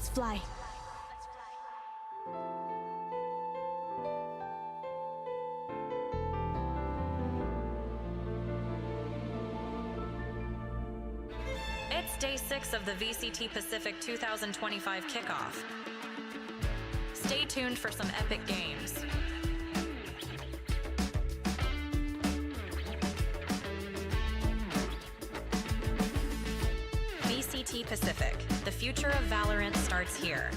let's fly. It's day 6 of the VCT Pacific 2025 Kickoff. Stay tuned for some epic games. VCT Pacific, the future of VALORANT starts here.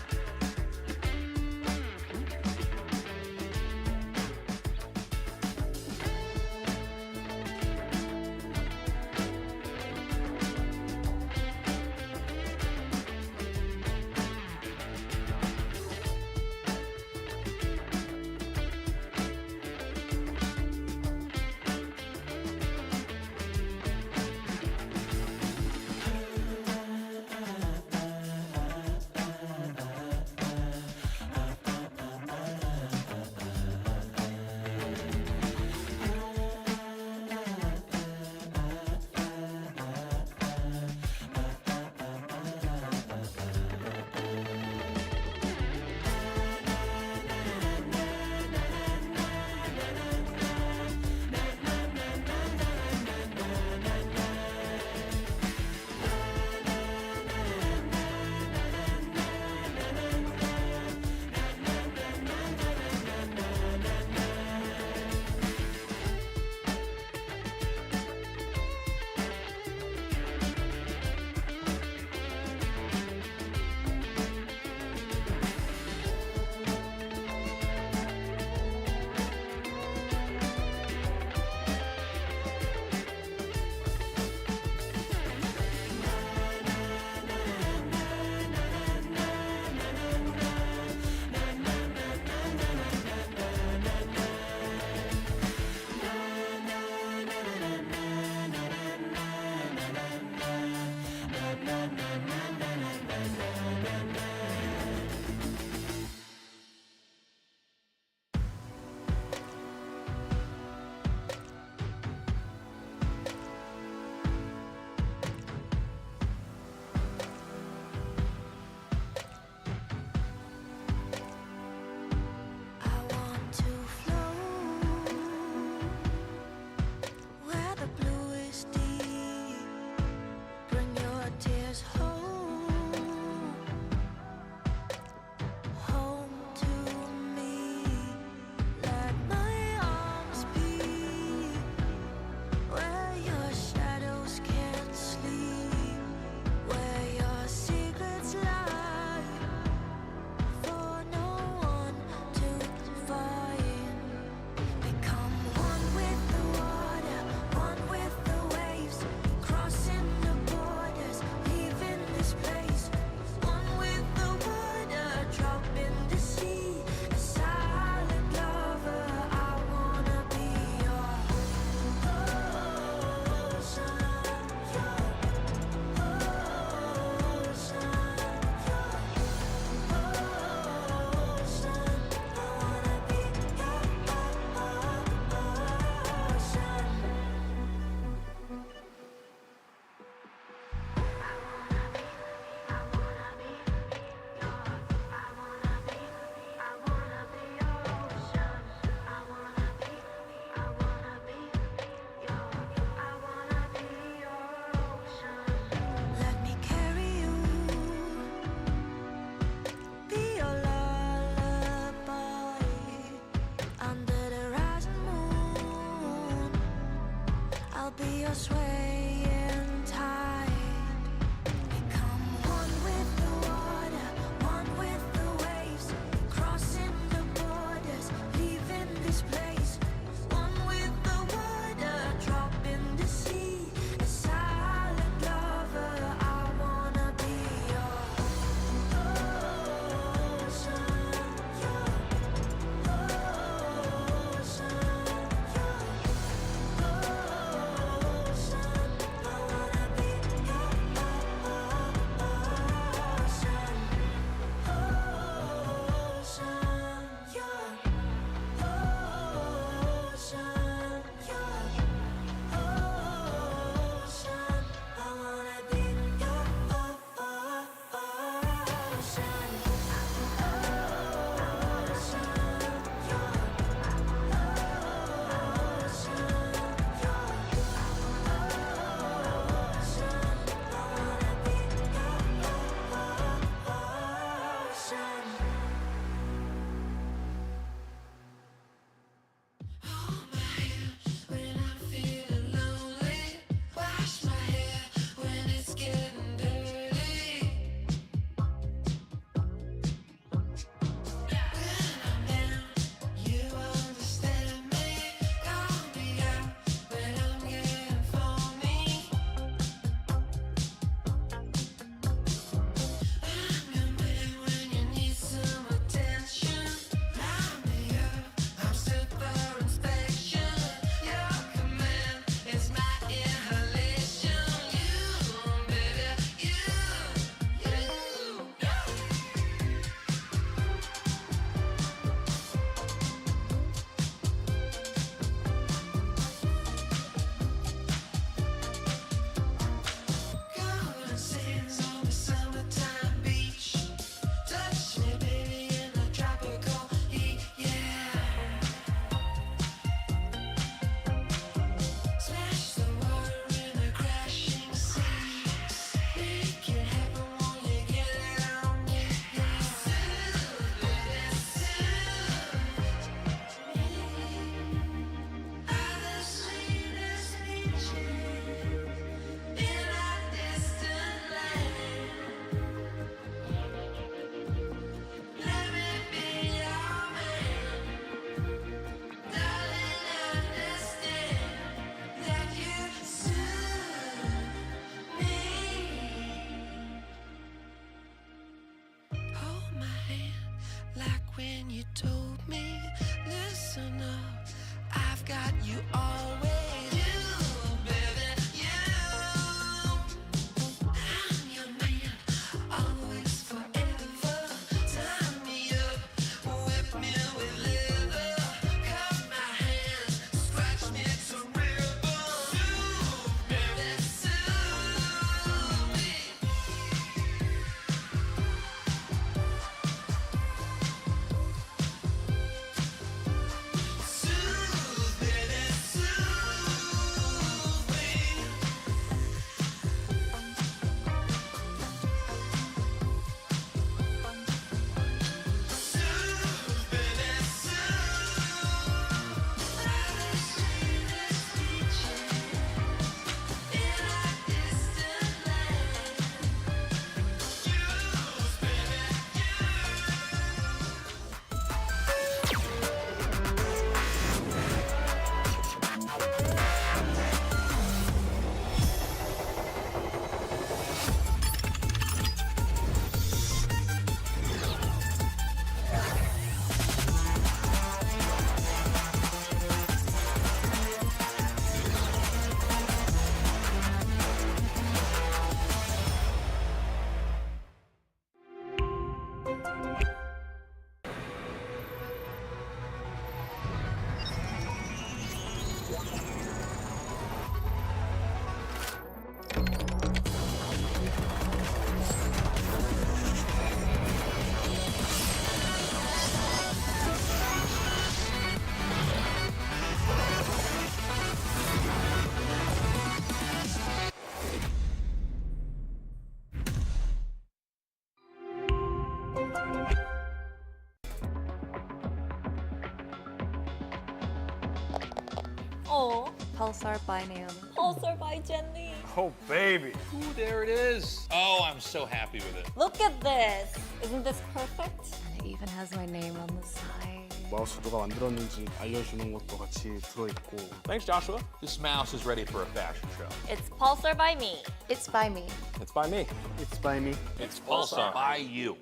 Oh, Pulsar by Naomi. Pulsar by Jenny. Oh, baby. Ooh, there it is. Oh, I'm so happy with it. Look at this. Isn't this perfect? It even has my name on the side. 마우스 누가 만들었는지 알려주는 것도 같이 들어있고. Thanks, Joshua. This mouse is ready for a fashion show. It's Pulsar by me. It's by me. It's by me. It's by me. It's Pulsar by you.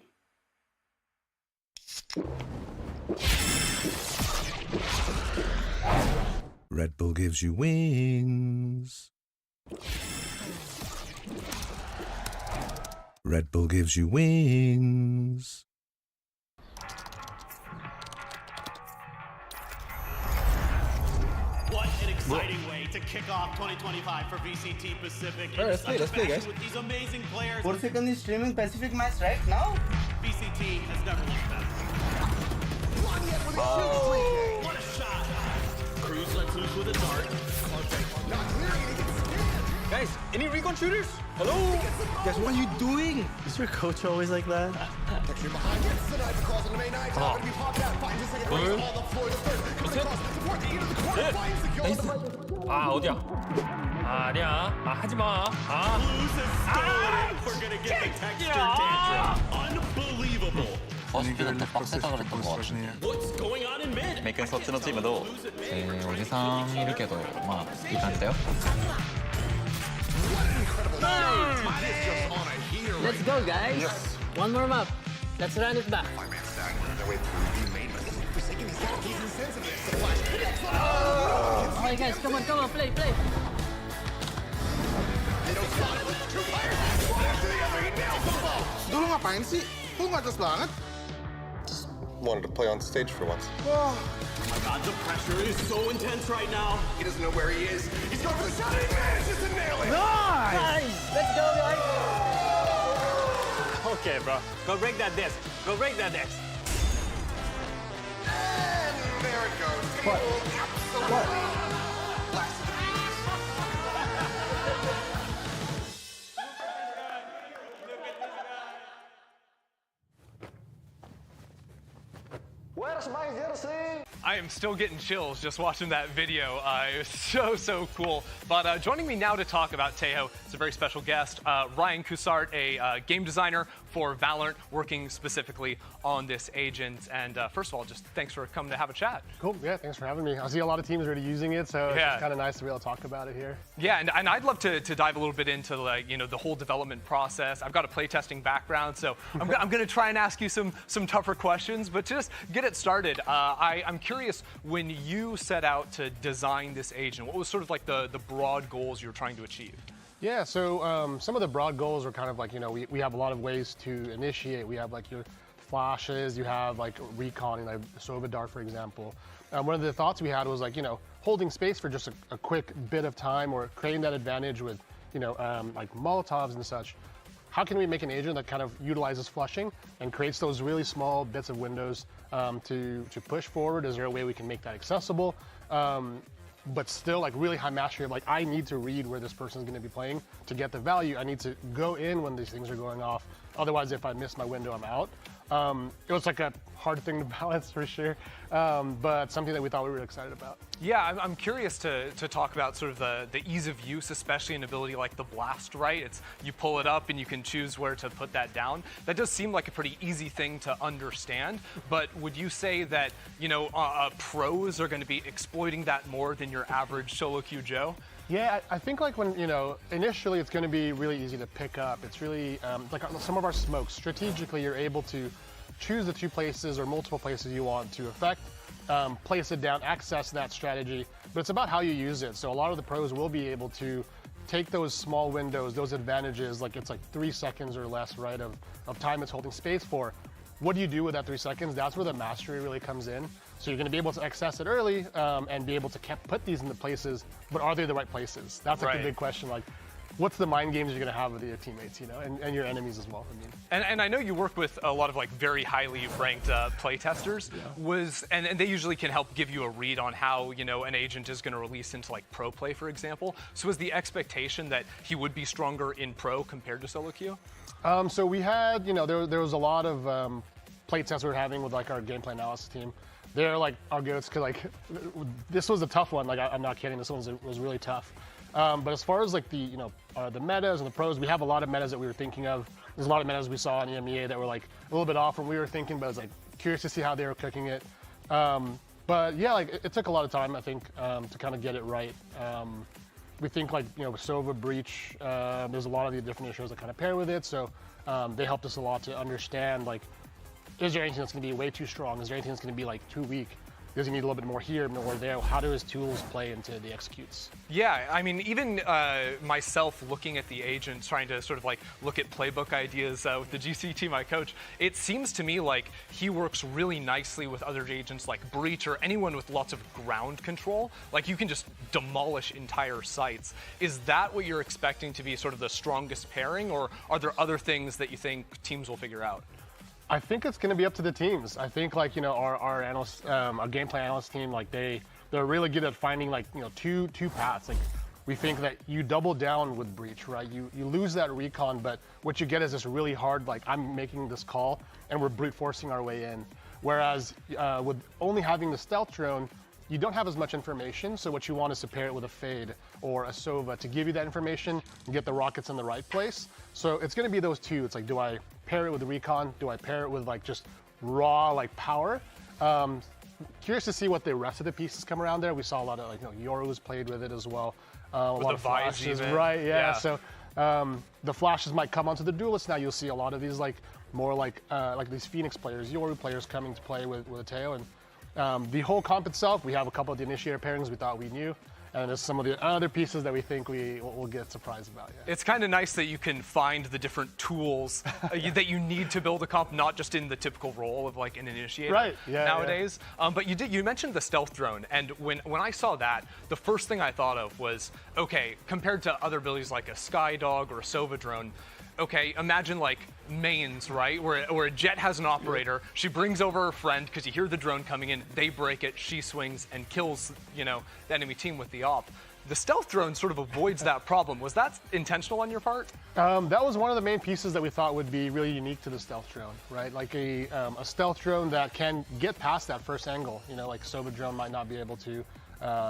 Red Bull gives you wings. Red Bull gives you wings. What an exciting way to kick off 2025 for VCT Pacific. All right, let's play, guys. With these amazing players. 4 seconds is streaming Pacific match right now. VCT has never looked better. What a shot! Cruz lets loose with a dart. Guys, any recon shooters? Hello? Guys, what are you doing? Is your coach always like that? 아 어디야? 아니야. 아 하지 마. 아. Cruz has stolen it. We're gonna get the texture tantrum. Unbelievable. 버스트는 더 빡세다 그랬던 것 같은데 What's going on in mid? メイクそっちのチームどうおじさんいるけどまあいい感じだよ Let's go, guys. One more map. Let's run it back. Okay, guys, come on, play. Dulu ngapain sih? Kok nggak jelas banget? Wanted to play on stage for once. Oh my God, the pressure is so intense right now. He doesn't know where he is. He's going for the shot and he manages to nail it. Nice. Let's go, guys. Okay, bro. Go break that disc. Go break that disc. And there it goes. Absolutely. Where's my jersey? I am still getting chills just watching that video. It was so cool. But joining me now to talk about Tejo is a very special guest, Ryan Coussart, a game designer for VALORANT, working specifically on this agent. And first of all, just thanks for coming to have a chat. Cool, yeah, thanks for having me. I see a lot of teams already using it, so Yeah. it's kind of nice to be able to talk about it here. Yeah, and I'd love to dive a little bit into the whole development process. I've got a playtesting background, so I'm going to try and ask you some tougher questions. But to just get it started, I'm curious, when you set out to design this agent, what was sort of like the broad goals you were trying to achieve? Yeah, so some of the broad goals are kind of like, we have a lot of ways to initiate. We have like your flashes, you have like recon, like Sova Dart, for example. One of the thoughts we had was like, holding space for just a quick bit of time or creating that advantage with, like Molotovs and such. How can we make an agent that kind of utilizes flushing and creates those really small bits of windows to push forward? Is there a way we can make that accessible? But still like really high mastery of like, I need to read where this person is going to be playing to get the value. I need to go in when these things are going off. Otherwise, if I miss my window, I'm out. It was like a hard thing to balance for sure, but something that we thought we were excited about. Yeah, I'm curious to talk about sort of the ease of use, especially an ability like the blast, right? It's you pull it up and you can choose where to put that down. That does seem like a pretty easy thing to understand, but would you say that, pros are going to be exploiting that more than your average solo queue Joe? Yeah, I think like when, initially it's going to be really easy to pick up. It's really, like some of our smokes, strategically you're able to choose the 2 places or multiple places you want to affect, place it down, access that strategy, but it's about how you use it. So a lot of the pros will be able to take those small windows, those advantages, like it's like 3 seconds or less, right, of time it's holding space for. What do you do with that 3 seconds? That's where the mastery really comes in. So you're going to be able to access it early and be able to put these into places, but are they the right places? That's like the big question. Like, what's the mind games you're going to have with your teammates, and your enemies as well. I mean. And I know you work with a lot of like very highly ranked playtesters. Yeah. And they usually can help give you a read on how an agent is going to release into like pro play, for example. So was the expectation that he would be stronger in pro compared to solo queue? So we had, there was a lot of play tests we were having with like our gameplay analysis team. they're like our goats. Cause like this was a tough one. Like I'm not kidding. This one was really tough. But as far as like the the metas and the pros, we have a lot of metas that we were thinking of. There's a lot of metas we saw in EMEA that were like a little bit off from what we were thinking, but I was like curious to see how they were cooking it. But yeah, like it took a lot of time, I think, to kind of get it right. We think like Sova, Breach. There's a lot of the different issues that kind of pair with it, so they helped us a lot to understand like, is there anything that's going to be way too strong? Is there anything that's going to be like too weak? Does he need a little bit more here, more there? How do his tools play into the executes? Yeah, I mean, even myself looking at the agents, trying to sort of like look at playbook ideas with the GCT, my coach, it seems to me like he works really nicely with other agents like Breach or anyone with lots of ground control. Like you can just demolish entire sites. Is that what you're expecting to be sort of the strongest pairing, or are there other things that you think teams will figure out? I think it's going to be up to the teams. I think like our analysts, our gameplay analyst team, like they're really good at finding like two paths. Like we think that you double down with Breach, right? You lose that recon, but what you get is this really hard like I'm making this call and we're brute forcing our way in. Whereas with only having the stealth drone, you don't have as much information, so what you want is to pair it with a Fade or a Sova to give you that information and get the rockets in the right place. So it's going to be those two. It's like, do I pair it with the recon? Do I pair it with like just raw like power? Curious to see what the rest of the pieces come around there. We saw a lot of like Yoru's played with it as well. A lot of flashes, right? Yeah. So the flashes might come onto the duelists now. You'll see a lot of these like more like these Phoenix players, Yoru players coming to play with Tejo. And the whole comp itself, we have a couple of the initiator pairings we thought we knew, and there's some of the other pieces that we think we'll get surprised about. Yeah. It's kind of nice that you can find the different tools that you need to build a comp, not just in the typical role of like an initiator nowadays. Yeah. But you mentioned the stealth drone, and when I saw that, the first thing I thought of was, okay, compared to other abilities like a Skydog or a Sova drone, okay, imagine like mains, right? Where a Jet has an operator, she brings over her friend because you hear the drone coming in, they break it, she swings and kills, the enemy team with the op. The stealth drone sort of avoids that problem. Was that intentional on your part? That was one of the main pieces that we thought would be really unique to the stealth drone, right? Like a stealth drone that can get past that first angle. Like Sova drone might not be able to.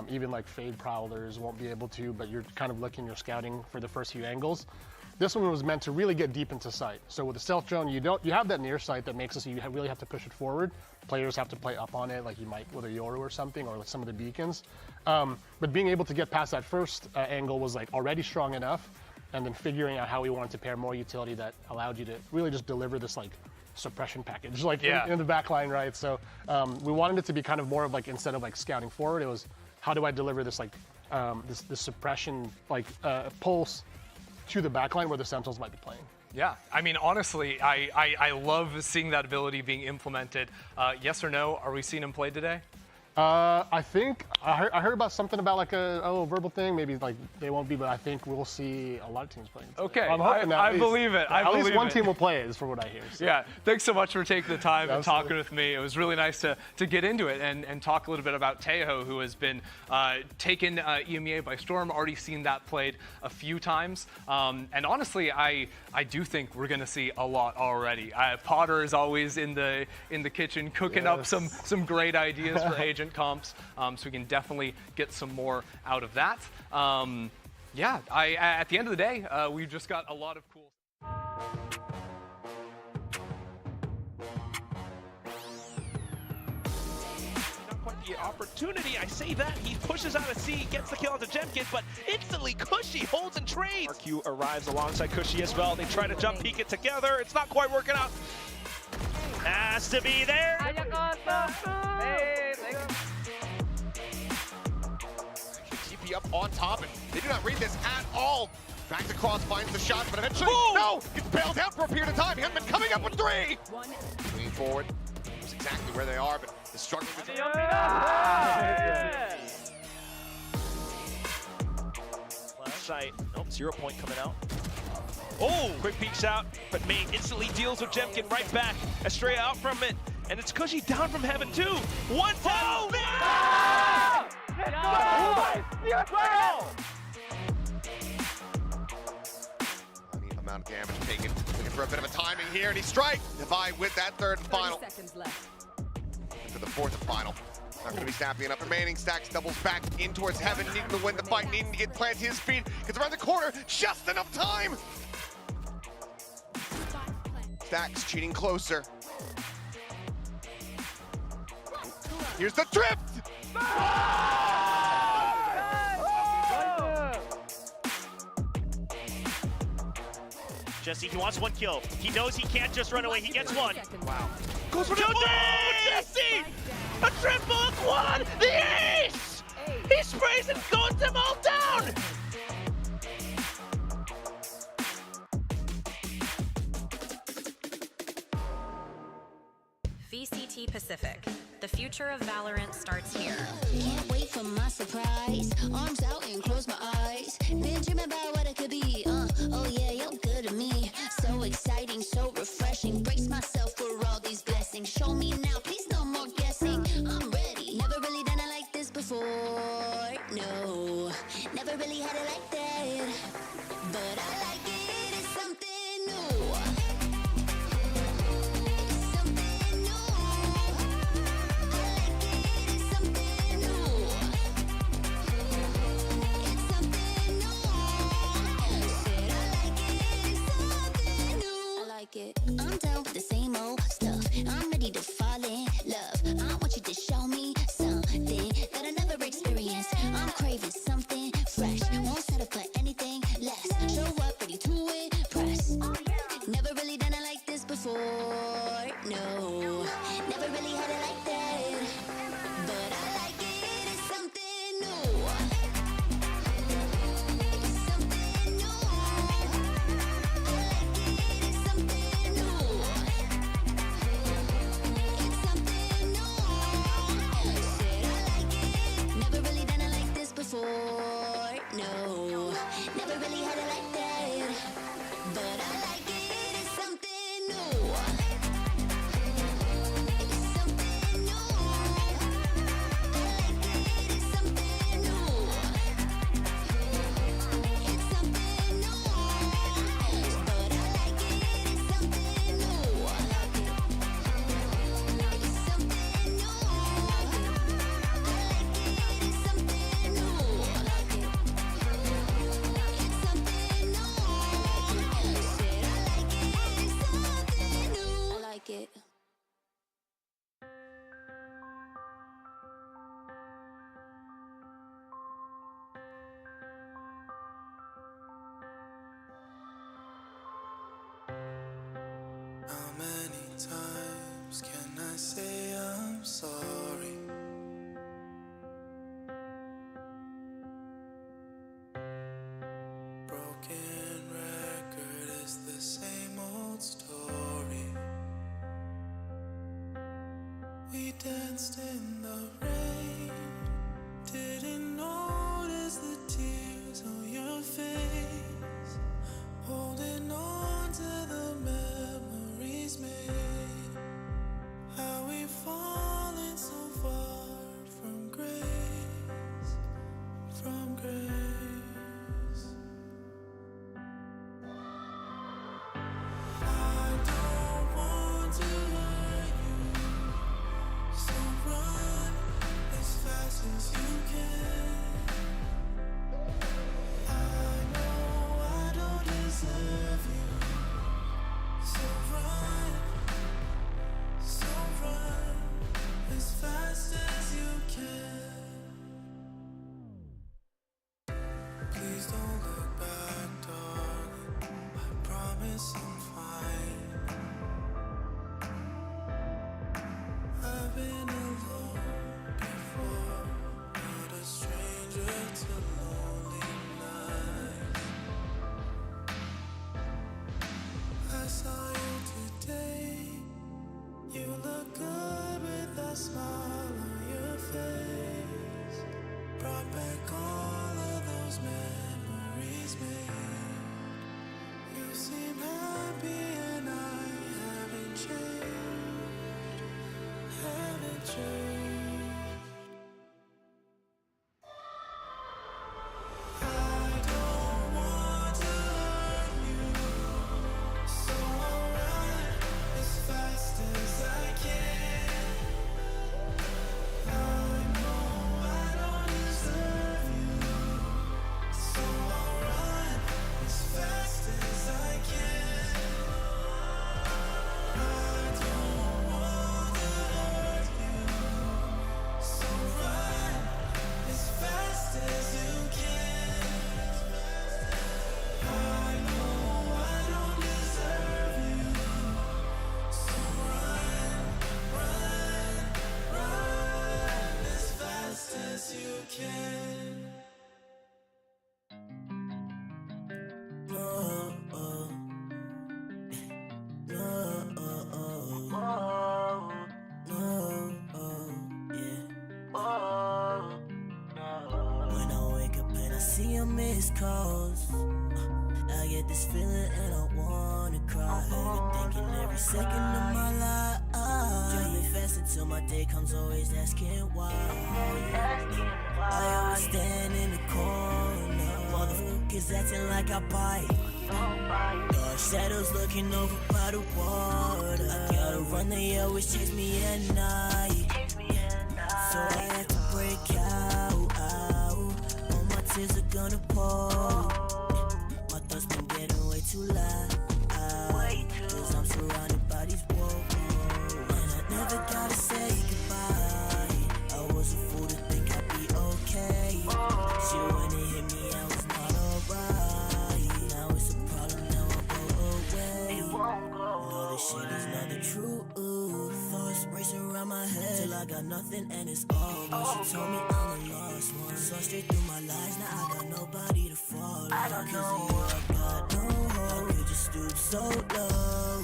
Even like Fade Prowlers won't be able to, but you're kind of looking, you're scouting for the first few angles. This one was meant to really get deep into sight. So with the stealth drone, you have that near sight that makes it so you really have to push it forward. Players have to play up on it, like you might with a Yoru or something, or with some of the beacons. But being able to get past that first angle was like already strong enough, and then figuring out how we wanted to pair more utility that allowed you to really just deliver this like suppression package, like in the back line, right? So we wanted it to be kind of more of like, instead of like scouting forward, it was how do I deliver this like this suppression like pulse to the backline where the Sentinels might be playing. Yeah, I mean, honestly, I love seeing that ability being implemented. Yes or no, are we seeing him play today? I think I heard about something about like a verbal thing. Maybe like they won't be, but I think we'll see a lot of teams playing today. Okay, I'm hoping I believe it. At least one team will play, is from what I hear. So. Yeah, thanks so much for taking the time and talking with me. It was really nice to get into it and talk a little bit about Tejo, who has been taken EMEA by storm. Already seen that played a few times, and honestly, I do think we're going to see a lot already. Potter is always in the kitchen cooking up some great ideas for agent comps, so we can definitely get some more out of that. Yeah, at the end of the day, we've just got a lot of cool. Not quite the opportunity, I say that. He pushes out a C, gets the kill onto Jemkin, but instantly Cushy holds and trades. RQ arrives alongside Cushy as well. They try to jump peek it together. It's not quite working out. Has to be there. TP up on top, and they do not read this at all. Back to Cross finds the shot, but eventually, no! Gets bailed out for a period of time. He hasn't been coming up with three! Moving forward, knows exactly where they are, but is struggling with Left sight. Nope, 0 point coming out. Oh, quick peeks out, but Main instantly deals with Jemkin right back. Estrella out from it, and it's Cushy down from heaven too. One down! Amount of damage taken. Looking for a bit of a timing here, and he strikes. Divide with that third and final. 30 seconds left. for the fourth and final. Not going to be snapping enough remaining. Stacks doubles back in towards Heaven, needing to win the fight, needing to get planted his feet. Gets around the corner, just enough time. Stacks cheating closer. Here's the drift. Jesse, he wants one kill. He knows he can't just run away. He gets one. Wow. Goes for the Jesse! A triple quad! The ace! He sprays and goes them all down! VCT Pacific. The future of Valorant starts here. Can't wait for my surprise. Arms out and close my eyes. Been dreaming about what it could be. Oh yeah, you're good to me. So exciting, so refreshing. Brace myself for all these blessings. Show me now, please no more guessing. I'm ready. Never really done it like this before. No, never really had it like that. But I like it. It's something new. I'm down with the same old stuff. I'm ready to fall in love. I want you to show me something that I never experienced. I'm craving something fresh. Won't settle for anything less. Show up ready to impress. Never really done it like this before. No, never really had it like that. But I like it. It's something new. Before, no, never really had it like that. But I like it. It's something new. It's something new. I like it. It's something new. It's something new. But I like it. It's something new. I like it. It's something new. It. How many times can I say I'm sorry? Broken record is the same old story. We danced in the rain, didn't notice the tears on your face, holding on to the memories made. How we've fallen so far from grace, from grace. I don't want to hurt you. So run as fast as you can. I know I don't deserve you. So run as fast as you can. Please don't look back, darling. I promise I'm fine. I've been alone before, not a stranger to lonely nights. I saw you today. You look good with that smile on your face. Brought back all of those memories made. You seem happy and I haven't changed. Haven't changed. I don't want to hurt you, so I'll run as fast as I can. see your missed calls. I get this feeling and I wanna cry. Thinking every second of my life. Driving fast until my day comes, always asking why. I always stand in the corner. Motherfuckers acting like I bite. Dark shadows looking over by the water. I gotta run, they always chase me at night. So I have to break out. All my tears are gonna pour. My thoughts been getting way too loud. Cause I'm surrounded by these walls. And I never gotta say goodbye. I was a fool to think I'd be okay. Shit, when it hit me, I was not alright. Now it's a problem, now I go away. No, this shit is not the truth. Thoughts racing around my head till I got nothing and it's over. She told me I'm the lost one. Saw straight through my lies, now I got nobody to fall on. Cause of you, I got no hope. I could just stoop so low.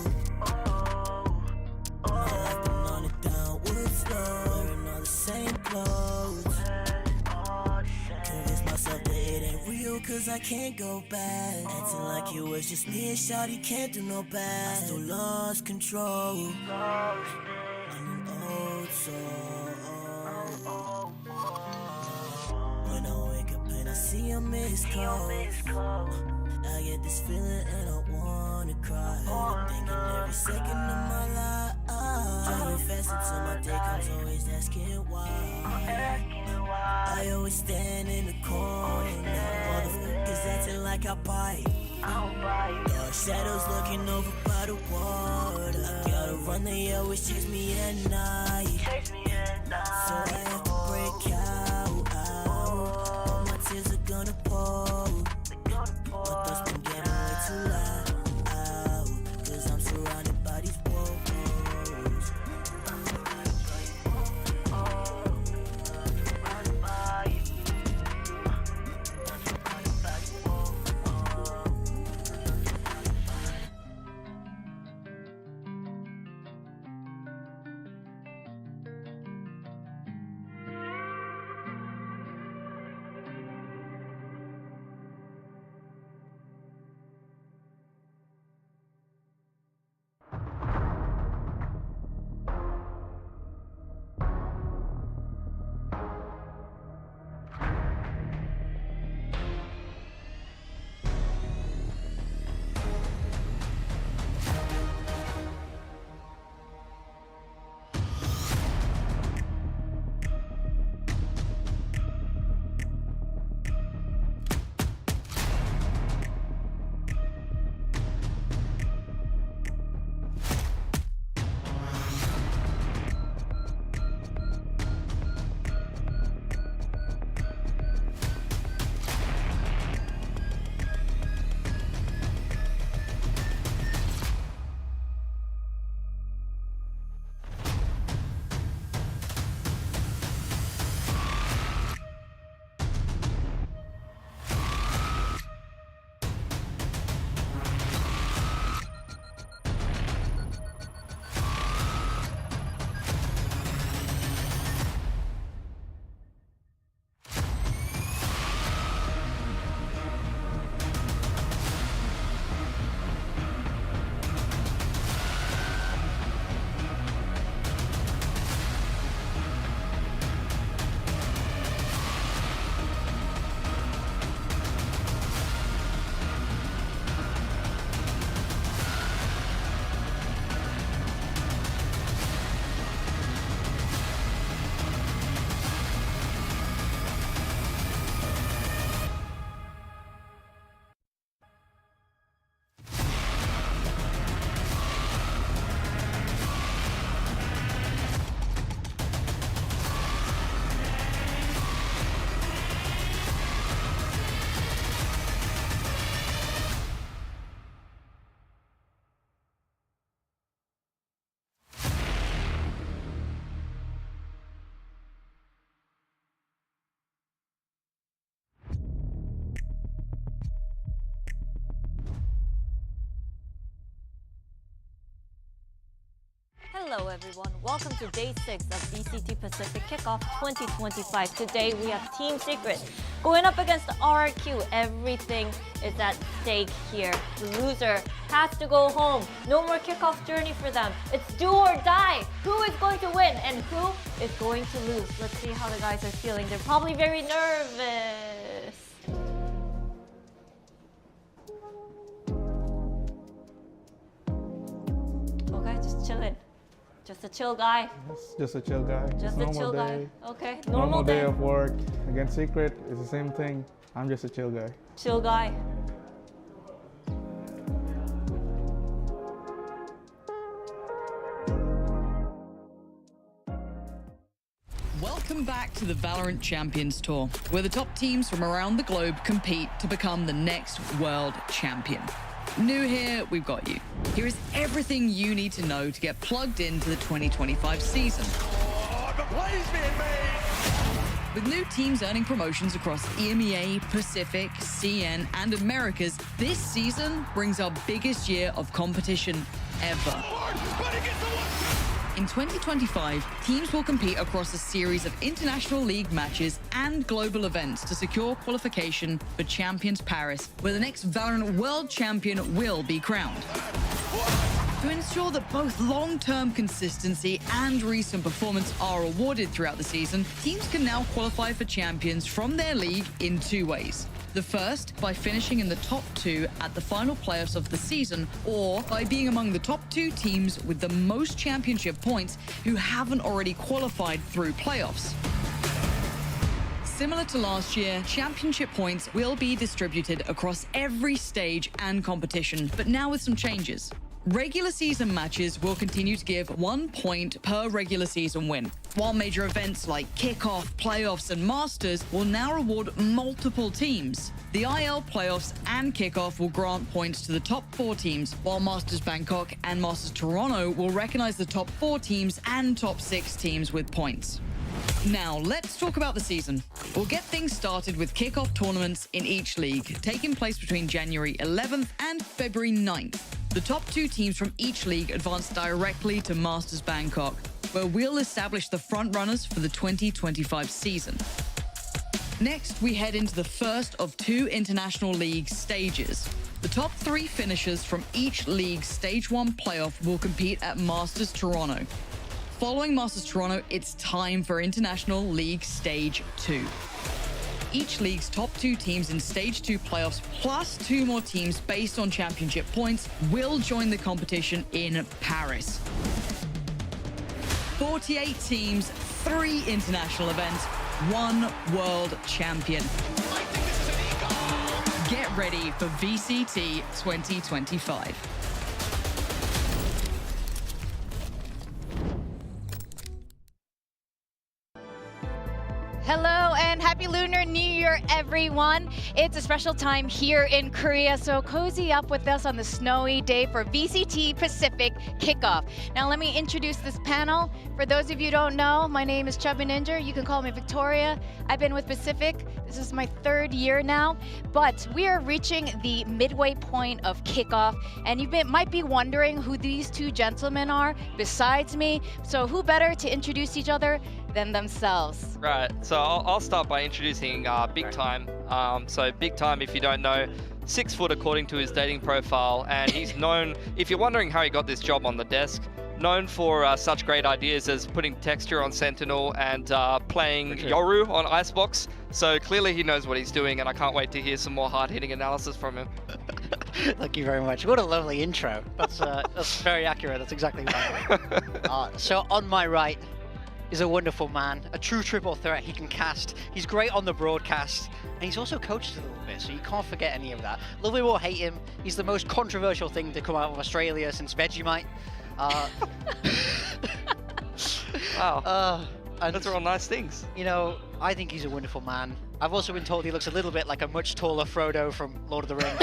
Now I've been on a downward slope, wearing all the same clothes. Convince myself that it ain't real, cause I can't go back. Acting like it was just me and shawty, can't do no bad. I still lost control. I'm an old soul. When I wake up and I see a missed call, I get this feeling and I wanna cry. Thinking every second of my life. Driving fast until my day comes, always asking why. I always stand in the corner. Motherfuckers acting like I bite. Dark shadows looking over by the water. I gotta run, they always chase me at night. So I have to break out. All my tears are gonna pour. My thoughts been getting way too loud. Cause I'm surrounded by these walls. everyone. Welcome to day 6 of VCT Pacific Kickoff 2025. Today we have Team Secret going up against RRQ. Everything is at stake here. The loser has to go home. No more kickoff journey for them. It's do or die. Who is going to win and who is going to lose? Let's see how the guys are feeling. They're probably very nervous. Okay, just chilling. Just a chill guy. Just a chill guy. Just a chill day. guy. Okay, Normal day of work. Against Secret, it's the same thing. I'm just a chill guy. Chill guy. Welcome back to the VALORANT Champions Tour, where the top teams from around the globe compete to become the next world champion. New here, we've got you. Here is everything you need to know to get plugged into the 2025 season. Oh, the play's being made! With new teams earning promotions across EMEA, Pacific, CN, and Americas, this season brings our biggest year of competition ever. In 2025, teams will compete across a series of international league matches and global events to secure qualification for Champions Paris, where the next VALORANT World Champion will be crowned. To ensure that both long-term consistency and recent performance are awarded throughout the season, teams can now qualify for champions from their league in 2 ways. The first, by finishing in the top 2 at the final playoffs of the season, or by being among the top 2 teams with the most championship points who haven't already qualified through playoffs. Similar to last year, championship points will be distributed across every stage and competition, but now with some changes. Regular season matches will continue to give 1 point per regular season win, while major events like Kickoff, Playoffs, and Masters will now reward multiple teams. The IL Playoffs and Kickoff will grant points to the top 4 teams, while Masters Bangkok and Masters Toronto will recognize the top 4 teams and top 6 teams with points. Now, let's talk about the season. We'll get things started with kickoff tournaments in each league, taking place between January 11th and February 9th. The top 2 teams from each league advance directly to Masters Bangkok, where we'll establish the front runners for the 2025 season. Next, we head into the first of 2 international league stages. The top 3 finishers from each league's Stage 1 playoff will compete at Masters Toronto. Following Masters Toronto, it's time for International League Stage 2. Each league's top 2 teams in Stage 2 playoffs, plus 2 more teams based on championship points, will join the competition in Paris. 48 teams, 3 international events, 1 world champion. Get ready for VCT 2025. Hello and happy Lunar New Year, everyone. It's a special time here in Korea, so cozy up with us on the snowy day for VCT Pacific Kickoff. Now let me introduce this panel. For those of you who don't know, my name is Chubby Ninja. You can call me Victoria. I've been with Pacific. This is my 3rd year now, but we are reaching the midway point of Kickoff, and you might be wondering who these 2 gentlemen are besides me. So who better to introduce each other than themselves? Right, so I'll start by introducing Big Time. So Big Time, if you don't know, 6 foot according to his dating profile, and he's known, if you're wondering how he got this job on the desk, known for such great ideas as putting texture on Sentinel and playing Yoru on Icebox. So clearly he knows what he's doing, and I can't wait to hear some more hard-hitting analysis from him. Thank you very much. What a lovely intro. That's very accurate. That's exactly right. So on my right is a wonderful man, a true triple threat. He can cast. He's great on the broadcast, and he's also coached a little bit, so you can't forget any of that. Love him or hate him, he's the most controversial thing to come out of Australia since Vegemite. Wow. Those are all nice things. You know, I think he's a wonderful man. I've also been told he looks a little bit like a much taller Frodo from Lord of the Rings.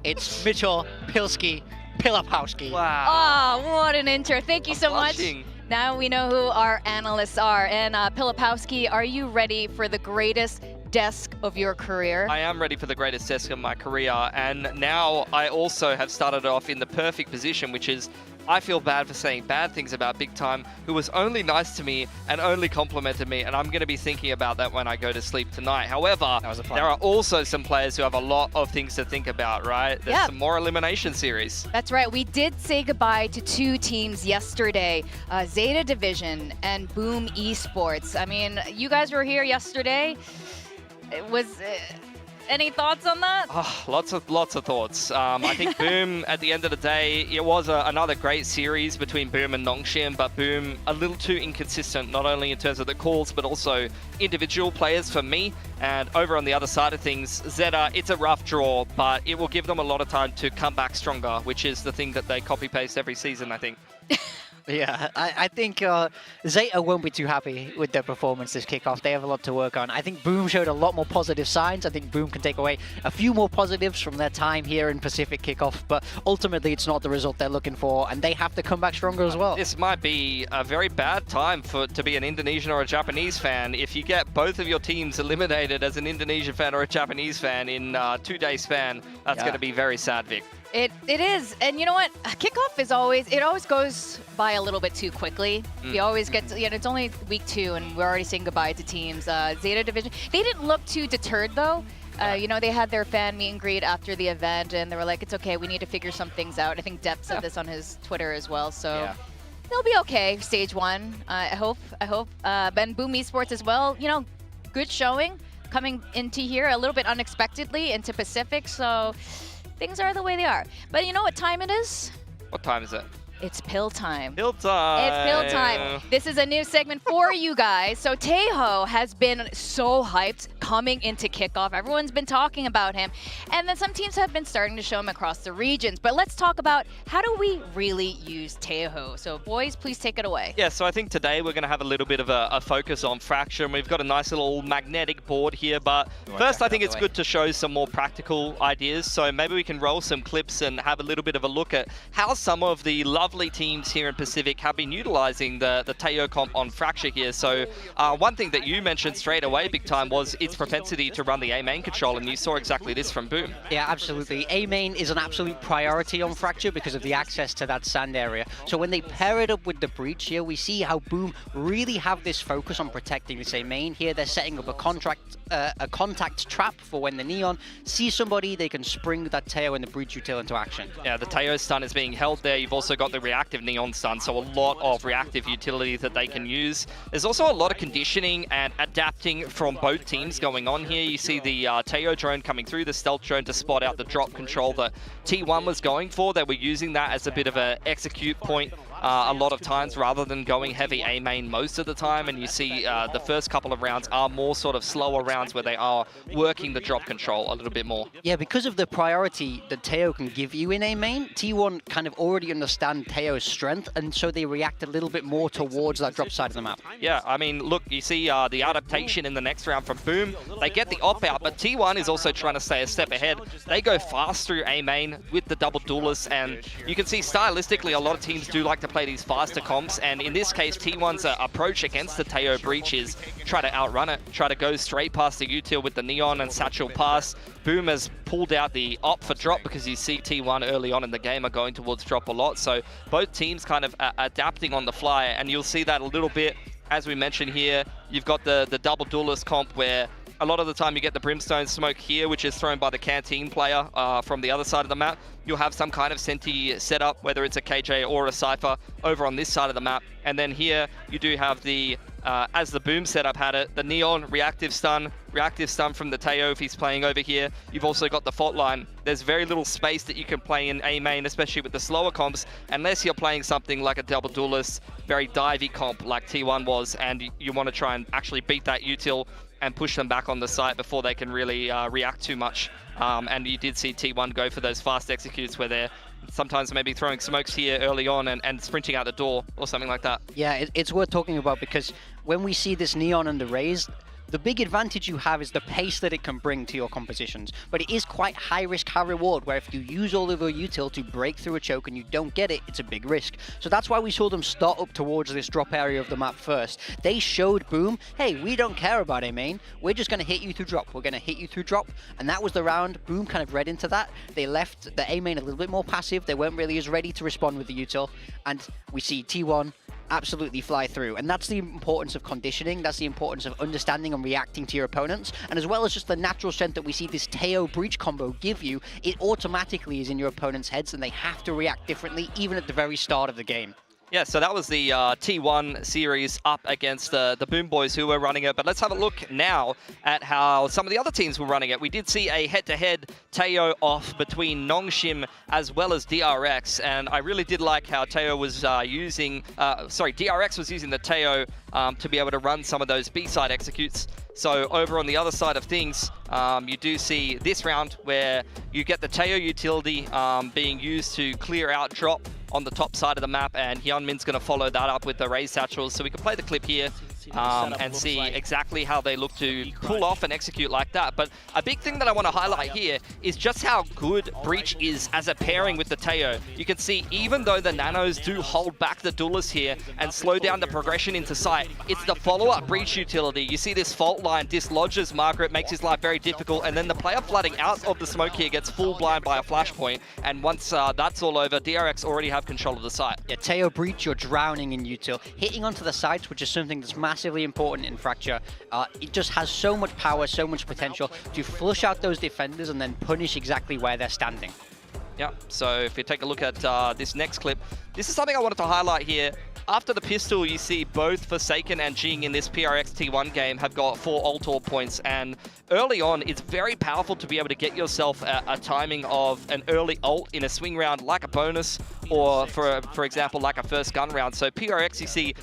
It's Mitchell Pilapowski. Wow. Oh, what an intro. Thank you so much. Now we know who our analysts are. And Pilapowski, are you ready for the greatest desk of your career? I am ready for the greatest desk of my career, and now I also have started off in the perfect position, which is I feel bad for saying bad things about Big Time, who was only nice to me and only complimented me, and I'm going to be thinking about that when I go to sleep tonight. However, there are also some players who have a lot of things to think about, right? There's some more elimination series. That's right. We did say goodbye to 2 teams yesterday, Zeta Division and Boom Esports. I mean, you guys were here yesterday. It was... any thoughts on that? Oh, lots of thoughts. I think Boom, at the end of the day, it was another great series between Boom and Nongshim, but Boom a little too inconsistent, not only in terms of the calls, but also individual players for me. And over on the other side of things, Zeta, it's a rough draw, but it will give them a lot of time to come back stronger, which is the thing that they copy-paste every season, I think. Yeah, I think Zeta won't be too happy with their performance this kickoff. They have a lot to work on. I think Boom showed a lot more positive signs. I think Boom can take away a few more positives from their time here in Pacific Kickoff, but ultimately it's not the result they're looking for, and they have to come back stronger as well. This might be a very bad time to be an Indonesian or a Japanese fan. If you get both of your teams eliminated as an Indonesian fan or a Japanese fan in 2-day span, that's going to be very sad, Vic. It is, and you know what? Kickoff is always goes by a little bit too quickly. We always get to, it's only week 2 and we're already saying goodbye to teams. Zeta Division, they didn't look too deterred though. They had their fan meet and greet after the event and they were like, it's okay, we need to figure some things out. I think Depp said this on his Twitter as well, so they'll be okay. Stage 1, I hope. Ben Boom Esports as well, good showing coming into here a little bit unexpectedly into Pacific, so things are the way they are. But you know what time it is? What time is it? It's pill time. Pill time. It's pill time. This is a new segment for you guys. So Tejo has been so hyped coming into Kickoff. Everyone's been talking about him. And then some teams have been starting to show him across the regions. But let's talk about how do we really use Tejo. So boys, please take it away. Yeah, so I think today we're going to have a little bit of a focus on Fraction. We've got a nice little magnetic board here. But first, I think it's good to show some more practical ideas. So maybe we can roll some clips and have a little bit of a look at how some of the lovely teams here in Pacific have been utilizing the Tejo comp on Fracture here. So one thing that you mentioned straight away, Big Time, was its propensity to run the A main control, and you saw exactly this from Boom. Yeah, absolutely. A main is an absolute priority on Fracture because of the access to that sand area. So when they pair it up with the Breach here, we see how Boom really have this focus on protecting this A main. Here they're setting up a contact trap for when the Neon sees somebody, they can spring that Tejo and the Breach util into action. Yeah, the Tejo stun is being held there. You've also got the reactive Neon stun, so a lot of reactive utility that they can use. There's also a lot of conditioning and adapting from both teams going on here. You see the Tejo drone coming through, the stealth drone to spot out the drop control that T1 was going for. They were using that as a bit of an execute point a lot of times rather than going heavy A main most of the time, and you see the first couple of rounds are more sort of slower rounds where they are working the drop control a little bit more. Yeah, because of the priority that Tejo can give you in A main, T1 kind of already understand Tejo's strength, and so they react a little bit more towards that drop side of the map. Yeah, I mean, look, you see the adaptation in the next round from Boom. They get the op out, but T1 is also trying to stay a step ahead. They go fast through A main with the double duelists, and you can see stylistically a lot of teams do like to play these faster comps, and in this case T1's approach against the Tejo Breach is try to outrun it, try to go straight past the util with the Neon and Satchel pass. Boom has pulled out the op for drop because you see T1 early on in the game are going towards drop a lot, so both teams kind of adapting on the fly, and you'll see that a little bit as we mentioned here. You've got the double duelist comp where a lot of the time you get the Brimstone smoke here, which is thrown by the Canteen player from the other side of the map. You'll have some kind of Senti setup, whether it's a KJ or a Cypher, over on this side of the map. And then here you do have the, as the Boom setup had it, the Neon reactive stun from the Tejo if he's playing over here. You've also got the fault line. There's very little space that you can play in A main, especially with the slower comps, unless you're playing something like a double duelist, very divey comp like T1 was, and you want to try and actually beat that util and push them back on the site before they can really react too much. And you did see T1 go for those fast executes where they're sometimes maybe throwing smokes here early on and sprinting out the door or something like that. Yeah, it's worth talking about because when we see this Neon and the Raze, The big advantage you have is the pace that it can bring to your compositions, but it is quite high risk, high reward, where if you use all of your util to break through a choke and you don't get it, it's a big risk. So that's why we saw them start up towards this drop area of the map first. They showed Boom, hey, we don't care about A main, we're just going to hit you through drop, we're going to hit you through drop, and that was the round. Boom kind of read into that. They left the A main a little bit more passive, they weren't really as ready to respond with the util, and we see T1 absolutely fly through. And that's the importance of conditioning, that's the importance of understanding and reacting to your opponents, and as well as just the natural strength that we see this Tejo breach combo give you, it automatically is in your opponent's heads and they have to react differently even at the very start of the game. Yeah, so that was the T1 series up against the Boom Boys who were running it. But let's have a look now at how some of the other teams were running it. We did see a head-to-head Tejo off between Nongshim as well as DRX. And I really did like how Tejo was DRX was using the Tejo to be able to run some of those B-side executes. So over on the other side of things, you do see this round where you get the Tejo utility being used to clear out drop on the top side of the map, and Hyunmin's going to follow that up with the raise satchels. So we can play the clip here and see exactly how they look to pull off and execute like that. But a big thing that I want to highlight here is just how good Breach is as a pairing with the Tejo. You can see even though the Nanos do hold back the duelists here and slow down the progression into sight, it's the follow-up Breach utility. You see this fault line dislodges Margaret, makes his life very difficult, and then the player flooding out of the smoke here gets full blind by a flashpoint. And once that's all over, DRX already have control of the site. Yeah, Tejo Breach, you're drowning in util. Hitting onto the sites, which is something that's massively important in Fracture. It just has so much power, so much potential to flush out those defenders and then punish exactly where they're standing. Yeah, so if you take a look at this next clip, this is something I wanted to highlight here. After the pistol, you see both Forsaken and Jing in this PRX T1 game have got 4 ult orb points, and early on, it's very powerful to be able to get yourself a timing of an early ult in a swing round like a bonus, or for example, like a first gun round. So PRX, you see,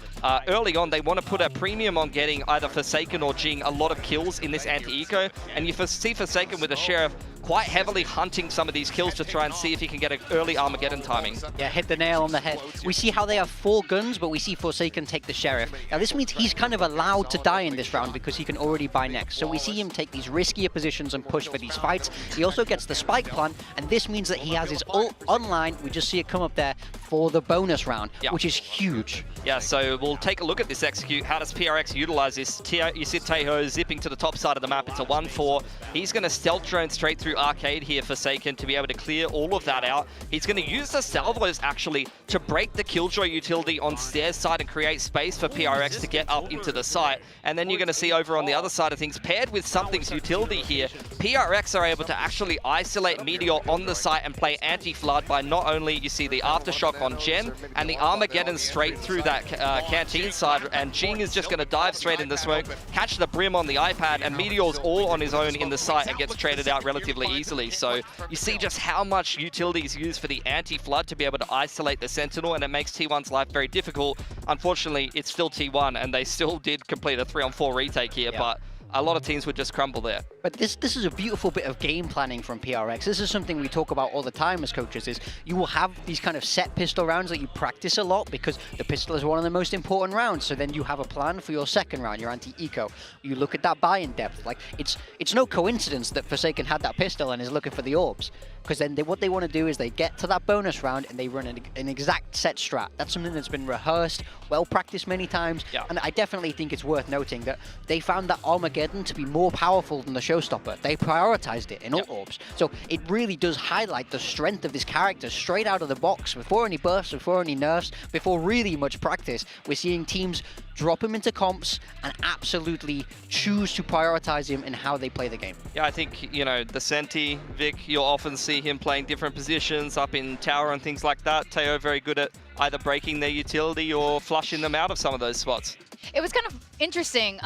early on, they want to put a premium on getting either Forsaken or Jing a lot of kills in this anti-eco, and you see Forsaken with a Sheriff quite heavily hunting some of these kills to try and see if he can get an early Armageddon timing. Yeah, hit the nail on the head. We see how they have 4 guns, but we see Forsaken take the Sheriff. Now this means he's kind of allowed to die in this round because he can already buy next. So we see him take these riskier positions and push for these fights. He also gets the spike plant, and this means that he has his ult online. We just see it come up there for the bonus round, which is huge. Yeah, so we'll take a look at this execute. How does PRX utilize this? You see Tejo zipping to the top side of the map. It's a 1-4. He's going to stealth drone straight through Arcade here, Forsaken, to be able to clear all of that out. He's going to use the salvos, actually, to break the Killjoy utility on stairs side and create space for PRX to get up into the site. And then you're going to see over on the other side of things, paired with Something's utility here, PRX are able to actually isolate Meteor on the site and play anti-flood by not only, you see, the Aftershock on Jen, and the Armageddon straight through that canteen side, and Jing is just going to dive straight in the smoke, catch the Brim on the iPad, and Meteor's all on his own in the site and gets traded out relatively easily. So you see just how much utility is used for the anti-flood to be able to isolate the Sentinel, and it makes T1's life very difficult. Unfortunately, it's still T1, and they still did complete a 3-on-4 retake here, but a lot of teams would just crumble there. But this is a beautiful bit of game planning from PRX. This is something we talk about all the time as coaches, is you will have these kind of set pistol rounds that you practice a lot because the pistol is one of the most important rounds. So then you have a plan for your second round, your anti-eco. You look at that buy-in depth. Like it's no coincidence that Forsaken had that pistol and is looking for the orbs. Because then what they want to do is they get to that bonus round and they run an exact set strat. That's something that's been rehearsed, well practiced many times. And I definitely think it's worth noting that they found that Armageddon to be more powerful than the Showstopper. They prioritized it in ult orbs. So it really does highlight the strength of this character straight out of the box, before any bursts, before any nerfs, before really much practice. We're seeing teams drop him into comps and absolutely choose to prioritize him in how they play the game. Yeah, I think, you know, the Senti, Vic, you'll often see him playing different positions up in tower and things like that. Tejo very good at either breaking their utility or flushing them out of some of those spots. It was kind of interesting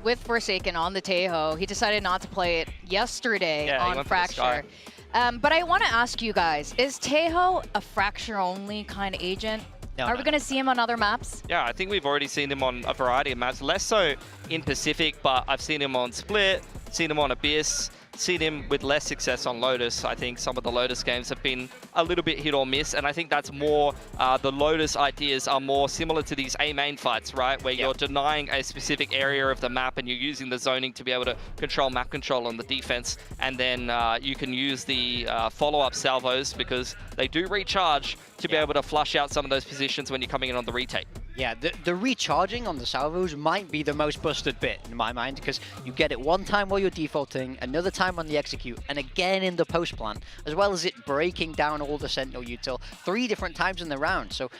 with Forsaken on the Tejo. He decided not to play it yesterday on Fracture. But I want to ask you guys, is Tejo a Fracture-only kind of agent? Are we going to see him on other maps? Yeah, I think we've already seen him on a variety of maps, less so in Pacific, but I've seen him on Split, seen him on Abyss, seen him with less success on Lotus. I think some of the Lotus games have been a little bit hit or miss, and I think that's more, the Lotus ideas are more similar to these A main fights, right? Where you're denying a specific area of the map and you're using the zoning to be able to control map control on the defense, and then you can use the follow-up salvos because they do recharge to be able to flush out some of those positions when you're coming in on the retake. Yeah, the recharging on the salvos might be the most busted bit in my mind, because you get it one time while you're defaulting, another time on the execute, and again in the post plant, as well as it breaking down all the sentinel util 3 different times in the round. So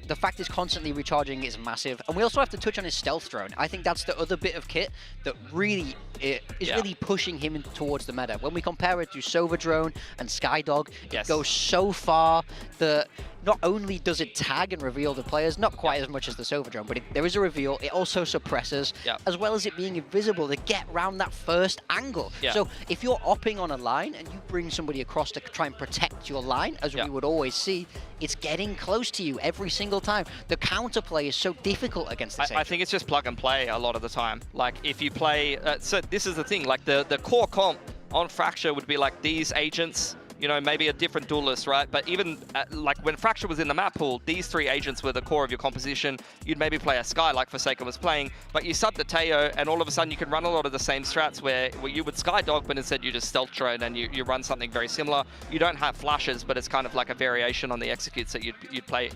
the fact it's constantly recharging is massive. And we also have to touch on his stealth drone. I think that's the other bit of kit that really is really pushing him towards the meta. When we compare it to Sova drone and Skydog, it goes so far that not only does it tag and reveal the players, not quite as much as the Sova drone, but there is a reveal. It also suppresses, as well as it being invisible to get around that first angle. So if you're opping on a line and you bring somebody across to try and protect your line, as we would always see, it's getting close to you every single time. The counterplay is so difficult against this. I think it's just plug and play a lot of the time. Like if you play, so this is the thing, like the core comp on Fracture would be like these agents, you know, maybe a different duelist, right? But even like when Fracture was in the map pool, these 3 agents were the core of your composition. You'd maybe play a Sky like Forsaken was playing, but you sub the Tejo and all of a sudden you can run a lot of the same strats where you would Skydog, but instead you just stealth drone and you run something very similar. You don't have flashes, but it's kind of like a variation on the executes that you'd play.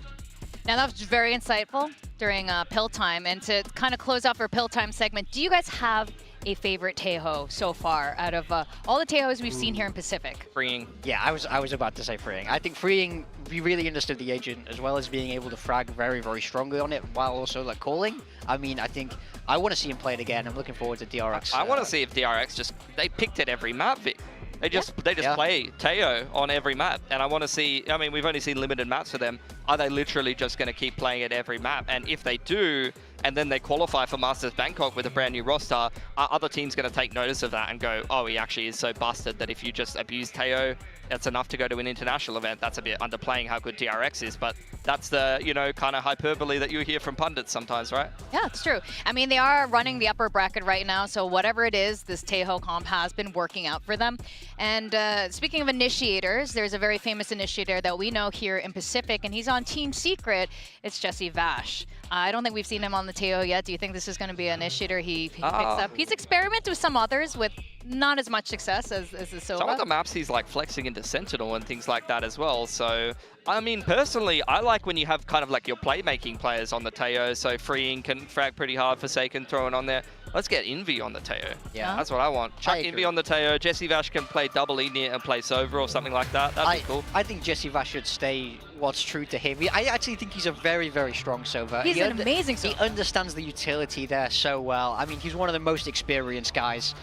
Now that was very insightful during pill time, and to kind of close off our pill time segment, do you guys have a favorite Tejo so far out of all the Tejos we've seen here in Pacific? Freeing. Yeah, I was about to say Freeing. I think Freeing, we really understood the agent as well as being able to frag very, very strongly on it while also like calling. I mean, I think I want to see him play it again. I'm looking forward to DRX. I want to see if DRX they picked it every map, Vic. They just play Tejo on every map, and I want to see. I mean, we've only seen limited maps for them. Are they literally just going to keep playing it every map? And if they do, and then they qualify for Masters Bangkok with a brand new roster, are other teams going to take notice of that and go, oh, he actually is so busted that if you just abuse Tejo, that's enough to go to an international event? That's a bit underplaying how good DRX is, but that's the, you know, kind of hyperbole that you hear from pundits sometimes, right? Yeah, it's true. I mean, they are running the upper bracket right now, so whatever it is, this Tejo comp has been working out for them. And speaking of initiators, there's a very famous initiator that we know here in Pacific, and he's on Team Secret. It's Jesse Vash. I don't think we've seen him on the Tejo yet. Do you think this is going to be an initiator he picks up? He's experimented with some others with not as much success as the Sova. Some of the maps he's like flexing into Sentinel and things like that as well. So, I mean, personally, I like when you have kind of like your playmaking players on the Tejo. So Freeing can frag pretty hard, Forsaken throwing on there. Let's get Envy on the Tejo. Yeah. That's what I want. Chuck Envy on the Tejo. Jesse Vash can play double Envy and play Sova or something like that. That'd be cool. I think Jesse Vash should stay what's true to him. I actually think he's a very, very strong Sova. He's an amazing Sova. He understands the utility there so well. I mean, he's one of the most experienced guys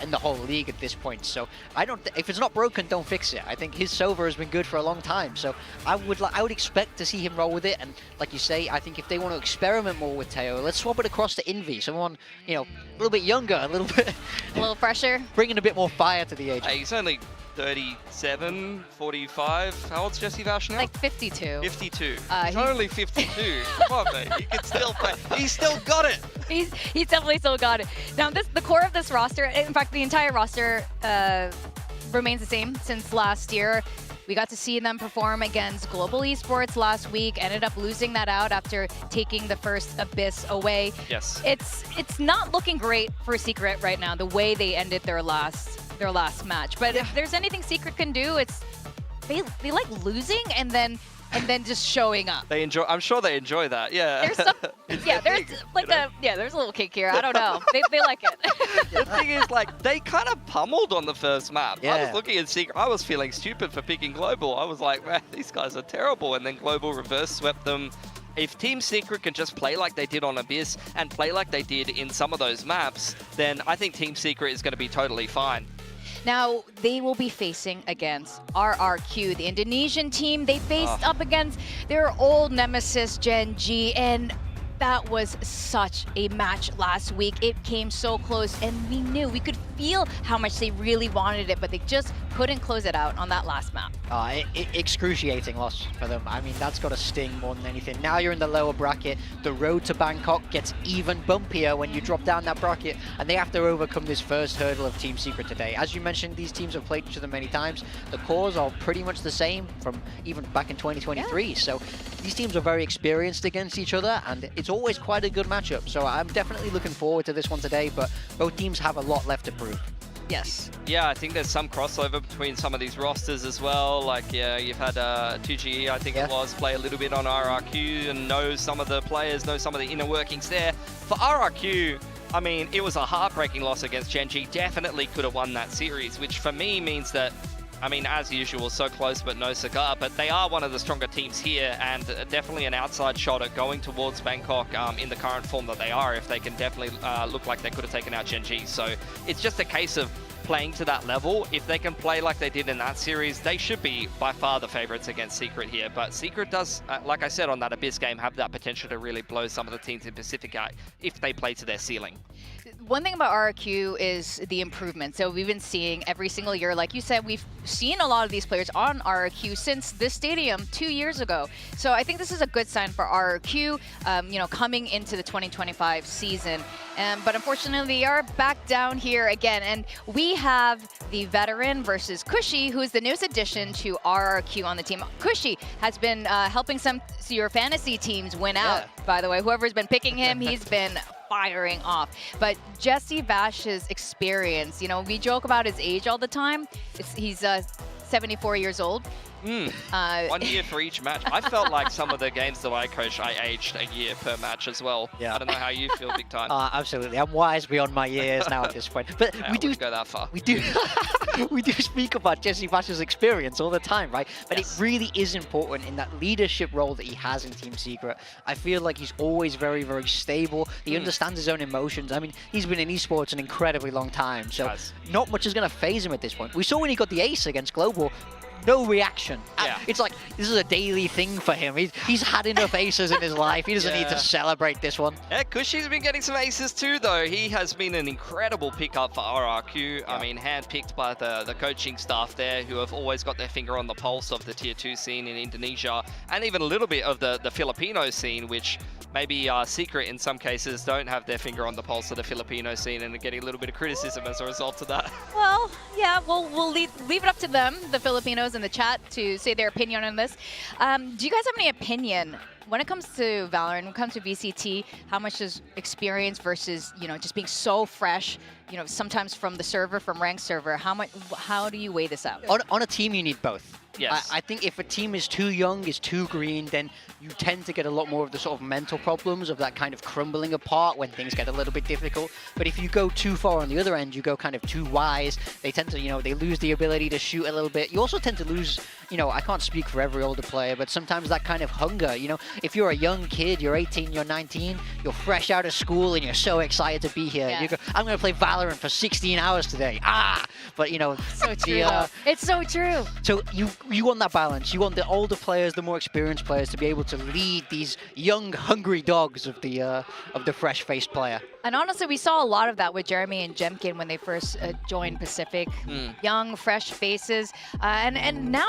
in the whole league at this point. So I don't. If it's not broken, don't fix it. I think his Sova has been good for a long time. So I would expect to see him roll with it. And like you say, I think if they want to experiment more with Tejo, let's swap it across to Envy. Someone, you know, a little bit younger, a little fresher, bringing a bit more fire to the agent. Hey, he's only 37, 45. How old's Jesse Vash now? Like 52. 52. He's only 52. Come on, mate. He can still play. He's still got it. He's definitely still got it. Now, the core of this roster, in fact, the entire roster remains the same since last year. We got to see them perform against Global Esports last week, ended up losing that out after taking the first Abyss away. Yes. It's not looking great for Secret right now, the way they ended their last match. But if there's anything Secret can do, it's they like losing and then just showing up. They enjoy. I'm sure they enjoy that. Yeah. There's some. There's a little kick here. I don't know. They like it. The thing is, like, they kind of pummeled on the first map. Yeah. I was looking at Secret. I was feeling stupid for picking Global. I was like, man, these guys are terrible. And then Global reverse swept them. If Team Secret can just play like they did on Abyss and play like they did in some of those maps, then I think Team Secret is going to be totally fine. Now, they will be facing against RRQ, the Indonesian team. They faced up against their old nemesis, Gen G, and that was such a match last week. It came so close, and we knew, we could feel how much they really wanted it, but they just couldn't close it out on that last map. Excruciating loss for them. I mean, that's got to sting more than anything. Now you're in the lower bracket. The road to Bangkok gets even bumpier when you drop down that bracket, and they have to overcome this first hurdle of Team Secret today. As you mentioned, these teams have played each other many times. The cores are pretty much the same from even back in 2023. Yeah. So these teams are very experienced against each other, and it's always quite a good matchup. So I'm definitely looking forward to this one today, but both teams have a lot left to prove. Yes. Yeah, I think there's some crossover between some of these rosters as well. Like, yeah, you've had 2GE, I think it was, play a little bit on RRQ and know some of the players, know some of the inner workings there. For RRQ, I mean, it was a heartbreaking loss against Gen.G. Definitely could have won that series, which for me means that, I mean, as usual, so close but no cigar, but they are one of the stronger teams here, and definitely an outside shot at going towards Bangkok in the current form that they are, if they can definitely look like they could have taken out Gen.G. So it's just a case of playing to that level. If they can play like they did in that series, they should be by far the favorites against Secret here. But Secret does, like I said on that Abyss game, have that potential to really blow some of the teams in Pacific out if they play to their ceiling. One thing about RRQ is the improvement. So we've been seeing every single year, like you said, we've seen a lot of these players on RRQ since this stadium 2 years ago. So I think this is a good sign for RRQ, you know, coming into the 2025 season. But unfortunately, they are back down here again. And we have the veteran versus Cushy, who is the newest addition to RRQ on the team. Cushy has been helping some of your fantasy teams win out, by the way. Whoever's been picking him, he's been firing off. But Jesse Vash's experience, you know, we joke about his age all the time. He's 74 years old. 1 year for each match. I felt like some of the games that I coached, I aged a year per match as well. Yeah. I don't know how you feel, Big Time. Absolutely. I'm wise beyond my years now at this point. But we do go that far. We do we do speak about Jesse Vash's experience all the time, right? But it really is important in that leadership role that he has in Team Secret. I feel like he's always very, very stable. He understands his own emotions. I mean, he's been in esports an incredibly long time, so not much is going to phase him at this point. We saw when he got the ace against Global, no reaction. It's like, this is a daily thing for him. He's had enough aces in his life. He doesn't need to celebrate this one. Yeah, Cushy's been getting some aces too, though. He has been an incredible pickup for RRQ. I mean, handpicked by the coaching staff there, who have always got their finger on the pulse of the Tier 2 scene in Indonesia, and even a little bit of the Filipino scene, which maybe Secret in some cases don't have their finger on the pulse of the Filipino scene and are getting a little bit of criticism as a result of that. Well, yeah, we'll leave it up to them, the Filipinos in the chat, to say their opinion on this. Do you guys have any opinion when it comes to Valorant, when it comes to VCT, how much is experience versus, you know, just being so fresh, you know, sometimes from the server, from ranked server, how do you weigh this out? On a team, you need both. Yes. I think if a team is too young, is too green, then you tend to get a lot more of the sort of mental problems of that kind of crumbling apart when things get a little bit difficult. But if you go too far on the other end, you go kind of too wise, they tend to, you know, they lose the ability to shoot a little bit. You also tend to lose, you know, I can't speak for every older player, but sometimes that kind of hunger, you know, if you're a young kid, you're 18, you're 19, you're fresh out of school and you're so excited to be here. You go, I'm going to play Valorant for 16 hours today. But, you know, so true. It's so true. So you want that balance. You want the older players, the more experienced players to be able to lead these young, hungry dogs of the fresh-faced player. And honestly, we saw a lot of that with Jeremy and Jemkin when they first joined Pacific. Young, fresh faces. And now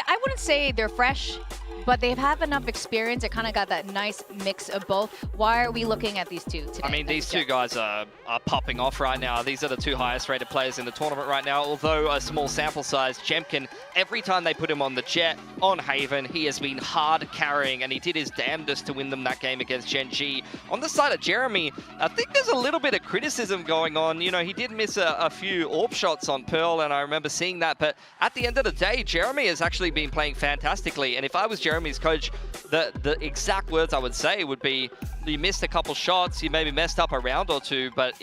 I wouldn't say they're fresh, but they have enough experience. It kind of got that nice mix of both. Why are we looking at these two today? I mean, these two guys are popping off right now. These are the two highest rated players in the tournament right now. Although a small sample size, Jemkin, every time they put him on the Jet, on Haven, he has been hard carrying, and he did his damnedest to win them that game against Gen.G. On the side of Jeremy, I think there's a little bit of criticism going on. You know, he did miss a few AWP shots on Pearl, and I remember seeing that. But at the end of the day, Jeremy has actually been playing fantastically. And if I was Jeremy's coach, the exact words I would say would be, you missed a couple shots, you maybe messed up a round or two, but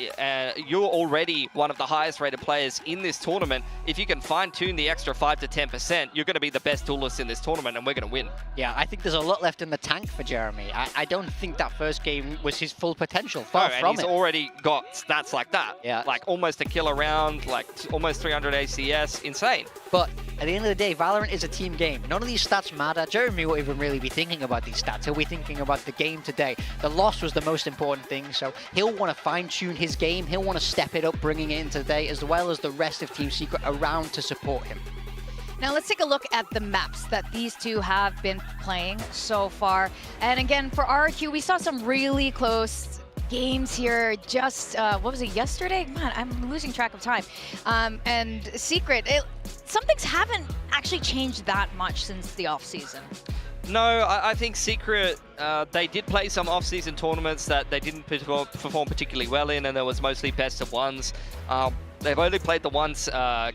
you're already one of the highest rated players in this tournament. If you can fine-tune the extra 5 to 10%, you're going to be the best duelist in this tournament, and we're going to win. Yeah, I think there's a lot left in the tank for Jeremy. I don't think that first game was his full potential. Far from and he's already got stats like that. Yeah. Like almost a kill a round, like almost 300 ACS. Insane. But at the end of the day, Valorant is a team game. None of these stats matter. Jeremy won't even really be thinking about these stats. He'll be thinking about the game today. The The loss was the most important thing, so he'll want to fine-tune his game. He'll want to step it up, bringing it into today, as well as the rest of Team Secret around to support him. Now let's take a look at the maps that these two have been playing so far. And again, for RRQ, we saw some really close games here just, what was it, yesterday? Man, I'm losing track of time. And Secret, some things haven't actually changed that much since the off-season. No, I think Secret, they did play some off-season tournaments that they didn't perform particularly well in, and there was mostly best of ones. They've only played the one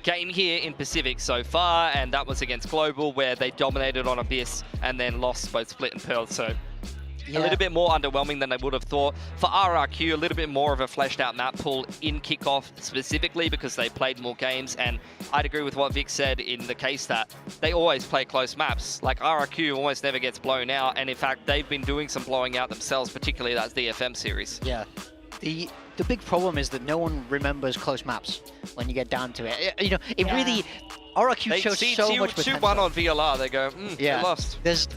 game here in Pacific so far, and that was against Global, where they dominated on Abyss and then lost both Split and Pearl. So a little bit more underwhelming than I would have thought. For RRQ, a little bit more of a fleshed out map pool in Kickoff specifically, because they played more games. And I'd agree with what Vic said in the case that they always play close maps. Like RRQ almost never gets blown out. And in fact, they've been doing some blowing out themselves, particularly that DFM series. Yeah. The big problem is that no one remembers close maps when you get down to it. You know, it really... RRQ shows so much potential. 2-1 on VLR, they go, they lost. There's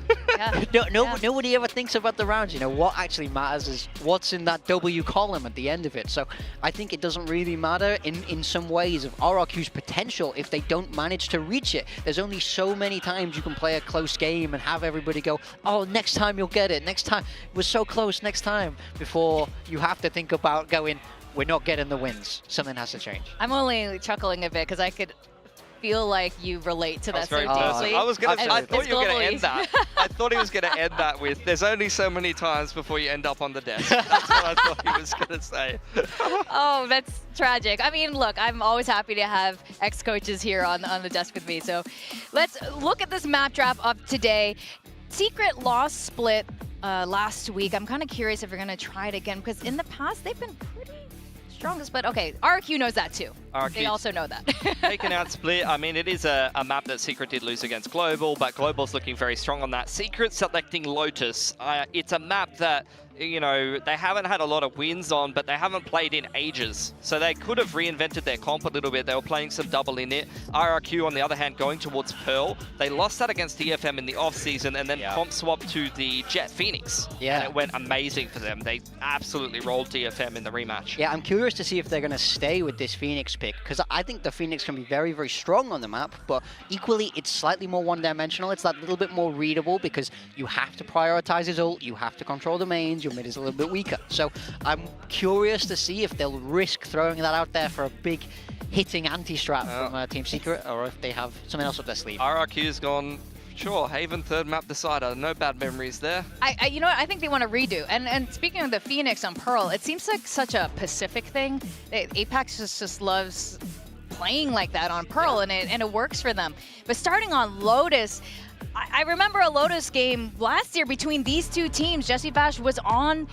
nobody ever thinks about the rounds. You know, what actually matters is what's in that W column at the end of it. So I think it doesn't really matter in some ways of RRQ's potential if they don't manage to reach it. There's only so many times you can play a close game and have everybody go, oh, next time you'll get it. Next time, it was so close next time, before you have to think about going, we're not getting the wins. Something has to change. I'm only chuckling a bit because I could feel like you relate to that so deeply. I was gonna say, I thought you were gonna end that. I thought he was gonna end that with, there's only so many times before you end up on the desk. That's what I thought he was gonna say. Oh, that's tragic. I mean, look, I'm always happy to have ex-coaches here on the desk with me. So let's look at this map draft of today. Secret lost Split last week. I'm kind of curious if we're gonna try it again, because in the past they've been pretty strongest, but okay, RQ knows that too. They also know that. Taking out Split, I mean, it is a map that Secret did lose against Global, but Global's looking very strong on that. Secret selecting Lotus. It's a map that, you know, they haven't had a lot of wins on, but they haven't played in ages. So they could have reinvented their comp a little bit. They were playing some double in it. RRQ, on the other hand, going towards Pearl. They lost that against DFM in the off-season, and then comp swapped to the Jet Phoenix. Yeah. And it went amazing for them. They absolutely rolled DFM in the rematch. Yeah, I'm curious to see if they're going to stay with this Phoenix pick, because I think the Phoenix can be very, very strong on the map, but equally it's slightly more one-dimensional. It's that little bit more readable, because you have to prioritize his ult, you have to control the mains, your mid is a little bit weaker. So I'm curious to see if they'll risk throwing that out there for a big hitting anti-strat from Team Secret, or if they have something else up their sleeve. RRQ's gone, sure, Haven third map decider. No bad memories there. You know what? I think they want to redo. And speaking of the Phoenix on Pearl, it seems like such a Pacific thing. Apex just loves playing like that on Pearl, and it works for them. But starting on Lotus, I remember a Lotus game last year between these two teams. Jesse Bash was on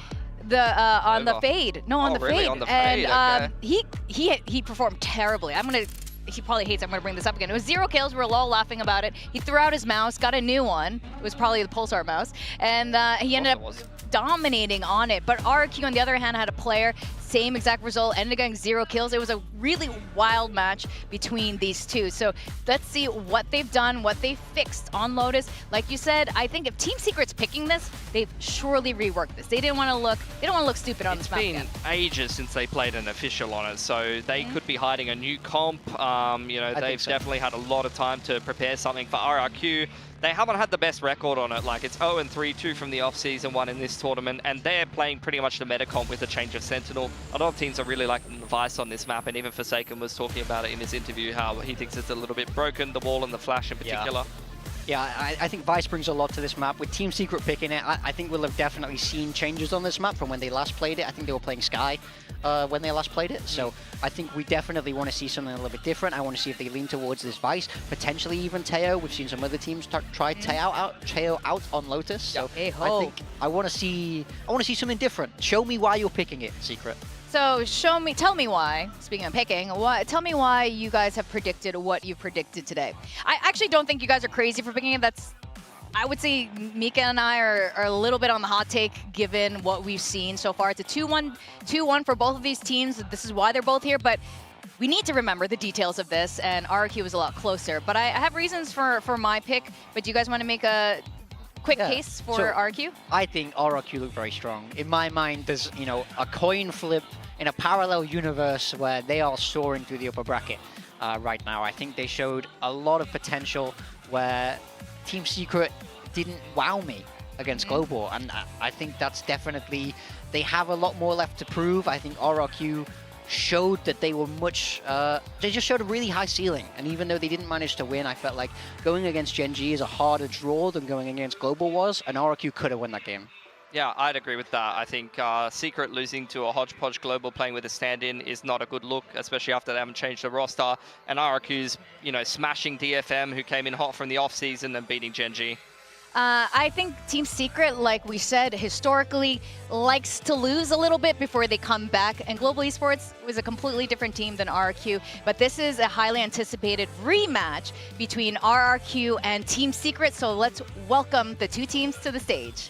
the Fade. No, on the really? Fade. On the and Fade, okay. he performed terribly. He probably hates I'm going to bring this up again. It was 0 kills. We were all laughing about it. He threw out his mouse, got a new one. It was probably the Pulsar mouse. And he ended up dominating on it. But RQ, on the other hand, had a player, same exact result, ended up getting 0 kills. It was a really wild match between these two. So let's see what they've done, what they fixed on Lotus. Like you said, I think if Team Secret's picking this, they've surely reworked this. They don't want to look stupid on this map again. It's been ages since they played an official on it, so they could be hiding a new comp. You know, they've definitely had a lot of time to prepare something. For RRQ, they haven't had the best record on it. Like, it's 0-3, 2 from the off-season, 1 in this tournament, and they're playing pretty much the meta comp with a change of Sentinel. A lot of teams are really liking the Vice on this map, and even Forsaken was talking about it in his interview, how he thinks it's a little bit broken, the wall and the flash in particular. Yeah, I think Vice brings a lot to this map. With Team Secret picking it, I think we'll have definitely seen changes on this map from when they last played it. I think they were playing Sky when they last played it. So I think we definitely want to see something a little bit different. I want to see if they lean towards this Vice, potentially even Tejo. We've seen some other teams try Tejo out on Lotus. So I think I want to see something different. Show me why you're picking it, Secret. So tell me why, speaking of picking, tell me why you guys have predicted what you predicted today. I actually don't think you guys are crazy for picking it. I would say Mika and I are a little bit on the hot take given what we've seen so far. It's a 2-1 for both of these teams. This is why they're both here, but we need to remember the details of this, and RQ was a lot closer. But I have reasons for my pick, but do you guys want to make a quick pace for RRQ? I think RRQ look very strong. In my mind, there's, you know, a coin flip in a parallel universe where they are soaring through the upper bracket right now. I think they showed a lot of potential where Team Secret didn't wow me against Global, and I think that's definitely, they have a lot more left to prove. I think RRQ showed that they were much, they just showed a really high ceiling, and even though they didn't manage to win, I felt like going against Gen G is a harder draw than going against Global was, and RRQ could have won that game. Yeah, I'd agree with that. I think Secret losing to a hodgepodge Global playing with a stand-in is not a good look, especially after they haven't changed the roster, and RRQ's, you know, smashing DFM, who came in hot from the off-season, and beating Gen G. I think Team Secret, like we said, historically likes to lose a little bit before they come back. And Global Esports was a completely different team than RRQ. But this is a highly anticipated rematch between RRQ and Team Secret. So let's welcome the two teams to the stage.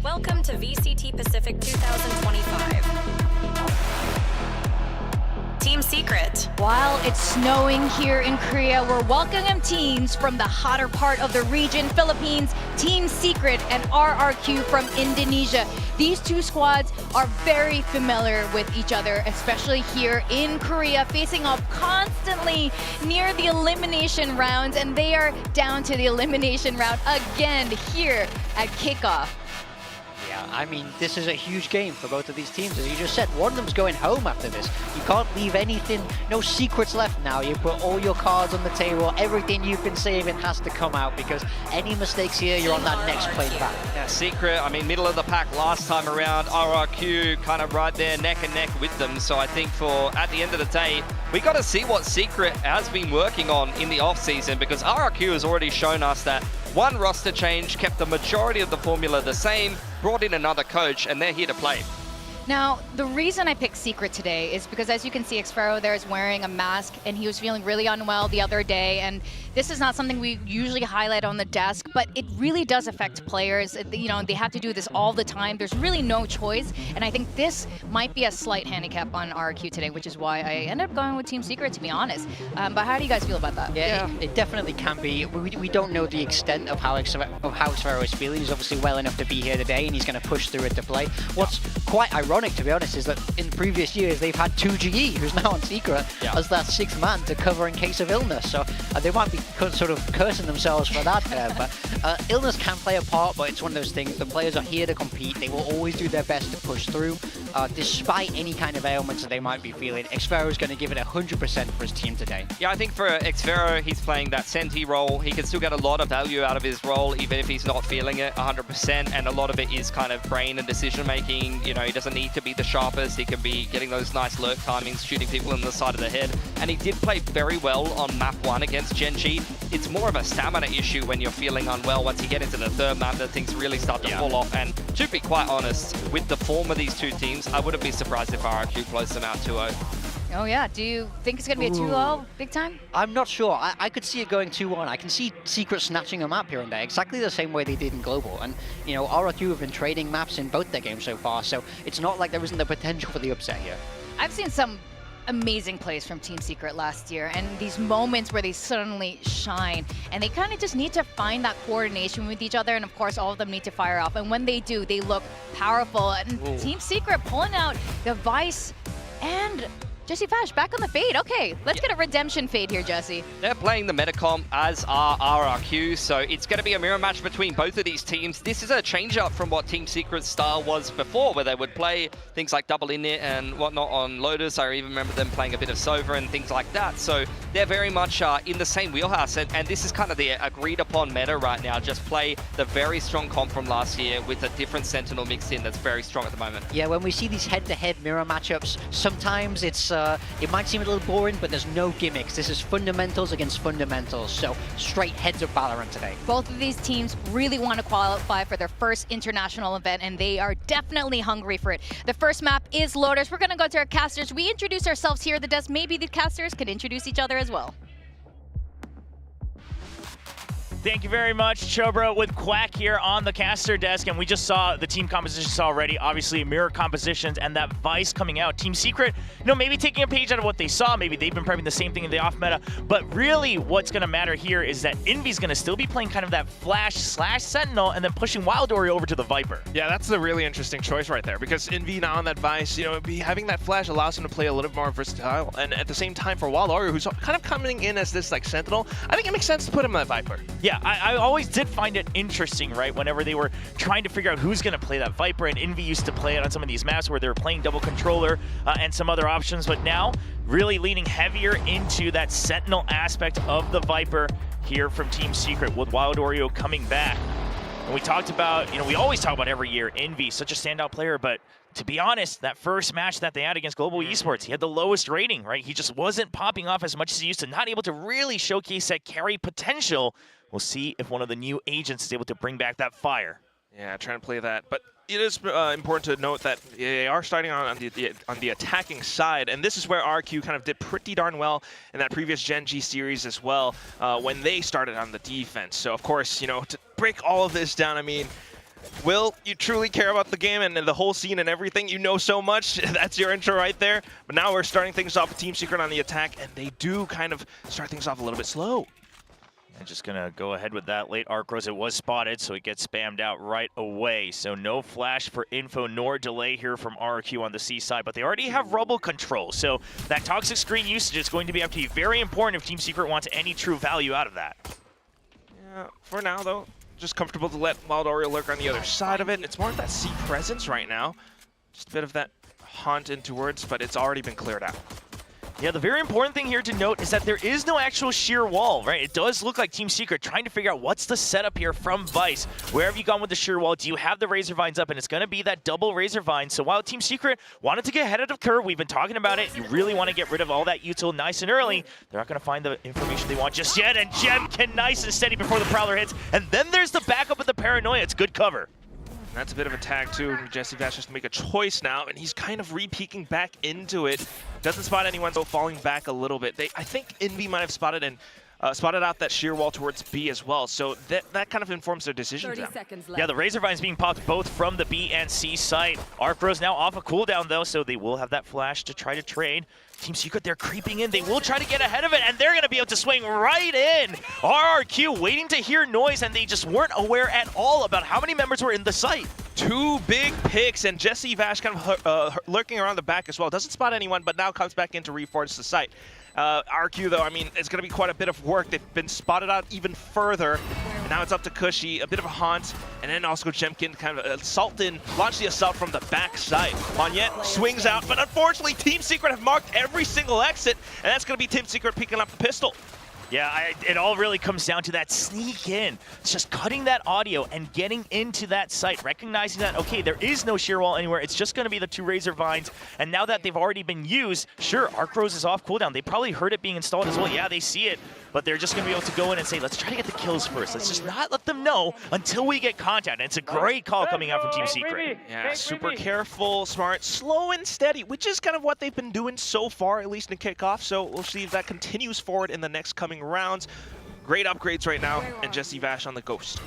Welcome to VCT Pacific 2025. Team Secret. While it's snowing here in Korea, we're welcoming teams from the hotter part of the region, Philippines, Team Secret, and RRQ from Indonesia. These two squads are very familiar with each other, especially here in Korea, facing off constantly near the elimination rounds, and they are down to the elimination round again here at Kickoff. Yeah, I mean, this is a huge game for both of these teams. As you just said, one of them's going home after this. You can't leave anything, no secrets left now. You put all your cards on the table. Everything you've been saving has to come out, because any mistakes here, you're on that next plane back. Yeah, Secret, I mean, middle of the pack last time around. RRQ kind of right there, neck and neck with them. So I think for, at the end of the day, we got to see what Secret has been working on in the off-season, because RRQ has already shown us that one roster change kept the majority of the formula the same, brought in another coach, and they're here to play. Now, the reason I picked Secret today is because, as you can see, Xfero there is wearing a mask, and he was feeling really unwell the other day, and this is not something we usually highlight on the desk, but it really does affect players. You know, they have to do this all the time. There's really no choice, and I think this might be a slight handicap on RRQ today, which is why I ended up going with Team Secret, to be honest. But how do you guys feel about that? Yeah, it definitely can be. We don't know the extent of how Xfero is feeling. He's obviously well enough to be here today, and he's going to push through it to play. What's quite ironic, to be honest, is that in previous years they've had 2GE, who's now on Secret, as that sixth man to cover in case of illness. So they might be sort of cursing themselves for that there. But illness can play a part, but it's one of those things. The players are here to compete. They will always do their best to push through, despite any kind of ailments that they might be feeling. Xfero is going to give it 100% for his team today. Yeah, I think for Xfero, he's playing that Senti role. He can still get a lot of value out of his role, even if he's not feeling it 100%. And a lot of it is kind of brain and decision making. You know, he doesn't need to be the sharpest. He can be getting those nice lurk timings, shooting people in the side of the head. And he did play very well on map 1 against Gen G. It's more of a stamina issue when you're feeling unwell. Once you get into the third map, that things really start to fall off. And to be quite honest, with the form of these two teams, I wouldn't be surprised if RRQ closed them out 2-0. Oh yeah, do you think it's going to be a 2-0 big time? I'm not sure. I could see it going 2-1. I can see Secret snatching a map here and there, exactly the same way they did in Global. And, you know, RRQ have been trading maps in both their games so far, so it's not like there isn't the potential for the upset here. I've seen some amazing plays from Team Secret last year, and these moments where they suddenly shine, and they kind of just need to find that coordination with each other, and of course all of them need to fire off, and when they do, they look powerful. And Team Secret pulling out the Vice and Jesse Fash back on the fade. Okay, let's get a redemption fade here, Jesse. They're playing the Metacom as are RRQ, so it's going to be a mirror match between both of these teams. This is a change up from what Team Secret's style was before, where they would play things like double init and whatnot on Lotus. I even remember them playing a bit of Sova and things like that. So they're very much in the same wheelhouse, and this is kind of the agreed upon meta right now. Just play the very strong comp from last year with a different Sentinel mixed in that's very strong at the moment. Yeah, when we see these head-to-head mirror matchups, sometimes it might seem a little boring, but there's no gimmicks. This is fundamentals against fundamentals, so straight heads of VALORANT today. Both of these teams really want to qualify for their first international event, and they are definitely hungry for it. The first map is Lotus. We're going to go to our casters. We introduce ourselves here at the desk. Maybe the casters could introduce each other as well. Thank you very much, Chobra, with Quack here on the caster desk, and we just saw the team compositions already, obviously mirror compositions, and that Vice coming out. Team Secret, you know, maybe taking a page out of what they saw, maybe they've been prepping the same thing in the off meta, but really what's gonna matter here is that Envy's gonna still be playing kind of that Flash / Sentinel, and then pushing Wild Ori over to the Viper. Yeah, that's a really interesting choice right there, because Envy now on that Vice, you know, having that Flash allows him to play a little bit more versatile, and at the same time for Wild Ori, who's kind of coming in as this like Sentinel, I think it makes sense to put him at Viper. Yeah, I always did find it interesting, right? Whenever they were trying to figure out who's going to play that Viper, and Envy used to play it on some of these maps where they were playing double controller and some other options, but now really leaning heavier into that Sentinel aspect of the Viper here from Team Secret with Wild Oreo coming back. And we talked about, you know, we always talk about every year, Envy, such a standout player, but to be honest, that first match that they had against Global Esports, he had the lowest rating, right? He just wasn't popping off as much as he used to, not able to really showcase that carry potential. We'll see if one of the new agents is able to bring back that fire. Yeah, trying to play that. But it is important to note that they are starting on the attacking side, and this is where RQ kind of did pretty darn well in that previous Gen G series as well when they started on the defense. So, of course, you know, to break all of this down, I mean, Will, you truly care about the game and the whole scene and everything. You know so much. That's your intro right there. But now we're starting things off with Team Secret on the attack, and they do kind of start things off a little bit slow. And just gonna go ahead with that late arc rose. It was spotted, so it gets spammed out right away. So no flash for info nor delay here from RQ on the C side, but they already have rubble control. So that toxic screen usage is going to be very important if Team Secret wants any true value out of that. Yeah, for now though, just comfortable to let Wild Oreo lurk on the other side of it. It's more of that C presence right now. Just a bit of that haunt in towards, but it's already been cleared out. Yeah, the very important thing here to note is that there is no actual sheer wall, right? It does look like Team Secret trying to figure out what's the setup here from Vice. Where have you gone with the sheer wall? Do you have the Razor Vines up? And it's going to be that double Razor Vine. So while Team Secret wanted to get ahead of the curve, we've been talking about it. You really want to get rid of all that util nice and early. They're not going to find the information they want just yet. And Jemkin nice and steady before the Prowler hits. And then there's the backup with the Paranoia. It's good cover. That's a bit of a tag too. Jesse Vash has to make a choice now, and he's kind of re-peeking back into it. Doesn't spot anyone, so falling back a little bit. I think Envy might have spotted out that sheer wall towards B as well, so that kind of informs their decisions. 30 seconds left. Yeah, the Razor Vine's being popped both from the B and C site. Arc Rose now off a cooldown though, so they will have that flash to try to trade. Team Secret, they're creeping in. They will try to get ahead of it, and they're going to be able to swing right in. RRQ waiting to hear noise, and they just weren't aware at all about how many members were in the site. Two big picks, and Jesse Vash kind of lurking around the back as well. Doesn't spot anyone, but now comes back in to reforge the site. RQ, though, I mean, it's going to be quite a bit of work. They've been spotted out even further. And now it's up to Cushy, a bit of a haunt, and then also Jemkin kind of launch the assault from the back side. Monyet swings out, but unfortunately, Team Secret have marked every single exit, and that's going to be Team Secret picking up the pistol. Yeah, it all really comes down to that sneak in. It's just cutting that audio and getting into that site, recognizing that, okay, there is no sheer wall anywhere. It's just going to be the two Razor Vines. And now that they've already been used, sure, Arc Rose is off cooldown. They probably heard it being installed as well. Yeah, they see it. but they're just going to be able to go in and say, let's try to get the kills first. Let's just not let them know until we get contact. And it's a great call coming out from Team Secret. Yeah, super careful, smart, slow and steady, which is kind of what they've been doing so far, at least in Kickoff. So we'll see if that continues forward in the next coming rounds. Great upgrades right now, and Jesse Vash on the Ghost.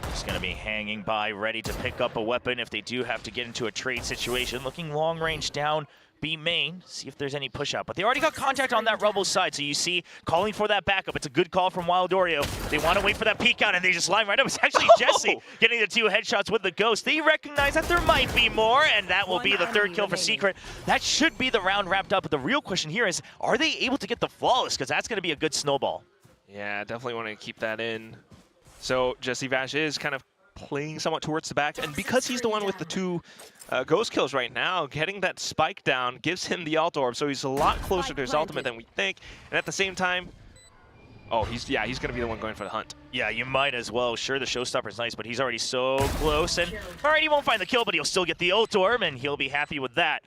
Just going to be hanging by, ready to pick up a weapon if they do have to get into a trade situation. Looking long range down B main, see if there's any push out. But they already got contact on that Rebel side, so you see calling for that backup. It's a good call from Wildorio. They want to wait for that peek out, and they just line right up. It's actually Jesse getting the 2 headshots with the Ghost. They recognize that there might be more, and that will be the 3rd kill for Secret. That should be the round wrapped up. But the real question here is, are they able to get the flawless? Because that's going to be a good snowball. Yeah, definitely want to keep that in. So Jesse Vash is kind of playing somewhat towards the back, and because he's the one with the 2 Ghost kills right now, getting that spike down gives him the ult orb, so he's a lot closer to his ultimate than we think. And at the same time, oh, he's going to be the one going for the hunt. Yeah, you might as well. Sure, the showstopper's nice, but he's already so close. And all right, he won't find the kill, but he'll still get the ult orb, and he'll be happy with that.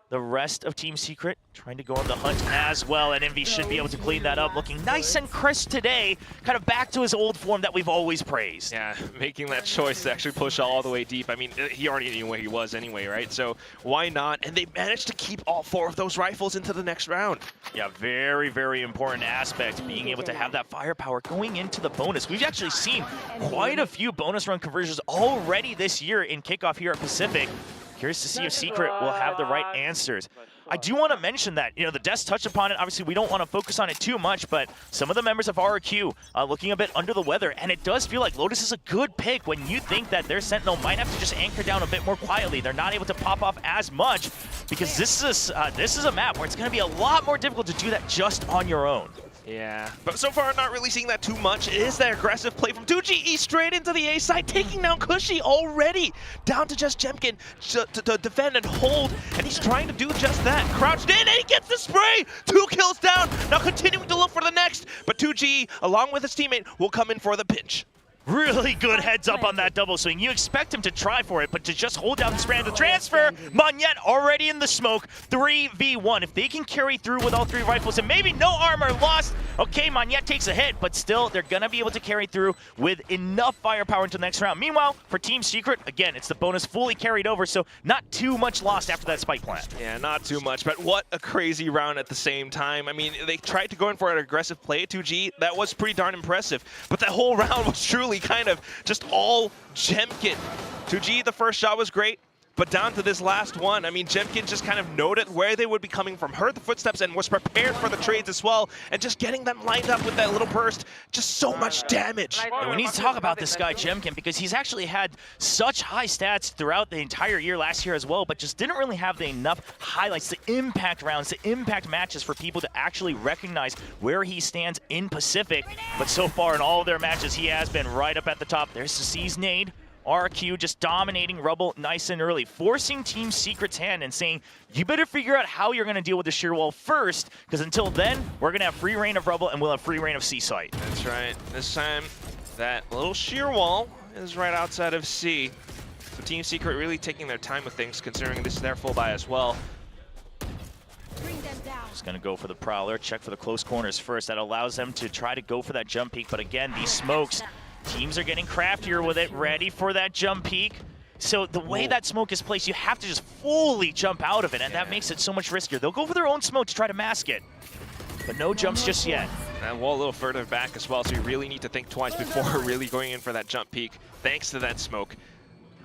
The rest of Team Secret trying to go on the hunt as well, and Envy should be able to clean that up. Looking nice and crisp today, kind of back to his old form that we've always praised. Yeah, making that choice to actually push all the way deep. I mean, he already knew where he was anyway, right? So why not? And they managed to keep all 4 of those rifles into the next round. Yeah, very, very important aspect, being able to have that firepower going into the bonus. We've actually seen quite a few bonus run conversions already this year in Kickoff here at Pacific. Curious to see if Secret will have the right answers. I do want to mention that, you know, the Desk touched upon it. Obviously, we don't want to focus on it too much, but some of the members of RRQ looking a bit under the weather, and it does feel like Lotus is a good pick when you think that their Sentinel might have to just anchor down a bit more quietly. They're not able to pop off as much because this is a map where it's going to be a lot more difficult to do that just on your own. Yeah, but so far not really seeing that too much. It is that aggressive play from 2GE straight into the A side, taking down Cushy already. Down to just Jemkin to defend and hold, and he's trying to do just that. Crouched in, and he gets the spray! 2 kills down, now continuing to look for the next, but 2GE, along with his teammate, will come in for the pinch. Really good heads up on that double swing. You expect him to try for it, but to just hold down the spray to transfer, Monyet already in the smoke, 3v1. If they can carry through with all 3 rifles and maybe no armor lost, okay, Monyet takes a hit, but still, they're going to be able to carry through with enough firepower into the next round. Meanwhile, for Team Secret, again, it's the bonus fully carried over, so not too much lost after that spike plant. Yeah, not too much, but what a crazy round at the same time. I mean, they tried to go in for an aggressive play at 2G. That was pretty darn impressive, but that whole round was truly kind of just all Jemkin. 2G, the first shot was great, but down to this last one, I mean, Jemkin just kind of noted where they would be coming from, heard the footsteps, and was prepared for the trades as well, and just getting them lined up with that little burst, just so much damage. And we need to talk about this guy, Jemkin, because he's actually had such high stats throughout the entire year last year as well, but just didn't really have the enough highlights, the impact rounds, the impact matches for people to actually recognize where he stands in Pacific. But so far in all of their matches, he has been right up at the top. There's the C's nade. RQ just dominating Rubble nice and early, forcing Team Secret's hand and saying, you better figure out how you're going to deal with the shear wall first, because until then, we're going to have free reign of Rubble and we'll have free reign of C site. That's right. This time, that little shear wall is right outside of C. So Team Secret really taking their time with things, considering this is their full buy as well. Just going to go for the Prowler, check for the close corners first. That allows them to try to go for that jump peak, but again, these smokes, teams are getting craftier with it, ready for that jump peak. So the way that smoke is placed, you have to just fully jump out of it, and that makes it so much riskier. They'll go for their own smoke to try to mask it, but no jumps just yet. And wall a little further back as well, so you really need to think twice before really going in for that jump peak, thanks to that smoke.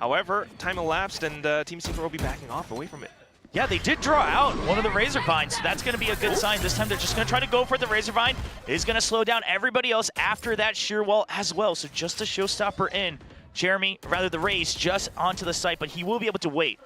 However, time elapsed, and Team Secret will be backing off away from it. Yeah, they did draw out one of the Razor Vines, so that's going to be a good sign. This time they're just going to try to go for the Razor Vine. It is going to slow down everybody else after that sheer wall as well. So just a showstopper in. Jeremy, rather the Raze, just onto the site, but he will be able to wait.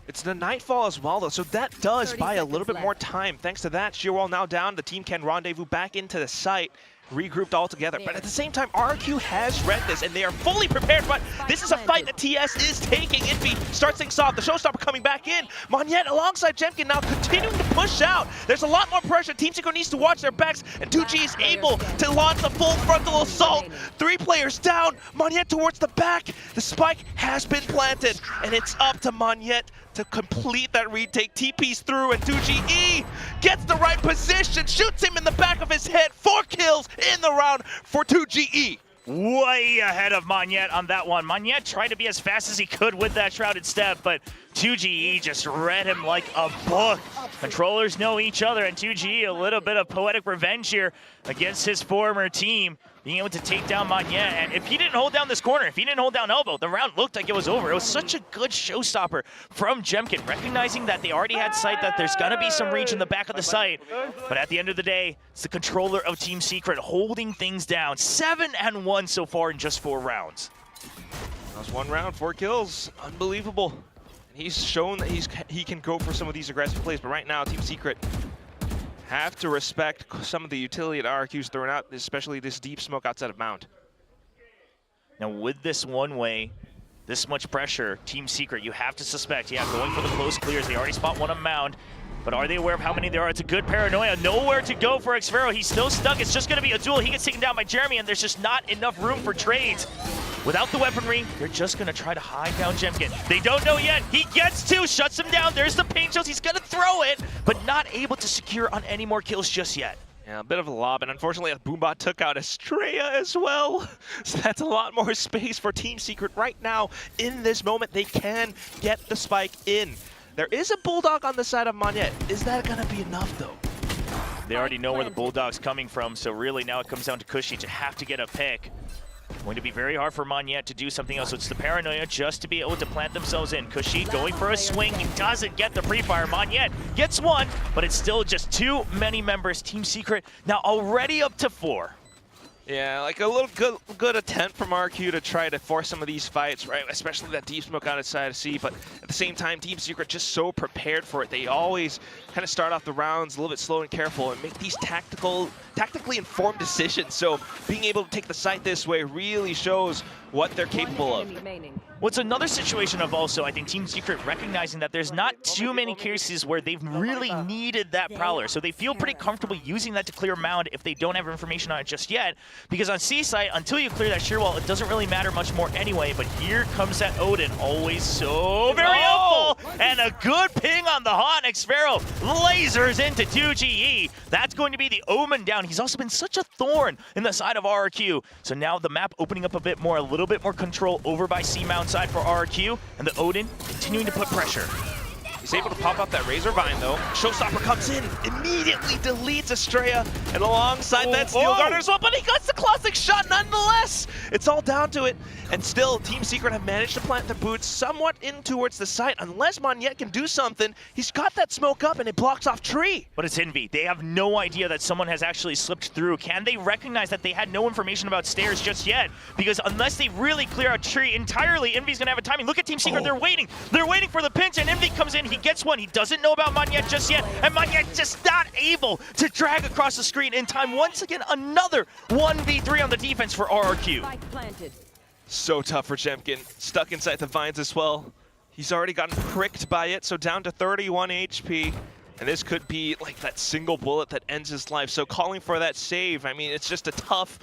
It's the Nightfall as well, though, so that does buy a little bit more time. Thanks to that, sheer wall now down. The team can rendezvous back into the site, regrouped all together. But at the same time, RQ has read this, and they are fully prepared. But this is a fight that TS is taking. Envy starts things off. The showstopper coming back in. Monyet alongside Jemkin now continuing to push out. There's a lot more pressure. Team Secret needs to watch their backs, and 2G is able to launch the full frontal assault. 3 players down. Monyet towards the back. The spike has been planted, and it's up to Monyet to complete that retake. TP's through, and 2GE gets the right position, shoots him in the back of his head. 4 kills in the round for 2GE. Way ahead of Monette on that one. Monette tried to be as fast as he could with that shrouded step, but 2GE just read him like a book. Controllers know each other, and 2GE a little bit of poetic revenge here against his former team, being able to take down Monette. And if he didn't hold down this corner, if he didn't hold down elbow, the round looked like it was over. It was such a good showstopper from Jemkin, recognizing that they already had sight, that there's gonna be some reach in the back of the site. But at the end of the day, it's the controller of Team Secret holding things down. 7-1 so far in just 4 rounds. That was 1 round, 4 kills. Unbelievable. And he's shown that he can go for some of these aggressive plays, but right now, Team Secret have to respect some of the utility that RQ's throwing out, especially this deep smoke outside of Mound. Now with this one way, this much pressure, Team Secret, you have to suspect, yeah, going for the close clears. They already spot one on Mound, but are they aware of how many there are? It's a good paranoia. Nowhere to go for Xvero. He's still stuck. It's just going to be a duel. He gets taken down by Jeremy, and there's just not enough room for trades. Without the weaponry, they're just going to try to hide down Jemkin. They don't know yet. He gets 2, shuts him down. There's the paint shells. He's going to throw it, but not able to secure on any more kills just yet. Yeah, a bit of a lob, and unfortunately, Boombot took out Estrella as well. So that's a lot more space for Team Secret right now. In this moment, they can get the spike in. There is a Bulldog on the side of Monette. Is that going to be enough, though? They already know where the Bulldog's coming from, so really now it comes down to Cushy to have to get a pick. Going to be very hard for Monette to do something else. So it's the paranoia just to be able to plant themselves in. Cushy going for a swing. He doesn't get the pre-fire. Monette gets 1, but it's still just too many members. Team Secret now already up to 4. Yeah, like a little good attempt from RQ to try to force some of these fights, right? Especially that deep smoke out of side of C, but at the same time, Team Secret just so prepared for it. They always kind of start off the rounds a little bit slow and careful and make these tactically informed decisions. So being able to take the site this way really shows what they're capable of. What's another situation of also, I think, Team Secret recognizing that there's not too many cases where they've really needed that Prowler. So they feel pretty comfortable using that to clear Mound if they don't have information on it just yet. Because on C site, until you clear that shear wall, it doesn't really matter much more anyway. But here comes that Odin, always so very helpful. And a good ping on the hot. Xvero lasers into 2GE. That's going to be the Omen down. He's also been such a thorn in the side of RQ. So now the map opening up a little bit more control over by C Mound side for RQ, and the Odin continuing to put pressure. He's able to pop up that Razor Vine, though. Showstopper comes in, immediately deletes Estrella, and alongside that Steel Guard as well, but he gets the classic shot nonetheless. It's all down to it, and still, Team Secret have managed to plant the boots somewhat in towards the site. Unless Monette can do something, he's got that smoke up, and it blocks off Tree. But it's Envy. They have no idea that someone has actually slipped through. Can they recognize that they had no information about stairs just yet? Because unless they really clear out Tree entirely, Envy's gonna have a timing. Look at Team Secret, they're waiting. They're waiting for the pinch, and Envy comes in. He gets 1. He doesn't know about Monette just yet, and Monette just not able to drag across the screen in time. Once again, another 1v3 on the defense for RRQ. So tough for Jemkin. Stuck inside the vines as well. He's already gotten pricked by it, so down to 31 HP. And this could be like that single bullet that ends his life. So calling for that save, I mean, it's just a tough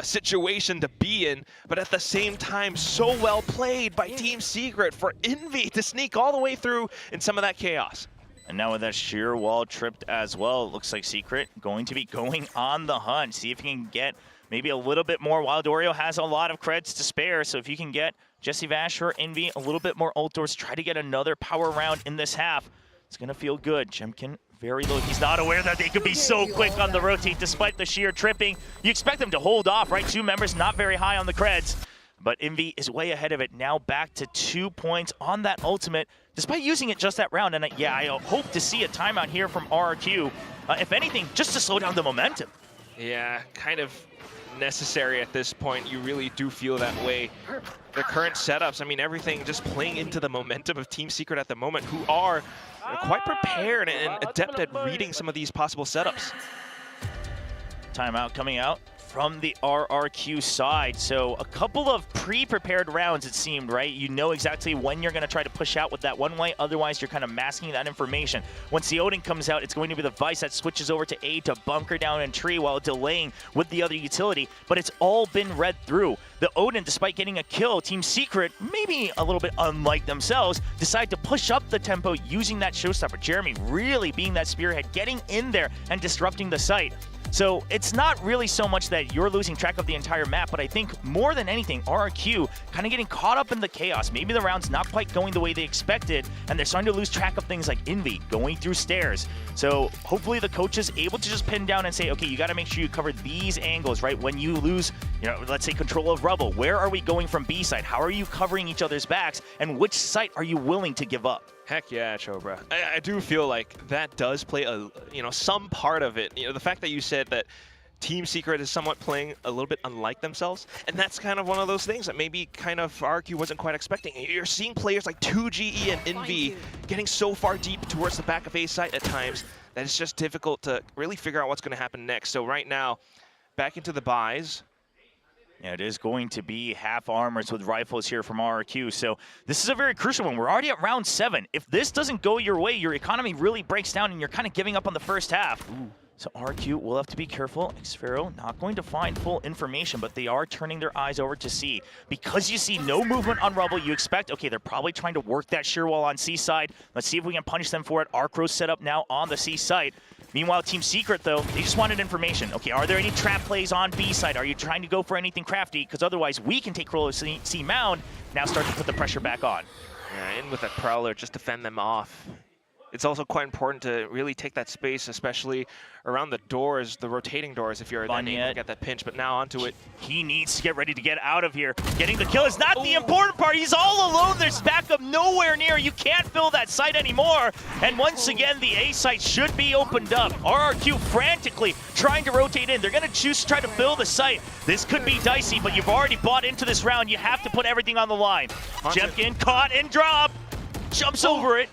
situation to be in, but at the same time, so well played by Team Secret for Envy to sneak all the way through in some of that chaos. And now with that sheer wall tripped as well, it looks like Secret going to be going on the hunt. See if he can get maybe a little bit more. Wild Oreo has a lot of creds to spare, so if you can get Jesse Vash or Envy a little bit more ult doors, try to get another power round in this half, it's gonna feel good. Jemkin very low. He's not aware that they could be so quick on the rotate despite the sheer tripping. You expect them to hold off, right? 2 members not very high on the creds. But Envy is way ahead of it. Now back to 2 points on that ultimate, despite using it just that round. And yeah, I hope to see a timeout here from RRQ. If anything, just to slow down the momentum. Yeah, kind of necessary at this point. You really do feel that way. The current setups, I mean, everything just playing into the momentum of Team Secret at the moment, who are quite prepared and adept at reading some of these possible setups. Timeout coming out from the RRQ side. So a couple of pre-prepared rounds, it seemed, right? You know exactly when you're going to try to push out with that one way. Otherwise, you're kind of masking that information. Once the Odin comes out, it's going to be the Vice that switches over to A to bunker down in tree while delaying with the other utility. But it's all been read through. The Odin, despite getting a kill, Team Secret, maybe a little bit unlike themselves, decide to push up the tempo using that showstopper. Jeremy really being that spearhead, getting in there and disrupting the site. So it's not really so much that you're losing track of the entire map, but I think more than anything, RRQ kind of getting caught up in the chaos. Maybe the round's not quite going the way they expected, and they're starting to lose track of things like Envy, going through stairs. So hopefully the coach is able to just pin down and say, okay, you got to make sure you cover these angles, right? When you lose, let's say control of Rubble, where are we going from B side? How are you covering each other's backs? And which site are you willing to give up? Heck yeah, Chobra. I do feel like that does play some part of it. The fact that you said that Team Secret is somewhat playing a little bit unlike themselves, and that's kind of one of those things that maybe kind of RRQ wasn't quite expecting. You're seeing players like 2GE and Envy getting so far deep towards the back of A site at times that it's just difficult to really figure out what's going to happen next. So right now, back into the buys. Yeah, it is going to be half armors with rifles here from RRQ. So this is a very crucial one. We're already at round 7. If this doesn't go your way, your economy really breaks down and you're kind of giving up on the first half. Ooh. So RRQ will have to be careful. Xfero not going to find full information, but they are turning their eyes over to C. Because you see no movement on Rubble, you expect, okay, they're probably trying to work that sheer wall on C side. Let's see if we can punish them for it. Arcro's set up now on the C side. Meanwhile, Team Secret, though, they just wanted information. Okay, are there any trap plays on B side? Are you trying to go for anything crafty? Because otherwise, we can take control of C mound, now start to put the pressure back on. Yeah, in with that Prowler, just to fend them off. It's also quite important to really take that space, especially around the doors, the rotating doors, if you're then able to get that pinch. But now onto it. He needs to get ready to get out of here. Getting the kill is not the important part. He's all alone. There's backup nowhere near. You can't fill that site anymore. And once again, the A site should be opened up. RRQ frantically trying to rotate in. They're going to choose to try to fill the site. This could be dicey, but you've already bought into this round. You have to put everything on the line. Jemkin caught and drop. Jumps over it.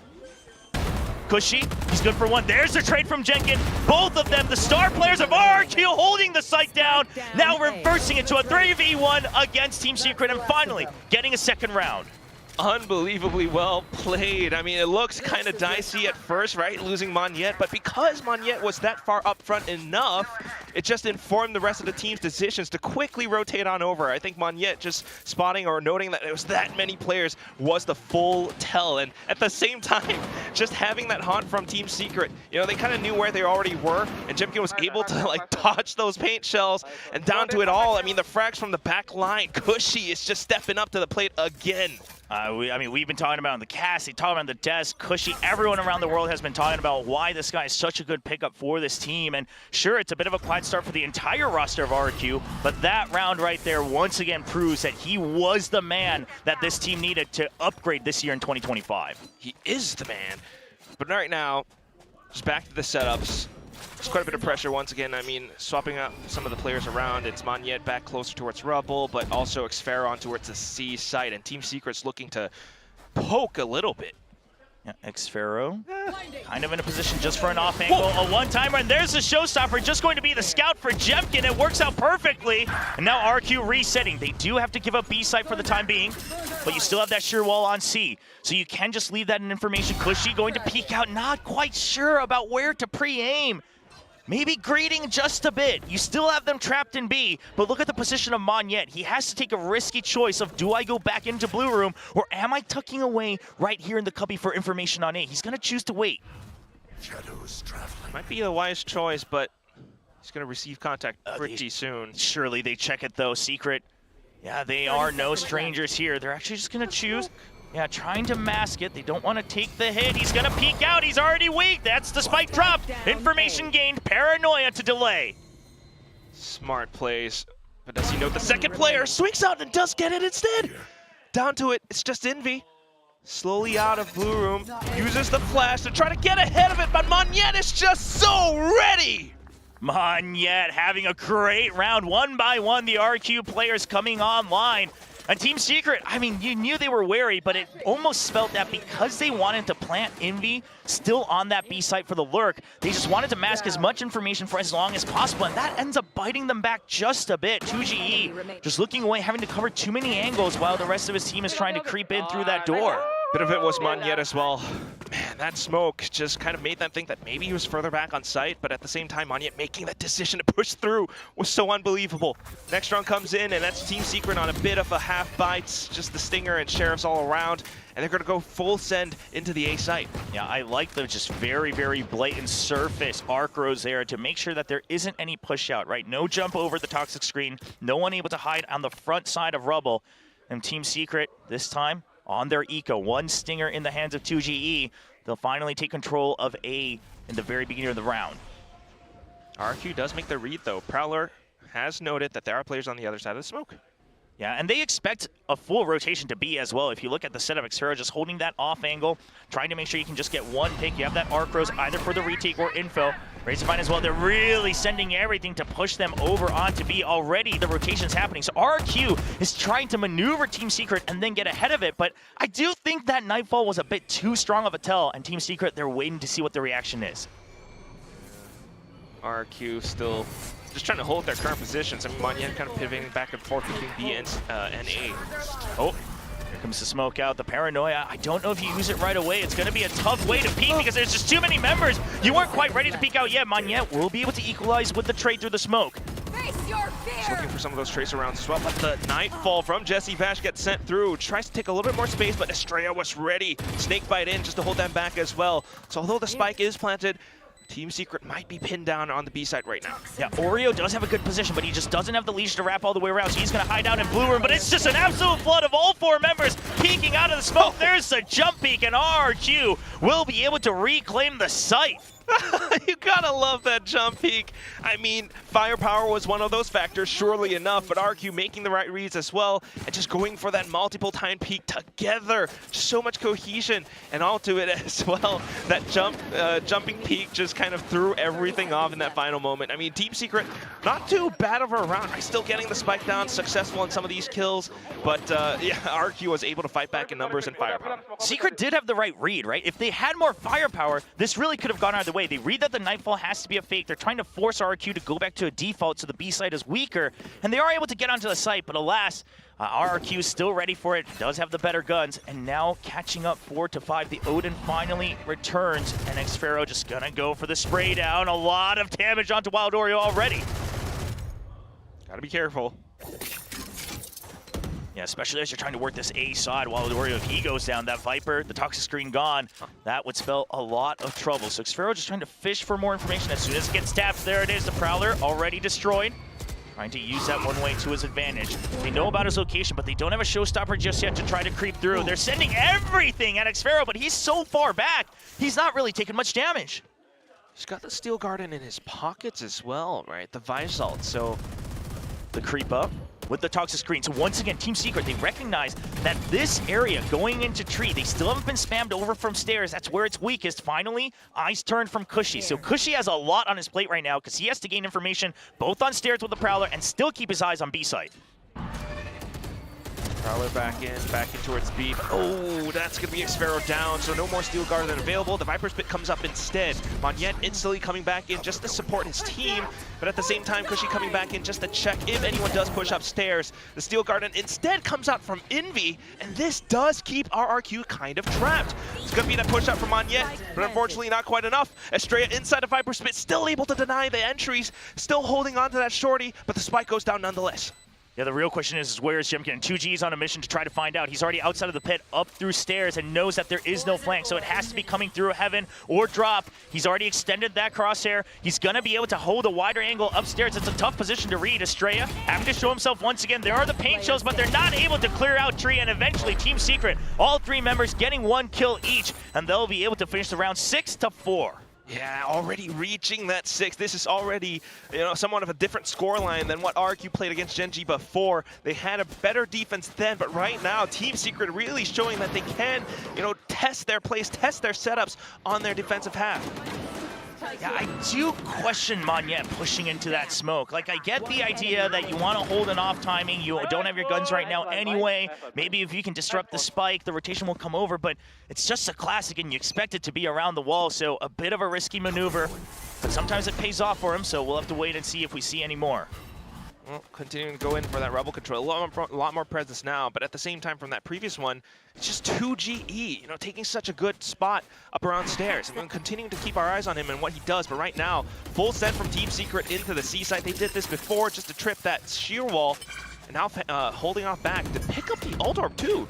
Cushy, he's good for one. There's the trade from Jenkin. Both of them, the star players of RRQ, holding the site down. Now reversing it to a 3v1 against Team Secret, and finally getting a second round. Unbelievably well played. I mean, it looks kind of dicey at first, right? Losing Monyet, but because Monyet was that far up front enough, it just informed the rest of the team's decisions to quickly rotate on over. I think Monyet just spotting or noting that it was that many players was the full tell. And at the same time, just having that haunt from Team Secret, they kind of knew where they already were, and Jimkin was able to dodge those paint shells and down to it all. I mean, the frags from the back line, Cushy is just stepping up to the plate again. We've been talking about on the cast, talking about on the desk, Cushy, everyone around the world has been talking about why this guy is such a good pickup for this team. And sure, it's a bit of a quiet start for the entire roster of RRQ, but that round right there once again proves that he was the man that this team needed to upgrade this year in 2025. He is the man. But right now, just back to the setups. There's quite a bit of pressure once again. I mean, swapping out some of the players around. It's Monyet back closer towards Rubble, but also Xfero on towards the C site. And Team Secret's looking to poke a little bit. Yeah, Xfero kind of in a position just for an off angle. A one-timer, and there's the showstopper. Just going to be the scout for Jemkin. It works out perfectly. And now RQ resetting. They do have to give up B site for the time being, but you still have that sheer wall on C. So you can just leave that in information. Cushy going to peek out, not quite sure about where to pre-aim. Maybe greeting just a bit. You still have them trapped in B, but look at the position of Monyet. He has to take a risky choice of, do I go back into blue room, or am I tucking away right here in the cubby for information on A? He's going to choose to wait. Shadows traveling. Might be a wise choice, but he's going to receive contact pretty soon. Surely they check it, though. Secret. Yeah, they are no strangers here. They're actually just going to choose. Yeah, trying to mask it. They don't want to take the hit. He's going to peek out. He's already weak. That's the spike drop. Information gained. Paranoia to delay. Smart plays. But does he note the second player swings out and does get it instead? Down to it. It's just Envy. Slowly out of blue room. Uses the flash to try to get ahead of it. But Monyet is just so ready. Monyet having a great round. One by one, the RQ players coming online. And Team Secret, I mean, you knew they were wary, but it almost spelled that because they wanted to plant Envy still on that B site for the lurk, they just wanted to mask as much information for as long as possible, and that ends up biting them back just a bit. 2GE just looking away, having to cover too many angles while the rest of his team is trying to creep in through that door. Bit of it was Monyet as well. Man, that smoke just kind of made them think that maybe he was further back on site, but at the same time, Monyet making that decision to push through was so unbelievable. Next round comes in, and that's Team Secret on a bit of a half bite, just the Stinger and Sheriffs all around, and they're going to go full send into the A site. Yeah, I like the just very, very blatant surface arc rows there to make sure that there isn't any push out, right? No jump over the toxic screen, no one able to hide on the front side of Rubble, and Team Secret this time on their eco. One Stinger in the hands of 2GE. They'll finally take control of A in the very beginning of the round. RQ does make the read, though. Prowler has noted that there are players on the other side of the smoke. Yeah, and they expect a full rotation to be as well. If you look at the setup, Xfero just holding that off angle, trying to make sure you can just get one pick. You have that arc rose either for the retake or info. Razorfine as well, they're really sending everything to push them over onto B. Already the rotation's happening. So RQ is trying to maneuver Team Secret and then get ahead of it. But I do think that Nightfall was a bit too strong of a tell, and Team Secret, they're waiting to see what the reaction is. RQ still just trying to hold their current positions. I mean, Monyet kind of pivoting back and forth between B and A. Oh, here comes the smoke out, the paranoia. I don't know if you use it right away. It's going to be a tough way to peek because there's just too many members. You weren't quite ready to peek out yet. Monyet will be able to equalize with the trade through the smoke. Just looking for some of those tracer rounds as well, but the Nightfall from Jesse Vash gets sent through. Tries to take a little bit more space, but Estrella was ready. Snakebite in just to hold them back as well. So although the spike is planted, Team Secret might be pinned down on the B side right now. Yeah, Oreo does have a good position, but he just doesn't have the leash to wrap all the way around, so he's going to hide out in blue room, but it's just an absolute flood of all four members peeking out of the smoke. There's the jump peek, and RQ will be able to reclaim the site. You gotta love that jump peek. I mean, firepower was one of those factors, surely enough, but RQ making the right reads as well, and just going for that multiple time peek together. Just so much cohesion, and all to it as well. That jumping peek just kind of threw everything off in that final moment. I mean, Team Secret, not too bad of a round. Still getting the spike down, successful in some of these kills, but yeah, RQ was able to fight back in numbers and firepower. Secret did have the right read, right? If they had more firepower, this really could have gone either way. They read that the Nightfall has to be a fake. They're trying to force RQ to go back to a default so the B side is weaker, and they are able to get onto the site, but alas, RQ is still ready for it, does have the better guns, and now catching up 4-5. The Odin finally returns, and Xfero just gonna go for the spray down. A lot of damage onto Wild Oreo already. Gotta be careful. Yeah, especially as you're trying to work this A side while Oreo, if he goes down, that Viper, the toxic screen gone, that would spell a lot of trouble. So Xfero just trying to fish for more information. As soon as it gets tapped, there it is, the Prowler already destroyed. Trying to use that one way to his advantage. They know about his location, but they don't have a showstopper just yet to try to creep through. They're sending everything at Xfero, but he's so far back, he's not really taking much damage. He's got the Steel Garden in his pockets as well, right? The Visalt, so the creep up with the toxic screen. So once again, Team Secret, they recognize that this area going into tree, they still haven't been spammed over from stairs. That's where it's weakest. Finally, eyes turned from Cushy. So Cushy has a lot on his plate right now because he has to gain information both on stairs with the Prowler and still keep his eyes on B side. Prowler back in towards B. Oh, that's going to be Xfero down, so no more Steel Garden available. The Viper's Pit comes up instead. Monyet instantly coming back in just to support his team, but at the same time, Cushy coming back in just to check if anyone does push upstairs. The Steel Garden instead comes out from Envy, and this does keep RRQ kind of trapped. It's going to be that push out from Monyet, but unfortunately not quite enough. Estrella inside the Viper's Pit, still able to deny the entries, still holding on to that shorty, but the spike goes down nonetheless. Yeah, the real question is where is Jemkin? 2G's on a mission to try to find out. He's already outside of the pit, up through stairs, and knows that there is no flank, so it has to be coming through heaven or drop. He's already extended that crosshair. He's going to be able to hold a wider angle upstairs. It's a tough position to read. Estrella having to show himself once again. There are the paint shells, but they're not able to clear out tree, and eventually Team Secret, all three members getting one kill each, and they'll be able to finish the round 6-4. Yeah, already reaching that 6. This is already, somewhat of a different scoreline than what RQ played against Gen.G before. They had a better defense then, but right now, Team Secret really showing that they can, test their plays, test their setups on their defensive half. Yeah, I do question Monyet pushing into that smoke. Like, I get the idea that you want to hold an off timing. You don't have your guns right now anyway. Maybe if you can disrupt the spike, the rotation will come over, but it's just a classic and you expect it to be around the wall, so a bit of a risky maneuver, but sometimes it pays off for him, so we'll have to wait and see if we see any more. Well, continuing to go in for that rebel control. A lot more presence now, but at the same time from that previous one, it's just 2 GE, you know, taking such a good spot up around stairs. And we're continuing to keep our eyes on him and what he does, but right now, full send from Team Secret into the C site. They did this before just to trip that sheer wall, and now holding off back to pick up the ult orb too.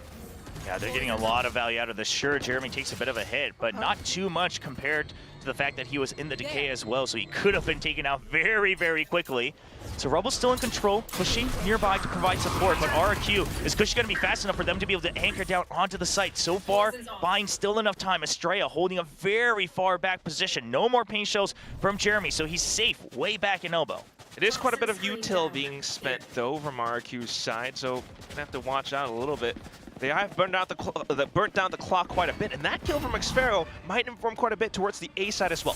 Yeah, they're getting a lot of value out of this. Sure, Jeremy takes a bit of a hit, but not too much compared to the fact that he was in the decay as well, so he could have been taken out very, very quickly. So Rebel's still in control, pushing nearby to provide support, but RRQ, is Kushi going to be fast enough for them to be able to anchor down onto the site? So far, buying still enough time. Estrella holding a very far back position. No more paint shells from Jeremy, so he's safe way back in elbow. It is quite a bit of util being spent though from RRQ's side, so gonna have to watch out a little bit. They have burnt down the clock quite a bit, and that kill from Xfero might inform quite a bit towards the A side as well.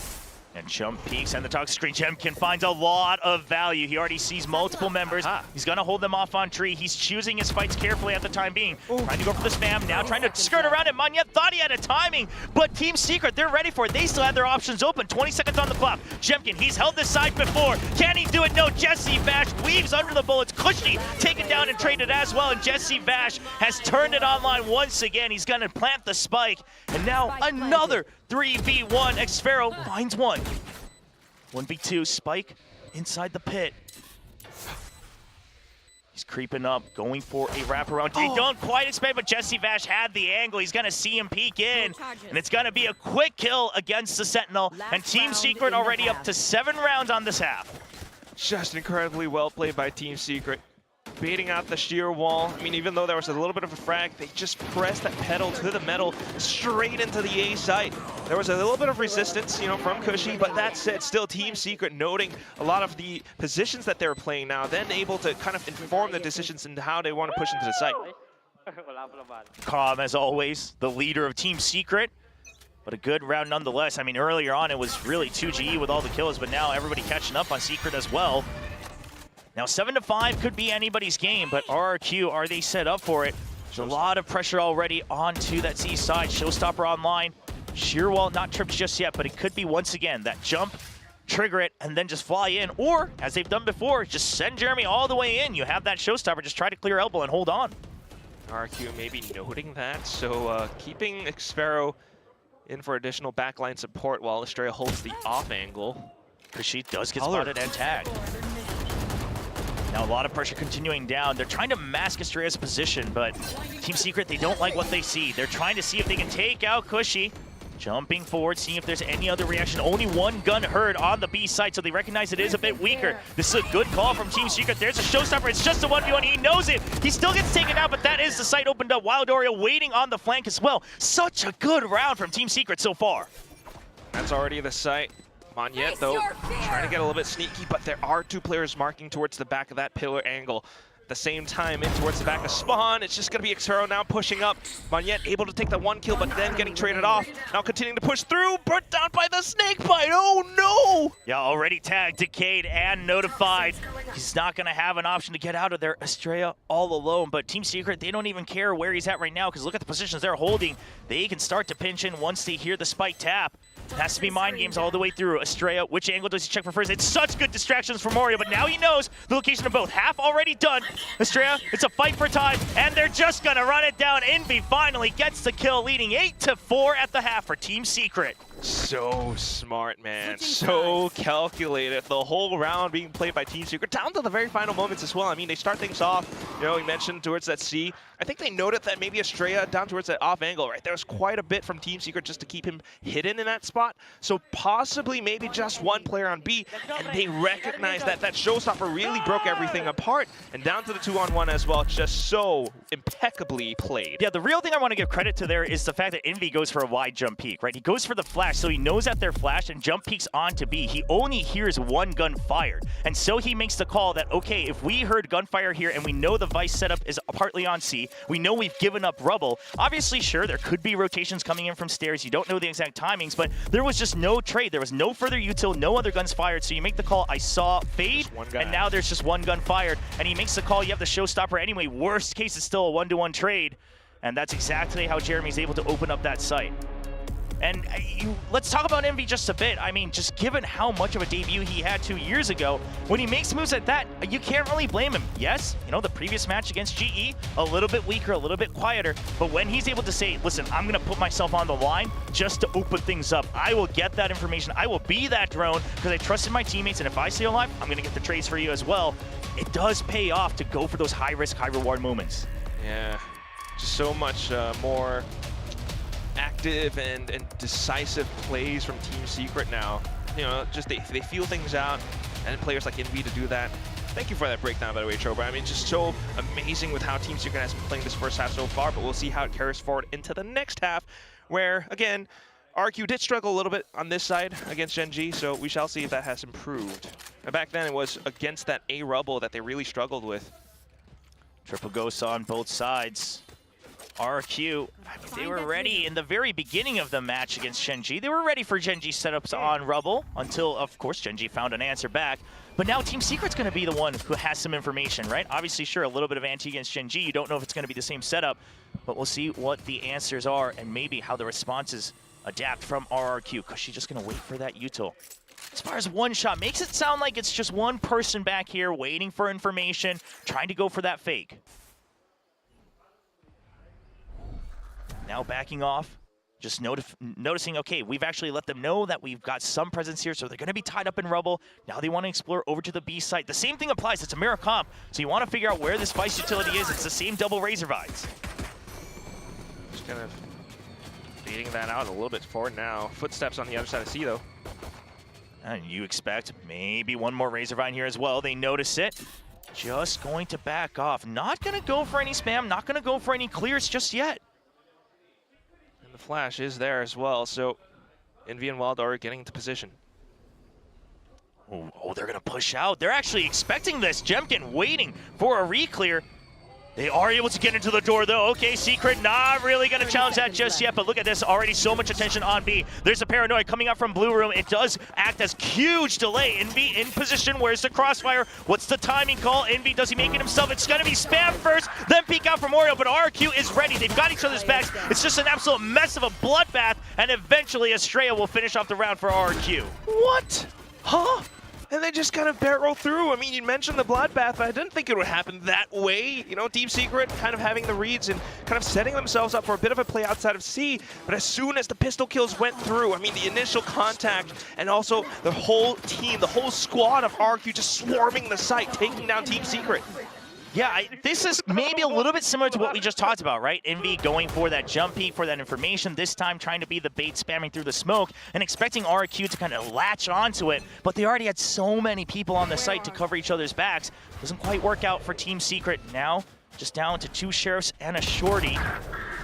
And jump peeks and the talk screen. Jemkin finds a lot of value. He already sees multiple members. He's going to hold them off on tree. He's choosing his fights carefully at the time being. Trying to go for the spam. Now trying to skirt around it. Monyet thought he had a timing, but Team Secret, they're ready for it. They still have their options open. 20 seconds on the clock. Jemkin, he's held this side before. Can he do it? No. Jesse Vash weaves under the bullets. Cushy taken down and traded as well. And Jesse Vash has turned it online once again. He's going to plant the spike. And now another 3v1. Xfero finds one. 1v2, Spike inside the pit. He's creeping up, going for a wraparound. They don't quite expect, but Jesse Vash had the angle. He's going to see him peek in, and it's going to be a quick kill against the Sentinel. And Team Secret already up to 7 rounds on this half. Just incredibly well played by Team Secret. Baiting out the sheer wall. I mean, even though there was a little bit of a frag, they just pressed that pedal to the metal straight into the A site. There was a little bit of resistance, you know, from Cushy, but that said, still Team Secret noting a lot of the positions that they were playing now, then able to kind of inform the decisions into how they want to push into the site. Calm, as always, the leader of Team Secret. But a good round nonetheless. I mean, earlier on, it was really 2GE with all the kills, but now everybody catching up on Secret as well. Now 7-5 could be anybody's game, but RRQ, are they set up for it? There's a lot of pressure already onto that C side. Showstopper online. Sheer wall not tripped just yet, but it could be once again that jump, trigger it, and then just fly in. Or, as they've done before, just send Jeremy all the way in. You have that showstopper, just try to clear elbow and hold on. RRQ maybe noting that, so keeping Xfero in for additional backline support while Estrella holds the off angle. Kushi does get spotted and tagged. Now a lot of pressure continuing down. They're trying to mask Estrella's position, but Team Secret, they don't like what they see. They're trying to see if they can take out Cushy. Jumping forward, seeing if there's any other reaction. Only one gun heard on the B site, so they recognize it is a bit weaker. This is a good call from Team Secret. There's a showstopper. It's just a 1v1. He knows it. He still gets taken out, but that is the site opened up. Wild Oreo waiting on the flank as well. Such a good round from Team Secret so far. That's already the site. Monyet, though, trying to get a little bit sneaky, but there are 2 players marking towards the back of that pillar angle. At the same time, in towards the back of Spawn, it's just going to be Xfero now pushing up. Monyet able to take that 1 kill, but then getting traded off. Now continuing to push through, burnt down by the snake bite. Oh no! Yeah, already tagged, decayed, and notified. He's not going to have an option to get out of there. Estrella all alone, but Team Secret, they don't even care where he's at right now, because look at the positions they're holding. They can start to pinch in once they hear the spike tap. It has to be mind games all the way through. Estrella, which angle does he check for first? It's such good distractions for Morio, but now he knows the location of both. Half already done. Estrella, it's a fight for time, and they're just gonna run it down. Envy finally gets the kill, leading 8-4 at the half for Team Secret. So smart, man. So calculated. The whole round being played by Team Secret, down to the very final moments as well. I mean, they start things off, you know, we mentioned towards that C. I think they noted that maybe Estrella down towards that off angle, right? There was quite a bit from Team Secret just to keep him hidden in that spot. So possibly maybe just 1 player on B, and they recognize that that showstopper really broke everything apart. And down to the 2-on-1 as well. Just so impeccably played. Yeah, the real thing I want to give credit to there is the fact that Envy goes for a wide jump peek, right? He goes for the flash, so he knows that they're flashed and jump peeks onto B. He only hears one gun fired. And so he makes the call that, okay, if we heard gunfire here and we know the Vice setup is partly on C, we know we've given up rubble. Obviously, sure, there could be rotations coming in from stairs. You don't know the exact timings, but there was just no trade. There was no further util, no other guns fired. So you make the call, I saw fade, and now there's just one gun fired. And he makes the call, you have the showstopper anyway. Worst case, it's still a 1-to-1 trade. And that's exactly how Jeremy's able to open up that site. And let's talk about Envy just a bit. I mean, just given how much of a debut he had 2 years ago, when he makes moves like that, you can't really blame him. Yes, you know, the previous match against GE, a little bit weaker, a little bit quieter, but when he's able to say, listen, I'm gonna put myself on the line just to open things up. I will get that information. I will be that drone because I trusted my teammates, and if I stay alive, I'm gonna get the trades for you as well. It does pay off to go for those high risk, high reward moments. Yeah, just so much more active and decisive plays from Team Secret now. You know, just they feel things out, and players like Envy to do that. Thank you for that breakdown, by the way, Choba. I mean, just so amazing with how Team Secret has been playing this first half so far, but we'll see how it carries forward into the next half, where, again, RQ did struggle a little bit on this side against Gen G, so we shall see if that has improved. And back then, it was against that A rubble that they really struggled with. Triple ghosts on both sides. RQ, I mean, they were ready in the very beginning of the match against Gen G. They were ready for Gen G setups on Rubble until, of course, Gen G found an answer back. But now Team Secret's going to be the one who has some information, right? Obviously, sure, a little bit of anti against Gen G. You don't know if it's going to be the same setup, but we'll see what the answers are and maybe how the responses adapt from RRQ, because she's just going to wait for that util. As far as one shot, makes it sound like it's just one person back here waiting for information, trying to go for that fake. Now backing off, just noticing, okay, we've actually let them know that we've got some presence here, so they're going to be tied up in rubble. Now they want to explore over to the B site. The same thing applies. It's a mirror comp, so you want to figure out where this Vice utility is. It's the same double Razor Vines. Just kind of beating that out a little bit forward now. Footsteps on the other side of C, though. And you expect maybe one more Razor Vine here as well. They notice it. Just going to back off. Not going to go for any spam. Not going to go for any clears just yet. And the flash is there as well, so Envy and Wild are getting into position. Oh, they're going to push out. They're actually expecting this. Jemkin waiting for a re-clear. They are able to get into the door, though. Okay, Secret not really going to challenge that just yet, but look at this. Already so much attention on B. There's a paranoia coming up from Blue Room. It does act as huge delay. Envy in position. Where's the crossfire? What's the timing call? Envy, does he make it himself? It's going to be spam first, then peek out from Oreo, but RQ is ready. They've got each other's backs. It's just an absolute mess of a bloodbath, and eventually Estrella will finish off the round for RQ. What? Huh? And they just kind of barrel through. I mean, you mentioned the bloodbath, but I didn't think it would happen that way. You know, Team Secret kind of having the reads and kind of setting themselves up for a bit of a play outside of C. But as soon as the pistol kills went through, I mean, the initial contact and also the whole team, the whole squad of RQ just swarming the site, taking down Team Secret. Yeah, this is maybe a little bit similar to what we just talked about, right? Envy going for that jump peek, for that information, this time trying to be the bait spamming through the smoke and expecting RQ to kind of latch onto it, but they already had so many people on the site to cover each other's backs. Doesn't quite work out for Team Secret. Now, just down to 2 sheriffs and a shorty.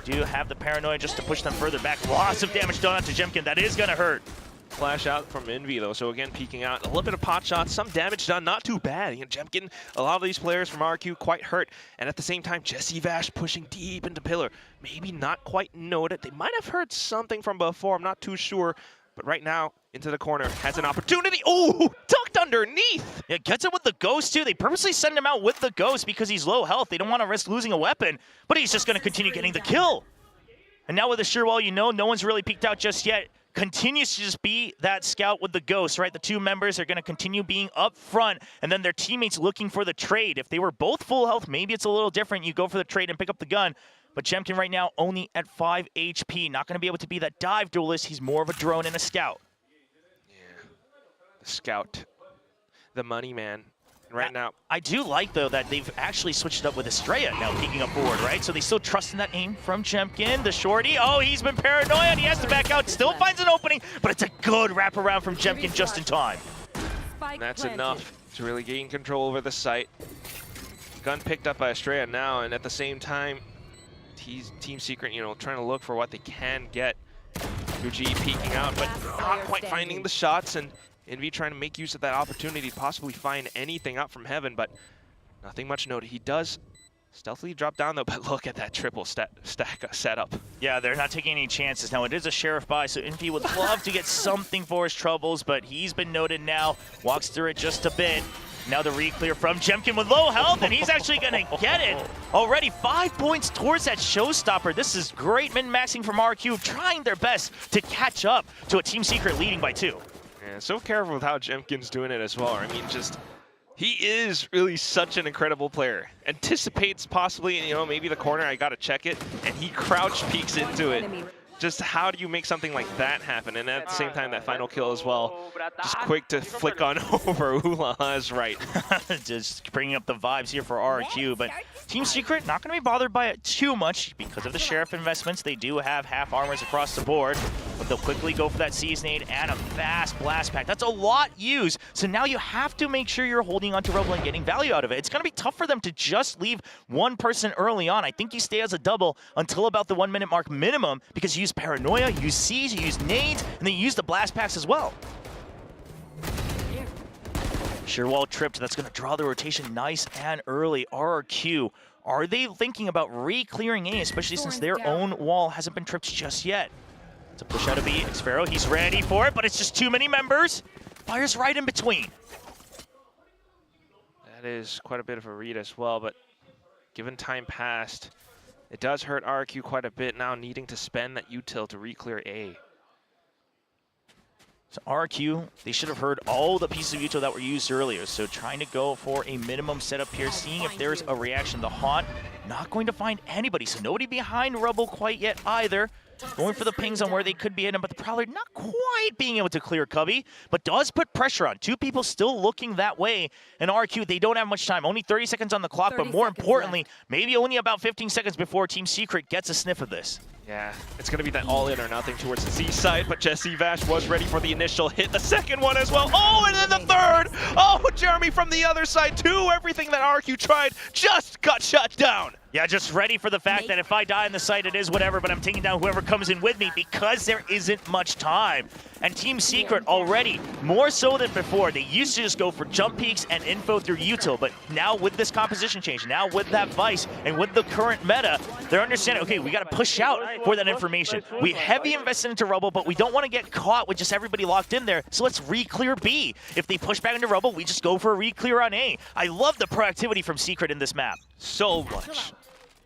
Do have the paranoia just to push them further back. Lots of damage done onto Jemkin. That is going to hurt. Flash out from Envy, though, so again, peeking out. A little bit of pot shots, some damage done, not too bad. You know, Jemkin, a lot of these players from RQ quite hurt. And at the same time, Jesse Vash pushing deep into Pillar. Maybe not quite noted. They might have heard something from before, I'm not too sure. But right now, into the corner, has an opportunity. Oh, tucked underneath. Yeah, gets it with the Ghost, too. They purposely send him out with the Ghost because he's low health. They don't want to risk losing a weapon, but he's just going to continue getting the kill. And now with the sure wall, you know, no one's really peeked out just yet. Continues to just be that scout with the Ghost, right? The 2 members are going to continue being up front, and then their teammates looking for the trade. If they were both full health, maybe it's a little different. You go for the trade and pick up the gun. But Jemkin right now only at 5 HP. Not going to be able to be that dive duelist. He's more of a drone and a scout. Yeah, the scout, the money man. Right now, I do like, though, that they've actually switched it up with Estrella now peeking up forward, right? So they still trust in that aim from Jemkin. The shorty, oh, he's been paranoid, and he has to back out. Still finds an opening, but it's a good wraparound from Jemkin just in time. And that's enough to really gain control over the site. gun picked up by Estrella now, and at the same time, Team Secret, you know, trying to look for what they can get. Fuji peeking out, but not quite finding the shots, and Envy trying to make use of that opportunity to possibly find anything up from heaven, but nothing much noted. He does stealthily drop down though, but look at that triple stack setup. Yeah, they're not taking any chances. Now, it is a Sheriff buy, so Envy would love to get something for his troubles, but he's been noted now. Walks through it just a bit. Now the re-clear from Jemkin with low health, and he's actually going to get it. Already 5 points towards that showstopper. This is great min-maxing from RQ, trying their best to catch up to a Team Secret leading by 2. Yeah, so careful with how Jemkin's doing it as well. I mean, just, he is really such an incredible player. Anticipates possibly, you know, maybe the corner, I got to check it, and he crouch peeks into it. Just how do you make something like that happen? And at the same time, that final kill as well. Just quick to flick on over. Ulaha is right. Just bringing up the vibes here for RQ, but Team Secret not going to be bothered by it too much because of the Sheriff investments. They do have half armors across the board, but they'll quickly go for that Seasonade and a fast blast pack. That's a lot used, so now you have to make sure you're holding onto Rebel and getting value out of it. It's going to be tough for them to just leave one person early on. I think you stay as a double until about the 1 minute mark minimum, because you use Paranoia, you use Siege, you use Nades, and then you use the blast packs as well. Shearwall tripped. That's going to draw the rotation nice and early. RRQ, are they thinking about re-clearing A, especially since their own wall hasn't been tripped just yet? It's a push out of B. Xfero, he's ready for it, but it's just too many members. Fire's right in between. That is quite a bit of a read as well, but given time passed, it does hurt RQ quite a bit now, needing to spend that util to re-clear A. So RQ, they should have heard all the pieces of util that were used earlier, so trying to go for a minimum setup here, seeing if there's a reaction. The Haunt, not going to find anybody, so nobody behind Rebel quite yet either. Going for the pings on where they could be hidden, but the Prowler not quite being able to clear Cubby, but does put pressure on. 2 people still looking that way, and RQ, they don't have much time. Only 30 seconds on the clock, but more importantly, maybe only about 15 seconds before Team Secret gets a sniff of this. Yeah, it's going to be that all-in or nothing towards the Z side, but Jesse Vash was ready for the initial hit. The second one as well. Oh, and then the third! Oh, Jeremy from the other side, too. Everything that RQ tried just got shut down. Yeah, just ready for the fact that if I die in the site, it is whatever, but I'm taking down whoever comes in with me because there isn't much time. And Team Secret already, more so than before, they used to just go for jump peaks and info through util, but now with this composition change, now with that Vice, and with the current meta, they're understanding, okay, we got to push out for that information. We heavy invested into Rubble, but we don't want to get caught with just everybody locked in there, so let's re-clear B. If they push back into Rubble, we just go for a re-clear on A. I love the proactivity from Secret in this map. So much.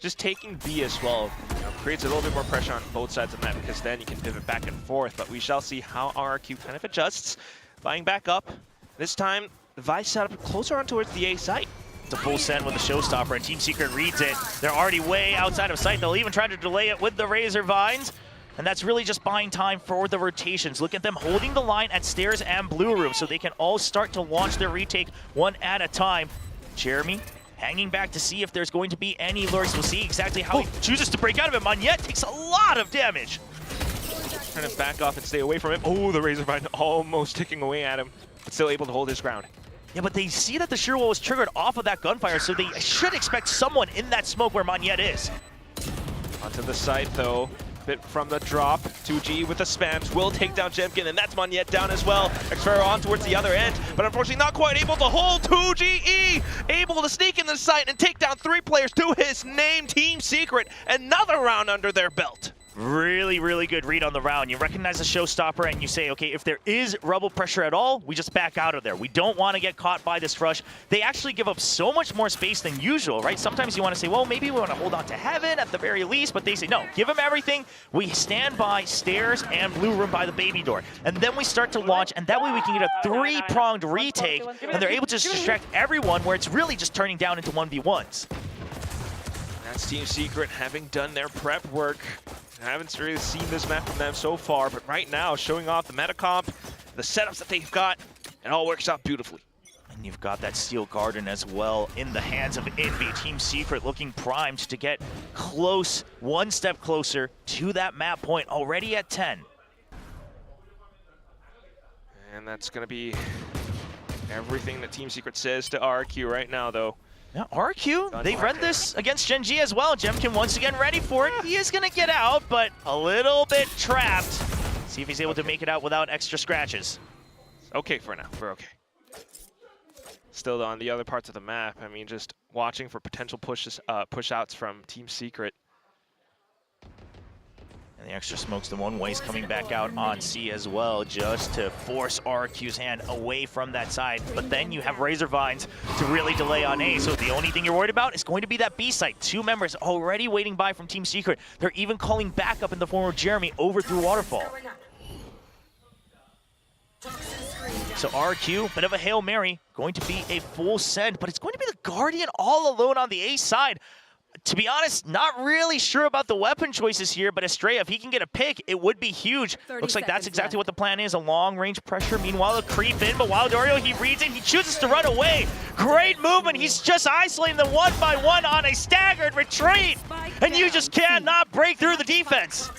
Just taking B as well, you know, creates a little bit more pressure on both sides of the map, because then you can pivot back and forth. But we shall see how RRQ kind of adjusts. Buying back up. This time, the Vice setup closer on towards the A site. It's a full send with the showstopper, and Team Secret reads it. They're already way outside of sight. They'll even try to delay it with the Razor Vines. And that's really just buying time for the rotations. Look at them holding the line at Stairs and Blue Room, so they can all start to launch their retake one at a time. Jeremy hanging back to see if there's going to be any lurks. We'll see exactly how he chooses to break out of it. Monyet takes a lot of damage. Trying to back off and stay away from him. Oh, the Razor Vine almost ticking away at him, but still able to hold his ground. Yeah, but they see that the Shearwall was triggered off of that gunfire, so they should expect someone in that smoke where Monyet is. Onto the side, though. Bit from the drop. 2G with the spams will take down Jemkin, and that's Monyet down as well. Xfero on towards the other end, but unfortunately not quite able to hold 2GE. Able to sneak in the site and take down 3 players to his name. Team Secret, another round under their belt. Really, really good read on the round. You recognize the showstopper and you say, okay, if there is Rebel pressure at all, we just back out of there. We don't want to get caught by this rush. They actually give up so much more space than usual, right? Sometimes you want to say, well, maybe we want to hold on to Heaven at the very least, but they say, no, give them everything. We stand by Stairs and Blue Room by the baby door. And then we start to launch, and that way we can get a 3-pronged retake, and they're able to distract everyone where it's really just turning down into 1v1s. That's Team Secret having done their prep work. I haven't really seen this map from them so far, but right now, showing off the meta comp, the setups that they've got, it all works out beautifully. And you've got that Steel Garden as well in the hands of Envy. Team Secret looking primed to get close, one step closer to that map point, already at 10. And that's going to be everything that Team Secret says to RQ right now, though. Now, RQ, they've run this against Gen G as well. Jemkin once again ready for it. He is going to get out, but a little bit trapped. See if he's able to make it out without extra scratches. Okay for now. We're okay. Still on the other parts of the map, I mean, just watching for potential push-outs from Team Secret. And the extra smokes the one way is coming back out on C as well, just to force RQ's hand away from that side. But then you have Razor Vines to really delay on A. So the only thing you're worried about is going to be that B site. 2 members already waiting by from Team Secret. They're even calling backup in the form of Jeremy over through Waterfall. So RQ, bit of a Hail Mary, going to be a full send, but it's going to be the Guardian all alone on the A side. To be honest, not really sure about the weapon choices here, but Estrella, if he can get a pick, it would be huge. Looks like that's exactly what the plan is, a long-range pressure. Meanwhile, a creep in, but Wildorio, he reads it, he chooses to run away. Great movement, he's just isolating them one by one on a staggered retreat, and you just cannot break through the defense.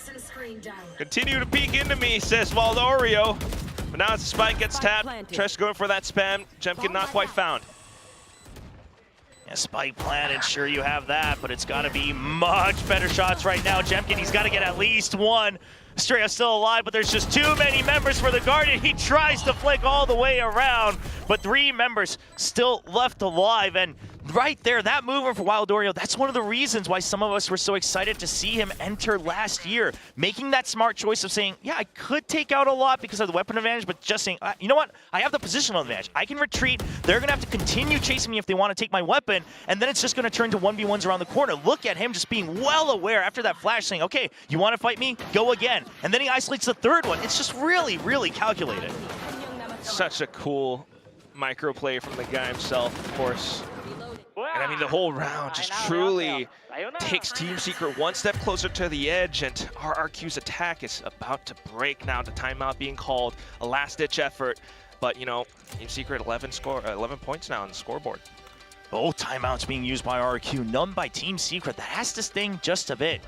Continue to peek into me, says Wildorio. But now as the spike gets tapped, Tresh going for that spam. Jemkin not quite found. Yeah, spike planted, sure you have that, but it's got to be much better shots right now. Jemkin, he's got to get at least one. Estrella still alive, but there's just too many members for the Guardian. He tries to flick all the way around, but 3 members still left alive. And right there, that movement for Wildorio, that's one of the reasons why some of us were so excited to see him enter last year. Making that smart choice of saying, yeah, I could take out a lot because of the weapon advantage, but just saying, you know what? I have the positional advantage. I can retreat. They're going to have to continue chasing me if they want to take my weapon, and then it's just going to turn to 1v1s around the corner. Look at him just being well aware after that flash saying, okay, you want to fight me? Go again. And then he isolates the 3rd one. It's just really, really calculated. Such a cool micro play from the guy himself, of course. And I mean, the whole round just truly takes Team Secret one step closer to the edge, and RRQ's attack is about to break now. The timeout being called, a last-ditch effort. But, you know, Team Secret 11 points now on the scoreboard. Both timeouts being used by RQ, none by Team Secret. That has to sting just a bit.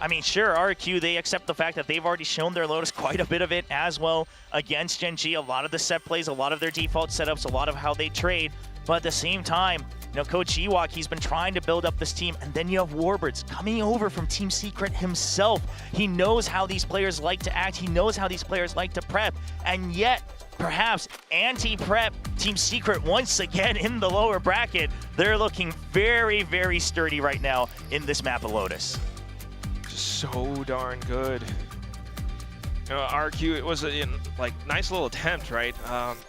I mean, sure, RQ, they accept the fact that they've already shown their Lotus quite a bit of it as well against Gen G. A lot of the set plays, a lot of their default setups, a lot of how they trade. But at the same time, you know, Coach Ewok, he's been trying to build up this team, and then you have Warbirds coming over from Team Secret himself. He knows how these players like to act. He knows how these players like to prep, and yet, perhaps anti-prep Team Secret once again in the lower bracket. They're looking very, very sturdy right now in this map of Lotus. So darn good. You know, RQ, it was a nice little attempt, right?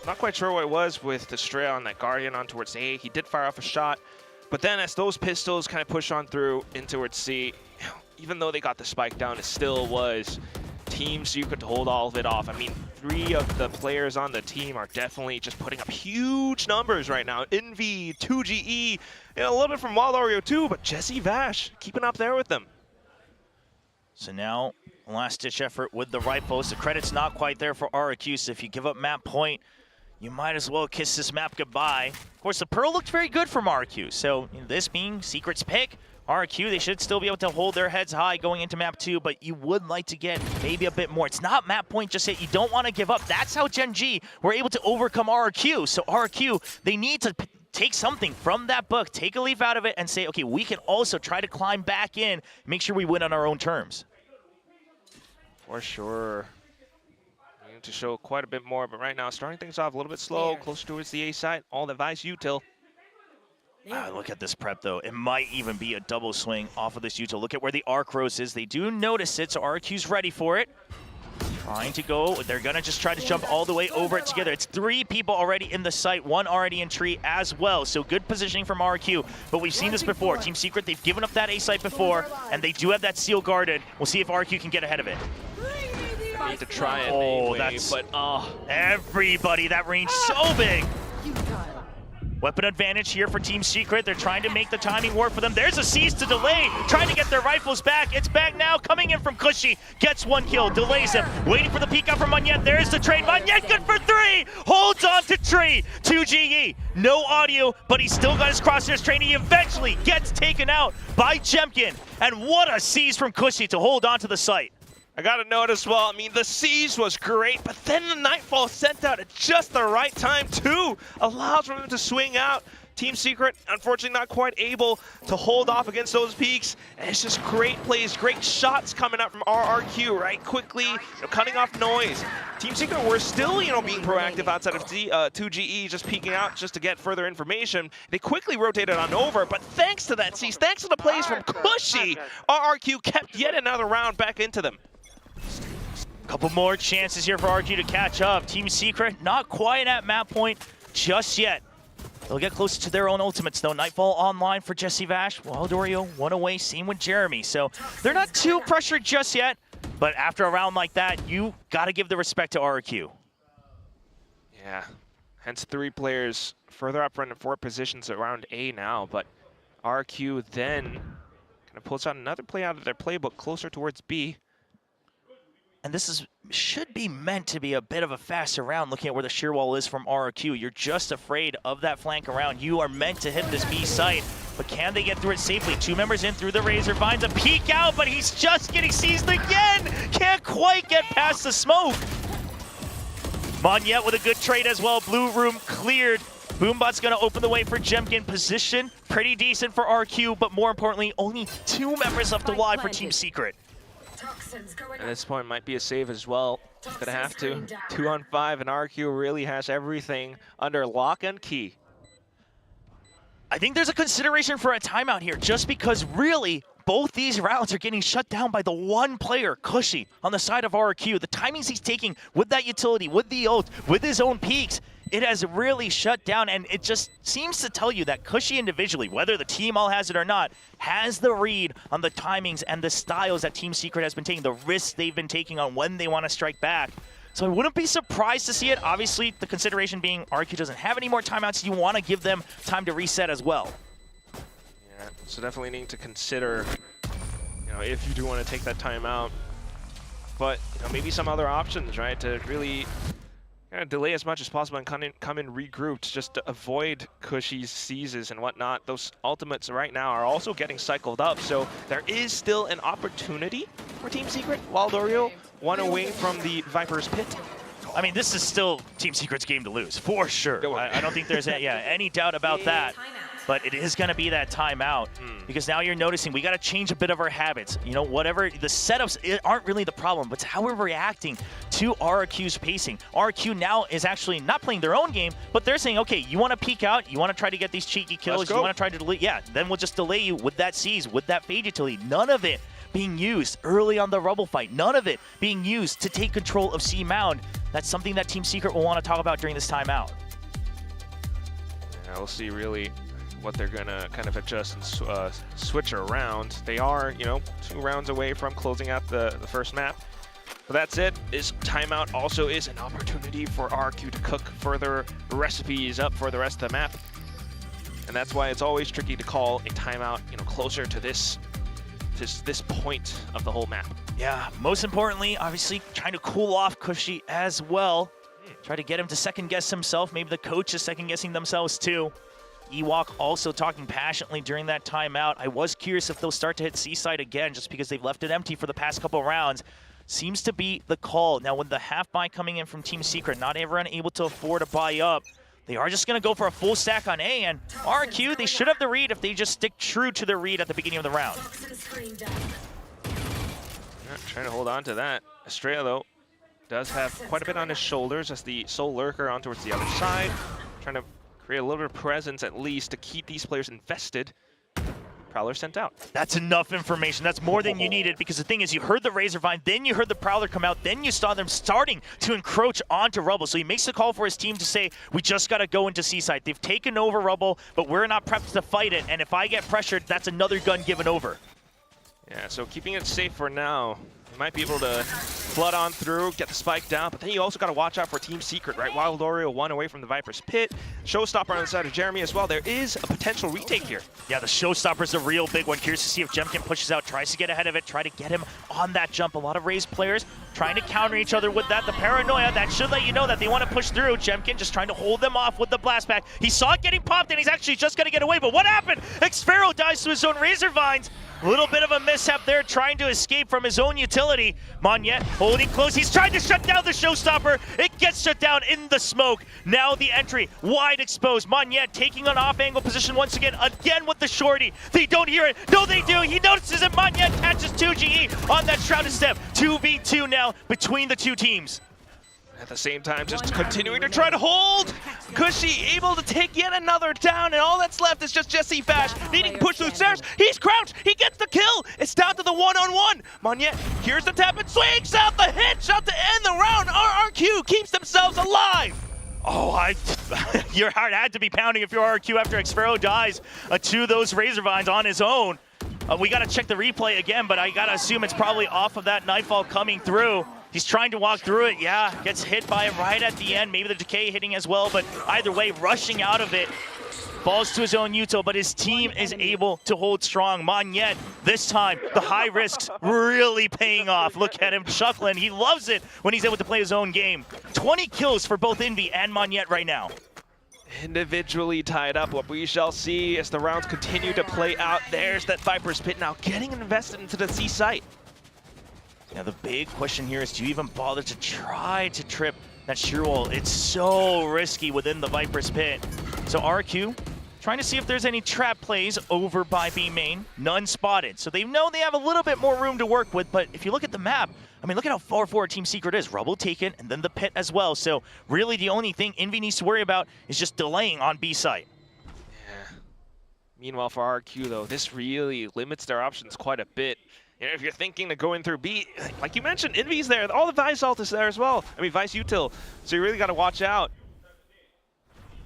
Not quite sure what it was with the stray on that Guardian on towards A. He did fire off a shot, but then as those pistols kind of push on through in towards C, even though they got the spike down, it still was Team Secret to hold all of it off. I mean, 3 of the players on the team are definitely just putting up huge numbers right now. Envy, 2GE, you know, a little bit from Wildorio too, but Jesse Vash keeping up there with them. So now, last-ditch effort with the rifles. The credit's not quite there for RQ, so if you give up map point, you might as well kiss this map goodbye. Of course, the Pearl looked very good from RQ, so you know, this being Secret's pick, RQ, they should still be able to hold their heads high going into map 2, but you would like to get maybe a bit more. It's not map point just yet. You don't want to give up. That's how Gen G were able to overcome RQ. So RQ, they need to take something from that book, take a leaf out of it, and say, okay, we can also try to climb back in, make sure we win on our own terms. For sure. We need to show quite a bit more, but right now, starting things off a little bit slow, close towards the A side. All the advice util. Look at this prep, though. It might even be a double swing off of this util. Look at where the arc rose is. They do notice it, so RQ's ready for it. Trying to go. They're going to just try to jump all the way over it together. It's 3 people already in the site, 1 already in tree as well. So good positioning from RQ. But we've seen this before. Team Secret, they've given up that A site before, and they do have that seal guarded. We'll see if RQ can get ahead of it. I need to try it anyway, but everybody, that range so big. Weapon advantage here for Team Secret. They're trying to make the timing work for them. There's a seize to delay, trying to get their rifles back. It's back now, coming in from Cushy. Gets 1 kill, delays him. Waiting for the peek out from Monyet. There's the trade. Monyet good for 3. Holds on to tree. 2GE. No audio, but he's still got his crosshairs trained. He eventually gets taken out by Jemkin. And what a seize from Cushy to hold on to the site. I gotta note as well, I mean, the siege was great, but then the Nightfall sent out at just the right time too. Allows for him to swing out, Team Secret, unfortunately, not quite able to hold off against those peaks. And it's just great plays, great shots coming out from RRQ, right? Quickly, cutting off noise. Team Secret were still, being proactive outside of 2GE, just peeking out just to get further information. They quickly rotated on over, but thanks to that Cease, thanks to the plays from Cushy, RRQ kept yet another round back into them. Couple more chances here for RQ to catch up. Team Secret not quite at map point just yet. They'll get closer to their own ultimates though. Nightfall online for Jesse Vash. Wildorio one away, same with Jeremy. So they're not too pressured just yet. But after a round like that, you got to give the respect to RQ. Yeah, hence 3 players further up front in 4 positions around A now. But RQ then kind of pulls out another play out of their playbook closer towards B. And this should be meant to be a bit of a faster round looking at where the shear wall is from RQ. You're just afraid of that flank around. You are meant to hit this B site, but can they get through it safely? 2 members in through the Razor, finds a peek out, but he's just getting seized again. Can't quite get past the smoke. Monyet with a good trade as well. Blue room cleared. Boombot's gonna open the way for Jemkin. Position pretty decent for RQ, but more importantly, only 2 members left alive for Team Secret. At this point, might be a save as well. Gonna have to. 2 on 5, and RQ really has everything under lock and key. I think there's a consideration for a timeout here, just because really both these rounds are getting shut down by the one player, Cushy, on the side of RQ. The timings he's taking with that utility, with the ult, with his own peaks, it has really shut down, and it just seems to tell you that Cushy individually, whether the team all has it or not, has the read on the timings and the styles that Team Secret has been taking, the risks they've been taking on when they want to strike back. So I wouldn't be surprised to see it. Obviously, the consideration being RQ doesn't have any more timeouts. You want to give them time to reset as well. Yeah, so definitely need to consider, if you do want to take that timeout. But, maybe some other options, right, to really delay as much as possible and come in regrouped just to avoid Cushy's seizes and whatnot. Those ultimates right now are also getting cycled up, so there is still an opportunity for Team Secret. Wildorio, 1 away from the Viper's pit. I mean, this is still Team Secret's game to lose, for sure. I don't think there's any doubt about that. But it is going to be that timeout because now you're noticing we got to change a bit of our habits. Whatever the setups aren't really the problem, but it's how we're reacting to RQ's pacing. RQ now is actually not playing their own game, but they're saying, okay, you want to peek out, you want to try to get these cheeky kills, you want to try to delay, then we'll just delay you with that seize, with that fade utility. None of it being used early on the Rubble fight. None of it being used to take control of C Mound. That's something that Team Secret will want to talk about during this timeout. Yeah, we'll see really what they're gonna kind of adjust and switch around. They are, 2 rounds away from closing out the first map. But that's it. This timeout also is an opportunity for RQ to cook further recipes up for the rest of the map. And that's why it's always tricky to call a timeout, closer to this point of the whole map. Yeah, most importantly, obviously trying to cool off Cushy as well. Try to get him to second guess himself. Maybe the coach is second guessing themselves too. Ewok also talking passionately during that timeout. I was curious if they'll start to hit Seaside again just because they've left it empty for the past couple of rounds. Seems to be the call. Now with the half buy coming in from Team Secret, not everyone able to afford a buy up. They are just going to go for a full stack on A, and RQ, they should have the read if they just stick true to their read at the beginning of the round. Trying to hold on to that. Estrella, though, does have quite a bit on his shoulders as the sole lurker on towards the other side. Trying to create a little bit of presence at least to keep these players invested. Prowler sent out. That's enough information. That's more than you needed, because the thing is, you heard the Razorvine, then you heard the Prowler come out, then you saw them starting to encroach onto Rubble. So he makes the call for his team to say, we just got to go into Seaside. They've taken over Rubble, but we're not prepped to fight it. And if I get pressured, that's another gun given over. Yeah, so keeping it safe for now. You might be able to flood on through, get the spike down, but then you also got to watch out for Team Secret, right? Wildorio 1 away from the Viper's pit. Showstopper on the side of Jeremy as well. There is a potential retake here. Yeah, the Showstopper's a real big one. Curious to see if Jemkin pushes out, tries to get ahead of it, try to get him on that jump. A lot of Raze players trying to counter each other with that. The paranoia, that should let you know that they want to push through. Jemkin just trying to hold them off with the blast pack. He saw it getting popped, and he's actually just going to get away, but what happened? Xpharaoh dies to his own Razor Vines. Little bit of a mishap there, trying to escape from his own utility. Monette holding close. He's trying to shut down the showstopper. It gets shut down in the smoke. Now the entry wide exposed. Monette taking an off-angle position once again with the shorty. They don't hear it. No, they do. He notices it. Monette catches 2GE on that shrouded step. 2v2 now between the two teams. At the same time, just continuing to try to hold. Cushy able to take yet another down, and all that's left is just Jesse Fash needing to push through stairs. He's crouched. He gets the kill. It's down to the one-on-one. Monette here's the tap and swings out the headshot to end the round. RRQ keeps themselves alive. Oh, your heart had to be pounding if you're RRQ after Xfero dies to those Razor Vines on his own. We got to check the replay again, but I got to assume it's probably off of that Nightfall coming through. He's trying to walk through it. Yeah, gets hit by it right at the end. Maybe the decay hitting as well, but either way, rushing out of it. Falls to his own util, but his team is able to hold strong. Monette, this time, the high risks really paying off. Look at him chuckling. He loves it when he's able to play his own game. 20 kills for both Envy and Monette right now. Individually tied up. What we shall see as the rounds continue to play out. There's that Viper's Pit now getting invested into the C site. Now the big question here is, do you even bother to try to trip that shear wall? It's so risky within the Viper's Pit. So RQ trying to see if there's any trap plays over by B main. None spotted. So they know they have a little bit more room to work with, but if you look at the map, I mean, look at how far forward Team Secret is. Rubble taken, and then the pit as well. So really the only thing Envy needs to worry about is just delaying on B site. Yeah. Meanwhile for RQ though, this really limits their options quite a bit. You know, if you're thinking of going through B, like you mentioned, Envy's there. All the Vice ult is there as well. I mean, Vice util. So you really got to watch out.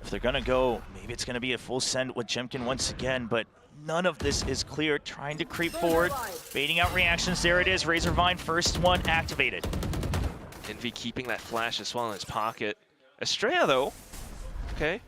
If they're going to go, maybe it's going to be a full send with Jemkin once again, but none of this is clear. Trying to creep forward, baiting out reactions. There it is. Razor Vine, first one activated. Envy keeping that flash as well in his pocket. Estrella, though. Okay.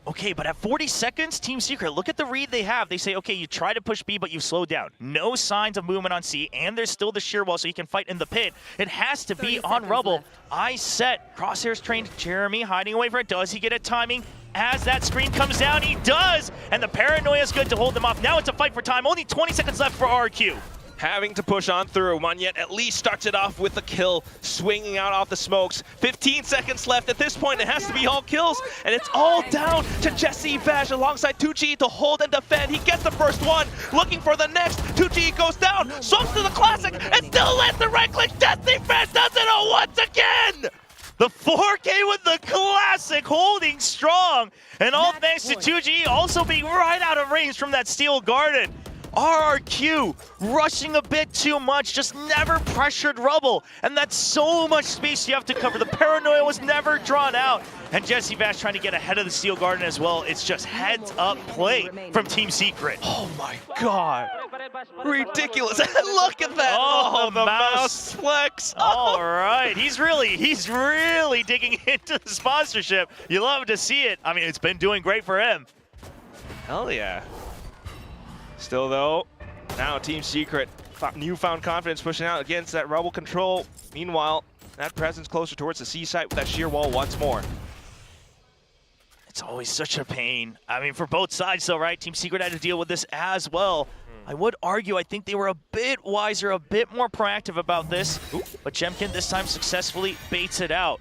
Okay, but at 40 seconds, Team Secret, look at the read they have. They say, okay, you try to push B, but you slow down. No signs of movement on C, and there's still the shear wall, so you can fight in the pit. It has to be on Rubble. I set. Crosshairs trained. Jeremy hiding away from it. Does he get it timing? As that screen comes down, he does! And the paranoia is good to hold them off. Now it's a fight for time. Only 20 seconds left for RQ. Having to push on through. Monette at least starts it off with the kill, swinging out off the smokes. 15 seconds left. At this point, it has to be all kills, and it's all down to Jesse Vash alongside 2G to hold and defend. He gets the first one, looking for the next. 2G goes down, swings to the classic, and still lands the right click. Jesse Vash does it all once again! The 4K with the classic holding strong, and all thanks to 2G also being right out of range from that Steel Garden. RRQ rushing a bit too much, just never pressured Rubble, and that's so much space you have to cover. The paranoia was never drawn out, and Jesse Vash trying to get ahead of the Steel Garden as well. It's just heads up play from Team Secret. Oh my god, ridiculous. Look at that. Oh, the mouse flex. All right, he's really digging into the sponsorship. You love to see it. I mean, it's been doing great for him. Hell yeah. Still though, now Team Secret, newfound confidence pushing out against that Rubble control. Meanwhile, that presence closer towards the C site with that shear wall once more. It's always such a pain. I mean, for both sides though, right? Team Secret had to deal with this as well. I would argue, I think they were a bit wiser, a bit more proactive about this. But Jemkin this time successfully baits it out.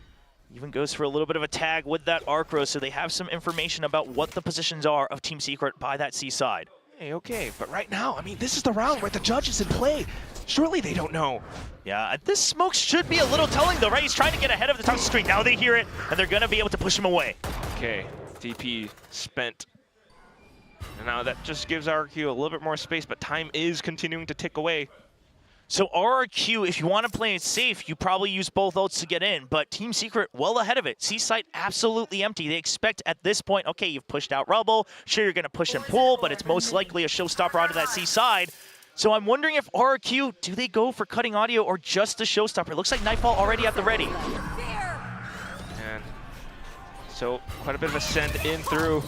Even goes for a little bit of a tag with that Arcro, so they have some information about what the positions are of Team Secret by that C side. Okay, but right now, I mean, this is the round where the judge is in play. Surely they don't know. Yeah, this smoke should be a little telling though, right? He's trying to get ahead of the top screen. Now they hear it, and they're gonna be able to push him away. Okay, DP spent. And now that just gives RRQ a little bit more space, but time is continuing to tick away. So RRQ, if you want to play it safe, you probably use both ults to get in, but Team Secret well ahead of it. C site absolutely empty. They expect at this point, okay, you've pushed out Rubble. Sure, you're going to push and pull, but it's most likely a showstopper onto that C side. So I'm wondering if RRQ, do they go for cutting audio or just the showstopper? It looks like Nightfall already at the ready. And so quite a bit of a send in through.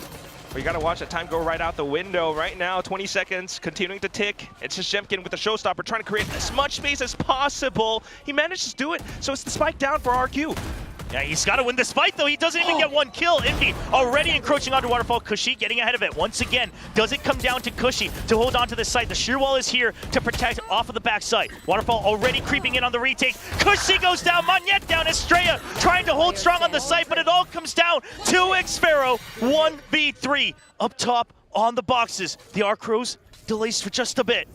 But you gotta watch that time go right out the window. Right now, 20 seconds, continuing to tick. It's just Jemkin with the showstopper, trying to create as much space as possible. He manages to do it, so it's the spike down for RQ. Yeah, he's got to win this fight, though. He doesn't even get one kill. Envy already encroaching onto Waterfall. Cushy getting ahead of it. Once again, does it come down to Cushy to hold on to this site? The sheer wall is here to protect off of the backside. Waterfall already creeping in on the retake. Cushy goes down. Monyet down. Estrella trying to hold strong on the site, but it all comes down to Xfero. 1v3 up top on the boxes. The Arcros delays for just a bit.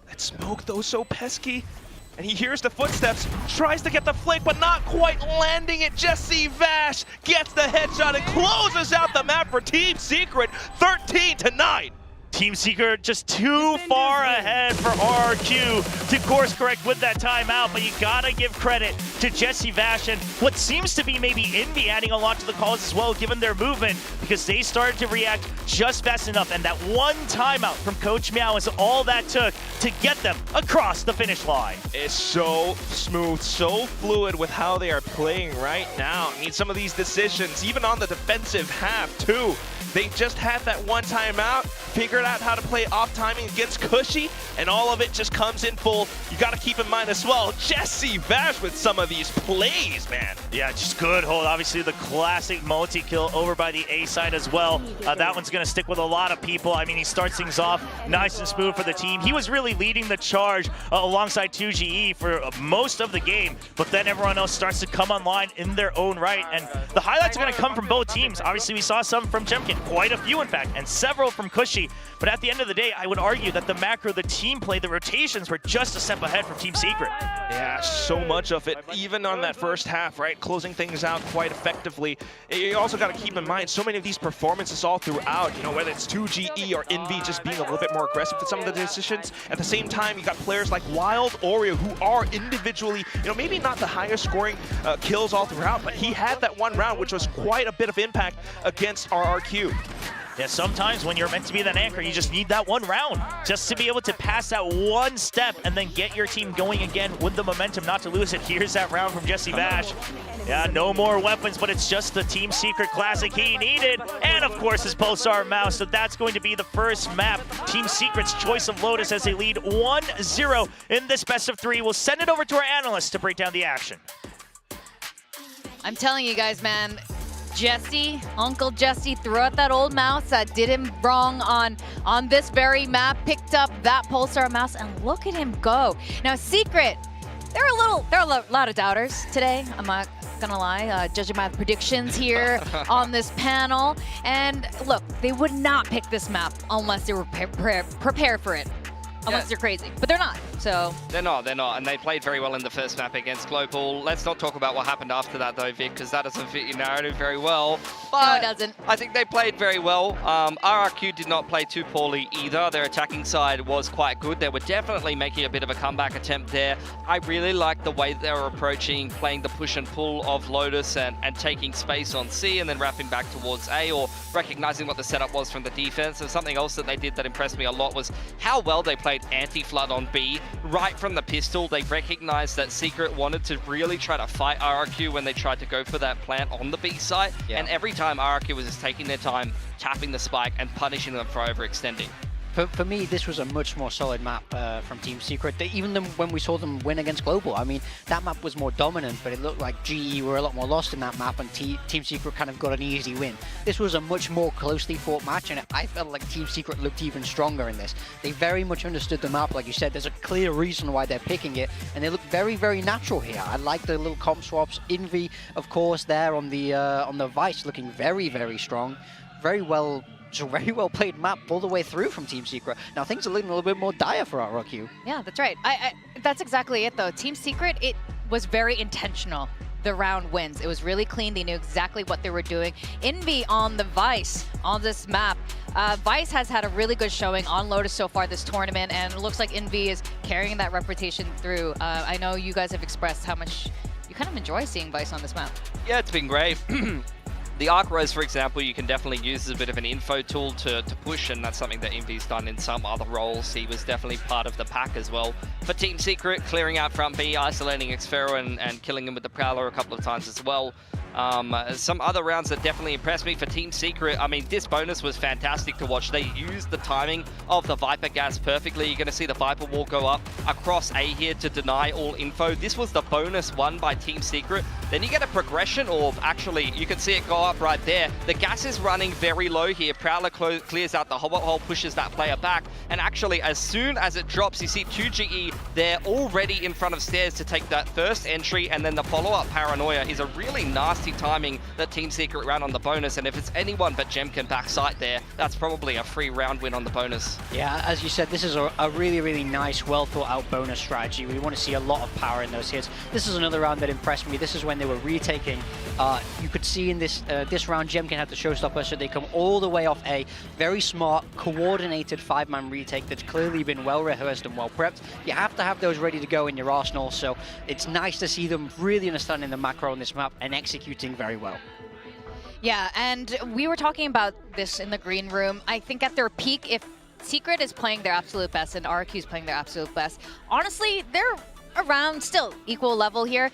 That smoke, though, so pesky. And he hears the footsteps, tries to get the flick, but not quite landing it. Jesse Vash gets the headshot and closes out the map for Team Secret, 13-9. Team Secret just too far ahead for RRQ to course correct with that timeout, but you gotta give credit to Jesse Vash and what seems to be maybe Envy adding a lot to the calls as well, given their movement, because they started to react just fast enough, and that one timeout from Coach Meow is all that took to get them across the finish line. It's so smooth, so fluid with how they are playing right now. I mean, some of these decisions, even on the defensive half too, they just had that one timeout, figured out how to play off timing against Cushy, and all of it just comes in full. You got to keep in mind as well, Jesse Vash with some of these plays, man. Yeah, just good hold. Obviously, the classic multi-kill over by the A side as well. That one's going to stick with a lot of people. I mean, he starts things off nice and smooth for the team. He was really leading the charge alongside 2GE for most of the game, but then everyone else starts to come online in their own right, and the highlights are going to come from both teams. Obviously, we saw some from Jemkin, quite a few in fact, and several from Cushy, but at the end of the day, I would argue that the macro, the team play, the rotations were just a step ahead from Team Secret. Yeah, so much of it, even on that first half, right? Closing things out quite effectively. You also got to keep in mind so many of these performances all throughout, you know, whether it's 2GE or Envy just being a little bit more aggressive with some of the decisions. At the same time, you got players like Wild, Oreo, who are individually, you know, maybe not the highest scoring kills all throughout, but he had that one round, which was quite a bit of impact against RRQ. Yeah, sometimes when you're meant to be that anchor, you just need that one round just to be able to pass that one step and then get your team going again with the momentum not to lose it. Here's that round from Jesse Vash. Yeah, no more weapons, but it's just the Team Secret Classic he needed. And of course his Pulsar mouse, so that's going to be the first map. Team Secret's choice of Lotus as they lead 1-0 in this best of 3. We'll send it over to our analysts to break down the action. I'm telling you guys, man, Jesse, Uncle Jesse threw out that old mouse that did him wrong on this very map, picked up that Pulsar mouse, and look at him go. Now, Secret, there are a lot of doubters today. I'm not gonna lie, judging by the predictions here on this panel. And look, they would not pick this map unless they were prepared for it. Unless they're crazy, but they're not, so. They're not, and they played very well in the first map against Global. Let's not talk about what happened after that though, Vic, because that doesn't fit your narrative very well. But no, it doesn't. I think they played very well. RRQ did not play too poorly either. Their attacking side was quite good. They were definitely making a bit of a comeback attempt there. I really liked the way they were approaching, playing the push and pull of Lotus and taking space on C and then wrapping back towards A, or recognizing what the setup was from the defense. And something else that they did that impressed me a lot was how well they played anti-flood on B. Right from the pistol, they recognized that Secret wanted to really try to fight RRQ when they tried to go for that plant on the B site. Yeah. And every time RRQ was just taking their time, tapping the spike and punishing them for overextending. For me, this was a much more solid map from Team Secret. Even when we saw them win against Global, I mean, that map was more dominant, but it looked like GE were a lot more lost in that map, and Team Secret kind of got an easy win. This was a much more closely fought match, and I felt like Team Secret looked even stronger in this. They very much understood the map, like you said. There's a clear reason why they're picking it, and they look very, very natural here. I like the little comp swaps. Envy, of course, there on the Vice, looking very, very strong. It's a very well played map all the way through from Team Secret. Now things are looking a little bit more dire for RRQ. Yeah, that's right. That's exactly it though. Team Secret, it was very intentional. The round wins. It was really clean. They knew exactly what they were doing. Envy on the Vice on this map. Vice has had a really good showing on Lotus so far this tournament, and it looks like Envy is carrying that reputation through. I know you guys have expressed how much you kind of enjoy seeing Vice on this map. Yeah, it's been great. The Arc Rose, for example, you can definitely use as a bit of an info tool to push, and that's something that Envy's done in some other roles. He was definitely part of the pack as well. For Team Secret, clearing out front B, isolating Xfero and killing him with the Prowler a couple of times as well. Some other rounds that definitely impressed me for Team Secret. I mean, this bonus was fantastic to watch. They used the timing of the Viper gas perfectly. You're going to see the Viper wall go up across A here to deny all info. This was the bonus won by Team Secret Then you get a progression orb. Actually, you can see it go up right there. The gas is running very low here. Prowler clears out the hole, pushes that player back. And actually, as soon as it drops, you see 2GE there already in front of stairs to take that first entry, and then the follow-up Paranoia is a really nasty timing that Team Secret ran on the bonus. And if it's anyone but Jemkin backside there, that's probably a free round win on the bonus. Yeah, as you said, this is a really, really nice, well-thought-out bonus strategy. We want to see a lot of power in those hits. This is another round that impressed me. This is when they were retaking. You could see in this round, Jemkin had the showstopper, so they come all the way off a very smart, coordinated 5-man retake that's clearly been well-rehearsed and well-prepped. You have to have those ready to go in your arsenal, so it's nice to see them really understanding the macro on this map and executing very well. Yeah, and we were talking about this in the green room. I think at their peak, if Secret is playing their absolute best and RRQ is playing their absolute best, honestly, they're around still equal level here.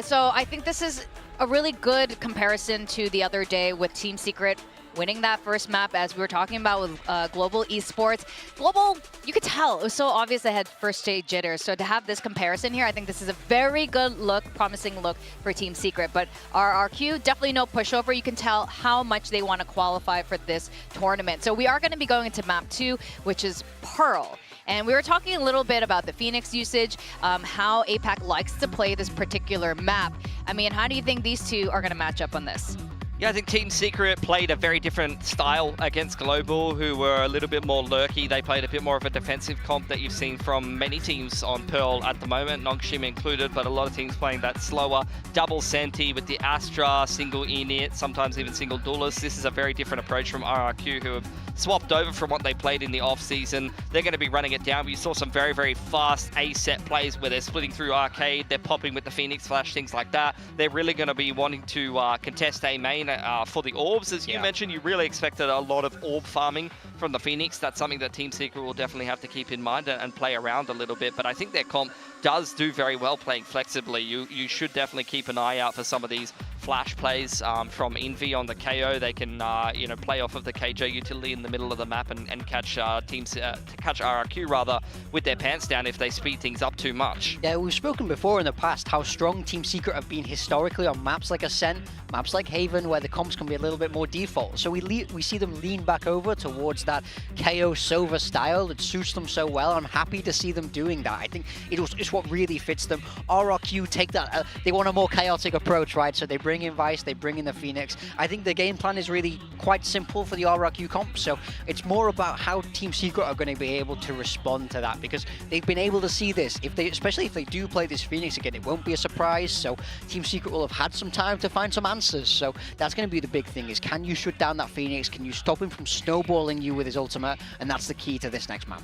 So I think this is a really good comparison to the other day with Team Secret winning that first map, as we were talking about with Global Esports. Global, you could tell, it was so obvious they had first stage jitters. So to have this comparison here, I think this is a very good look, promising look for Team Secret. But RRQ, definitely no pushover. You can tell how much they want to qualify for this tournament. So we are going to be going into map 2, which is Pearl. And we were talking a little bit about the Phoenix usage, how APAC likes to play this particular map. I mean, how do you think these two are going to match up on this? Yeah, I think Team Secret played a very different style against Global, who were a little bit more lurky. They played a bit more of a defensive comp that you've seen from many teams on Pearl at the moment, Nongshim included, but a lot of teams playing that slower double Senti with the Astra, single Enit, sometimes even single Duelist. This is a very different approach from RRQ, who have swapped over from what they played in the off-season. They're going to be running it down. We saw some very, very fast A-set plays where they're splitting through Arcade, they're popping with the Phoenix Flash, things like that. They're really going to be wanting to contest A main for the orbs. As you mentioned, you really expected a lot of orb farming from the Phoenix. That's something that Team Secret will definitely have to keep in mind and play around a little bit. But I think their comp does do very well playing flexibly. You should definitely keep an eye out for some of these flash plays from Envy on the KO. They can you know, play off of the KJ utility in the middle of the map and catch catch RRQ rather with their pants down if they speed things up too much. Yeah, we've spoken before in the past how strong Team Secret have been historically on maps like Ascent, maps like Haven, where the comps can be a little bit more default. So we see them lean back over towards that KO Sova style that suits them so well. I'm happy to see them doing that. I think it's what really fits them. RRQ take that, they want a more chaotic approach, right? So they bring in Vice, they bring in the Phoenix. I think the game plan is really quite simple for the RRQ comp, so it's more about how Team Secret are going to be able to respond to that, because they've been able to see this. Especially if they do play this Phoenix again, it won't be a surprise, so Team Secret will have had some time to find some answers. So that's going to be the big thing, is can you shut down that Phoenix? Can you stop him from snowballing you with his ultimate? And that's the key to this next map.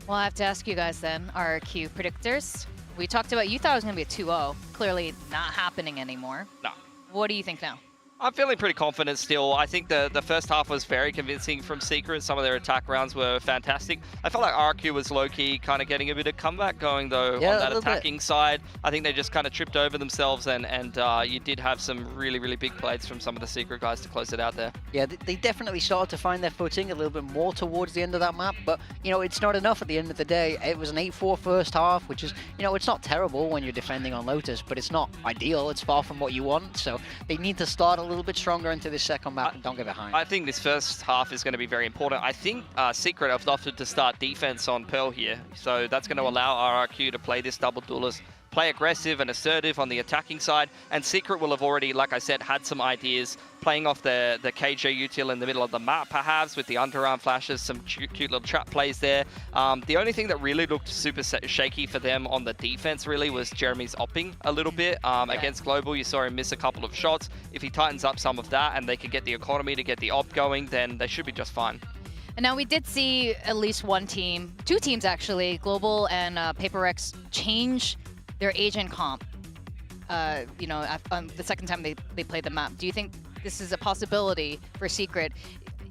Well, I have to ask you guys then, RRQ predictors. We talked about, you thought it was going to be a 2-0. Clearly not happening anymore. No. What do you think now? I'm feeling pretty confident still. I think the first half was very convincing from Secret. Some of their attack rounds were fantastic. I felt like RQ was low-key kind of getting a bit of comeback going, though, on that attacking side. I think they just kind of tripped over themselves, and you did have some really, really big plays from some of the Secret guys to close it out there. Yeah, they definitely started to find their footing a little bit more towards the end of that map, but, you know, it's not enough at the end of the day. It was an 8-4 first half, which is, you know, it's not terrible when you're defending on Lotus, but it's not ideal. It's far from what you want, so they need to start a little bit stronger into this second map and don't get behind. I think this first half is going to be very important. I think Secret have opted to start defense on Pearl here, so that's going to allow RRQ to play this double duelist, play aggressive and assertive on the attacking side, and Secret will have already, like I said, had some ideas playing off the KJ util in the middle of the map, perhaps, with the underarm flashes, some cute little trap plays there. The only thing that really looked super shaky for them on the defense, really, was Jeremy's opping a little bit. Against Global, you saw him miss a couple of shots. If he tightens up some of that and they can get the economy to get the op going, then they should be just fine. And now we did see at least one team, two teams actually, Global and PaperX, change their agent comp, you know, the second time they played the map. Do you think this is a possibility for Secret?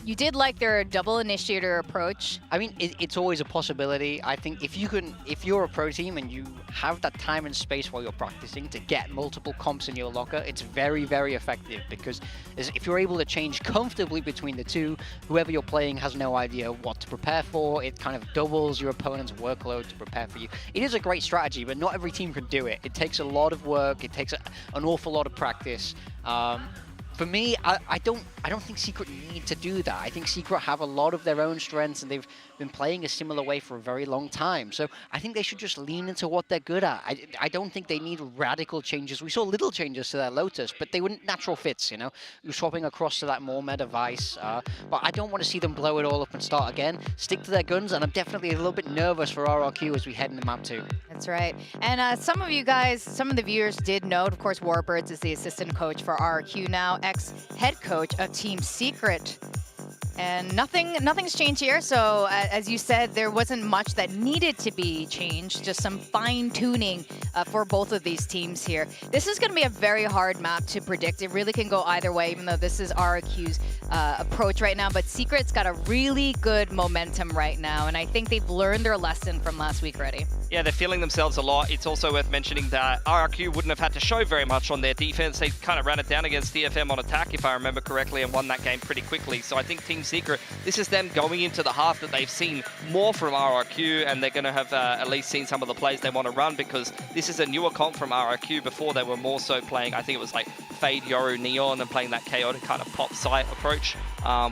You did like their double initiator approach. I mean, it's always a possibility. I think if you're a pro team and you have that time and space while you're practicing to get multiple comps in your locker, it's very, very effective, because if you're able to change comfortably between the two, whoever you're playing has no idea what to prepare for. It kind of doubles your opponent's workload to prepare for you. It is a great strategy, but not every team can do it. It takes a lot of work. It takes an awful lot of practice. For me, I don't think Secret need to do that. I think Secret have a lot of their own strengths, and they've been playing a similar way for a very long time. So I think they should just lean into what they're good at. I don't think they need radical changes. We saw little changes to their Lotus, but they were natural fits, you know? You're swapping across to that more meta Vice. But I don't want to see them blow it all up and start again. Stick to their guns, and I'm definitely a little bit nervous for RRQ as we head into map 2. That's right. And some of you guys, some of the viewers did note, of course, Warbirds is the assistant coach for RRQ now, ex-head coach of Team Secret. And nothing's changed here. So as you said, there wasn't much that needed to be changed, just some fine tuning for both of these teams here. This is going to be a very hard map to predict. It really can go either way, even though this is RRQ's approach right now. But Secret's got a really good momentum right now, and I think they've learned their lesson from last week already. Yeah, they're feeling themselves a lot. It's also worth mentioning that RRQ wouldn't have had to show very much on their defense. They kind of ran it down against DFM on attack, if I remember correctly, and won that game pretty quickly. So I think Team Secret, this is them going into the half that they've seen more from RRQ, and they're going to have at least seen some of the plays they want to run, because this is a newer comp from RRQ. Before, they were more so playing, I think it was like Fade, Yoru, Neon, and playing that chaotic kind of pop site approach.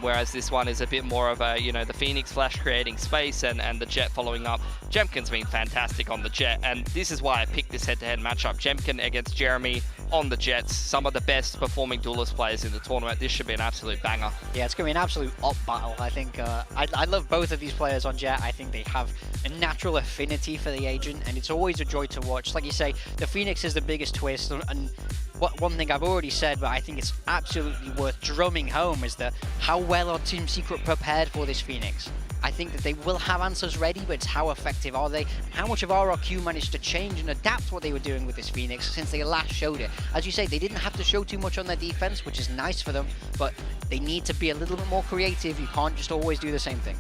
Whereas this one is a bit more of a, the Phoenix Flash creating space and the Jet following up. Jemkin's been fantastic on the Jet, and this is why I picked this head-to-head matchup. Jemkin against Jeremy on the Jets, some of the best performing duelist players in the tournament. This should be an absolute banger. Yeah, it's going to be an absolute op battle. I think I love both of these players on Jet. I think they have a natural affinity for the agent, and it's always a joy to watch. Like you say, the Phoenix is the biggest twist, and one thing I've already said, but I think it's absolutely worth drumming home, is that how well are Team Secret prepared for this Phoenix. I think that they will have answers ready, but it's how effective are they? How much of RRQ managed to change and adapt what they were doing with this Phoenix since they last showed it? As you say, they didn't have to show too much on their defense, which is nice for them, but they need to be a little bit more creative. You can't just always do the same thing.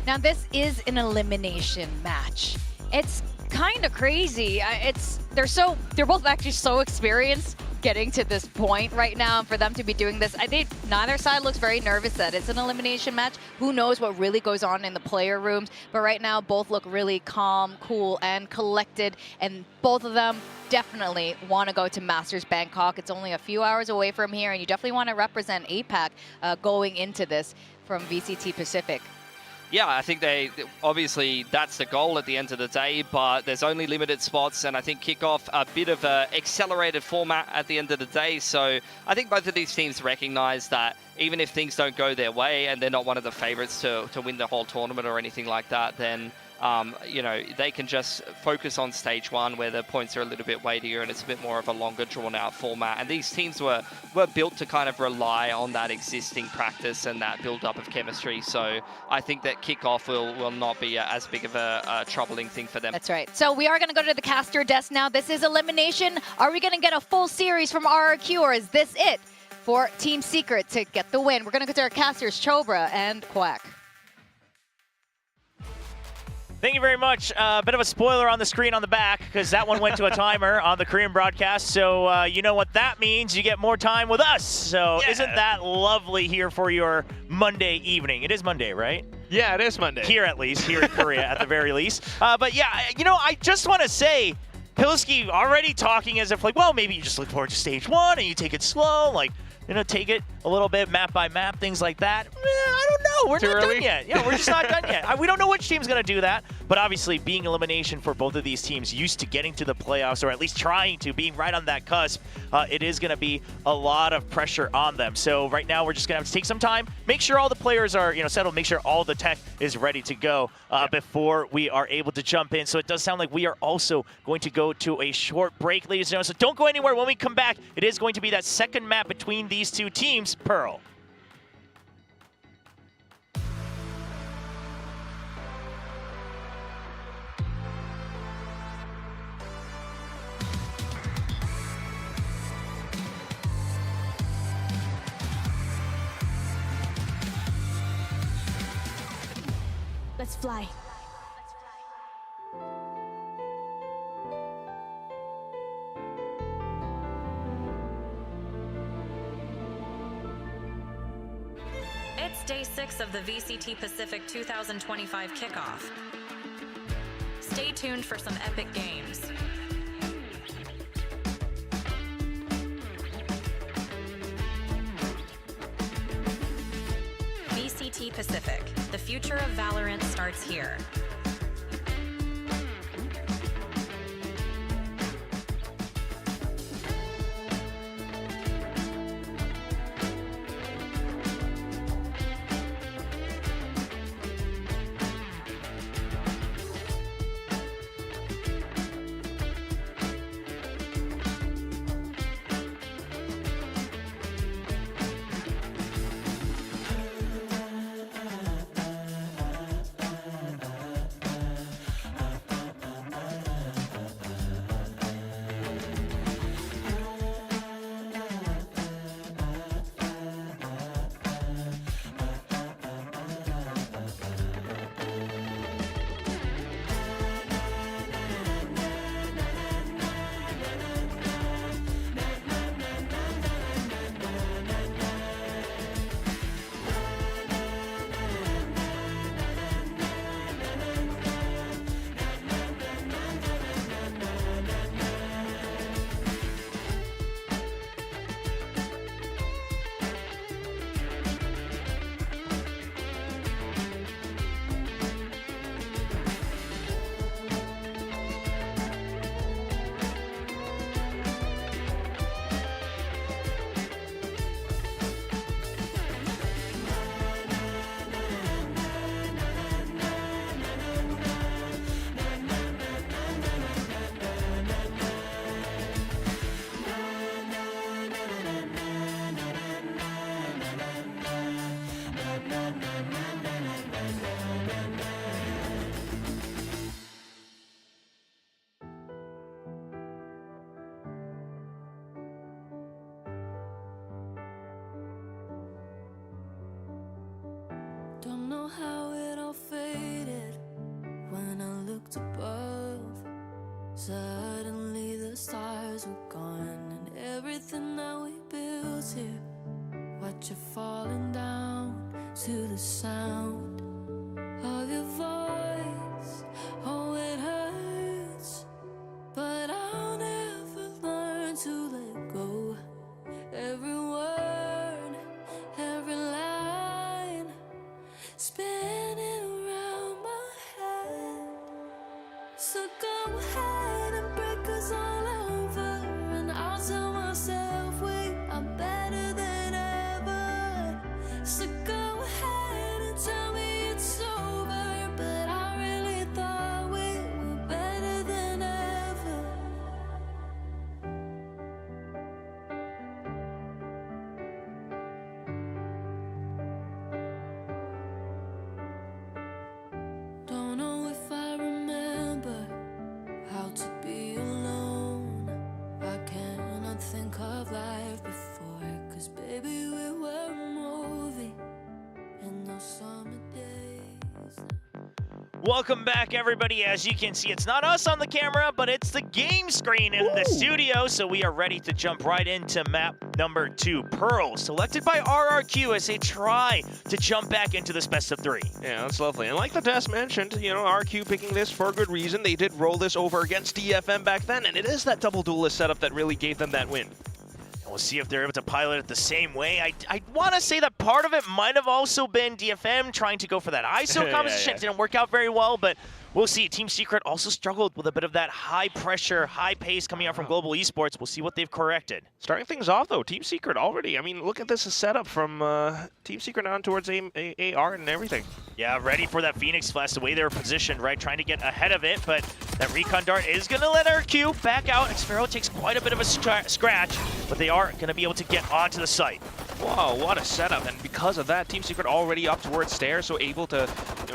Now this is an elimination match. It's kind of crazy. They're both actually so experienced getting to this point right now, and for them to be doing this, I think neither side looks very nervous that it's an elimination match. Who knows what really goes on in the player rooms, but right now both look really calm, cool, and collected, and both of them definitely want to go to Masters Bangkok. It's only a few hours away from here, and you definitely want to represent APAC going into this from VCT Pacific. Yeah, I think obviously that's the goal at the end of the day, but there's only limited spots, and I think Kickoff a bit of an accelerated format at the end of the day. So I think both of these teams recognize that even if things don't go their way and they're not one of the favorites to win the whole tournament or anything like that, then they can just focus on stage one, where the points are a little bit weightier and it's a bit more of a longer drawn out format. And these teams were built to kind of rely on that existing practice and that build up of chemistry. So I think that Kickoff will not be as big of a troubling thing for them. That's right. So we are going to go to the caster desk now. This is elimination. Are we going to get a full series from RRQ, or is this it for Team Secret to get the win? We're going to go to our casters, Chobra and Quack. Thank you very much. Bit of a spoiler on the screen on the back, because that one went to a timer on the Korean broadcast. So you know what that means. You get more time with us. So yeah. Isn't that lovely here for your Monday evening? It is Monday, right? Yeah, it is Monday. Here at least, here in Korea at the very least. But yeah, I just want to say, Pilsky already talking as if like, well, maybe you just look forward to stage one and you take it slow, like, take it a little bit map by map, things like that. I don't know. We're not done yet. Yeah, we're just not done yet. We don't know which team's going to do that. But obviously, being elimination for both of these teams, used to getting to the playoffs, or at least trying to, being right on that cusp, it is going to be a lot of pressure on them. So right now, we're just going to have to take some time, make sure all the players are settled, make sure all the tech is ready to go before we are able to jump in. So it does sound like we are also going to go to a short break, ladies and gentlemen. So don't go anywhere. When we come back, it is going to be that second map between these two teams, Pearl. Let's fly. It's day 6 of the VCT Pacific 2025 Kickoff. Stay tuned for some epic games. VCT Pacific, the future of Valorant starts here. Don't know how it all faded when I looked above. Suddenly the stars were gone and everything that we built here. Watch it falling down to the sound of your voice. Oh, it hurts, but I'll never learn to let go. Every word, every line spinning around my head. So go ahead and break us all over, and I'll tell myself we are better than ever. So go ahead and tell me it's over, but I really thought we were better than ever. Don't know if I remember how to be alone. I cannot think of life before, 'cause baby we were a movie in those summer days. Welcome back, everybody. As you can see, it's not us on the camera, but it's the game screen in the studio, so we are ready to jump right into map number 2. Pearl, selected by RRQ as they try to jump back into this best of 3. Yeah, that's lovely. And like the Des mentioned, you know, RQ picking this for a good reason. They did roll this over against DFM back then, and it is that double duelist setup that really gave them that win. We'll see if they're able to pilot it the same way. I want to say that part of it might have also been DFM trying to go for that ISO composition. Yeah. It didn't work out very well, but we'll see. Team Secret also struggled with a bit of that high pressure, high pace coming out from Global Esports. We'll see what they've corrected. Starting things off, though, Team Secret already. I mean, look at this setup from Team Secret on towards AR and everything. Yeah, ready for that Phoenix Flash, the way they were positioned, right? Trying to get ahead of it, but that Recon Dart is going to let RQ back out. Xfero takes quite a bit of a scratch, but they are going to be able to get onto the site. Wow, what a setup. And because of that, Team Secret already up towards stairs, so able to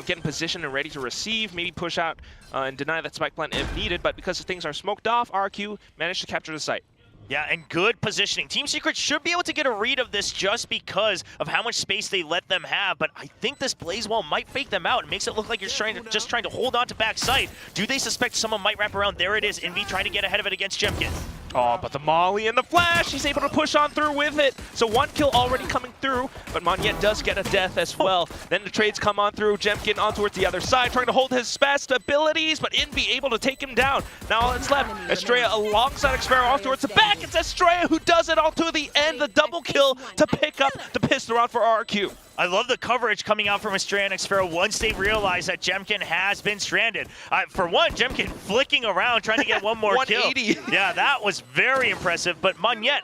get in position and ready to receive, maybe push out and deny that spike plant if needed. But because things are smoked off, RQ managed to capture the site. Yeah, and good positioning. Team Secret should be able to get a read of this just because of how much space they let them have, but I think this Blaze Wall might fake them out. It makes it look like you're just trying to hold on to backside. Do they suspect someone might wrap around? There it is, Envy trying to get ahead of it against Jemkin. Oh, but the Molly and the Flash, he's able to push on through with it. So 1 kill already coming through, but Monyet does get a death as well. Then the trades come on through, Jemkin on towards the other side, trying to hold his best abilities, but Envy able to take him down. Now all that's left, Estrella alongside Xfero off towards the back. It's Estrella who does it all to the end, the double kill to pick up the pistol round for RRQ. I love the coverage coming out from Estrella and Xfero once they realize that Jemkin has been stranded. For one, Jemkin flicking around trying to get one more kill. 180. Yeah, that was very impressive, but Monyet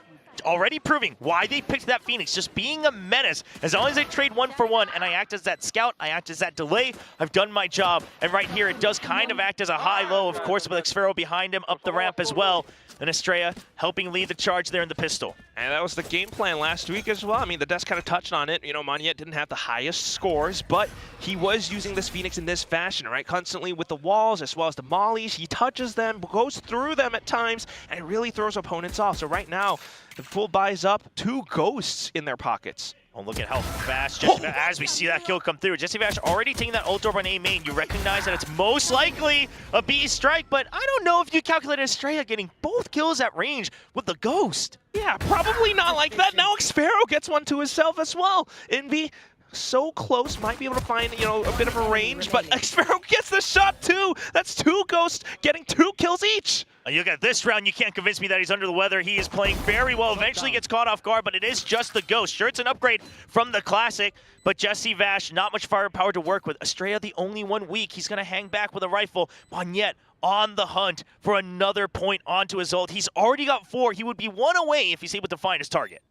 already proving why they picked that Phoenix, just being a menace. As long as they trade 1 for 1 and I act as that scout, I act as that delay, I've done my job. And right here, it does kind of act as a high-low, of course, with Xfero behind him up the ramp as well. And Estrella helping lead the charge there in the pistol. And that was the game plan last week as well. I mean, the desk kind of touched on it. You know, Monyet didn't have the highest scores, but he was using this Phoenix in this fashion, right? Constantly with the walls as well as the mollies. He touches them, goes through them at times, and it really throws opponents off. So right now, the full buys up 2 ghosts in their pockets. Oh, look at how fast Jesse, as we see that kill come through. Jesse Vash already taking that ult orb on A main. You recognize that it's most likely a B strike, but I don't know if you calculated Estrella getting both kills at range with the ghost. Yeah, probably not like that. Now Xfero gets one to himself as well. Envy so close, might be able to find, you know, a bit of a range, but Xfero gets the shot too. That's 2 ghosts getting 2 kills each. You got this round, you can't convince me that he's under the weather. He is playing very well, eventually gets caught off guard, but it is just the ghost. Sure, it's an upgrade from the classic, but Jesse Vash, not much firepower to work with. Estrella, the only one weak. He's going to hang back with a rifle. Monyet on the hunt for another point onto his ult. He's already got 4. He would be 1 away if he's able to find his target.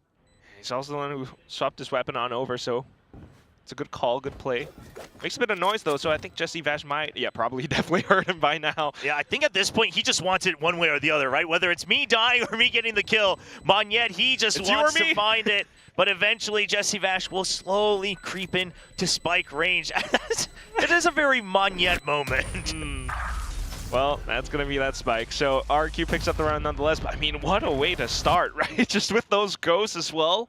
He's also the one who swapped his weapon on over, so it's a good call, good play. Makes a bit of noise though, so I think Jesse Vash might, probably definitely hurt him by now. Yeah, I think at this point he just wants it one way or the other, right? Whether it's me dying or me getting the kill. Monyet, he just wants to find it, but eventually Jesse Vash will slowly creep in to spike range. It is a very Monyet moment. Well, that's going to be that spike. So RQ picks up the round nonetheless, but I mean, what a way to start, right? Just with those ghosts as well.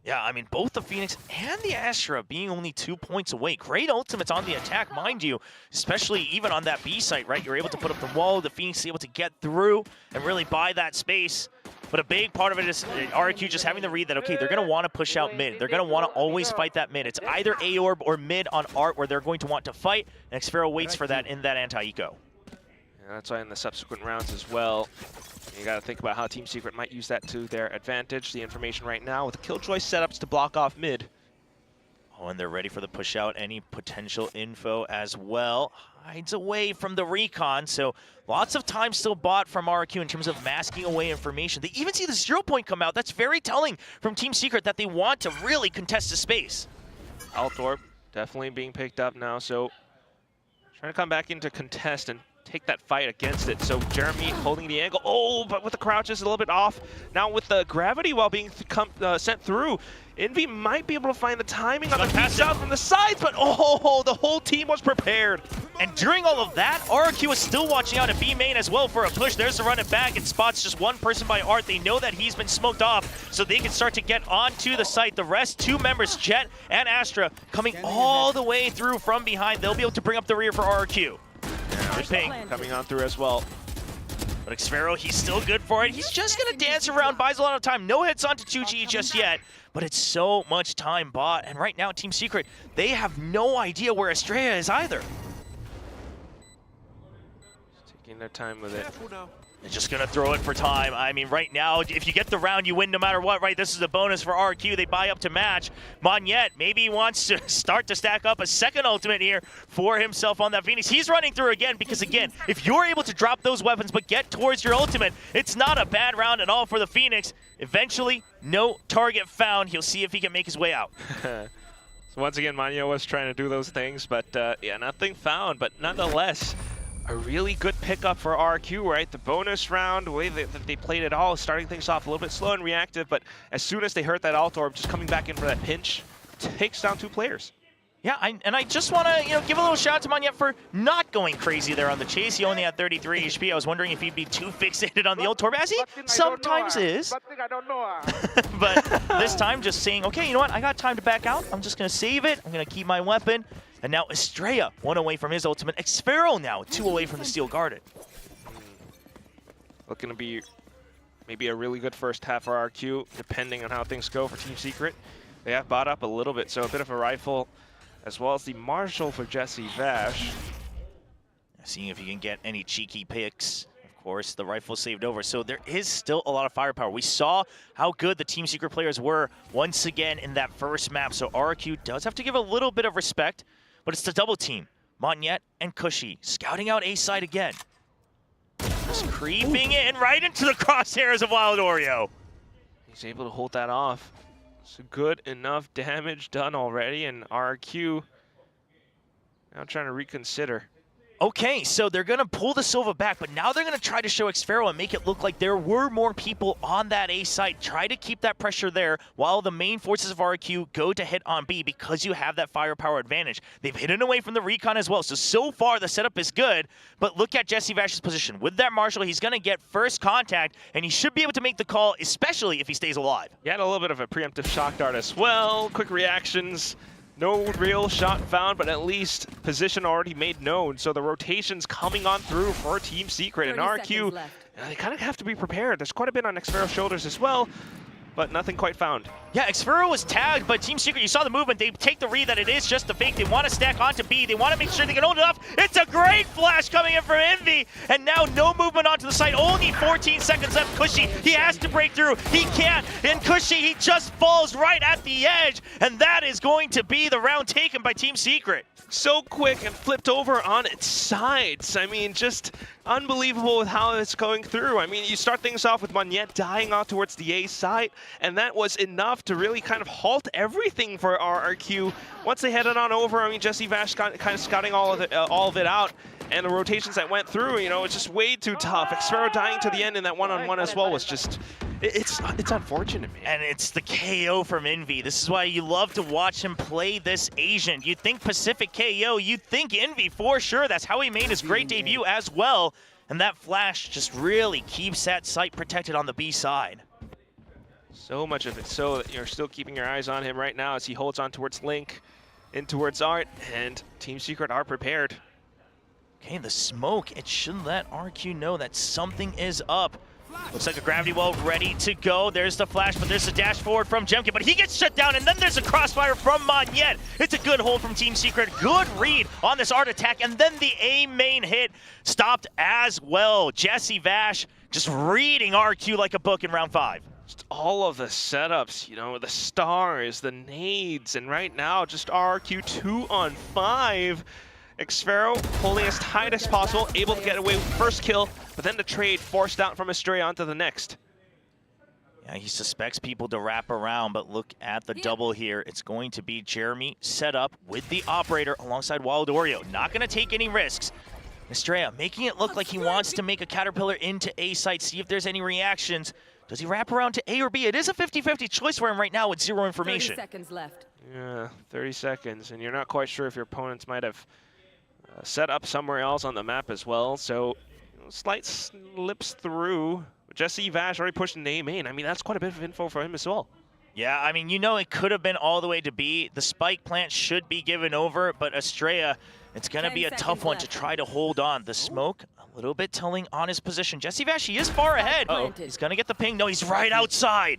Yeah, I mean, both the Phoenix and the Astra being only 2 points away. Great ultimates on the attack, mind you, especially even on that B site, right? You're able to put up the wall, the Phoenix is able to get through and really buy that space. But a big part of it is RQ just having the read that, okay, they're going to want to push out mid. They're going to want to always fight that mid. It's either A-Orb or mid on Art where they're going to want to fight, and Xfero waits for that in that anti-eco. Yeah, that's why in the subsequent rounds as well, you got to think about how Team Secret might use that to their advantage. The information right now with the Killjoy setups to block off mid. Oh, and they're ready for the push out. Any potential info as well. Hides away from the recon, so lots of time still bought from RQ in terms of masking away information. They even see the 0 point come out. That's very telling from Team Secret that they want to really contest the space. Altorp definitely being picked up now, so trying to come back into contest and take that fight against it. So Jeremy holding the angle. Oh, but with the crouch is a little bit off. Now with the gravity while being sent through, Envy might be able to find the timing on the peek shot from the sides, but oh, the whole team was prepared. And during all of that, RQ is still watching out at B main as well for a push. There's the run it back. It spots just one person by Art. They know that he's been smoked off, so they can start to get onto the site. The rest, 2 members, Jet and Astra, coming all the way through from behind. They'll be able to bring up the rear for RQ. Good ping coming on through as well. But Xfero, he's still good for it. He's just going to dance around, buys a lot of time. No hits onto 2G just yet, but it's so much time bought. And right now, Team Secret, they have no idea where Estrella is either. Taking their time with it. They're just going to throw it for time. I mean, right now, if you get the round, you win no matter what, right? This is a bonus for RQ. They buy up to match. Monyet, maybe he wants to start to stack up a second ultimate here for himself on that Phoenix. He's running through again because, again, if you're able to drop those weapons but get towards your ultimate, it's not a bad round at all for the Phoenix. Eventually, no target found. He'll see if he can make his way out. So once again, Monyet was trying to do those things, but yeah, nothing found. But nonetheless, a really good pickup for RQ, right? The bonus round, the way that they played it all, starting things off a little bit slow and reactive, but as soon as they hurt that alt orb, just coming back in for that pinch, takes down 2 players. Yeah, I just want to give a little shout out to Monyet for not going crazy there on the chase. He only had 33 HP. I was wondering if he'd be too fixated on the ult Torb, as he sometimes is. But this time just saying, okay, you know what? I got time to back out. I'm just going to save it. I'm going to keep my weapon. And now Estrella, 1 away from his ultimate. Xpharaoh now, 2 away from the Steel Guarded. Looking to be maybe a really good first half for RQ, depending on how things go for Team Secret. They have bought up a little bit, so a bit of a rifle, as well as the Marshall for Jesse Vash. Seeing if he can get any cheeky picks. Of course, the rifle saved over, so there is still a lot of firepower. We saw how good the Team Secret players were once again in that first map, so RQ does have to give a little bit of respect, but it's the double team. Monyet and Cushy scouting out A side again. Just creeping in right into the crosshairs of Wild Oreo. He's able to hold that off. So good enough damage done already, and RQ now trying to reconsider. Okay, so they're going to pull the Silva back, but now they're going to try to show Xpharaoh and make it look like there were more people on that A site. Try to keep that pressure there while the main forces of RQ go to hit on B because you have that firepower advantage. They've hidden away from the recon as well, so far the setup is good, but look at Jesse Vash's position. With that Marshall, he's going to get first contact, and he should be able to make the call, especially if he stays alive. He had a little bit of a preemptive shock dart as well, quick reactions. No real shot found, but at least position already made known. So the rotation's coming on through for Team Secret. And RQ, they kind of have to be prepared. There's quite a bit on Xpharaoh's shoulders as well, but nothing quite found. Yeah, Xpharaoh was tagged, but Team Secret, you saw the movement. They take the read that it is just a fake. They want to stack onto B. They want to make sure they can hold it off. It's a great flash coming in from Envy. And now no movement onto the side. Only 14 seconds left. Cushy, he has to break through. He can't. And Cushy, he just falls right at the edge. And that is going to be the round taken by Team Secret. So quick and flipped over on its sides. I mean, just unbelievable with how it's going through. I mean, you start things off with Monyet dying off towards the A side, and that was enough to really kind of halt everything for RQ. Once they headed on over, I mean, Jesse Vash kind of scouting all of it out, and the rotations that went through, it's just way too tough. Xpharaoh dying to the end in that one-on-one as well was just, it's unfortunate, man. And it's the KO from Envy. This is why you love to watch him play this Asian. You think Pacific KO, you think Envy for sure. That's how he made his great debut as well. And that flash just really keeps that site protected on the B side. So much of it, so that you're still keeping your eyes on him right now as he holds on towards Link, in towards Art, and Team Secret are prepared. Okay, the smoke, it should let RQ know that something is up. Looks like a gravity well ready to go. There's the flash, but there's a dash forward from Jemke, but he gets shut down, and then there's a crossfire from Monyet. It's a good hold from Team Secret. Good read on this Art attack, and then the A main hit stopped as well. Jesse Vash just reading RQ like a book in round 5. Just all of the setups, the stars, the nades, and right now just RQ 2-on-5. Xpharaoh holding as tight as possible, able to get away with the first kill, but then the trade forced out from Estrella onto the next. Yeah, he suspects people to wrap around, but look at the double here. It's going to be Jeremy set up with the operator alongside Wild Oreo. Not going to take any risks. Estrella making it look like he wants to make a Caterpillar into A site, see if there's any reactions. Does he wrap around to A or B? It is a 50-50 choice for him right now with 0 information. 30 seconds left. Yeah, 30 seconds, and you're not quite sure if your opponents might have set up somewhere else on the map as well, so slight slips through. Jesse Vash already pushed into A main. I mean, that's quite a bit of info for him as well. Yeah, I mean, it could have been all the way to B. The spike plant should be given over, but Estrella, it's going to be a tough one to try to hold on. The smoke, a little bit telling on his position. Jesse Vash, he is far ahead. He's going to get the ping. No, he's right outside.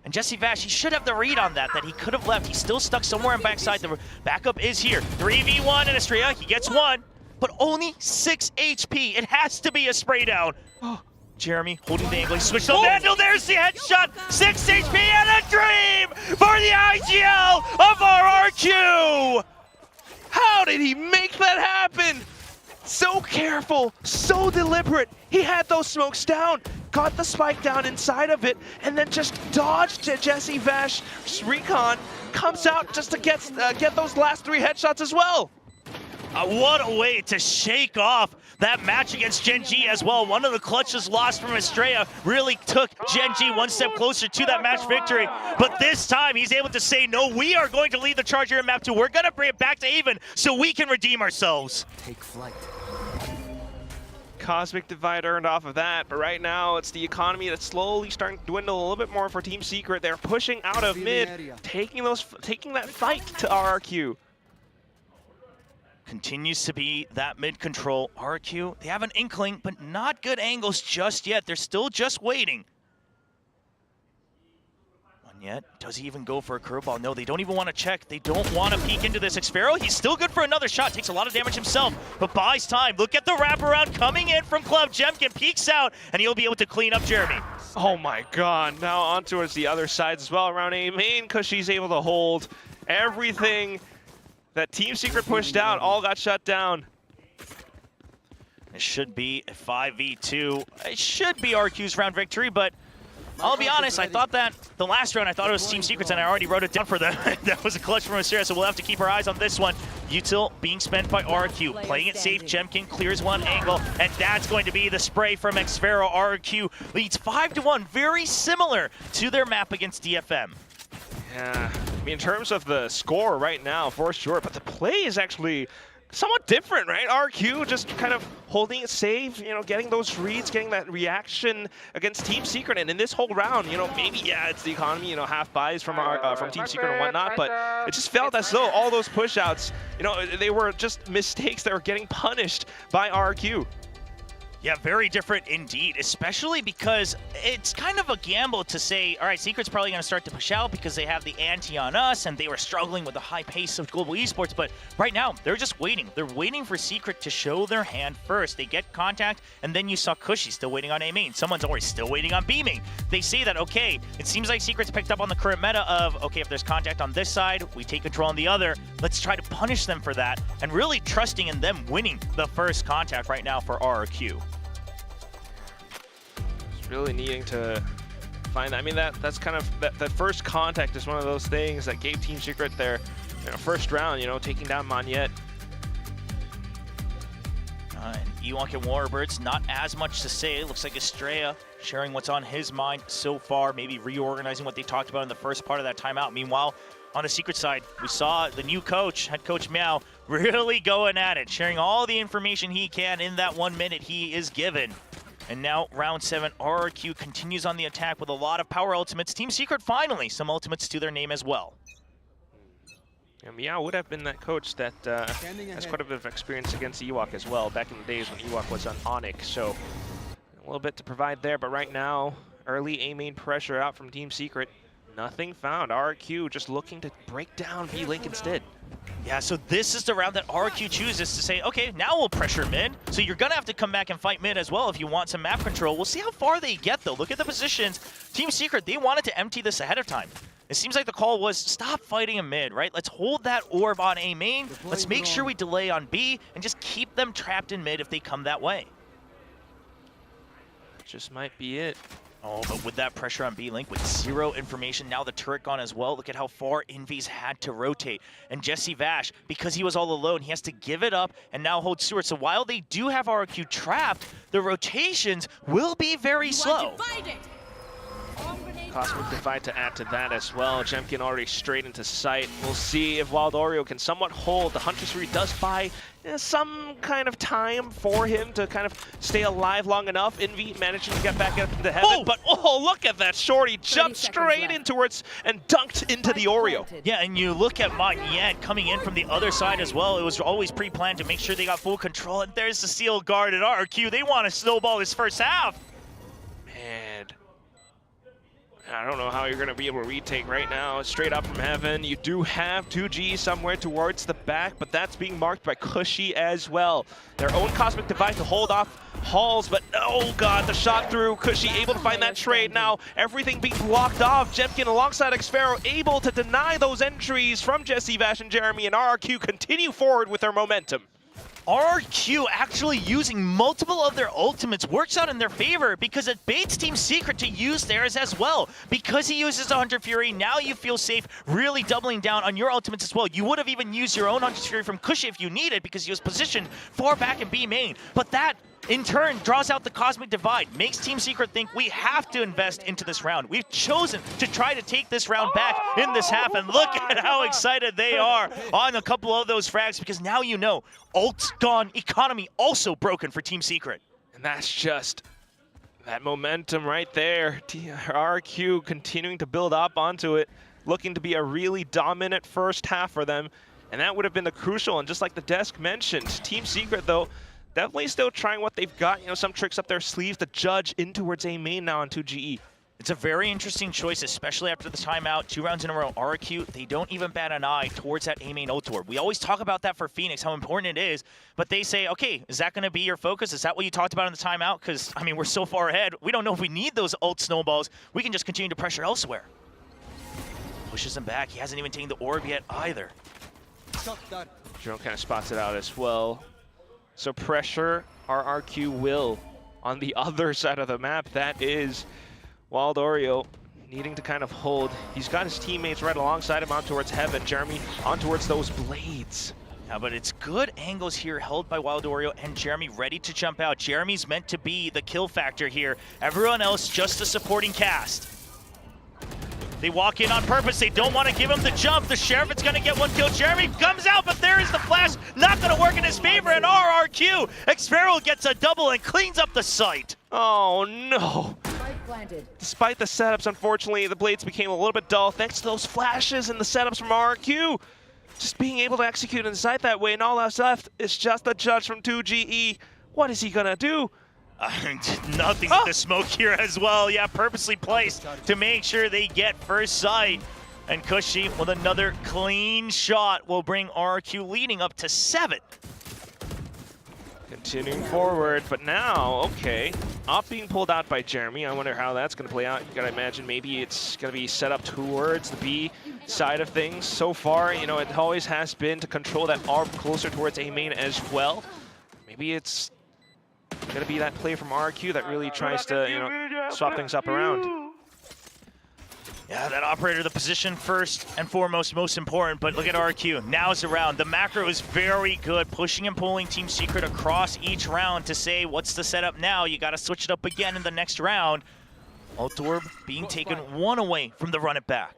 And Jesse Vash, he should have the read on that he could have left. He's still stuck somewhere in backside. The backup is here. 3v1 and Estrella, he gets one, but only 6 HP. It has to be a spray down. Jeremy holding the angle. He switched to Vandal. There's the headshot. 6 HP and a dream for the IGL of RQ. How did he make that happen? So careful, so deliberate. He had those smokes down, got the spike down inside of it, and then just dodged Jesse Vash's recon. Comes out just to get those last 3 headshots as well. What a way to shake off that match against Gen G as well. One of the clutches lost from Estrella really took Gen G one step closer to that match victory. But this time, he's able to say, no, we are going to lead the charge here in map 2. We're going to bring it back to even so we can redeem ourselves. Take flight. Cosmic Divide earned off of that, but right now it's the economy that's slowly starting to dwindle a little bit more for Team Secret. They're pushing out of mid, taking that fight to RRQ. Continues to be that mid control. RRQ, they have an inkling, but not good angles just yet. They're still just waiting. Yet. Does he even go for a curveball? No, they don't even want to check. They don't want to peek into this. Xfero, he's still good for another shot. Takes a lot of damage himself, but buys time. Look at the wraparound coming in from Club. Jemkin peeks out, and he'll be able to clean up Jeremy. Oh my god, now on towards the other sides as well around A main, because she's able to hold everything that Team Secret pushed out, all got shut down. It should be a 5v2. It should be RQ's round victory, but I'll be honest, I thought that the last round, I thought it was Team Secrets, and I already wrote it down for them. That was a clutch from Osira, so we'll have to keep our eyes on this one. Util being spent by RQ, playing it safe. Jemkin clears one angle, and that's going to be the spray from Xfero. RQ leads 5-1, very similar to their map against DFM. Yeah, I mean, in terms of the score right now, for sure, but the play is actually somewhat different, right? RQ just kind of holding it safe, you know, getting those reads, getting that reaction against Team Secret. And in this whole round, you know, maybe, yeah, it's the economy, you know, half buys from Team Secret and whatnot, but it just felt as though all those push-outs, you know, they were just mistakes that were getting punished by RQ. Yeah, very different indeed, especially because it's kind of a gamble to say, all right, Secret's probably going to start to push out because they have the ante on us and they were struggling with the high pace of global esports. But right now, they're just waiting. They're waiting for Secret to show their hand first. They get contact, and then you saw Cushy still waiting on A main. Someone's always still waiting on B main. They say that, okay, it seems like Secret's picked up on the current meta of, okay, if there's contact on this side, we take control on the other. Let's try to punish them for that, and really trusting in them winning the first contact right now for RRQ. Really needing to find that. I mean, that's kind of that first contact is one of those things that gave Team Secret their first round, you know, taking down Monyet. And Ewok and Warbirds, not as much to say. It looks like Estrella sharing what's on his mind so far, maybe reorganizing what they talked about in the first part of that timeout. Meanwhile, on the Secret side, we saw the new coach, head coach Meow, really going at it, sharing all the information he can in that 1 minute he is given. And now, round 7, RRQ continues on the attack with a lot of power ultimates. Team Secret, finally, some ultimates to their name as well. Yeah, Meow would have been that coach that has quite a bit of experience against Ewok as well, back in the days when Ewok was on Onyx. So, a little bit to provide there, but right now, early A main pressure out from Team Secret. Nothing found. RRQ just looking to break down V-Link instead. Yeah, so this is the round that RRQ chooses to say, okay, now we'll pressure mid. So you're going to have to come back and fight mid as well if you want some map control. We'll see how far they get, though. Look at the positions. Team Secret, they wanted to empty this ahead of time. It seems like the call was, stop fighting in mid, right? Let's hold that orb on A main. Let's make sure we delay on B and just keep them trapped in mid if they come that way. Just might be it. Oh, but with that pressure on B-Link, with 0 information, now the turret gone as well. Look at how far Envy's had to rotate. And Jesse Vash, because he was all alone, he has to give it up and now hold Stewart. So while they do have RRQ trapped, the rotations will be very slow. Cosmic Divide to add to that as well. Jemkin already straight into sight. We'll see if Wild Oreo can somewhat hold. The Huntress Reed does buy some kind of time for him to kind of stay alive long enough. Envy managing to get back up into heaven, but oh, look at that shorty jump straight into it and dunked into the Oreo. Yeah, and you look at Monyet coming in from the other side as well. It was always pre-planned to make sure they got full control, and there's the Steel Guard at RRQ. They want to snowball this first half. Man. I don't know how you're going to be able to retake right now. Straight up from heaven. You do have 2G somewhere towards the back, but that's being marked by Cushy as well. Their own Cosmic Divide to hold off Halls, but oh god, the shot through. Cushy able to find that trade now. Everything being blocked off. Jemkin alongside Xfero able to deny those entries from Jesse, Vash, and Jeremy, and RRQ continue forward with their momentum. RQ actually using multiple of their ultimates works out in their favor because it baits Team Secret to use theirs as well. Because he uses 100 Fury, now you feel safe really doubling down on your ultimates as well. You would have even used your own 100 Fury from Cushy if you needed because he was positioned far back in B main. But that in turn draws out the Cosmic Divide, makes Team Secret think we have to invest into this round. We've chosen to try to take this round back in this half, and look at how excited they are on a couple of those frags because now you know ult's gone, economy also broken for Team Secret. And that's just that momentum right there. RQ continuing to build up onto it, looking to be a really dominant first half for them, and that would have been the crucial. And just like the desk mentioned, Team Secret though, definitely still trying what they've got, you know, some tricks up their sleeves. The Judge in towards A main now on 2GE. It's a very interesting choice, especially after the timeout. 2 rounds in a row, RQ, they don't even bat an eye towards that A main ult orb. We always talk about that for Phoenix, how important it is, but they say, okay, is that going to be your focus? Is that what you talked about in the timeout? Because, I mean, we're so far ahead. We don't know if we need those ult snowballs. We can just continue to pressure elsewhere. Pushes him back. He hasn't even taken the orb yet either. Jerome kind of spots it out as well. So pressure RRQ will on the other side of the map. That is Wild Oreo needing to kind of hold. He's got his teammates right alongside him on towards Heaven. Jeremy on towards those blades. Yeah, but it's good angles here held by Wild Oreo and Jeremy ready to jump out. Jeremy's meant to be the kill factor here. Everyone else just a supporting cast. They walk in on purpose. They don't want to give him the jump. The Sheriff is going to get one kill. Jeremy comes out, but there is the flash. Not going to work in his favor. And RRQ, Xferal gets a double and cleans up the site. Oh, no. Despite the setups, unfortunately, the blades became a little bit dull thanks to those flashes and the setups from RRQ. Just being able to execute inside that way, and all that's left is just the Judge from 2GE. What is he going to do? Nothing with the smoke here as well. Yeah, purposely placed to make sure they get first sight. And Cushy with another clean shot will bring RQ leading up to 7. Continuing forward, but now, okay, Op being pulled out by Jeremy. I wonder how that's going to play out. You got to imagine maybe it's going to be set up towards the B side of things. So far, you know, it always has been to control that ARP closer towards A main as well. Maybe it's going to be that play from RQ that really tries to, you know, swap things up around. Yeah, that operator, the position first and foremost, most important, but look at RQ. Now's the round. The macro is very good, pushing and pulling Team Secret across each round to say, what's the setup now? You got to switch it up again in the next round. Ult orb being taken 1 away from the run it back.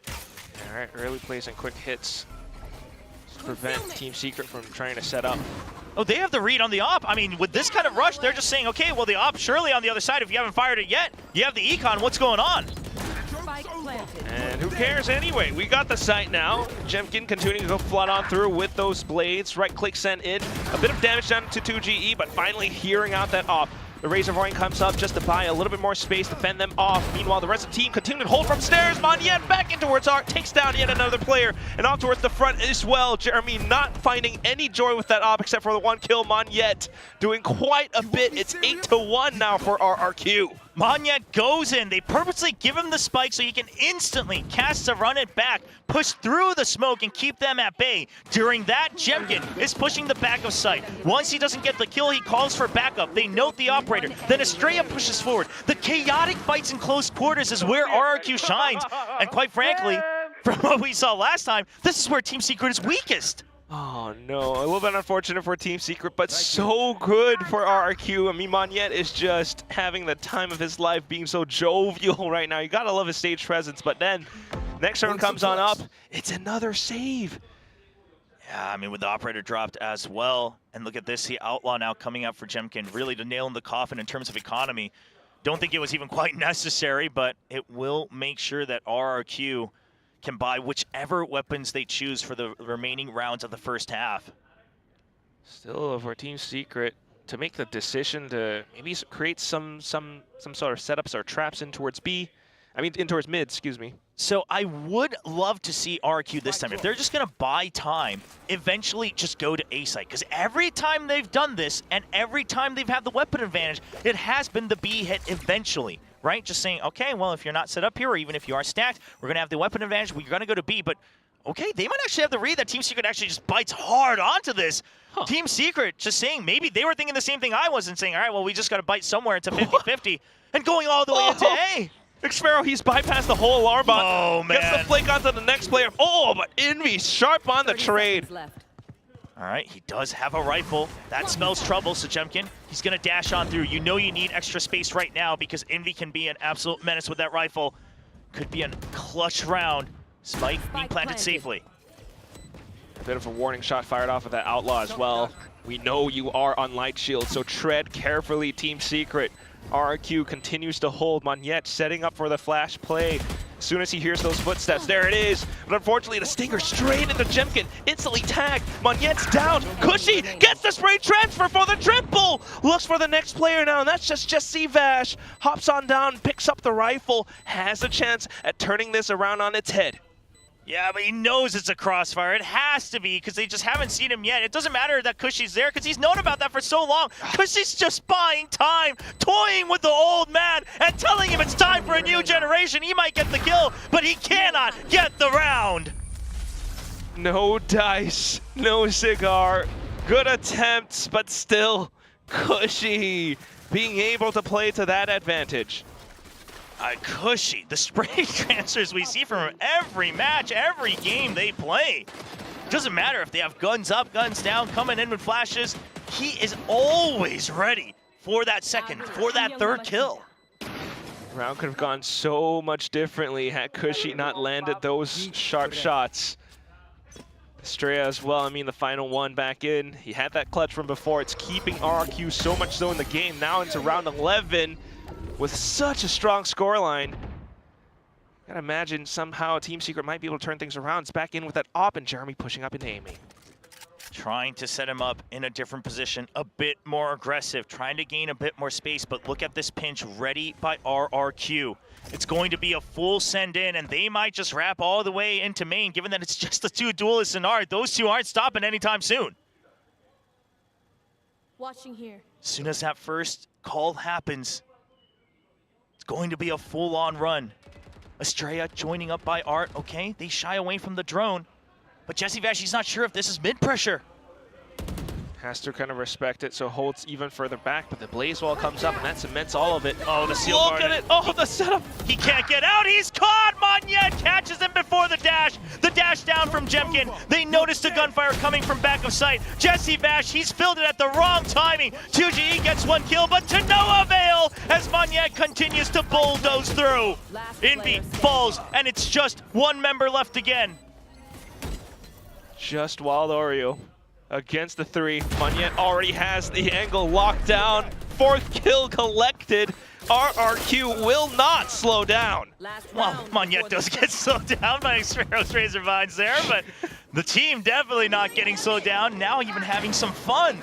All right, early plays and quick hits to prevent Team Secret from trying to set up. Oh, they have the read on the op. I mean, with this kind of rush, they're just saying, okay, well, the op surely on the other side, if you haven't fired it yet, you have the econ, what's going on? And who cares anyway? We got the site now. Jemkin continuing to go flood on through with those blades. Right click sent in. A bit of damage done to 2GE, but finally hearing out that op. The Razor Void comes up just to buy a little bit more space to fend them off. Meanwhile, the rest of the team continue to hold from stairs. Monyet back in towards Art, takes down yet another player, and off towards the front as well. Jeremy not finding any joy with that op except for the 1 kill. Monyet doing quite a bit. It's 8-1 now for RRQ. Monyet goes in. They purposely give him the spike so he can instantly cast to run it back, push through the smoke, and keep them at bay. During that, Jemkin is pushing the back of sight. Once he doesn't get the kill, he calls for backup. They note the operator. Then Estrella pushes forward. The chaotic fights in close quarters is where RRQ shines. And quite frankly, from what we saw last time, this is where Team Secret is weakest. Oh no, a little bit unfortunate for Team Secret, but so good for RRQ. I mean, Monyet is just having the time of his life, being so jovial right now. You gotta love his stage presence, but then next turn comes on up, it's another save. Yeah, I mean, with the operator dropped as well. And look at this, the Outlaw now coming out for Jemkin, really to nail in the coffin in terms of economy. Don't think it was even quite necessary, but it will make sure that RRQ can buy whichever weapons they choose for the remaining rounds of the first half. Still for Team Secret to make the decision to maybe create some sort of setups or traps in towards B. I mean, in towards mid, excuse me. So I would love to see RQ this time. If they're just going to buy time, eventually just go to A site. Because every time they've done this, and every time they've had the weapon advantage, it has been the B hit eventually. Right? Just saying, okay, well, if you're not set up here, or even if you are stacked, we're going to have the weapon advantage. We're going to go to B. But, okay, they might actually have the read that Team Secret actually just bites hard onto this. Team Secret just saying, maybe they were thinking the same thing I was and saying, all right, well, we just got to bite somewhere into 50-50 and going all the way into A. Xfero, he's bypassed the whole alarm bot. Oh, man. Gets the flick onto the next player. Oh, but Envy sharp on the trade. All right, he does have a rifle. That spells trouble, so Jemkin, he's going to dash on through. You know you need extra space right now because Envy can be an absolute menace with that rifle. Could be a clutch round. Spike being planted safely. A bit of a warning shot fired off of that Outlaw as well. We know you are on light shield, so tread carefully, Team Secret. RRQ continues to hold. Monyet setting up for the flash play. As soon as he hears those footsteps, there it is. But unfortunately, the stinger straight into Jemkin. Instantly tagged. Monyet's down. Cushy gets the spray transfer for the triple. Looks for the next player now, and that's just Jesse Vash. Hops on down, picks up the rifle. Has a chance at turning this around on its head. Yeah, but he knows it's a crossfire. It has to be because they just haven't seen him yet. It doesn't matter that Cushy's there because he's known about that for so long. Cushy's just buying time, toying with the old man and telling him it's time for a new generation. He might get the kill, but he cannot get the round. No dice, no cigar. Good attempts, but still Cushy being able to play to that advantage. Cushy, the spray transfers we see from him every match, every game they play. Doesn't matter if they have guns up, guns down, coming in with flashes. He is always ready for that second, for that third kill. Round could have gone so much differently had Cushy not landed those sharp shots. Estrella as well, I mean the final one back in. He had that clutch from before. It's keeping RRQ so much so in the game. Now into round 11. With such a strong scoreline, gotta imagine somehow Team Secret might be able to turn things around. It's back in with that op and Jeremy pushing up into Amy. Trying to set him up in a different position, a bit more aggressive, trying to gain a bit more space, but look at this pinch ready by RRQ. It's going to be a full send in, and they might just wrap all the way into main, given that it's just the two duelists in art. Those two aren't stopping anytime soon. Watching here. As soon as that first call happens, going to be a full-on run. Estrella joining up by Art. Okay, they shy away from the drone. But Jesse Vash, he's not sure if this is mid-pressure. Has to kind of respect it, so holds even further back, but the blaze wall comes up and that cements all of it. Oh, the seal Look guard. at it! Oh, the setup! He can't get out, he's caught! Monyet catches him before the dash. The dash down from Jemkin. They noticed the gunfire coming from back of sight. Jesse Vash, he's filled it at the wrong timing. 2GE gets one kill, but to no avail as Monyet continues to bulldoze through. Envy falls, and it's just one member left again. Just Wild Oreo against the three. Monyet already has the angle locked down. Fourth kill collected. RRQ will not slow down. Well, Monyet does get slowed down by Xfero's Razor Vines there, but the team definitely not getting slowed down. Now even having some fun.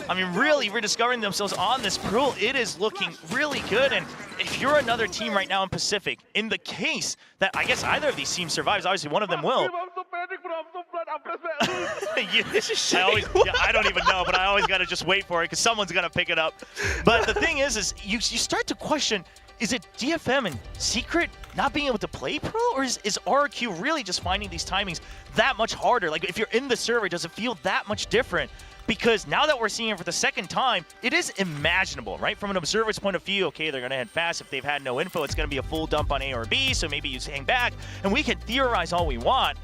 I mean, really rediscovering themselves on this pool. It is looking really good. And if you're another team right now in Pacific, in the case that I guess either of these teams survives, obviously one of them will. I don't even know, but I always got to just wait for it because someone's got to pick it up. But the thing is you start to question, is it DFM and Secret not being able to play pro, or is RRQ really just finding these timings that much harder? Like, if you're in the server, does it feel that much different? Because now that we're seeing it for the second time, it is imaginable, right? From an observer's point of view, okay, they're going to head fast. If they've had no info, it's going to be a full dump on A or B, so maybe you hang back. And we can theorize all we want.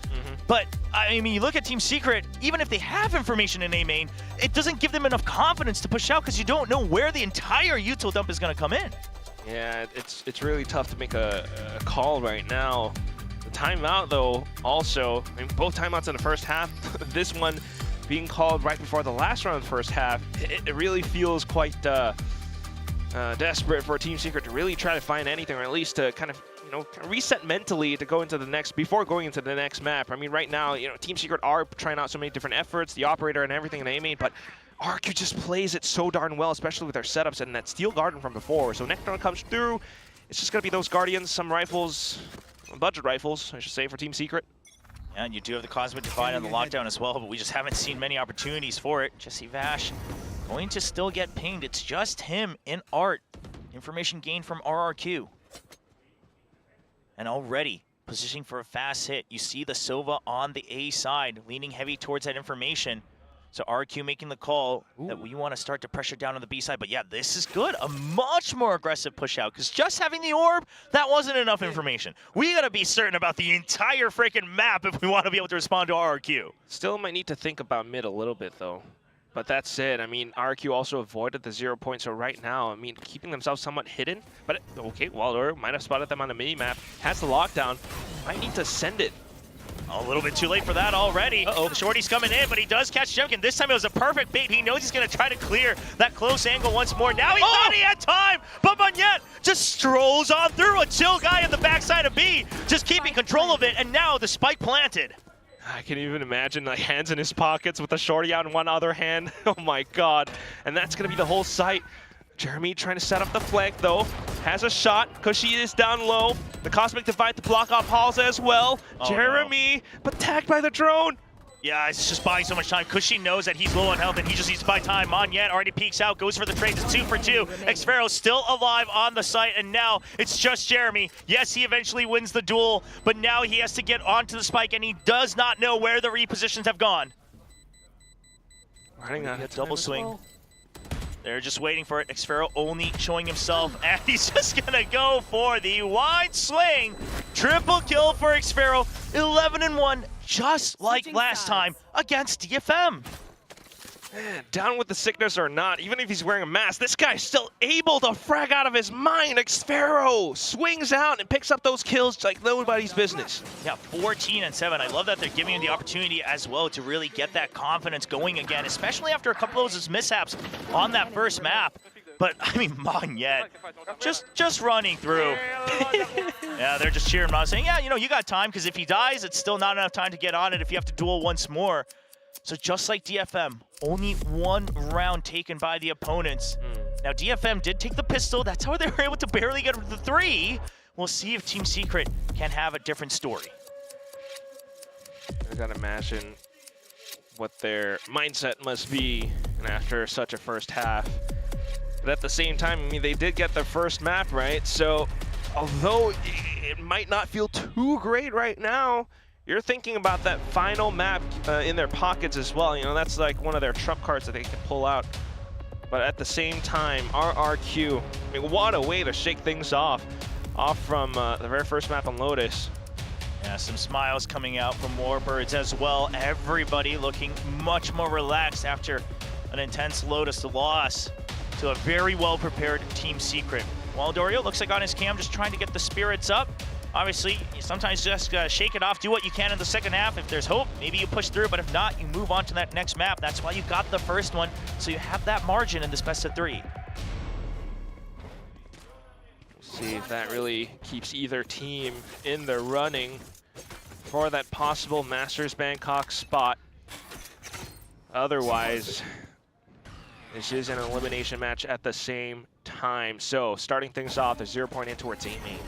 But, I mean, you look at Team Secret, even if they have information in A main, it doesn't give them enough confidence to push out because you don't know where the entire util dump is going to come in. Yeah, it's really tough to make a call right now. The timeout, though, also, I mean, both timeouts in the first half. This one being called right before the last round of the first half, it really feels quite desperate for Team Secret to really try to find anything, or at least to kind of, you know, reset mentally to go into the next, before going into the next map. I mean, right now, you know, Team Secret are trying out so many different efforts, the operator and everything in A main, but RRQ just plays it so darn well, especially with their setups and that Steel Garden from before. So Nectarone comes through, it's just going to be those Guardians, some rifles, budget rifles, I should say, for Team Secret. Yeah, and you do have the Cosmic Divide on the lockdown as well, but we just haven't seen many opportunities for it. Jesse Vash going to still get pinged. It's just him in Art. Information gained from RRQ. And already positioning for a fast hit. You see the Sova on the A side, leaning heavy towards that information. So RQ making the call that we want to start to pressure down on the B side. But yeah, this is good. A much more aggressive push out, because just having the orb, that wasn't enough information. We got to be certain about the entire freaking map if we want to be able to respond to RQ. Still might need to think about mid a little bit, though. But that's it. I mean, RQ also avoided the 0 point, so right now, I mean, keeping themselves somewhat hidden. But, okay, Walder might have spotted them on the mini-map. Has the lockdown. Might need to send it. A little bit too late for that already. The Shorty's coming in, but he does catch Jemkin. This time it was a perfect bait. He knows he's going to try to clear that close angle once more. Now he thought he had time, but Monyet just strolls on through. A chill guy in the backside of B, just keeping control of it, and now the spike planted. I can even imagine, like, hands in his pockets with the Shorty out in one other hand. Oh my god. And that's going to be the whole site. Jeremy trying to set up the flank, though. Has a shot. Kushi is down low. The Cosmic Divide to block off Halls as well. Jeremy, but tagged by the drone. Yeah, it's just buying so much time. Kushi knows that he's low on health and he just needs to buy time. Monyet already peeks out, goes for the trade. It's 2 for 2. Xfero's still alive on the site, and now it's just Jeremy. Yes, he eventually wins the duel, but now he has to get onto the spike, and he does not know where the repositions have gone. Running a double swing. They're just waiting for it. Xfero only showing himself, and he's just gonna go for the wide swing. Triple kill for Xfero, 11-1, just like last time against DFM. Man, down with the sickness or not, even if he's wearing a mask, this guy's still able to frag out of his mind. Xfero swings out and picks up those kills like nobody's business. Yeah, 14-7. I love that they're giving him the opportunity as well to really get that confidence going again, especially after a couple of those mishaps on that first map. But, I mean, Monyet, just running through. Yeah, they're just cheering him on, saying, yeah, you know, you got time, because if he dies, it's still not enough time to get on it if you have to duel once more. So just like DFM, only 1 round taken by the opponents. Now DFM did take the pistol. That's how they were able to barely get the 3. We'll see if Team Secret can have a different story. I gotta imagine what their mindset must be after such a first half. But at the same time, I mean, they did get their first map, right? So although it might not feel too great right now, you're thinking about that final map in their pockets as well. You know, that's like one of their trump cards that they can pull out. But at the same time, RRQ, I mean, what a way to shake things off from the very first map on Lotus. Yeah, some smiles coming out from Warbirds as well. Everybody looking much more relaxed after an intense Lotus loss to a very well-prepared Team Secret. While Dorio looks like on his cam just trying to get the spirits up. Obviously, you sometimes just shake it off, do what you can in the second half. If there's hope, maybe you push through, but if not, you move on to that next map. That's why you got the first one, so you have that margin in this best of 3. We'll see if that really keeps either team in the running for that possible Masters Bangkok spot. Otherwise, this is an elimination match at the same time. So, starting things off, the 0 point in towards A main.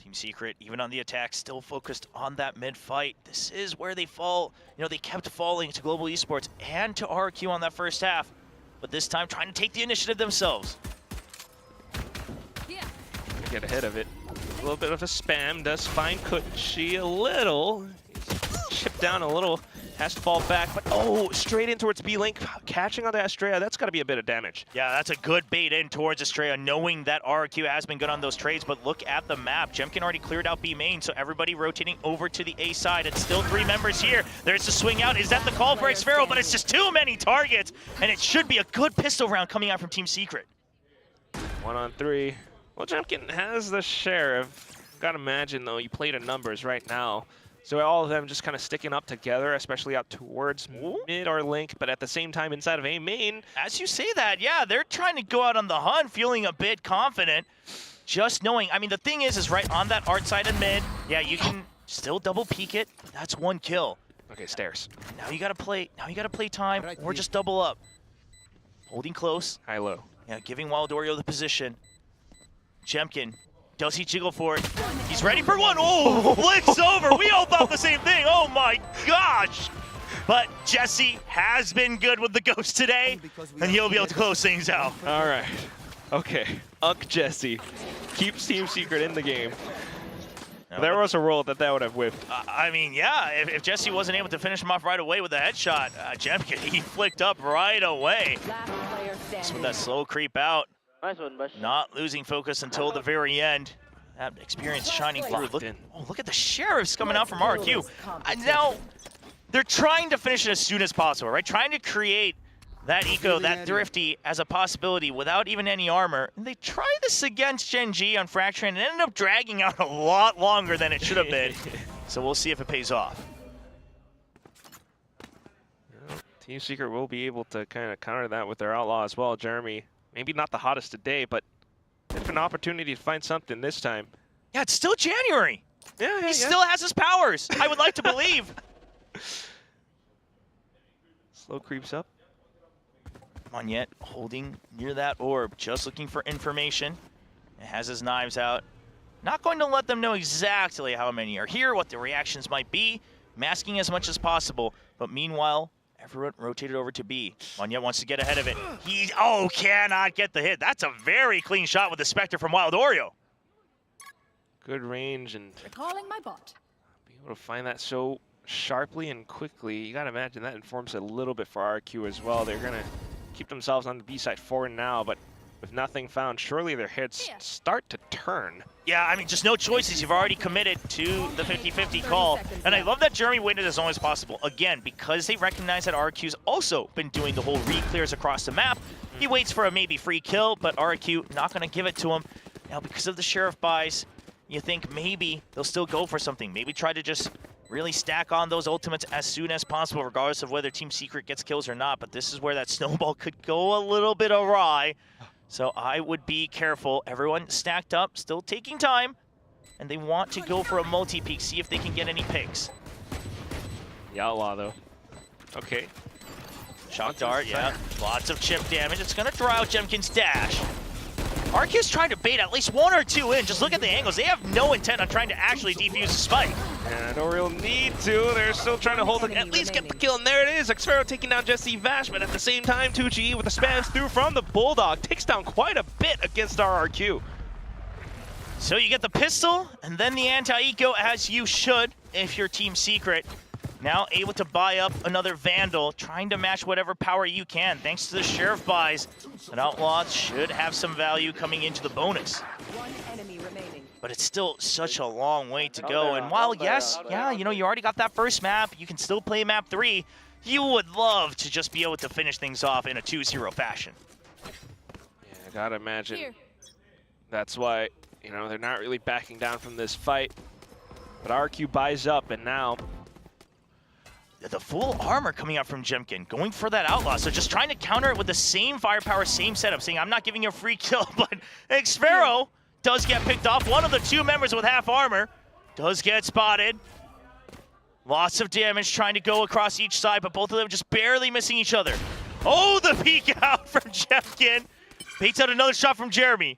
Team Secret, even on the attack, still focused on that mid-fight. This is where they fall. You know, they kept falling to Global Esports and to RQ on that first half, but this time trying to take the initiative themselves. Get ahead of it. A little bit of a spam does find Kushi a little. He's chipped down a little. Has to fall back, but oh, straight in towards B-Link, catching onto Estrella. That's got to be a bit of damage. Yeah, that's a good bait in towards Estrella, knowing that RQ has been good on those trades, but look at the map. Jemkin already cleared out B main, so everybody rotating over to the A side. It's still 3 members here. There's the swing out. Is that the call for Xfero? But it's just too many targets, and it should be a good pistol round coming out from Team Secret. 1 on 3. Well, Jemkin has the share of, gotta imagine though, you play to numbers right now. So all of them just kind of sticking up together, especially out towards mid or link, but at the same time inside of A main. As you say that, yeah, they're trying to go out on the hunt, feeling a bit confident, just knowing. I mean, the thing is right on that art side and mid, yeah, you can still double peek it, but that's 1 kill. Okay, stairs. Now you gotta play time, or just double up. Holding close. High-low. Yeah, giving Waldorio the position. Jemkin. Does he jiggle for it? He's ready for one. Oh, flicks over. We all thought the same thing. Oh my gosh. But Jesse has been good with the ghost today, and he'll be able to close things out. All right. Okay. Jesse keeps Team Secret in the game. There was a roll that would have whipped. I mean, yeah, if Jesse wasn't able to finish him off right away with a headshot, Jemkin, he flicked up right away. Just with that slow creep out. Not losing focus until the very end. That experience shining through. Look at the sheriffs coming out from RQ. Now, they're trying to finish it as soon as possible, right? Trying to create that eco, that thrifty as a possibility without even any armor. And they tried this against Gen G on Fracture and it ended up dragging out a lot longer than it should have been. So we'll see if it pays off. Team Secret will be able to kind of counter that with their outlaw as well. Jeremy, maybe not the hottest today, but an opportunity to find something this time. Yeah, it's still January. He still has his powers. I would like to believe. Slow creeps up. Monyet holding near that orb, just looking for information. It has his knives out. Not going to let them know exactly how many are here, what the reactions might be. Masking as much as possible. But meanwhile, everyone rotated over to B. Monyet wants to get ahead of it. He, cannot get the hit. That's a very clean shot with the Spectre from Wild Oreo. Good range and Calling my bot. be able to find that so sharply and quickly. You gotta imagine that informs a little bit for RQ as well. They're gonna keep themselves on the B side for now, but with nothing found, surely their hits start to turn. Yeah, I mean, just no choices. You've already committed to the 50-50 call. And I love that Jeremy waited as long as possible. Again, because they recognize that RQ's also been doing the whole re-clears across the map, he waits for a maybe free kill, but RQ not going to give it to him. Now, because of the Sheriff buys, you think maybe they'll still go for something. Maybe try to just really stack on those ultimates as soon as possible, regardless of whether Team Secret gets kills or not. But this is where that snowball could go a little bit awry. So I would be careful. Everyone stacked up, still taking time. And they want to go for a multi-peek, see if they can get any picks. The outlaw, though. Okay. Shock dart, yeah. Lots of chip damage. It's going to throw out Jemkin's dash. RQ's trying to bait at least one or two in. Just look at the angles. They have no intent on trying to actually defuse the spike. Yeah, no real need to. They're still trying to hold it, at least get the kill. And there it is. Xfero taking down Jesse Vash, but at the same time, 2G with the spams through from the Bulldog takes down quite a bit against our RQ. So you get the pistol and then the anti-eco, as you should if you're Team Secret. Now able to buy up another Vandal, trying to match whatever power you can. Thanks to the Sheriff buys, an Outlaw should have some value coming into the bonus. One enemy remaining. But it's still such a long way to go. And while, yes, yeah, you know, you already got that first map, you can still play map 3, you would love to just be able to finish things off in a 2-0 fashion. Yeah, I gotta imagine that's why, you know, they're not really backing down from this fight. But RQ buys up, and now the full armor coming out from Jemkin, going for that Outlaw. So just trying to counter it with the same firepower, same setup, saying, I'm not giving you a free kill, but Xfero does get picked off. One of the two members with half armor does get spotted. Lots of damage trying to go across each side, but both of them just barely missing each other. Oh, the peek out from Jemkin. Baits out another shot from Jeremy.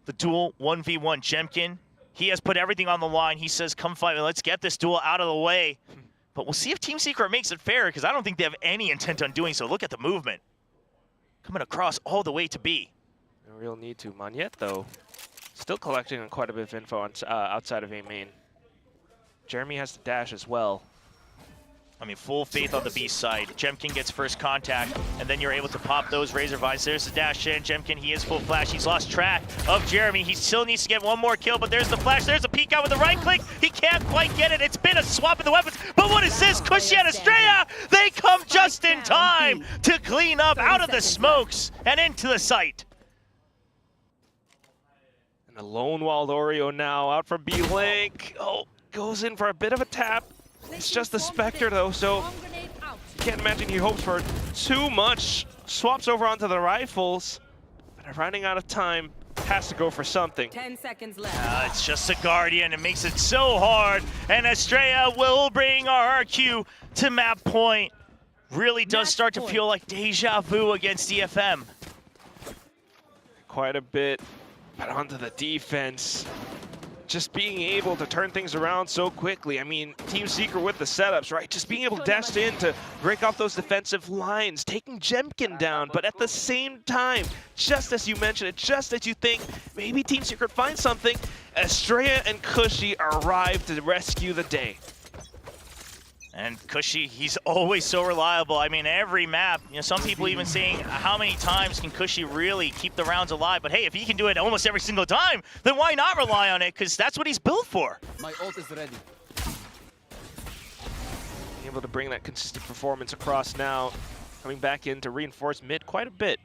The duel 1v1. Jemkin, he has put everything on the line. He says, come fight me. Let's get this duel out of the way. But we'll see if Team Secret makes it fair, because I don't think they have any intent on doing so. Look at the movement. Coming across all the way to B. No real need to. Monyet, though, still collecting quite a bit of info on, outside of A main. Jeremy has to dash as well. I mean, full faith on the B side. Jemkin gets first contact, and then you're able to pop those Razor Vines. There's the dash in. Jemkin, he is full flash. He's lost track of Jeremy. He still needs to get one more kill, but there's the flash. There's a peek out with the right click. He can't quite get it. It's been a swap of the weapons. But what is this? Cushy and Estrella, they come just in time to clean up out of the smokes and into the site. And a lone Wild Oreo now out from B-Link. Oh, goes in for a bit of a tap. It's just the Spectre, though, so you can't imagine he hopes for too much. Swaps over onto the rifles, but running out of time, has to go for something. 10 seconds left. It's just a Guardian. It makes it so hard, and Estrella will bring our RQ to map point. Really does start to feel like deja vu against DFM. Quite a bit, but onto the defense. just being able to turn things around so quickly. I mean, Team Secret with the setups, right? Just being able to dash in to break off those defensive lines, taking Jemkin down, but at the same time, just as you mentioned it, just as you think maybe Team Secret finds something, Estrella and Cushy arrive to rescue the day. And Cushy, he's always so reliable. I mean, every map, you know, some people even saying how many times can Cushy really keep the rounds alive? But hey, if he can do it almost every single time, then why not rely on it? Because that's what he's built for. My ult is ready. Able to bring that consistent performance across now, coming back in to reinforce mid quite a bit.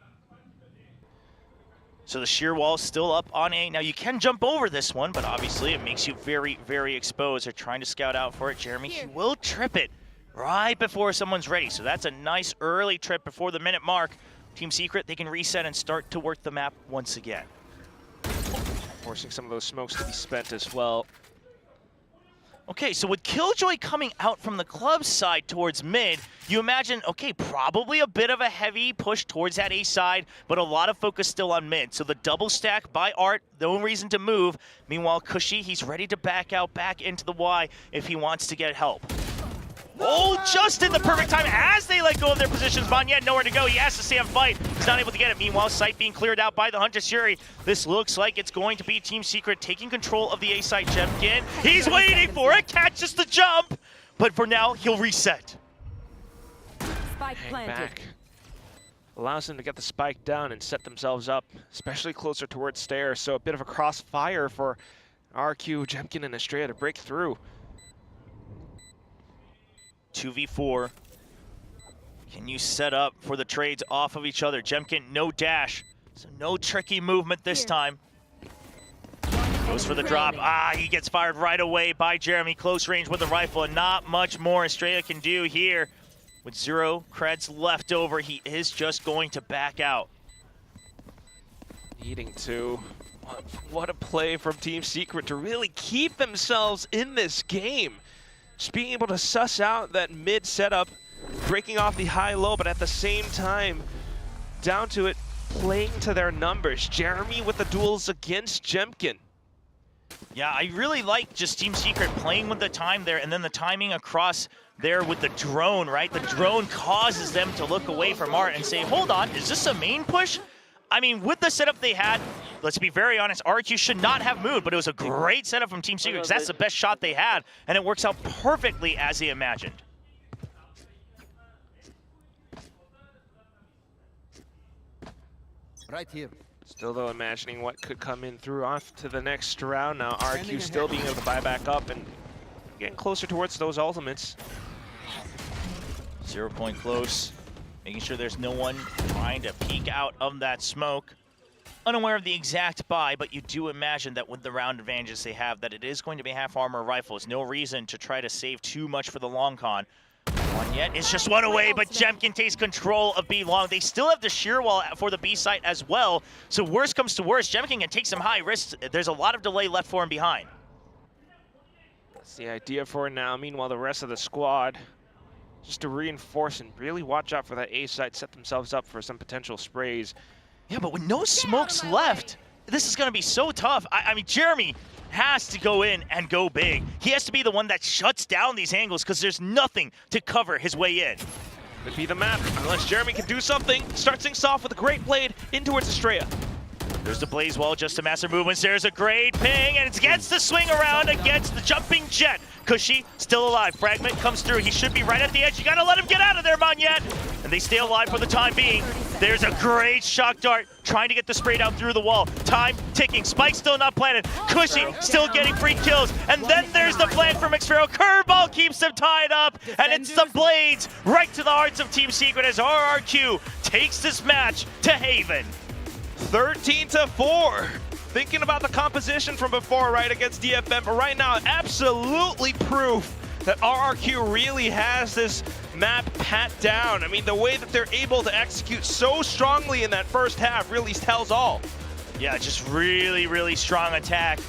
So the shear wall is still up on A. Now you can jump over this one, but obviously it makes you very, very exposed. They're trying to scout out for it. Jeremy, he will trip it right before someone's ready. So that's a nice early trip before the minute mark. Team Secret, they can reset and start to work the map once again. Forcing some of those smokes to be spent as well. Okay, so with Killjoy coming out from the club side towards mid, you imagine, okay, probably a bit of a heavy push towards that A side, but a lot of focus still on mid. So the double stack by Art, no reason to move. Meanwhile, Cushy, he's ready to back out, back into the Y if he wants to get help. Oh, just in the perfect time as they let go of their positions. Monyet nowhere to go. He has to stay and fight. He's not able to get it. Meanwhile, site being cleared out by the Hunter Fury. This looks like it's going to be Team Secret taking control of the A site. Jemkin, he's waiting for it. Catches the jump. But for now, he'll reset. Spike planted. Back. Allows them to get the spike down and set themselves up, especially closer towards stairs. So a bit of a crossfire for RQ, Jemkin, and Estrella to break through. 2v4. Can you set up for the trades off of each other? Jemkin, no dash, so no tricky movement this time. Goes for the drop. Ah, he gets fired right away by Jeremy. Close range with the rifle, and not much more Estrella can do here. With 0 creds left over, he is just going to back out. Needing to. What a play from Team Secret to really keep themselves in this game. Just being able to suss out that mid setup, breaking off the high-low, but at the same time, down to it, playing to their numbers. Jeremy with the duels against Jemkin. Yeah, I really like just Team Secret playing with the time there, and then the timing across there with the drone, right? The drone causes them to look away from Art and say, hold on, is this a main push? I mean, with the setup they had, let's be very honest, RQ should not have moved, but it was a great setup from Team Secret because that's the best shot they had, and it works out perfectly as they imagined. Right here. Still, though, imagining what could come in through off to the next round. Now, RQ still being able to buy back up and getting closer towards those ultimates. 0 point close. Making sure there's no one trying to peek out of that smoke. Unaware of the exact buy, but you do imagine that with the round advantages they have, that it is going to be half armor rifles. No reason to try to save too much for the long con. Monyet is just one away, but Jemkin takes control of B long. They still have the shear wall for the B site as well. So worst comes to worst, Jemkin can take some high risks. There's a lot of delay left for him behind. That's the idea for now. Meanwhile, the rest of the squad, just to reinforce and really watch out for that A site, set themselves up for some potential sprays. Yeah, but with no smokes left, this is going to be so tough. I mean, Jeremy has to go in and go big. He has to be the one that shuts down these angles because there's nothing to cover his way in. Could be the map, unless Jeremy can do something. Starts things off with a great blade in towards Estrella. There's the blaze wall, just to master movements. There's a great ping, and it gets the swing around against the jumping jet. Cushy still alive. Fragment comes through. He should be right at the edge. You gotta let him get out of there, Monyet. And they stay alive for the time being. There's a great shock dart trying to get the spray down through the wall. Time ticking. Spike still not planted. Cushy still getting free kills. And then there's the flank from Xfero. Curveball keeps them tied up. And it's the blades right to the hearts of Team Secret as RRQ takes this match to Haven. 13-4. Thinking about the composition from before, right, against DFM, but right now, absolutely proof that RRQ really has this map pat down. I mean, the way that they're able to execute so strongly in that first half really tells all. Yeah, just really, really strong attack.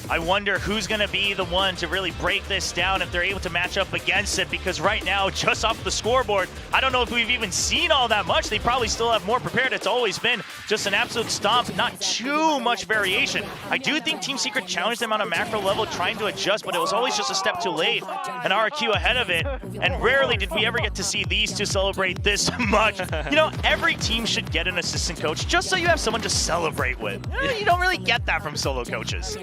I wonder who's going to be the one to really break this down if they're able to match up against it, because right now, just off the scoreboard, I don't know if we've even seen all that much. They probably still have more prepared. It's always been just an absolute stomp, not too much variation. I do think Team Secret challenged them on a macro level trying to adjust, but it was always just a step too late, and RRQ ahead of it, and rarely did we ever get to see these two celebrate this much. You know, every team should get an assistant coach just so you have someone to celebrate with. You don't really get that from solo coaches.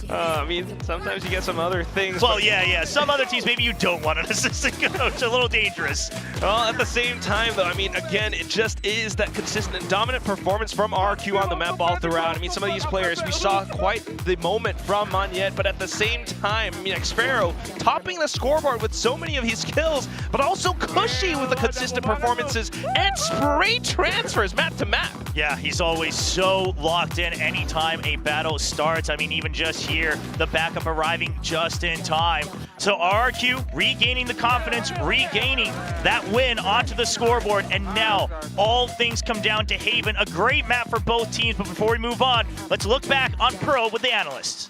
I mean, sometimes you get some other things. Well, yeah. Some other teams, maybe you don't want an assistant coach. A little dangerous. Well, at the same time, though, I mean, again, it just is that consistent and dominant performance from RQ on the map all throughout. I mean, some of these players, we saw quite the moment from Monyet, but at the same time, I mean, Xfero topping the scoreboard with so many of his kills, but also Cushy with the consistent performances and spray transfers map to map. Yeah, he's always so locked in anytime a battle starts. I mean, even just here, the backup arriving just in time. So RRQ regaining the confidence, regaining that win onto the scoreboard, and now all things come down to Haven. A great map for both teams, but before we move on, let's look back on Pearl with the analysts.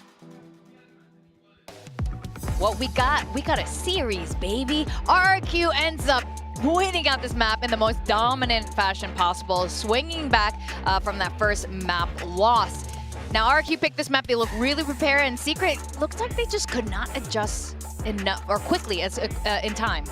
What we got a series, baby. RRQ ends up winning out this map in the most dominant fashion possible, swinging back from that first map loss. Now RRQ picked this map, they look really prepared, and Secret looks like they just could not adjust enough or quickly as in time.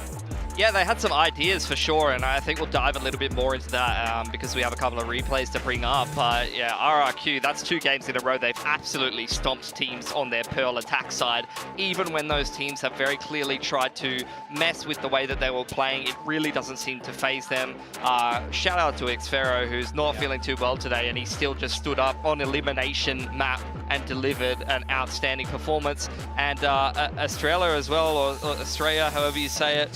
Yeah, they had some ideas for sure, and I think we'll dive a little bit more into that because we have a couple of replays to bring up. But yeah, RRQ, that's 2 games in a row. They've absolutely stomped teams on their Pearl attack side. Even when those teams have very clearly tried to mess with the way that they were playing, it really doesn't seem to phase them. Shout out to Xfero, who's not feeling too well today, and he still just stood up on elimination map and delivered an outstanding performance. And Australia as well, or Australia, however you say it.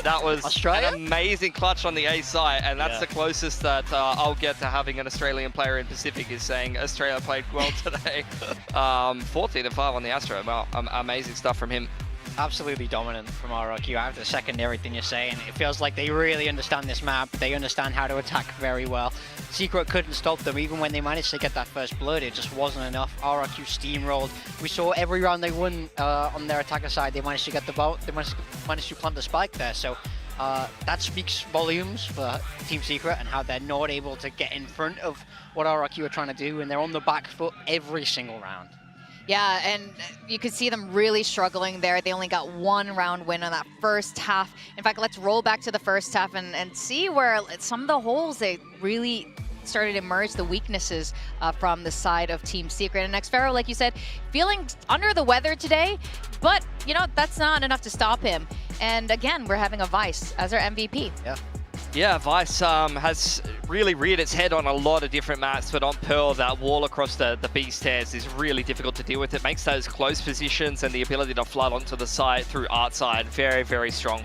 That was an amazing clutch on the A side, and that's the closest that I'll get to having an Australian player in Pacific, is saying Australia played well today. 14-5 on the Astro. Wow, amazing stuff from him. Absolutely dominant from RRQ. I have to second everything you're saying. It feels like they really understand this map. They understand how to attack very well. Secret couldn't stop them. Even when they managed to get that first blood, it just wasn't enough. RRQ steamrolled. We saw every round they won on their attacker side. They managed to get the ball. They managed to plant the spike there. So that speaks volumes for Team Secret and how they're not able to get in front of what RRQ are trying to do, and they're on the back foot every single round. Yeah, and you could see them really struggling there. They only got 1 round win on that first half. In fact, let's roll back to the first half and see where some of the holes they really started to emerge, the weaknesses from the side of Team Secret. And Xfero, like you said, feeling under the weather today, but you know, that's not enough to stop him. And again, we're having a Vice as our MVP. Yeah, Vice has really reared its head on a lot of different maps, but on Pearl, that wall across the B stairs is really difficult to deal with. It makes those close positions and the ability to flood onto the side through art side very, very strong.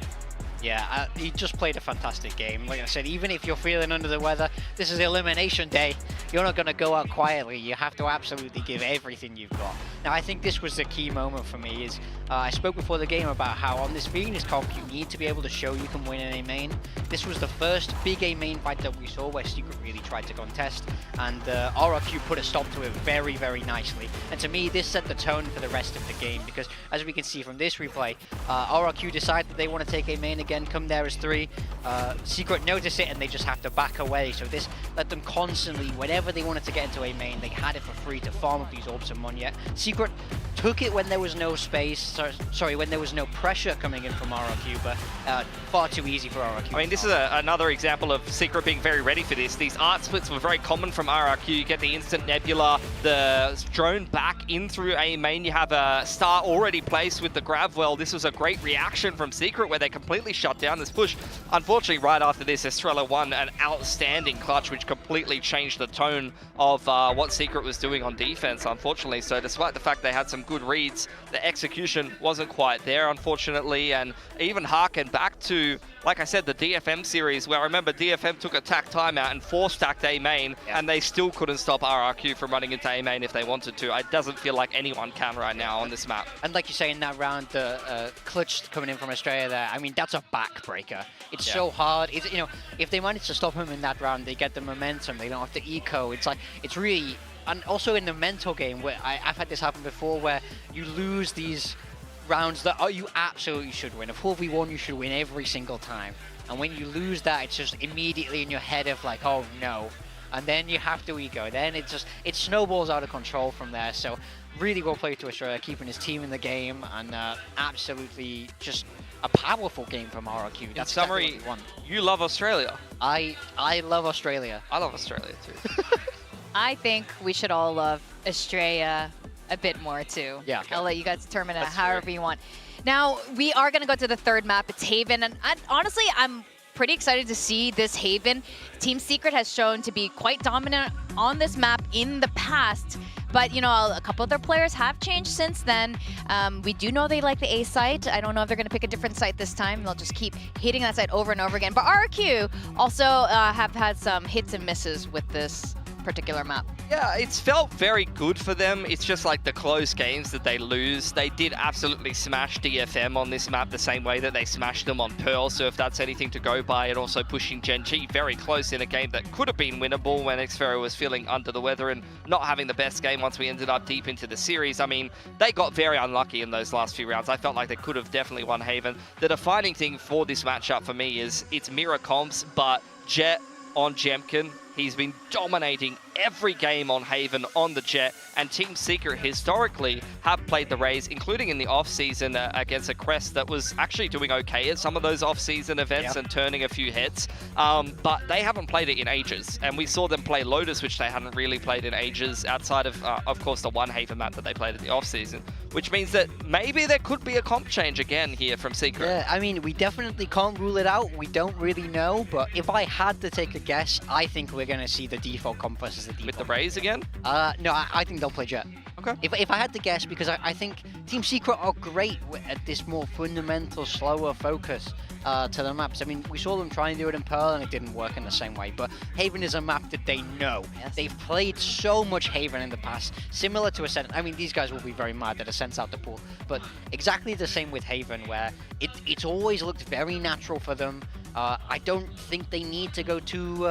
Yeah, he just played a fantastic game. Like I said, even if you're feeling under the weather, this is elimination day. You're not going to go out quietly. You have to absolutely give everything you've got. Now, I think this was the key moment for me. Is I spoke before the game about how on this Venus comp, you need to be able to show you can win in a main. This was the first big A main fight that we saw where Secret really tried to contest, and RRQ put a stop to it very, very nicely. And to me, this set the tone for the rest of the game, because as we can see from this replay, RRQ decided that they want to take a main again, come there as 3. Secret notice it and they just have to back away. So this let them constantly, whenever they wanted to get into a main, they had it for free to farm up these orbs and Monyet. Secret took it when there was no space, sorry, when there was no pressure coming in from RRQ, but far too easy for RRQ. I mean, this is another example of Secret being very ready for this. These art splits were very common from RRQ. You get the instant nebula, the drone back in through A main. You have a star already placed with the grab well. This was a great reaction from Secret where they completely shut down this push. Unfortunately, right after this, Estrella won an outstanding clutch, which completely changed the tone of what Secret was doing on defense, unfortunately. So despite the fact they had some good reads, the execution wasn't quite there, unfortunately. And even harken back to, like I said, the DFM series, where I remember DFM took a tack timeout and 4-stacked A main, and they still couldn't stop RRQ from running into A main if they wanted to. It doesn't feel like anyone can right now on this map. And like you say, in that round, the clutch coming in from Australia there, I mean, that's a backbreaker. It's so hard. It's, you know, if they manage to stop him in that round, they get the momentum. They don't have to eco. It's like, it's really and also in the mental game, where I've had this happen before, where you lose these rounds that you absolutely should win. A 4v1 you should win every single time. And when you lose that, it's just immediately in your head of like, oh no. And then you have to ego. Then it snowballs out of control from there. So really well played to Australia, keeping his team in the game, and absolutely just a powerful game from RRQ. In summary, you love Australia. I love Australia. I love Australia too. I think we should all love Australia a bit more too. Yeah. I'll let you guys determine it however you want. Now, we are going to go to the third map. It's Haven. And honestly, I'm pretty excited to see this Haven. Team Secret has shown to be quite dominant on this map in the past. But, you know, a couple of their players have changed since then. We do know they like the A site. I don't know if they're going to pick a different site this time. They'll just keep hitting that site over and over again. But RRQ also have had some hits and misses with this particular map. Yeah, it's felt very good for them. It's just like the close games that they lose. They did absolutely smash DFM on this map the same way that they smashed them on Pearl. So if that's anything to go by, and also pushing Gen G very close in a game that could have been winnable when Xferro was feeling under the weather and not having the best game once we ended up deep into the series. I mean, they got very unlucky in those last few rounds. I felt like they could have definitely won Haven. The defining thing for this matchup for me is it's mirror comps, but Jet on Jemkin. He's been dominating every game on Haven on the Jet, and Team Secret historically have played the Raze, including in the off-season against a Crest that was actually doing okay at some of those off-season events and turning a few heads, but they haven't played it in ages, and we saw them play Lotus, which they hadn't really played in ages, outside of course, the one Haven map that they played at the off-season, which means that maybe there could be a comp change again here from Secret. Yeah, I mean, we definitely can't rule it out. We don't really know, but if I had to take a guess, I think we're going to see the default comp versus the default. With the Raze again? No, I think they'll play Jet. Okay. If I had to guess, because I think Team Secret are great at this more fundamental, slower focus to the maps. I mean, we saw them try and do it in Pearl and it didn't work in the same way, but Haven is a map that they know. Yes. They've played so much Haven in the past, similar to Ascent. I mean, these guys will be very mad that Ascent's out the pool, but exactly the same with Haven, where it's always looked very natural for them. I don't think they need to go too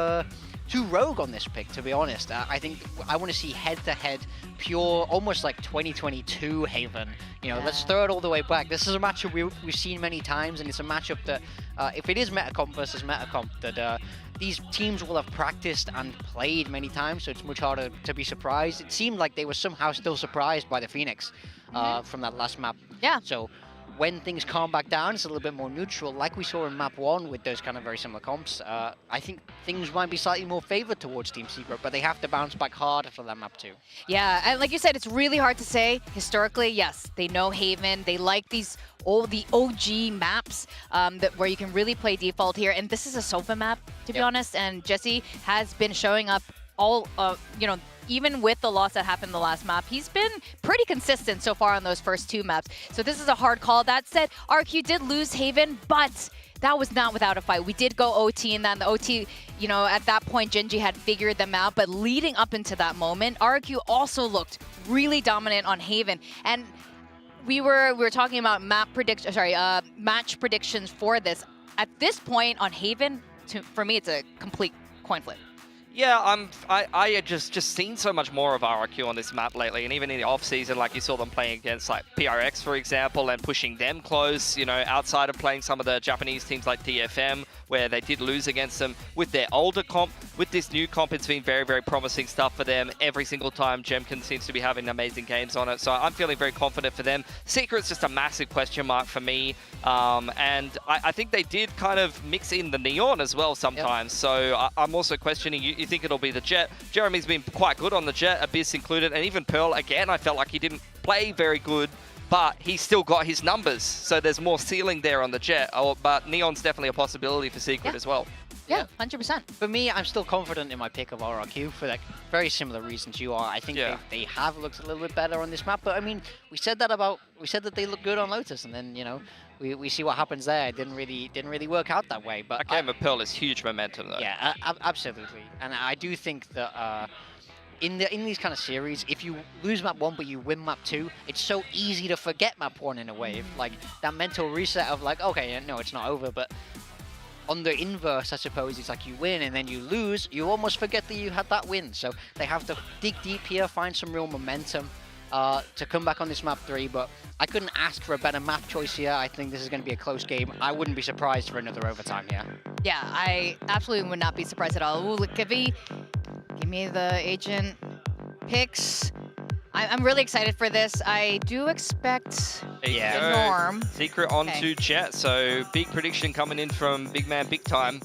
rogue on this pick, to be honest. I think I want to see head-to-head, pure, almost like 2022 Haven. You know, let's throw it all the way back. This is a matchup we've seen many times, and it's a matchup that, if it is Metacomp versus Metacomp, that these teams will have practiced and played many times, so it's much harder to be surprised. It seemed like they were somehow still surprised by the Phoenix from that last map. Yeah. So when things calm back down, it's a little bit more neutral, like we saw in map 1 with those kind of very similar comps. I think things might be slightly more favored towards Team Secret, but they have to bounce back hard after that map 2. Yeah, and like you said, it's really hard to say. Historically, yes, they know Haven. They like the OG maps where you can really play default here. And this is a sofa map, to be honest. And Jesse has been showing up all, even with the loss that happened in the last map, he's been pretty consistent so far on those first 2 maps. So this is a hard call. That said, RQ did lose Haven, but that was not without a fight. We did go OT, and then the OT, at that point, Genji had figured them out. But leading up into that moment, RQ also looked really dominant on Haven. And we were talking about match predictions for this. At this point on Haven, for me, it's a complete coin flip. Yeah, I had just seen so much more of RRQ on this map lately, and even in the off-season, like you saw them playing against like PRX, for example, and pushing them close, outside of playing some of the Japanese teams like DFM, where they did lose against them with their older comp. With this new comp, it's been very, very promising stuff for them. Every single time, Jemkin seems to be having amazing games on it, so I'm feeling very confident for them. Secret's just a massive question mark for me, and I think they did kind of mix in the Neon as well sometimes, so I'm also questioning, you think it'll be the Jet. Jeremy's been quite good on the Jet, Abyss included, and even Pearl, again, I felt like he didn't play very good, but he still got his numbers, so there's more ceiling there on the Jet. But Neon's definitely a possibility for Secret as well. Yeah, 100%. For me, I'm still confident in my pick of RRQ for like very similar reasons you are. I think they have looked a little bit better on this map, but I mean, we said that they look good on Lotus, and then we see what happens there. It didn't really work out that way. But that game of Pearl is huge momentum, though. Yeah, absolutely. And I do think that in these kind of series, if you lose map 1 but you win map 2, it's so easy to forget map 1 in a way. Like that mental reset of like, okay, no, it's not over, but on the inverse, I suppose, it's like you win and then you lose, you almost forget that you had that win. So they have to dig deep here, find some real momentum to come back on this map 3. But I couldn't ask for a better map choice here. I think this is going to be a close game. I wouldn't be surprised for another overtime here. Yeah, I absolutely would not be surprised at all. Ooh, give me the agent picks. I'm really excited for this. I do expect a Norm. Secret onto Jet, so big prediction coming in from Big Man Big Time.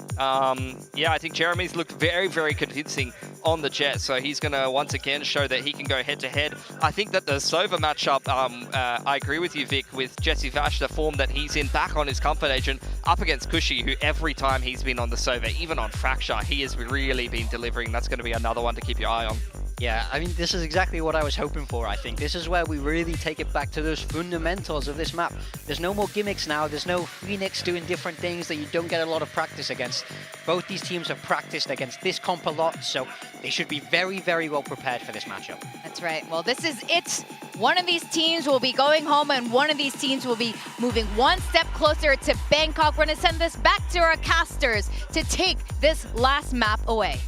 Yeah, I think Jeremy's looked very, very convincing on the Jet, so he's going to once again show that he can go head-to-head. I think that the Sova matchup, I agree with you, Vic, with Jesse Vash, the form that he's in back on his comfort agent, up against Cushy, who every time he's been on the Sova, even on Fracture, he has really been delivering. That's going to be another one to keep your eye on. Yeah, I mean, this is exactly what I was hoping for, I think. This is where we really take it back to those fundamentals of this map. There's no more gimmicks now. There's no Phoenix doing different things that you don't get a lot of practice against. Both these teams have practiced against this comp a lot, so they should be very, very well prepared for this matchup. That's right. Well, this is it. One of these teams will be going home, and one of these teams will be moving one step closer to Bangkok. We're going to send this back to our casters to take this last map away.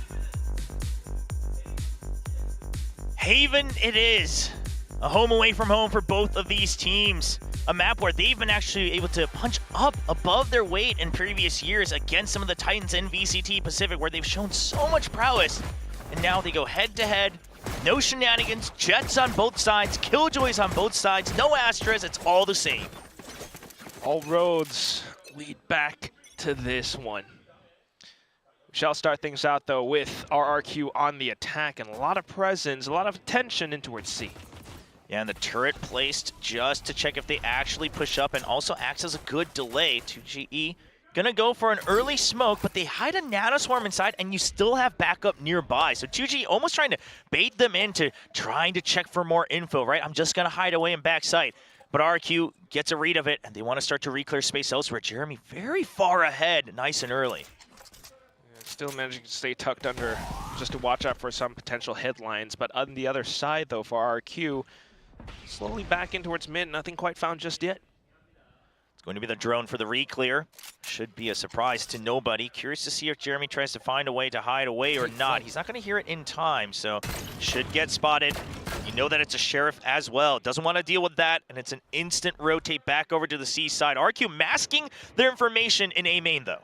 Haven it is. A home away from home for both of these teams. A map where they've been actually able to punch up above their weight in previous years against some of the Titans in VCT Pacific, where they've shown so much prowess. And now they go head-to-head. No shenanigans, Jets on both sides, Killjoys on both sides, no Astras, it's all the same. All roads lead back to this one. We shall start things out, though, with RRQ on the attack and a lot of presence, a lot of attention in towards C. Yeah, and the turret placed just to check if they actually push up and also acts as a good delay. 2GE gonna go for an early smoke, but they hide a nanoswarm inside and you still have backup nearby. So 2GE almost trying to bait them into trying to check for more info, right? I'm just gonna hide away in backside. But RRQ gets a read of it and they want to start to re-clear space elsewhere. Jeremy very far ahead, nice and early. Still managing to stay tucked under just to watch out for some potential headlines. But on the other side, though, for RRQ, slowly back in towards mid. Nothing quite found just yet. It's going to be the drone for the re-clear. Should be a surprise to nobody. Curious to see if Jeremy tries to find a way to hide away or not. He's not going to hear it in time, so should get spotted. You know that it's a Sheriff as well. Doesn't want to deal with that, and it's an instant rotate back over to the C side. RRQ masking their information in A main, though.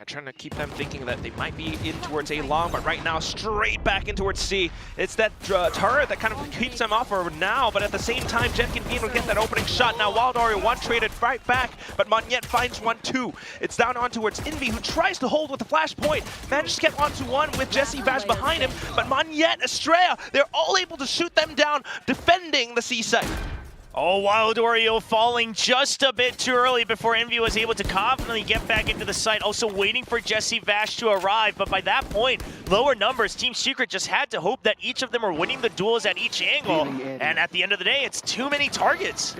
Trying to keep them thinking that they might be in towards A long, but right now straight back in towards C. It's that turret that kind of keeps them off for now, but at the same time, Jen can be able to get that opening shot. Now Wild Warrior one traded right back, but Monyet finds one too. It's down on towards Envy, who tries to hold with the flashpoint. Manages to get onto one with Jesse Vash behind him, but Monyet, Estrella, they're all able to shoot them down, defending the C site. Oh, Wild Oreo falling just a bit too early before Envy was able to confidently get back into the site. Also waiting for Jesse Vash to arrive, but by that point, lower numbers. Team Secret just had to hope that each of them were winning the duels at each angle. And at the end of the day, it's too many targets.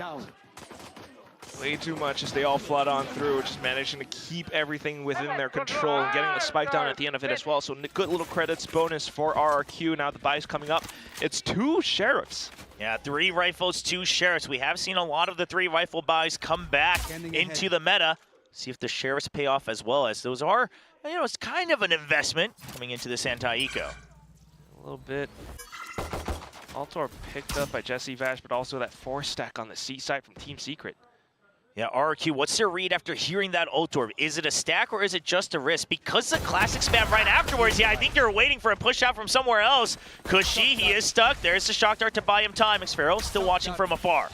Way too much as they all flood on through, just managing to keep everything within their control and getting the spike down at the end of it as well. So good little credits bonus for RRQ. Now the buy's coming up. It's 2 Sheriffs. Yeah, 3 rifles, 2 Sheriffs. We have seen a lot of the 3 rifle buys come back into the meta. See if the Sheriffs pay off as well, as those are, you know, it's kind of an investment coming into this anti-eco. A little bit. Altor picked up by Jesse Vash, but also that 4 stack on the C side from Team Secret. Yeah, RRQ, what's their read after hearing that ult orb? Is it a stack or is it just a risk? Because the classic spam right afterwards, yeah, I think they're waiting for a push out from somewhere else. Cushy, he is stuck. There's the shock dart to buy him time. Xferro still watching from afar.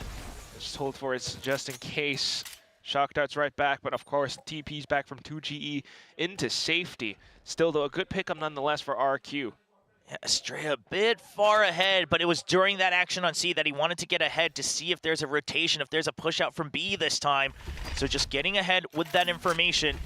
Just hold for it just in case. Shock dart's right back, but of course, TP's back from 2GE into safety. Still, though, a good pickup nonetheless for RRQ. Yeah, Estrella a bit far ahead, but it was during that action on C that he wanted to get ahead to see if there's a rotation, if there's a push out from B this time. So just getting ahead with that information.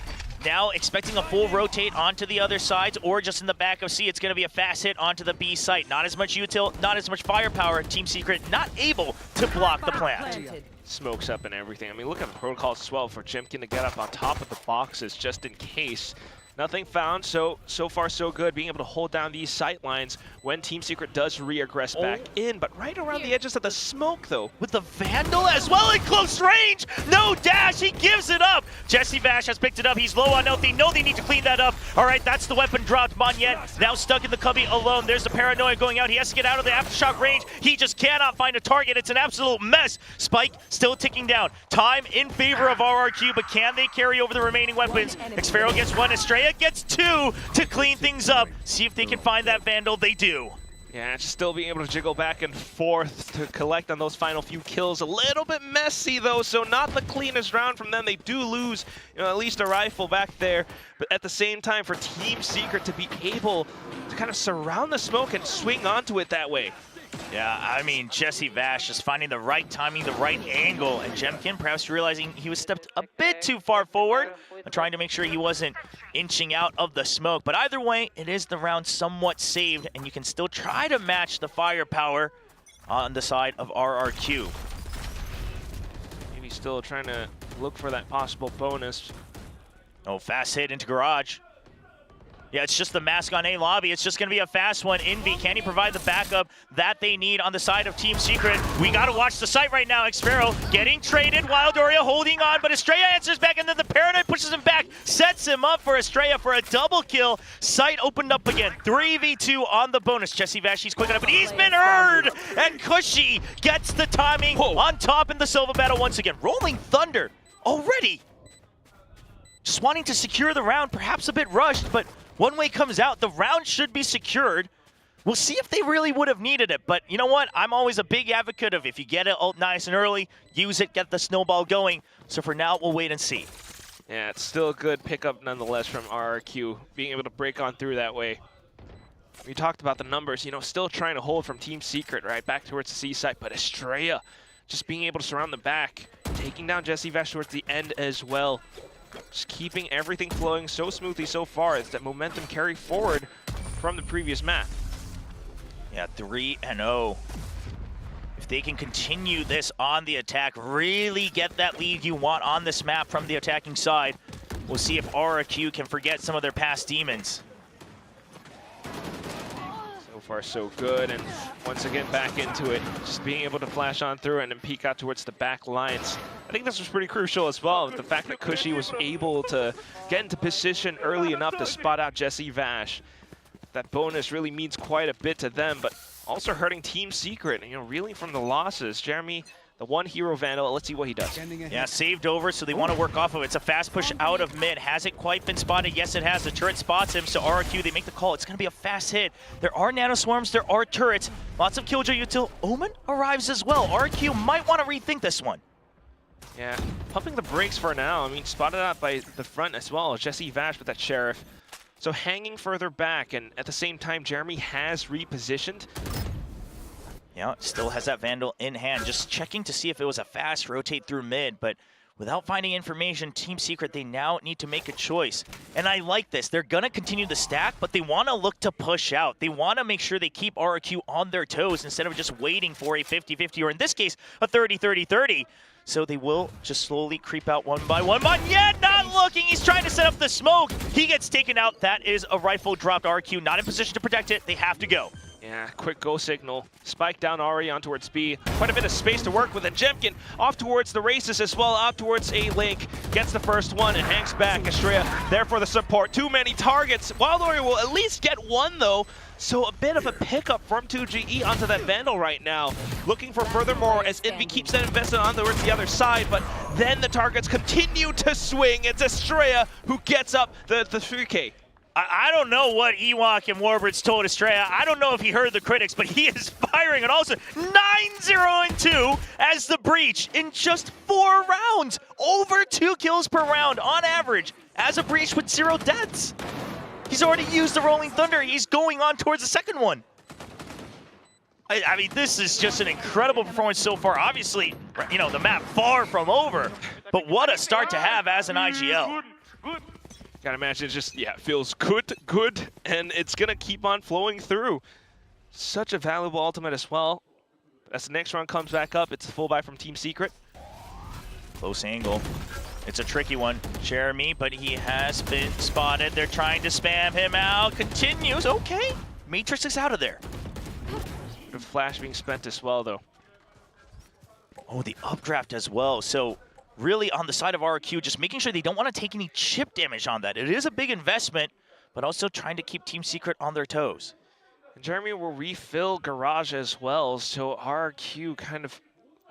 Now expecting a full rotate onto the other sides or just in the back of C. It's going to be a fast hit onto the B site. Not as much util, not as much firepower. Team Secret not able to block the plant. Smokes up and everything. I mean, look at the protocols as well for Jimkin to get up on top of the boxes just in case. Nothing found, so far so good, being able to hold down these sight lines when Team Secret does re-aggress back in, but right around the edges of the smoke though. With the Vandal as well in close range. No dash, he gives it up. Jesse Vash has picked it up. He's low on health. They know they need to clean that up. All right, that's the weapon dropped. Monyet now stuck in the cubby alone. There's the paranoia going out. He has to get out of the aftershock range. He just cannot find a target. It's an absolute mess. Spike still ticking down. Time in favor of RRQ, but can they carry over the remaining weapons? Xfero gets one. Estrella gets two to clean things up. See if they can find that Vandal. They do. Yeah, just still being able to jiggle back and forth to collect on those final few kills. A little bit messy though, so not the cleanest round from them. They do lose, at least a rifle back there. But at the same time, for Team Secret to be able to kind of surround the smoke and swing onto it that way. Yeah, I mean, Jesse Vash just finding the right timing, the right angle, and Jemkin perhaps realizing he was stepped a bit too far forward, trying to make sure he wasn't inching out of the smoke. But either way, it is the round somewhat saved, and you can still try to match the firepower on the side of RRQ. Maybe still trying to look for that possible bonus. Oh, fast hit into garage. Yeah, it's just the mask on A lobby. It's just going to be a fast one. Envy, can he provide the backup that they need on the side of Team Secret? We got to watch the site right now. Xfero getting traded. Wild Doria holding on, but Estrella answers back, and then the Paranoid pushes him back, sets him up for Estrella for a double kill. Site opened up again. 3v2 on the bonus. Jesse Vash, he's quick enough, but he's been heard, and Cushy gets the timing on top in the Silva battle once again. Rolling Thunder already. Just wanting to secure the round, perhaps a bit rushed, but one way comes out, the round should be secured. We'll see if they really would have needed it, but you know what? I'm always a big advocate of if you get it ult nice and early, use it, get the snowball going. So for now, we'll wait and see. Yeah, it's still a good pickup nonetheless from RRQ, being able to break on through that way. We talked about the numbers, still trying to hold from Team Secret, right, back towards the C side, but Estrella just being able to surround them back, taking down Jesse Vash towards the end as well. Just keeping everything flowing so smoothly so far. It's that momentum carry forward from the previous map. Yeah, 3-0. If they can continue this on the attack, really get that lead you want on this map from the attacking side, we'll see if RRQ can forget some of their past demons. So far so good, and once again back into it, just being able to flash on through and then peek out towards the back lines. I think this was pretty crucial as well, the fact that Cushy was able to get into position early enough to spot out Jesse Vash. That bonus really means quite a bit to them, but also hurting Team Secret, reeling from the losses. Jeremy, the one hero Vandal, let's see what he does. Yeah, saved over, so they want to work off of it. It's a fast push out of mid. Hasn't quite been spotted. Yes, it has. The turret spots him, so RRQ, they make the call. It's going to be a fast hit. There are nano swarms, there are turrets. Lots of Killjoy util. Omen arrives as well. RRQ might want to rethink this one. Yeah, pumping the brakes for now. Spotted out by the front as well. Jesse Vash with that Sheriff. So hanging further back, and at the same time, Jeremy has repositioned. Yeah, still has that Vandal in hand. Just checking to see if it was a fast rotate through mid, but without finding information, Team Secret, they now need to make a choice. And I like this. They're going to continue the stack, but they want to look to push out. They want to make sure they keep RRQ on their toes instead of just waiting for a 50-50, or in this case, a 30-30-30. So they will just slowly creep out one by one. But yet not looking. He's trying to set up the smoke. He gets taken out. That is a rifle dropped. RQ not in position to protect it. They have to go. Yeah, quick go signal. Spike down Ari on towards B. Quite a bit of space to work with. And Jemkin off towards the races as well, out towards A Link. Gets the first one and hangs back. Estrella there for the support. Too many targets. Wild Warrior will at least get one though. So a bit of a pickup from 2GE onto that Vandal right now. Looking for furthermore as Envy keeps that invested on towards the other side, but then the targets continue to swing. It's Estrella who gets up the 3K. I don't know what Ewok and Warbirds told Estrella. I don't know if he heard the critics, but he is firing. And also 9-0-2 as the Breach in just 4 rounds. Over 2 kills per round on average as a Breach with 0 deaths. He's already used the Rolling Thunder. He's going on towards the second one. I mean, this is just an incredible performance so far. Obviously, the map far from over, but what a start to have as an IGL. Gotta imagine it just, feels good, and it's gonna keep on flowing through. Such a valuable ultimate as well. As the next round comes back up, it's a full buy from Team Secret. Close angle. It's a tricky one, Jeremy, but he has been spotted. They're trying to spam him out. Continues, okay. Matrix is out of there. The flash being spent as well, though. Oh, the updraft as well. So really on the side of RQ, just making sure they don't want to take any chip damage on that. It is a big investment, but also trying to keep Team Secret on their toes. And Jeremy will refill Garage as well, so RQ kind of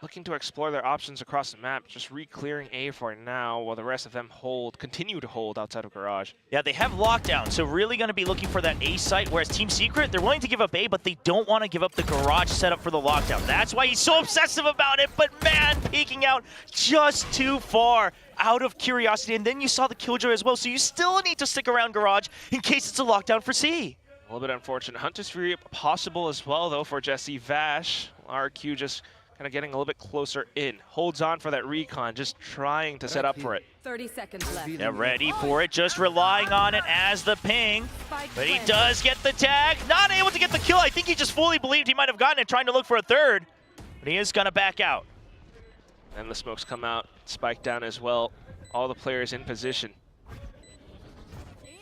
looking to explore their options across the map, just re-clearing A for now, while the rest of them continue to hold outside of Garage. Yeah, they have lockdown, so really going to be looking for that A site, whereas Team Secret, they're willing to give up A, but they don't want to give up the Garage setup for the lockdown. That's why he's so obsessive about it, but man, peeking out just too far out of curiosity, and then you saw the Killjoy as well, so you still need to stick around Garage in case it's a lockdown for C. A little bit unfortunate. Hunter's Fury possible as well, though, for Jesse Vash. RQ just kind of getting a little bit closer in. Holds on for that recon, just trying to set up for it. 30 seconds left. Yeah, ready for it, just relying on it as the ping. But he does get the tag, not able to get the kill. I think he just fully believed he might have gotten it, trying to look for a third. But he is going to back out. And the smokes come out, spike down as well. All the players in position.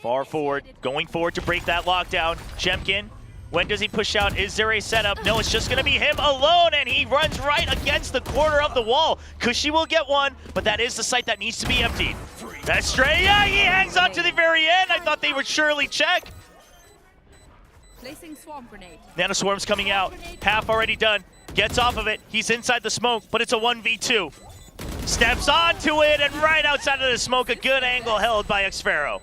Far forward, going forward to break that lockdown. Jemkin, when does he push out? Is there a setup? No, it's just going to be him alone, and he runs right against the corner of the wall. Kushi will get one, but that is the site that needs to be emptied. That's straight. Yeah, he hangs on to the very end. I thought they would surely check. Placing swarm grenade. Nanoswarm's coming out. Half already done. Gets off of it. He's inside the smoke, but it's a 1v2. Steps onto it, and right outside of the smoke, a good angle held by Xfero.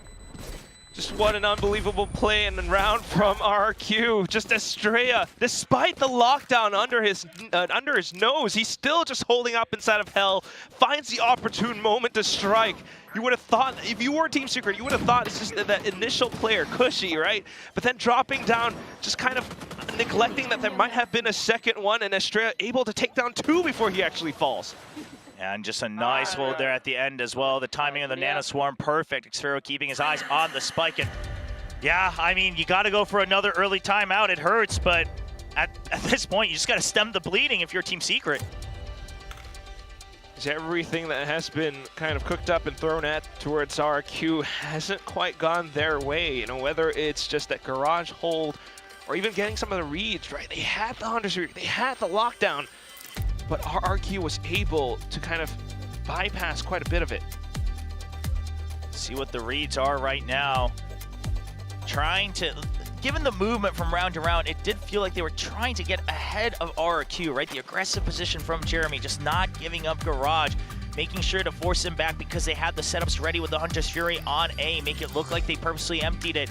Just what an unbelievable play and round from RQ. Just Estrella, despite the lockdown under his nose, he's still just holding up inside of Hell, finds the opportune moment to strike. You would have thought, if you were Team Secret, you would have thought it's just that initial player, Cushy, right? But then dropping down, just kind of neglecting that there might have been a second one, and Estrella able to take down two before he actually falls. And just a nice hold there at the end as well. The timing of the Nanoswarm, perfect. Xfero keeping his eyes on the spike. And yeah, I mean, you got to go for another early timeout. It hurts, but at this point, you just got to stem the bleeding if you're Team Secret. Everything that has been kind of cooked up and thrown at towards RQ hasn't quite gone their way. You know, whether it's just that Garage hold or even getting some of the reads, right? They had the Hunter's Fury, they had the lockdown. But RQ was able to kind of bypass quite a bit of it. See what the reads are right now. Trying to, given the movement from round to round, it did feel like they were trying to get ahead of RQ, right? The aggressive position from Jeremy, just not giving up Garage, making sure to force him back because they had the setups ready with the Hunter's Fury on A, make it look like they purposely emptied it,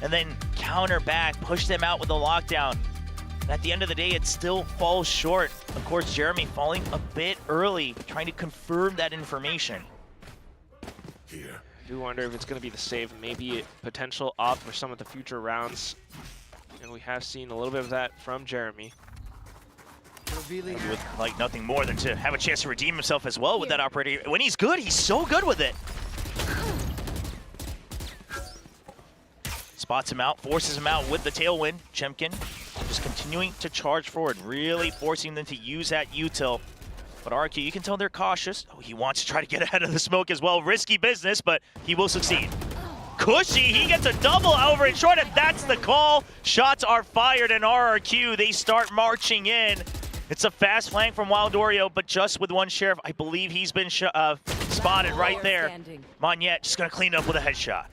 and then counter back, push them out with the lockdown. At the end of the day, it still falls short. Of course, Jeremy falling a bit early, trying to confirm that information. I do wonder if it's going to be the save, maybe a potential op for some of the future rounds. And we have seen a little bit of that from Jeremy. He would like nothing more than to have a chance to redeem himself as well with that operator. When he's good, he's so good with it. Spots him out, forces him out with the tailwind. Chemkin just continuing to charge forward, really forcing them to use that util. But RQ, you can tell they're cautious. Oh, he wants to try to get ahead of the smoke as well. Risky business, but he will succeed. Cushy, he gets a double over and short, and that's the call. Shots are fired, and RRQ, they start marching in. It's a fast flank from Wildorio, but just with one sheriff. I believe he's been spotted right there. Monyet just going to clean it up with a headshot.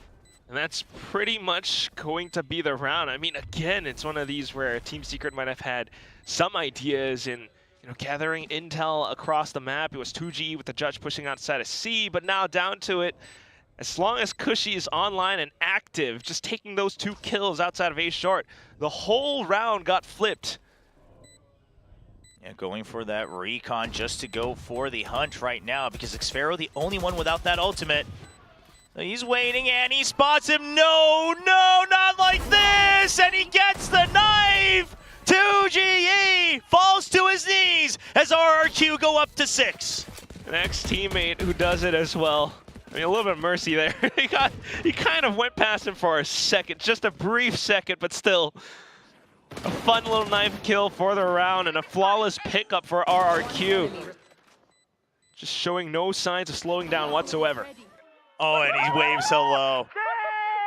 And that's pretty much going to be the round. I mean, again, it's one of these where Team Secret might have had some ideas in, you know, gathering intel across the map. It was 2G with the judge pushing outside of C, but now down to it. As long as Cushy is online and active, just taking those 2 kills outside of A short, the whole round got flipped. Yeah, going for that recon just to go for the hunt right now because Xfero, the only one without that ultimate. He's waiting and he spots him. No, not like this! And he gets the knife! 2GE falls to his knees as RRQ go up to 6. An ex-teammate who does it as well. I mean, a little bit of mercy there. he kind of went past him for a second, just a brief second, but still. A fun little knife kill for the round and a flawless pickup for RRQ. just showing no signs of slowing down whatsoever. Oh, and he waves hello.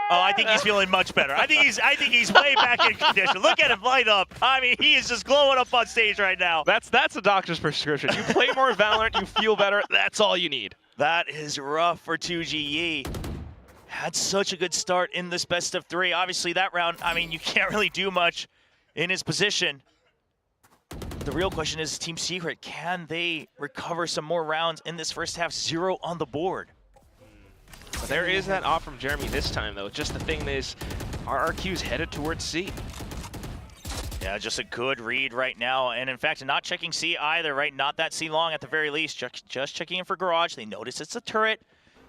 Oh, I think he's feeling much better. I think he's way back in condition. Look at him light up. I mean, he is just glowing up on stage right now. That's a doctor's prescription. You play more Valorant, you feel better. That's all you need. That is rough for 2GE. Had such a good start in this best of 3. Obviously, that round, I mean, you can't really do much in his position. The real question is, Team Secret, can they recover some more rounds in this first half? 0 on the board. But there is that off from Jeremy this time, though. Just the thing is, RRQ's headed towards C. Yeah, just a good read right now. And in fact, not checking C either, right? Not that C long at the very least. Just checking in for Garage. They notice it's a turret,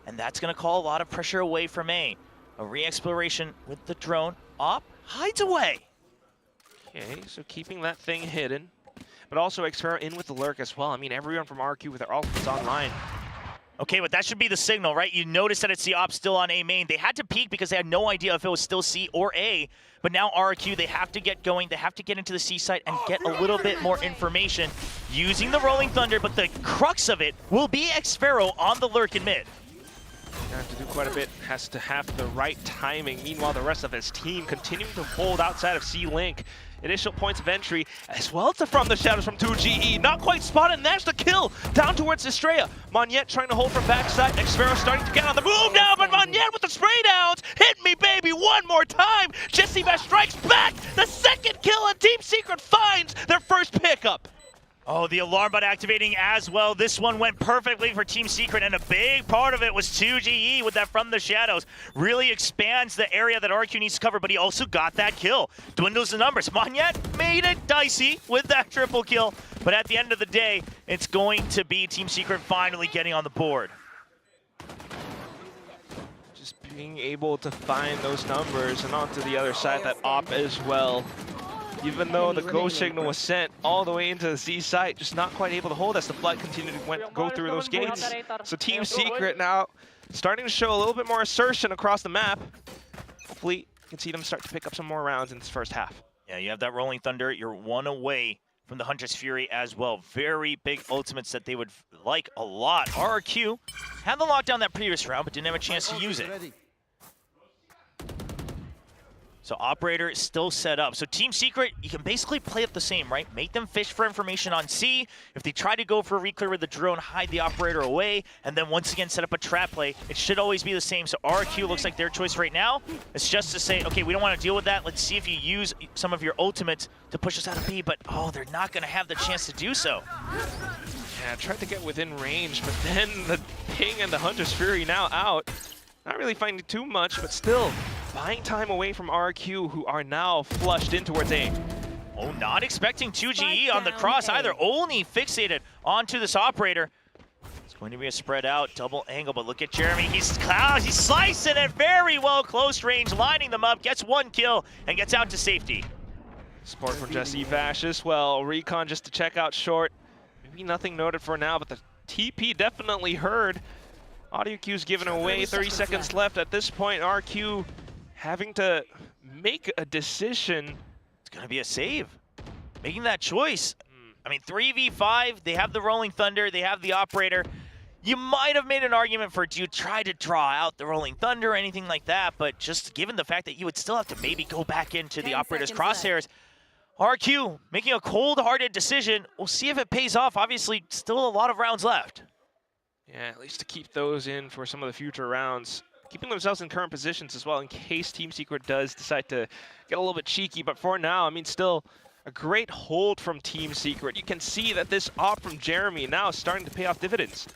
and that's going to call a lot of pressure away from A. A re-exploration with the drone. Op hides away. Okay, so keeping that thing hidden, but also experiment in with the lurk as well. I mean, everyone from RQ with their ultimates online. Okay, but that should be the signal, right? You notice that it's the op still on A main. They had to peek because they had no idea if it was still C or A. But now RQ, they have to get going. They have to get into the C site and get a little bit more information using the Rolling Thunder. But the crux of it will be Xpharaoh on the lurk in mid. Gonna have to do quite a bit. Has to have the right timing. Meanwhile, the rest of his team continuing to hold outside of C-Link. Initial points of entry, as well as from the shadows from 2GE. Not quite spotted, and there's the kill down towards Estrella. Monyet trying to hold from backside. Xpharaoh starting to get on the move now, but Monyet with the spray downs. Hit me, baby, one more time. Jesse Bash strikes back. The second kill, and Team Secret finds their first pickup. Oh, the alarm bot activating as well. This one went perfectly for Team Secret, and a big part of it was 2GE with that from the shadows. Really expands the area that RQ needs to cover, but he also got that kill. Dwindles the numbers. Monyet made it dicey with that triple kill, but at the end of the day, it's going to be Team Secret finally getting on the board. Just being able to find those numbers, and onto the other side, that op as well. Even though the go signal was sent all the way into the C site, just not quite able to hold as the flood continued to go through those gates. So Team Secret now starting to show a little bit more assertion across the map. Hopefully, you can see them start to pick up some more rounds in this first half. Yeah, you have that Rolling Thunder. You're 1 away from the Hunter's Fury as well. Very big ultimates that they would like a lot. RRQ had the lockdown that previous round, but didn't have a chance to use it. So Operator is still set up. So Team Secret, you can basically play it the same, right? Make them fish for information on C. If they try to go for a reclear with the drone, hide the Operator away, and then once again set up a trap play. It should always be the same. So RQ looks like their choice right now. It's just to say, okay, we don't want to deal with that. Let's see if you use some of your ultimates to push us out of B, but oh, they're not going to have the chance to do so. Yeah, tried to get within range, but then the ping and the Hunter's Fury now out. Not really finding too much, but still buying time away from RQ, who are now flushed in towards A. Oh, not expecting 2GE on the cross either. Only fixated onto this Operator. It's going to be a spread out, double angle, but look at Jeremy. He's slicing it very well, close range, lining them up, gets 1 kill, and gets out to safety. Support from Jesse Vash as well. Recon just to check out short. Maybe nothing noted for now, but the TP definitely heard. Audio cue's given away, 30 seconds left. At this point, RQ having to make a decision. It's going to be a save. Making that choice. I mean, 3v5, they have the Rolling Thunder, they have the Operator. You might have made an argument for, do you try to draw out the Rolling Thunder or anything like that, but just given the fact that you would still have to maybe go back into the Operator's crosshairs, RQ making a cold-hearted decision. We'll see if it pays off. Obviously, still a lot of rounds left. Yeah, at least to keep those in for some of the future rounds. Keeping themselves in current positions as well in case Team Secret does decide to get a little bit cheeky. But for now, I mean, still a great hold from Team Secret. You can see that this op from Jeremy now is starting to pay off dividends.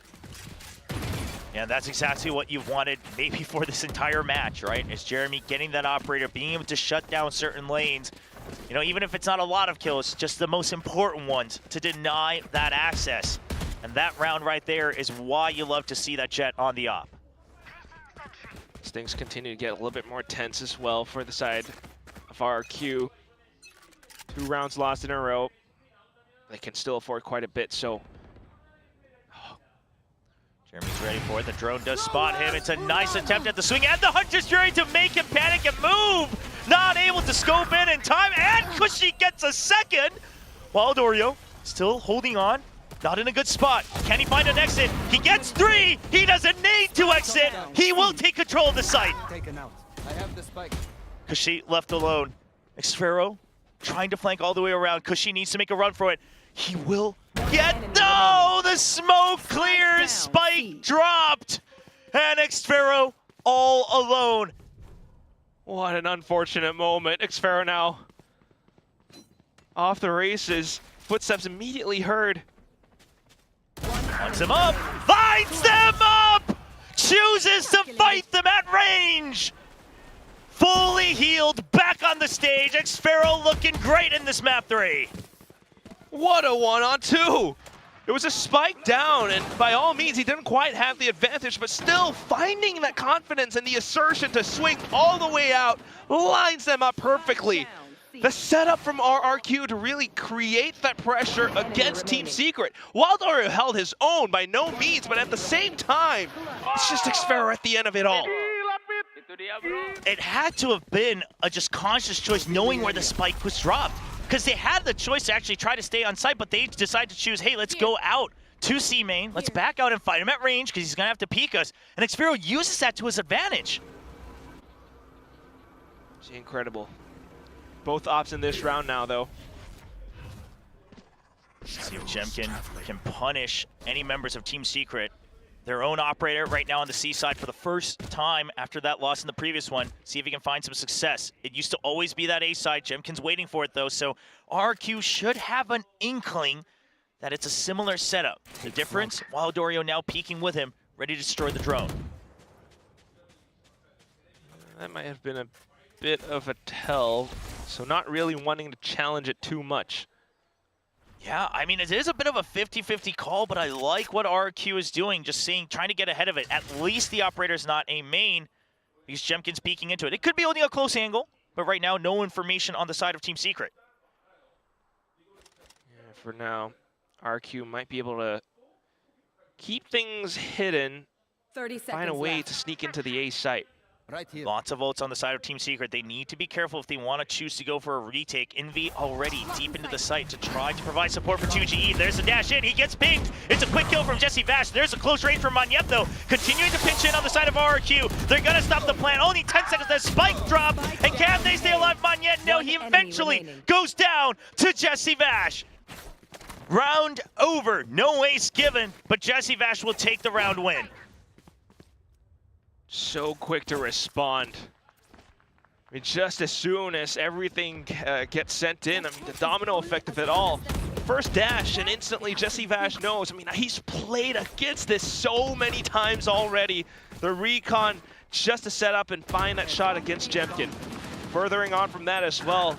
Yeah, that's exactly what you've wanted maybe for this entire match, right? Is Jeremy getting that Operator, being able to shut down certain lanes. You know, even if it's not a lot of kills, just the most important ones to deny that access. And that round right there is why you love to see that Jet on the op. Things continue to get a little bit more tense as well for the side of RQ. 2 rounds lost in a row. They can still afford quite a bit, so. Jeremy's ready for it. The drone does spot him. It's a nice attempt at the swing, and the Hunter's Fury to make him panic and move. Not able to scope in time, and Cushy gets a second. While Dorio still holding on. Not in a good spot. Can he find an exit? He gets 3. He doesn't need to exit. He will take control of the site. Taken out. I have the spike. Kushi left alone. xffero trying to flank all the way around. Kushi needs to make a run for it. He will get, no! The smoke clears, spike dropped, and xffero all alone. What an unfortunate moment. xffero now off the races. Footsteps immediately heard. Wants him up, finds them up! Chooses to fight them at range! Fully healed, back on the stage. xffero looking great in this map 3. What a 1-on-2! It was a spike down, and by all means, he didn't quite have the advantage, but still finding that confidence and the assertion to swing all the way out lines them up perfectly. The setup from RRQ to really create that pressure against Team Secret. WildOreo held his own by no means, but at the same time, it's just xffero at the end of it all. It had to have been a just conscious choice knowing where the spike was dropped. Because they had the choice to actually try to stay on site, but they decided to choose, hey, let's go out to C main. Let's back out and fight him at range because he's going to have to peek us. And xffero uses that to his advantage. It's incredible. Both ops in this round now, though. Let's see if Jemkin can punish any members of Team Secret. Their own operator right now on the C side for the first time after that loss in the previous one. See if he can find some success. It used to always be that A side. Jemkin's waiting for it, though, so RQ should have an inkling that it's a similar setup. The difference, WildOreo now peeking with him, ready to destroy the drone. That might have been a bit of a tell, so not really wanting to challenge it too much. Yeah, I mean, it is a bit of a 50-50 call, but I like what RQ is doing, just trying to get ahead of it. At least the operator's not a main, because Jemkin's peeking into it. It could be only a close angle, but right now, no information on the side of Team Secret. Yeah, for now, RQ might be able to keep things hidden, 30 seconds find a way left. to sneak into the A site. Right here. Lots of votes on the side of Team Secret. They need to be careful if they want to choose to go for a retake. Envy already deep into the site to try to provide support for 2GE. There's a dash in. He gets pinged. It's a quick kill from Jesse Vash. There's a close range from Monyet, though. Continuing to pinch in on the side of RRQ. They're going to stop the plan. Only 10 seconds. The spike drop. And can they stay alive? Monyet, no. He eventually goes down to Jesse Vash. Round over. No ace given, but Jesse Vash will take the round win. So quick to respond. I mean, just as soon as everything gets sent in, I mean, the domino effect of it all. First dash, and instantly Jesse Vash knows. I mean, he's played against this so many times already. The recon just to set up and find that shot against Jemkin. Furthering on from that as well,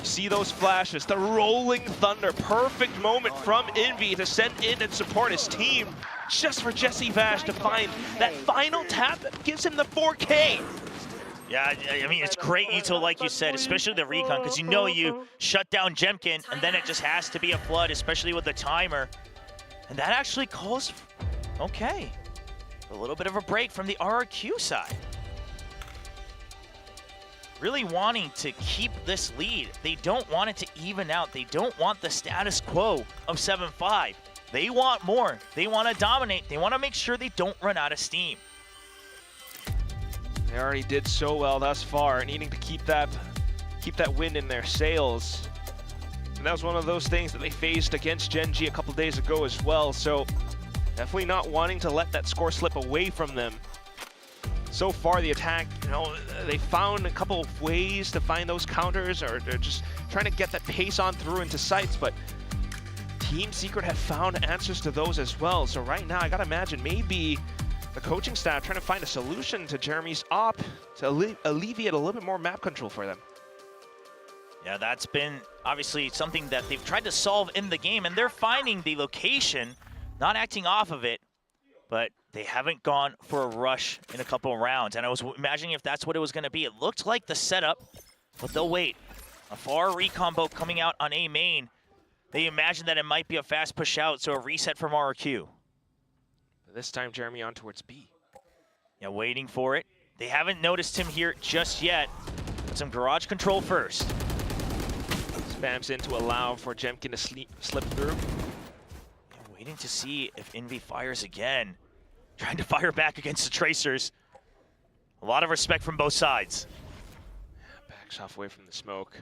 see those flashes, the rolling thunder, perfect moment from Envy to send in and support his team. Just for Jesse Vash to find that final tap that gives him the 4K. Yeah, I mean, it's great util, like you said, especially the recon, because you know you shut down Jemkin, and then it just has to be a flood, especially with the timer. And that actually calls, okay, a little bit of a break from the RRQ side. Really wanting to keep this lead. They don't want it to even out. They don't want the status quo of 7-5. They want more. They want to dominate. They want to make sure they don't run out of steam. They already did so well thus far, needing to keep that wind in their sails. And that was one of those things that they faced against Gen G a couple days ago as well. So definitely not wanting to let that score slip away from them. So far, the attack, you know, they found a couple of ways to find those counters, or they're just trying to get that pace on through into sites, but Team Secret have found answers to those as well. So right now, I gotta imagine maybe the coaching staff trying to find a solution to Jeremy's op to alleviate a little bit more map control for them. Yeah, that's been obviously something that they've tried to solve in the game, and they're finding the location, not acting off of it, but they haven't gone for a rush in a couple of rounds. And I was imagining if that's what it was going to be. It looked like the setup, but they'll wait. A far recon boat coming out on A main. They imagine that it might be a fast push out, so a reset from RQ. This time, Jeremy on towards B. Yeah, waiting for it. They haven't noticed him here just yet. But some garage control first. Spams in to allow for Jemkin to slip through. Waiting to see if Envy fires again. Trying to fire back against the Tracers. A lot of respect from both sides. Backs off away from the smoke.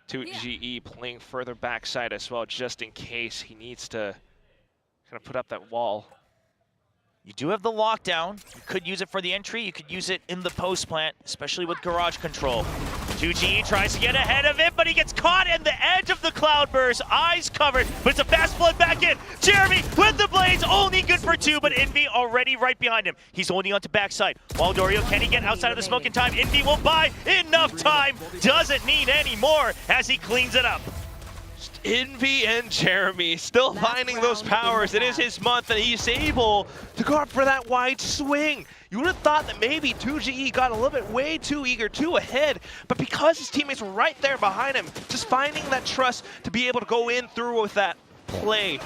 2GE playing further backside as well, just in case he needs to kind of put up that wall. You do have the lockdown. You could use it for the entry. You could use it in the post plant, especially with garage control. 2GE tries to get ahead of it, but he gets caught in the edge of the cloudburst. Eyes covered, but it's a fast flood back in. Jeremy with the blades, only good for 2, but Envy already right behind him. He's holding on to backside. Waldorio, can he get outside of the smoke in time? Envy will buy enough time. Doesn't need any more as he cleans it up. Envy and Jeremy still finding those powers. It is his month, and he's able to go up for that wide swing. You would have thought that maybe 2GE got a little bit way too eager, too ahead, but because his teammates were right there behind him, just finding that trust to be able to go in through with that play.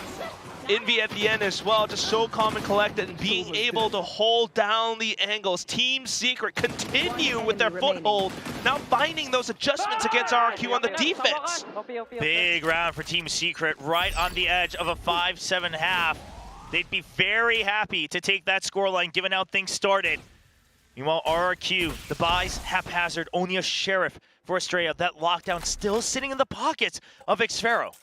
Envy at the end as well, just so calm and collected and being able to hold down the angles. Team Secret continue with their foothold, now finding those adjustments against RRQ on the defense. Big round for Team Secret, right on the edge of a 5-7 half. They'd be very happy to take that scoreline given how things started. Meanwhile, RRQ, the buys haphazard, only a Sheriff for Estrella. That lockdown still sitting in the pockets of Xfero.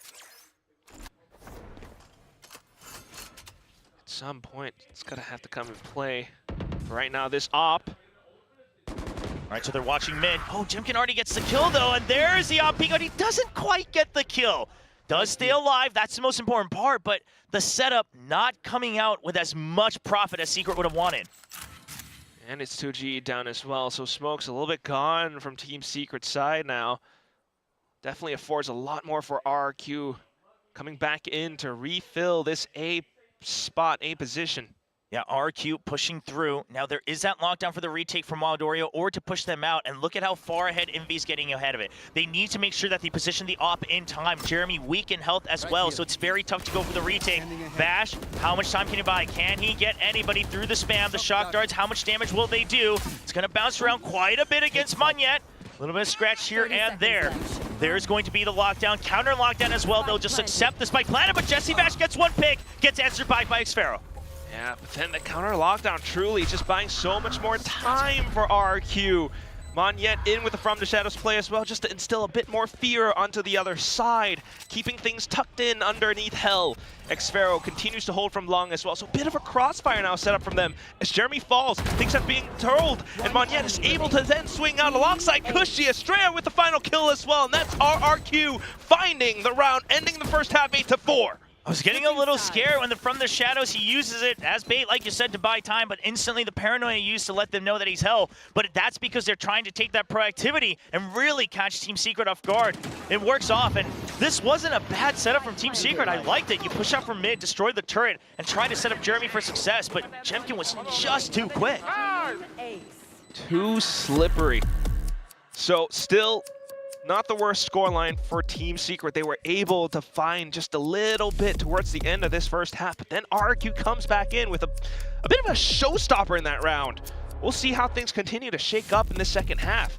At some point, it's gonna have to come and play. Right now, this op. All right, so they're watching mid. Oh, Jimkin already gets the kill though, and there's the op peek, but he doesn't quite get the kill. Does stay alive, that's the most important part, but the setup not coming out with as much profit as Secret would have wanted. And it's 2G down as well, so smoke's a little bit gone from Team Secret's side now. Definitely affords a lot more for RRQ coming back in to refill this A spot, A position. Yeah, RQ pushing through. Now there is that lockdown for the retake from Waldorio or to push them out, and look at how far ahead Envy's getting ahead of it. They need to make sure that they position the op in time. Jeremy weak in health as well, so it's very tough to go for the retake. Bash, how much time can he buy? Can he get anybody through the spam? The shock darts, how much damage will they do? It's gonna bounce around quite a bit against Munyet. A little bit of scratch here and there. There's going to be the lockdown, counter lockdown as well. They'll just accept the spike planted, but Jesse Bash gets one pick, gets answered by Xfero. Yeah, but then the counter lockdown truly just buying so much more time for RQ. Monyet in with the From the Shadows play as well, just to instill a bit more fear onto the other side, keeping things tucked in underneath Hell. Xfero continues to hold from long as well, so a bit of a crossfire now set up from them. As Jeremy falls, things are being told, and Monyet is able to then swing out alongside Cushy. Estrella with the final kill as well, and that's RRQ finding the round, ending the first half 8-4. I was getting a little scared when From the Shadows, he uses it as bait, like you said, to buy time, but instantly the paranoia used to let them know that he's Hell. But that's because they're trying to take that proactivity and really catch Team Secret off guard. It works off, and this wasn't a bad setup from Team Secret. I liked it. You push out from mid, destroy the turret, and try to set up Jeremy for success, but Jemkin was just too quick. Too slippery. So still not the worst scoreline for Team Secret. They were able to find just a little bit towards the end of this first half, but then RQ comes back in with a bit of a showstopper in that round. We'll see how things continue to shake up in the second half.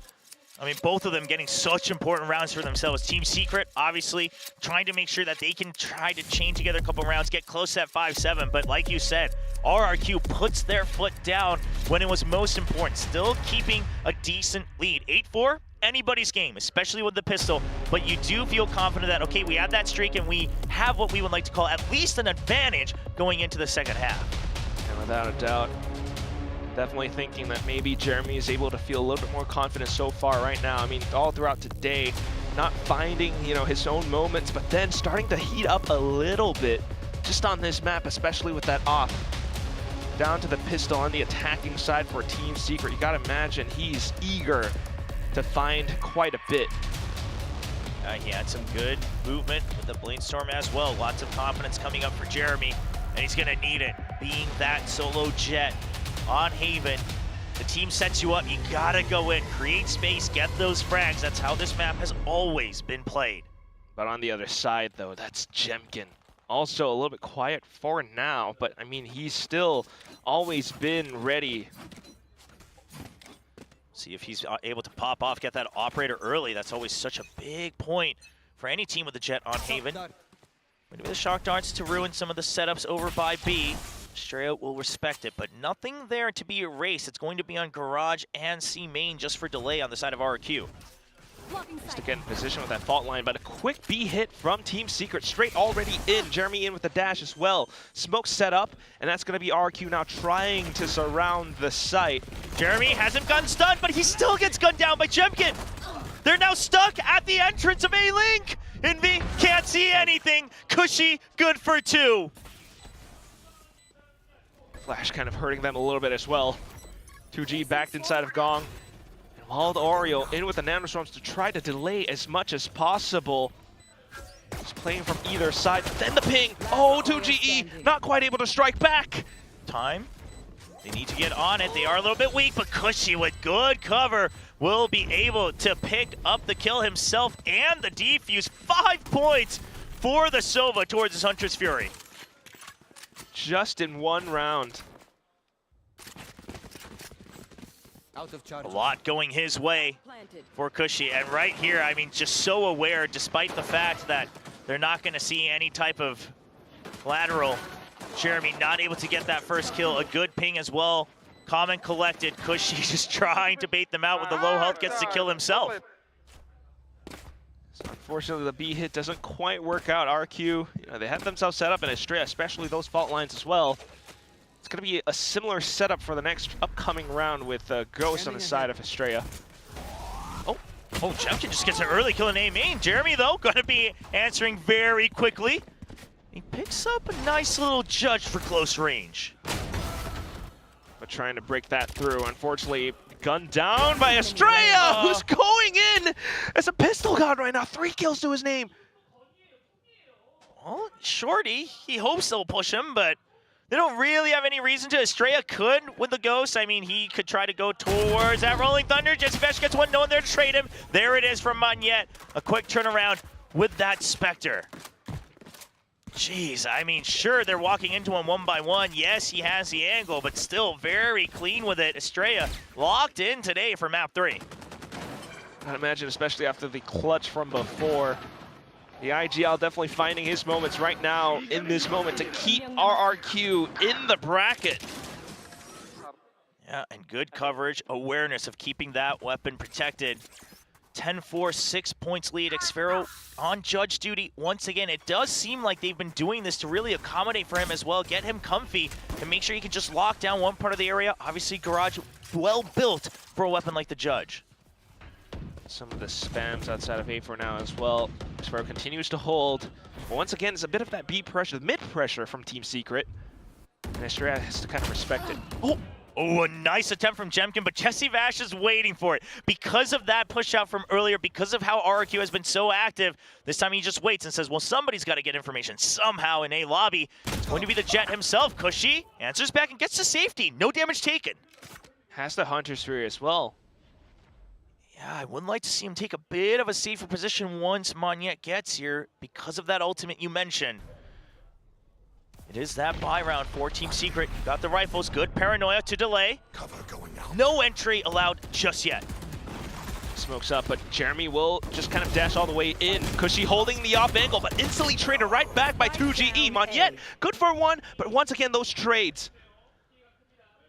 I mean, both of them getting such important rounds for themselves. Team Secret, obviously, trying to make sure that they can try to chain together a couple rounds, get close to that 5-7, but like you said, RRQ puts their foot down when it was most important, still keeping a decent lead. 8-4, anybody's game, especially with the pistol, but you do feel confident that, okay, we have that streak and we have what we would like to call at least an advantage going into the second half. And without a doubt, definitely thinking that maybe Jeremy is able to feel a little bit more confident so far right now. I mean, all throughout today, not finding, his own moments, but then starting to heat up a little bit just on this map, especially with that off. Down to the pistol on the attacking side for Team Secret. You gotta imagine he's eager to find quite a bit. He had some good movement with the Bladestorm as well. Lots of confidence coming up for Jeremy, and he's gonna need it. Being that solo jet on Haven, the team sets you up, you gotta go in, create space, get those frags. That's how this map has always been played. But on the other side though, that's Jemkin. Also a little bit quiet for now, but I mean, he's still always been ready. See if he's able to pop off, get that operator early. That's always such a big point for any team with a jet on Haven. Maybe the shock darts to ruin some of the setups over by B. Estrella will respect it, but nothing there to be erased. It's going to be on Garage and C main just for delay on the side of RQ. Just to get in position with that fault line, but a quick B hit from Team Secret, straight already in. Jeremy in with the dash as well. Smoke set up, and that's going to be RQ now trying to surround the site. Jeremy hasn't gotten stunned, but he still gets gunned down by Jemkin. They're now stuck at the entrance of A-Link. Envy can't see anything. Cushy, good for 2. Flash kind of hurting them a little bit as well. 2G backed inside of Gong. Wild Oreo in with the nanoswarms to try to delay as much as possible. He's playing from either side. Then the ping. Oh, 2GE not quite able to strike back. Time. They need to get on it. They are a little bit weak, but Cushy with good cover will be able to pick up the kill himself and the defuse. 5 points for the Sova towards his Huntress Fury. Just in 1 round. Out of charge. A lot going his way for Cushy, and right here, I mean, just so aware, despite the fact that they're not going to see any type of lateral. Jeremy not able to get that first kill. A good ping as well. Calm and collected. Cushy just trying to bait them out with the low health, gets the kill himself. So unfortunately, the B hit doesn't quite work out. RQ, they have themselves set up in Estrella, especially those fault lines as well. It's going to be a similar setup for the next upcoming round with Ghost on the side of Estrella. Oh, Jemkin just gets an early kill in A main. Jeremy, though, going to be answering very quickly. He picks up a nice little judge for close range. But trying to break that through, unfortunately, gunned down by Estrella, who's going in as a pistol god right now. 3 kills to his name. Well, Shorty, he hopes they'll push him, but they don't really have any reason to. Estrella could with the Ghost. I mean, he could try to go towards that Rolling Thunder. Jesse Vesh gets one, no one there to trade him. There it is from Monette. A quick turnaround with that Spectre. Jeez, I mean, sure, they're walking into him 1 by 1. Yes, he has the angle, but still very clean with it. Estrella locked in today for map 3. I'd imagine, especially after the clutch from before. The IGL definitely finding his moments right now in this moment to keep RRQ in the bracket. Yeah, and good coverage, awareness of keeping that weapon protected. 10-4, 6 points lead. Xfero on judge duty. Once again, it does seem like they've been doing this to really accommodate for him as well, get him comfy, and make sure he can just lock down one part of the area. Obviously, Garage well built for a weapon like the Judge. Some of the spams outside of A for now as well. Xfero continues to hold. But once again, it's a bit of that B pressure, mid pressure from Team Secret. And Estrella has to kind of respect it. Oh, a nice attempt from Jemkin, but Jesse Vash is waiting for it. Because of that push out from earlier, because of how RRQ has been so active, this time he just waits and says, well, somebody's got to get information somehow in A lobby. It's going to be the Jet himself. Cushy answers back and gets to safety. No damage taken. Has the Hunter's Fury as well. Yeah, I wouldn't like to see him take a bit of a safer position once Monette gets here because of that ultimate you mentioned. It is that buy round for Team Secret. Got the rifles, good paranoia to delay. Cover going out. No entry allowed just yet. Smokes up, but Jeremy will just kind of dash all the way in. Cushy holding the off angle, but instantly traded right back by 2GE. Monette, good for 1, but once again, those trades.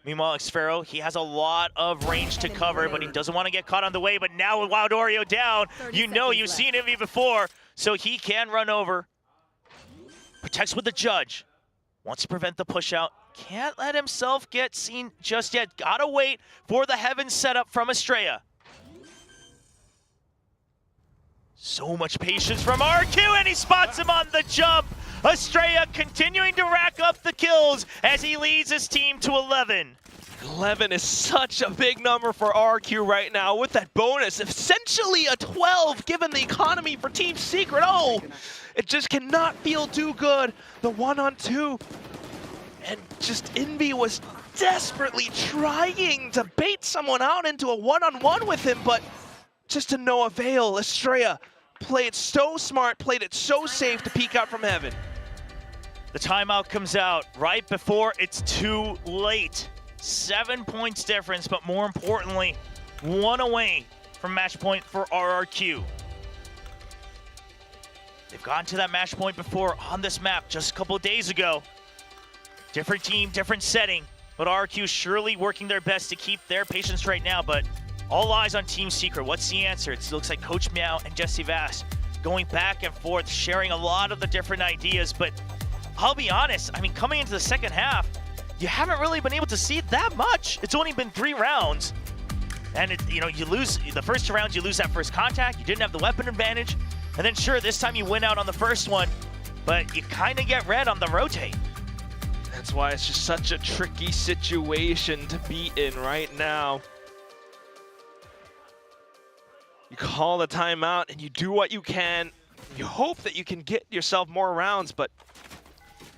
Meanwhile, Xfero, he has a lot of range to cover, but he doesn't want to get caught on the way. But now with Wild Oreo down, you know you've seen him before, so he can run over. Protects with the Judge. Wants to prevent the push out. Can't let himself get seen just yet. Gotta wait for the Heaven setup from Estrella. So much patience from RQ, and he spots him on the jump. Estrella continuing to rack up the kills as he leads his team to 11. 11 is such a big number for RQ right now with that bonus. Essentially a 12 given the economy for Team Secret. Oh, it just cannot feel too good. The 1-on-2. And just Envy was desperately trying to bait someone out into a 1-on-1 with him, but just to no avail. Estrella played so smart, played it so safe to peek out from Heaven. The timeout comes out right before it's too late. 7 points difference, but more importantly, 1 away from match point for RRQ. They've gotten to that match point before on this map just a couple of days ago. Different team, different setting, but RRQ surely working their best to keep their patience right now, but all eyes on Team Secret. What's the answer? It looks like Coach Meow and Jesse Vass going back and forth, sharing a lot of the different ideas, but I'll be honest, I mean, coming into the second half, you haven't really been able to see that much. It's only been 3 rounds, and you lose the first 2 rounds, you lose that first contact, you didn't have the weapon advantage, and then sure, this time you win out on the first one, but you kind of get red on the rotate. That's why it's just such a tricky situation to be in right now. You call the timeout and you do what you can. You hope that you can get yourself more rounds, but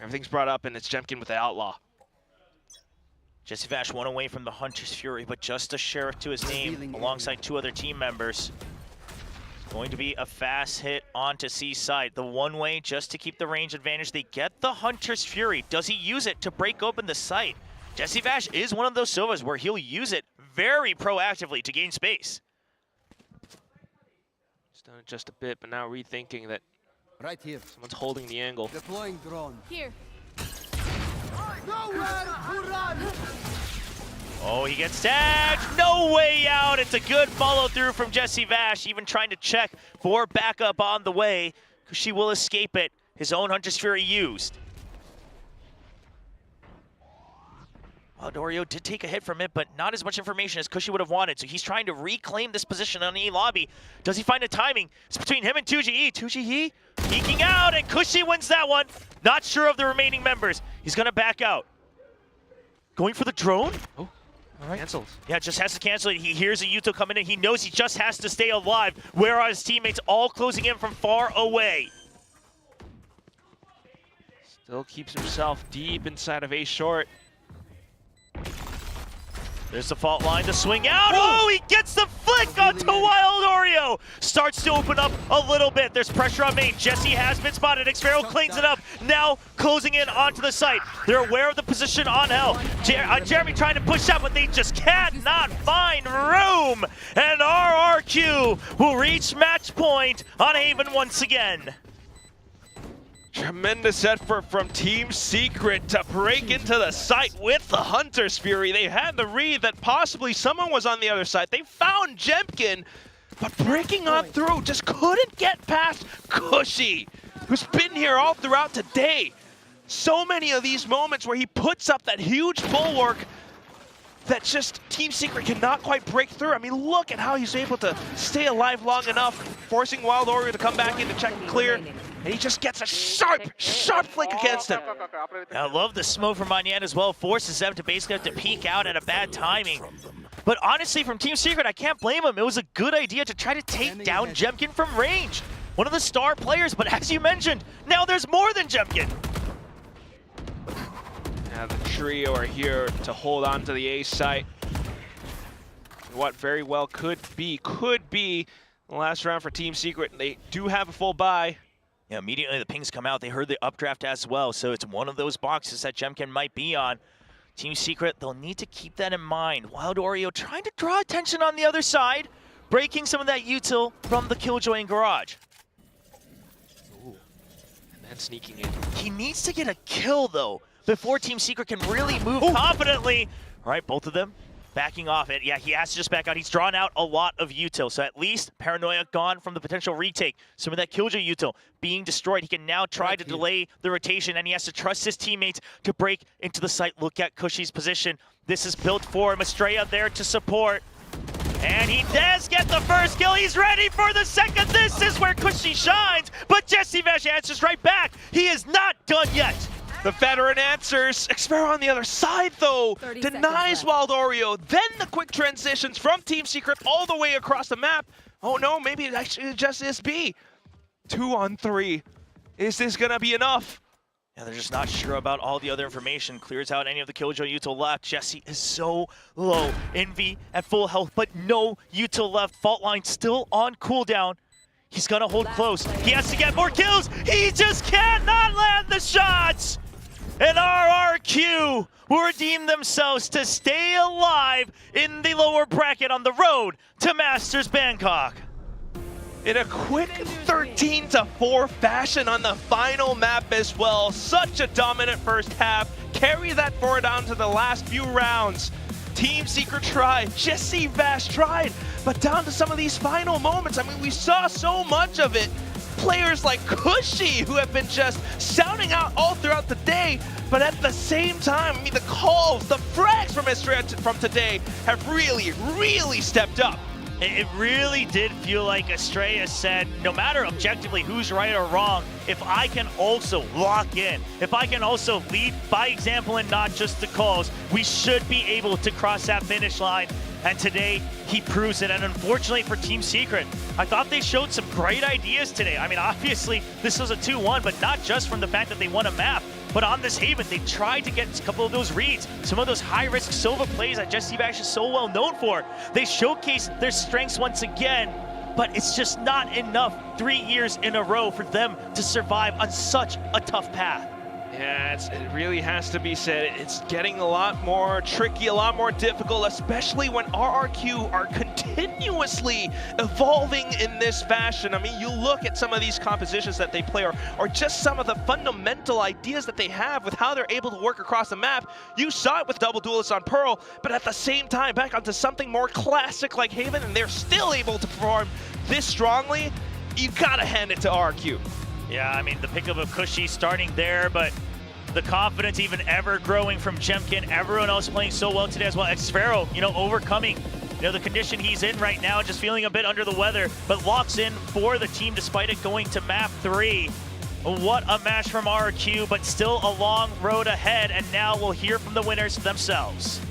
everything's brought up and it's Jemkin with the Outlaw. Jesse Vash 1 away from the Hunter's Fury, but just a Sheriff to his name alongside 2 other team members. Going to be a fast hit onto C side. The one way just to keep the range advantage. They get the Hunter's Fury. Does he use it to break open the site? Jesse Vash is one of those Sovas where he'll use it very proactively to gain space. He's done it just a bit, but now rethinking that right here. Someone's holding the angle. Deploying drone. Here. Oh, he gets tagged. No way out. It's a good follow through from Jesse Vash, even trying to check for backup on the way, because she will escape it. His own Hunter's Fury used. Well, Dorio did take a hit from it, but not as much information as Cushy would have wanted. So he's trying to reclaim this position on E lobby. Does he find a timing? It's between him and 2GE. 2GE peeking out, and Cushy wins that one. Not sure of the remaining members. He's going to back out. Going for the drone? Oh, all right. Cancels. Yeah, just has to cancel it. He hears a Yuto coming in. He knows he just has to stay alive. Where are his teammates all closing in from far away? Still keeps himself deep inside of A short. There's the fault line to swing out. Oh, he gets the flick onto Wild Oreo. Starts to open up a little bit. There's pressure on main. Jesse has been spotted. Xfero cleans it up. Now closing in onto the site. They're aware of the position on Hell. Jeremy trying to push out, but they just cannot find room. And RRQ will reach match point on Haven once again. Tremendous effort from Team Secret to break into the site with the Hunter's Fury. They had the read that possibly someone was on the other side. They found Jemkin, but breaking on through just couldn't get past Cushy, who's been here all throughout today. So many of these moments where he puts up that huge bulwark that just Team Secret cannot quite break through. I mean, look at how he's able to stay alive long enough, forcing Wild Oreo to come back in to check and clear. And he just gets a sharp flick against him. I love the smoke from Manyan as well. Forces them to basically have to peek out at a bad timing. But honestly, from Team Secret, I can't blame him. It was a good idea to try to take down Jemkin from range. One of the star players, but as you mentioned, now there's more than Jemkin. Now the trio are here to hold on to the A site. What very well could be the last round for Team Secret. They do have a full buy. Yeah, immediately the pings come out. They heard the updraft as well, so it's one of those boxes that Jemkin might be on. Team Secret, they'll need to keep that in mind. Wild Oreo trying to draw attention on the other side, breaking some of that util from the Killjoy and Garage. Ooh. And then sneaking in. He needs to get a kill, though, before Team Secret can really move confidently. All right, both of them backing off it. Yeah, he has to just back out. He's drawn out a lot of util, so at least Paranoia gone from the potential retake. Some of that Killjoy util being destroyed. He can now try to delay the rotation, and he has to trust his teammates to break into the site. Look at Cushy's position. This is built for him. Estrella there to support. And he does get the first kill. He's ready for the second. This is where Cushy shines, but Jesse Vash answers right back. He is not done yet. The veteran answers. Xfero on the other side, though, denies Wild Oreo. Then the quick transitions from Team Secret all the way across the map. Oh no, maybe it actually just is B. 2 on 3. Is this gonna be enough? Yeah, they're just not sure about all the other information. Clears out any of the Killjoy util left. Jesse is so low. Envy at full health, but no util left. Fault line still on cooldown. He's gonna hold close. He has to get more kills. He just cannot land the shots. And RRQ will redeem themselves to stay alive in the lower bracket on the road to Masters Bangkok. In a quick 13-4 fashion on the final map as well. Such a dominant first half. Carry that forward down to the last few rounds. Team Secret tried, Jesse Vash tried, but down to some of these final moments, I mean, we saw so much of it. Players like Cushy, who have been just sounding out all throughout the day, but at the same time, I mean, the calls, the frags from Estrella from today have really stepped up. It really did feel like Estrella said, no matter objectively who's right or wrong, if I can also lock in, if I can also lead by example and not just the calls, we should be able to cross that finish line. And today, he proves it. And unfortunately for Team Secret, I thought they showed some great ideas today. I mean, obviously, this was a 2-1, but not just from the fact that they won a map, but on this Haven, they tried to get a couple of those reads, some of those high-risk Sova plays that Jesse Vash is so well known for. They showcased their strengths once again, but it's just not enough 3 years in a row for them to survive on such a tough path. Yeah, it really has to be said. It's getting a lot more tricky, a lot more difficult, especially when RRQ are continuously evolving in this fashion. I mean, you look at some of these compositions that they play, or just some of the fundamental ideas that they have with how they're able to work across the map. You saw it with Double Duelist on Pearl, but at the same time, back onto something more classic like Haven, and they're still able to perform this strongly. You gotta hand it to RRQ. Yeah, I mean, the pick of a Cushy starting there, but the confidence even ever growing from Jemkin. Everyone else playing so well today as well. Xfero, overcoming, the condition he's in right now, just feeling a bit under the weather, but locks in for the team despite it going to map 3. What a match from RRQ, but still a long road ahead, and now we'll hear from the winners themselves.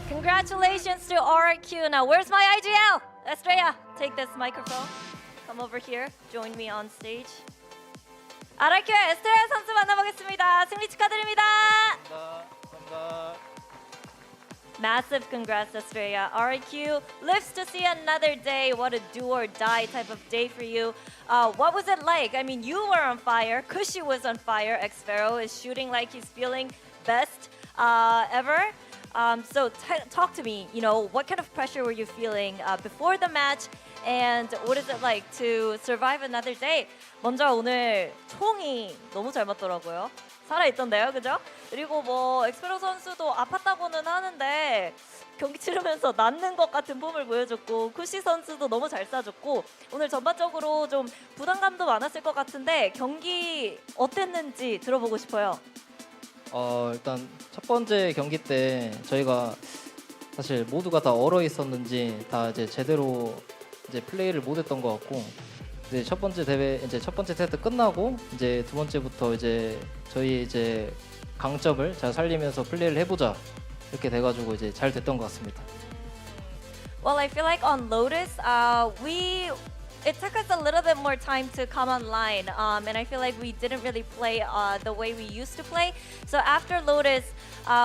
Congratulations to RRQ. Now, where's my IGL? Estrella, take this microphone. Come over here. Join me on stage. RRQ 에스트레아 선수 만나보겠습니다. 승리 축하드립니다. Massive congrats, Estrella. RRQ lives to see another day. What a do or die type of day for you. What was it like? I mean, you were on fire. Cushy was on fire. Xfero is shooting like he's feeling best ever. So talk to me, what kind of pressure were you feeling before the match, and what is it like to survive another day? 먼저 오늘 총이 너무 잘 맞더라고요. 살아있던데요, 그죠? 그리고 엑스페로 선수도 아팠다고는 하는데 경기 치르면서 낫는 것 같은 폼을 보여줬고, 쿠시 선수도 너무 잘 쏴줬고, 오늘 전반적으로 좀 부담감도 많았을 것 같은데 경기 어땠는지 들어보고 싶어요. 일단 첫 번째 경기 때 저희가 사실 모두가 다 얼어 있었는지 다 이제 제대로 플레이를 못했던 것 같고, 이제 첫 번째 대회 첫 번째 세트 끝나고 이제 두 번째부터 저희 강점을 잘 살리면서 플레이를 해보자 이렇게 돼가지고 잘 됐던 것 같습니다. Well, I feel like on Lotus, it took us a little bit more time to come online, and I feel like we didn't really play the way we used to play. So after Lotus,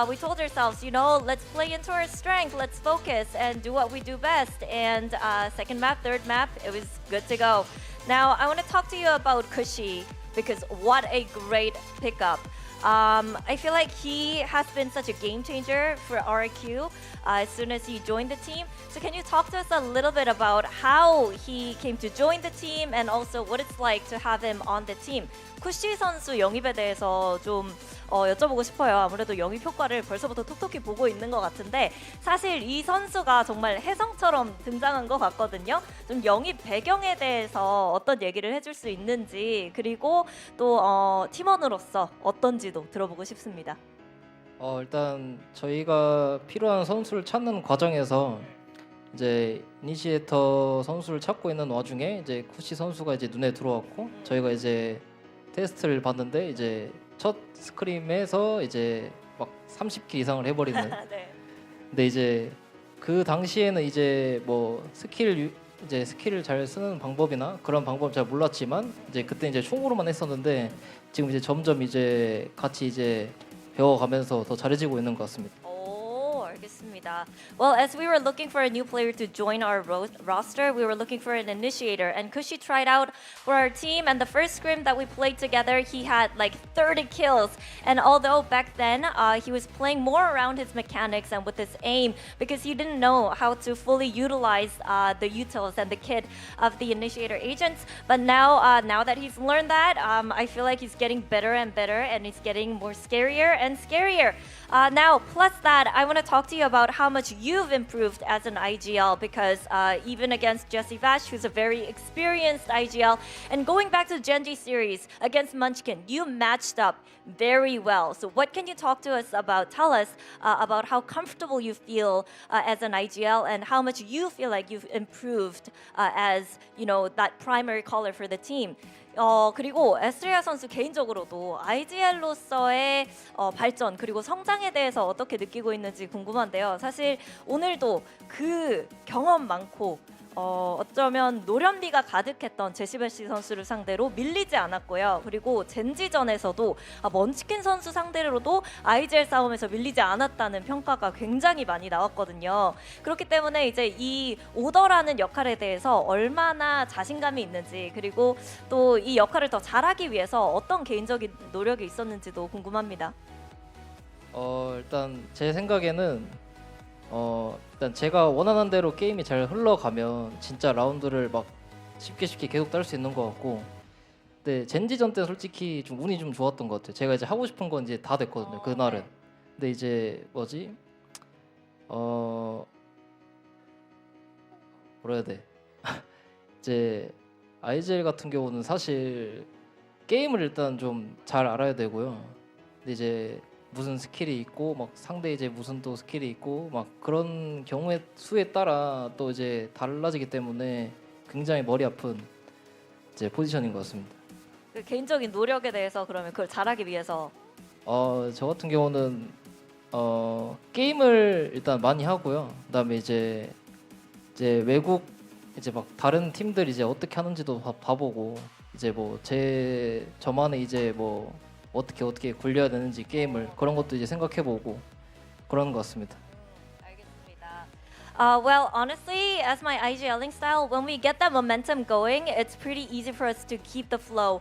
we told ourselves, let's play into our strength, let's focus and do what we do best. And second map, third map, it was good to go. Now, I want to talk to you about Cushy, because what a great pickup. I feel like he has been such a game changer for RRQ as soon as he joined the team. So can you talk to us a little bit about how he came to join the team and also what it's like to have him on the team? 쿠시 선수 영입에 대해서 좀 여쭤보고 싶어요. 아무래도 영입 효과를 벌써부터 톡톡히 보고 있는 것 같은데, 사실 이 선수가 정말 혜성처럼 등장한 것 같거든요. 좀 영입 배경에 대해서 어떤 얘기를 해줄 수 있는지, 그리고 또 팀원으로서 어떤지도 들어보고 싶습니다. 일단 저희가 필요한 선수를 찾는 과정에서 이니시에이터 선수를 찾고 있는 와중에 쿠시 선수가 눈에 들어왔고, 저희가 테스트를 봤는데 첫 스크림에서 막 30킬 이상을 해버리는. 네. 근데 그 당시에는 스킬을 잘 쓰는 방법이나 그런 방법 잘 몰랐지만 그때 총으로만 했었는데, 지금 점점 같이 배워가면서 더 잘해지고 있는 것 같습니다. 오, 알겠습니다. 알겠습니다. Well, as we were looking for a new player to join our roster, we were looking for an initiator, and Kushi tried out for our team, and the first scrim that we played together, he had like 30 kills. And although back then he was playing more around his mechanics and with his aim, because he didn't know how to fully utilize the utils and the kit of the initiator agents, but now that he's learned that, I feel like he's getting better and better, and he's getting more scarier and scarier. Now, plus that, I want to talk to you about how much you've improved as an IGL, because even against Jesse Vash, who's a very experienced IGL, and going back to the Genji series against Munchkin, you matched up very well. So what can you talk to us about, tell us about how comfortable you feel as an IGL, and how much you feel like you've improved as, you know, that primary caller for the team. 그리고 에스트레아 선수 개인적으로도 IGL로서의 발전 그리고 성장에 대해서 어떻게 느끼고 있는지 궁금한데요. 사실 오늘도 그 경험 많고 어쩌면 노련미가 가득했던 제시베시 선수를 상대로 밀리지 않았고요. 그리고 젠지전에서도 먼치킨 선수 상대로도 IGL 싸움에서 밀리지 않았다는 평가가 굉장히 많이 나왔거든요. 그렇기 때문에 이제 이 오더라는 역할에 대해서 얼마나 자신감이 있는지, 그리고 또 이 역할을 더 잘하기 위해서 어떤 개인적인 노력이 있었는지도 궁금합니다. 일단 제 생각에는 일단 제가 원하는 대로 게임이 잘 흘러가면 진짜 라운드를 막 쉽게 계속 딸 수 있는 것 같고, 근데 젠지전 때 솔직히 좀 운이 좀 좋았던 것 같아요. 제가 이제 하고 싶은 건 이제 다 됐거든요, 그날은. 근데 이제 뭐라 해야 돼? 이제 IGL 같은 경우는 사실 게임을 일단 좀 잘 알아야 되고요. 근데 이제 무슨 스킬이 있고 막 상대 이제 무슨 또 스킬이 있고 막 그런 경우의 수에 따라 또 이제 달라지기 때문에 굉장히 머리 아픈 이제 포지션인 것 같습니다. 그 개인적인 노력에 대해서 그러면 그걸 잘하기 위해서 저 같은 경우는 게임을 일단 많이 하고요. 그다음에 이제 외국 이제 막 다른 팀들 이제 어떻게 하는지도 봐보고, 이제 뭐 저만의 이제 뭐 어떻게 굴려야 되는지 게임을 그런 것도 이제 생각해보고 그런 것 같습니다. Well, honestly, as my IGLing style, when we get that momentum going, it's pretty easy for us to keep the flow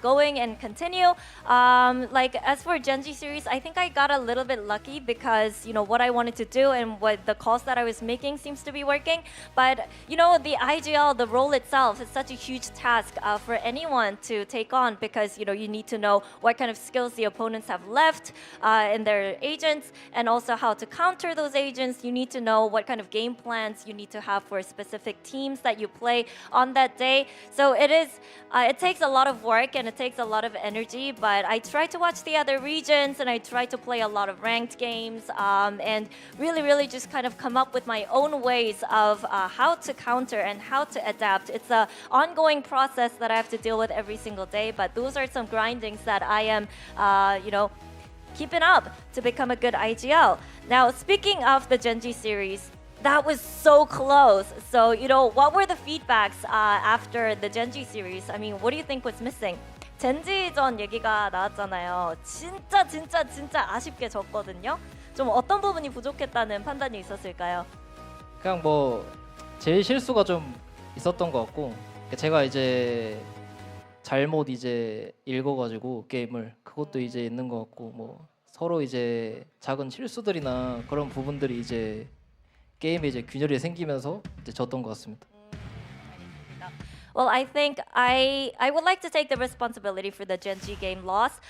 going and continue. Like as for Genji series, I think I got a little bit lucky because, you know, what I wanted to do and what the calls that I was making seems to be working. But, you know, the IGL, the role itself is such a huge task for anyone to take on, because, you know, you need to know what kind of skills the opponents have left in their agents, and also how to counter those agents. You need to know what kind of game plans you need to have for specific teams that you play on that day. So it takes a lot of work and it takes a lot of energy, but I try to watch the other regions and I try to play a lot of ranked games and really just kind of come up with my own ways of how to counter and how to adapt. It's an ongoing process that I have to deal with every single day, but those are some grindings that I am, you know, keeping up to become a good IGL. Now, speaking of the Genji series, that was so close. So, you know, what were the feedbacks after the Genji series? I mean, what do you think was missing? 젠지전 얘기가 나왔잖아요. 진짜 아쉽게 졌거든요. 좀 어떤 부분이 부족했다는 판단이 있었을까요? 그냥 뭐 제일 실수가 좀 있었던 것 같고, 제가 이제 잘못 이제 읽어가지고 게임을, 그것도 이제 있는 것 같고, 뭐 서로 이제 작은 실수들이나 그런 부분들이 이제 게임에 이제 균열이 생기면서 이제 졌던 것 같습니다. Well, I think I would like to take the responsibility for the Genji game loss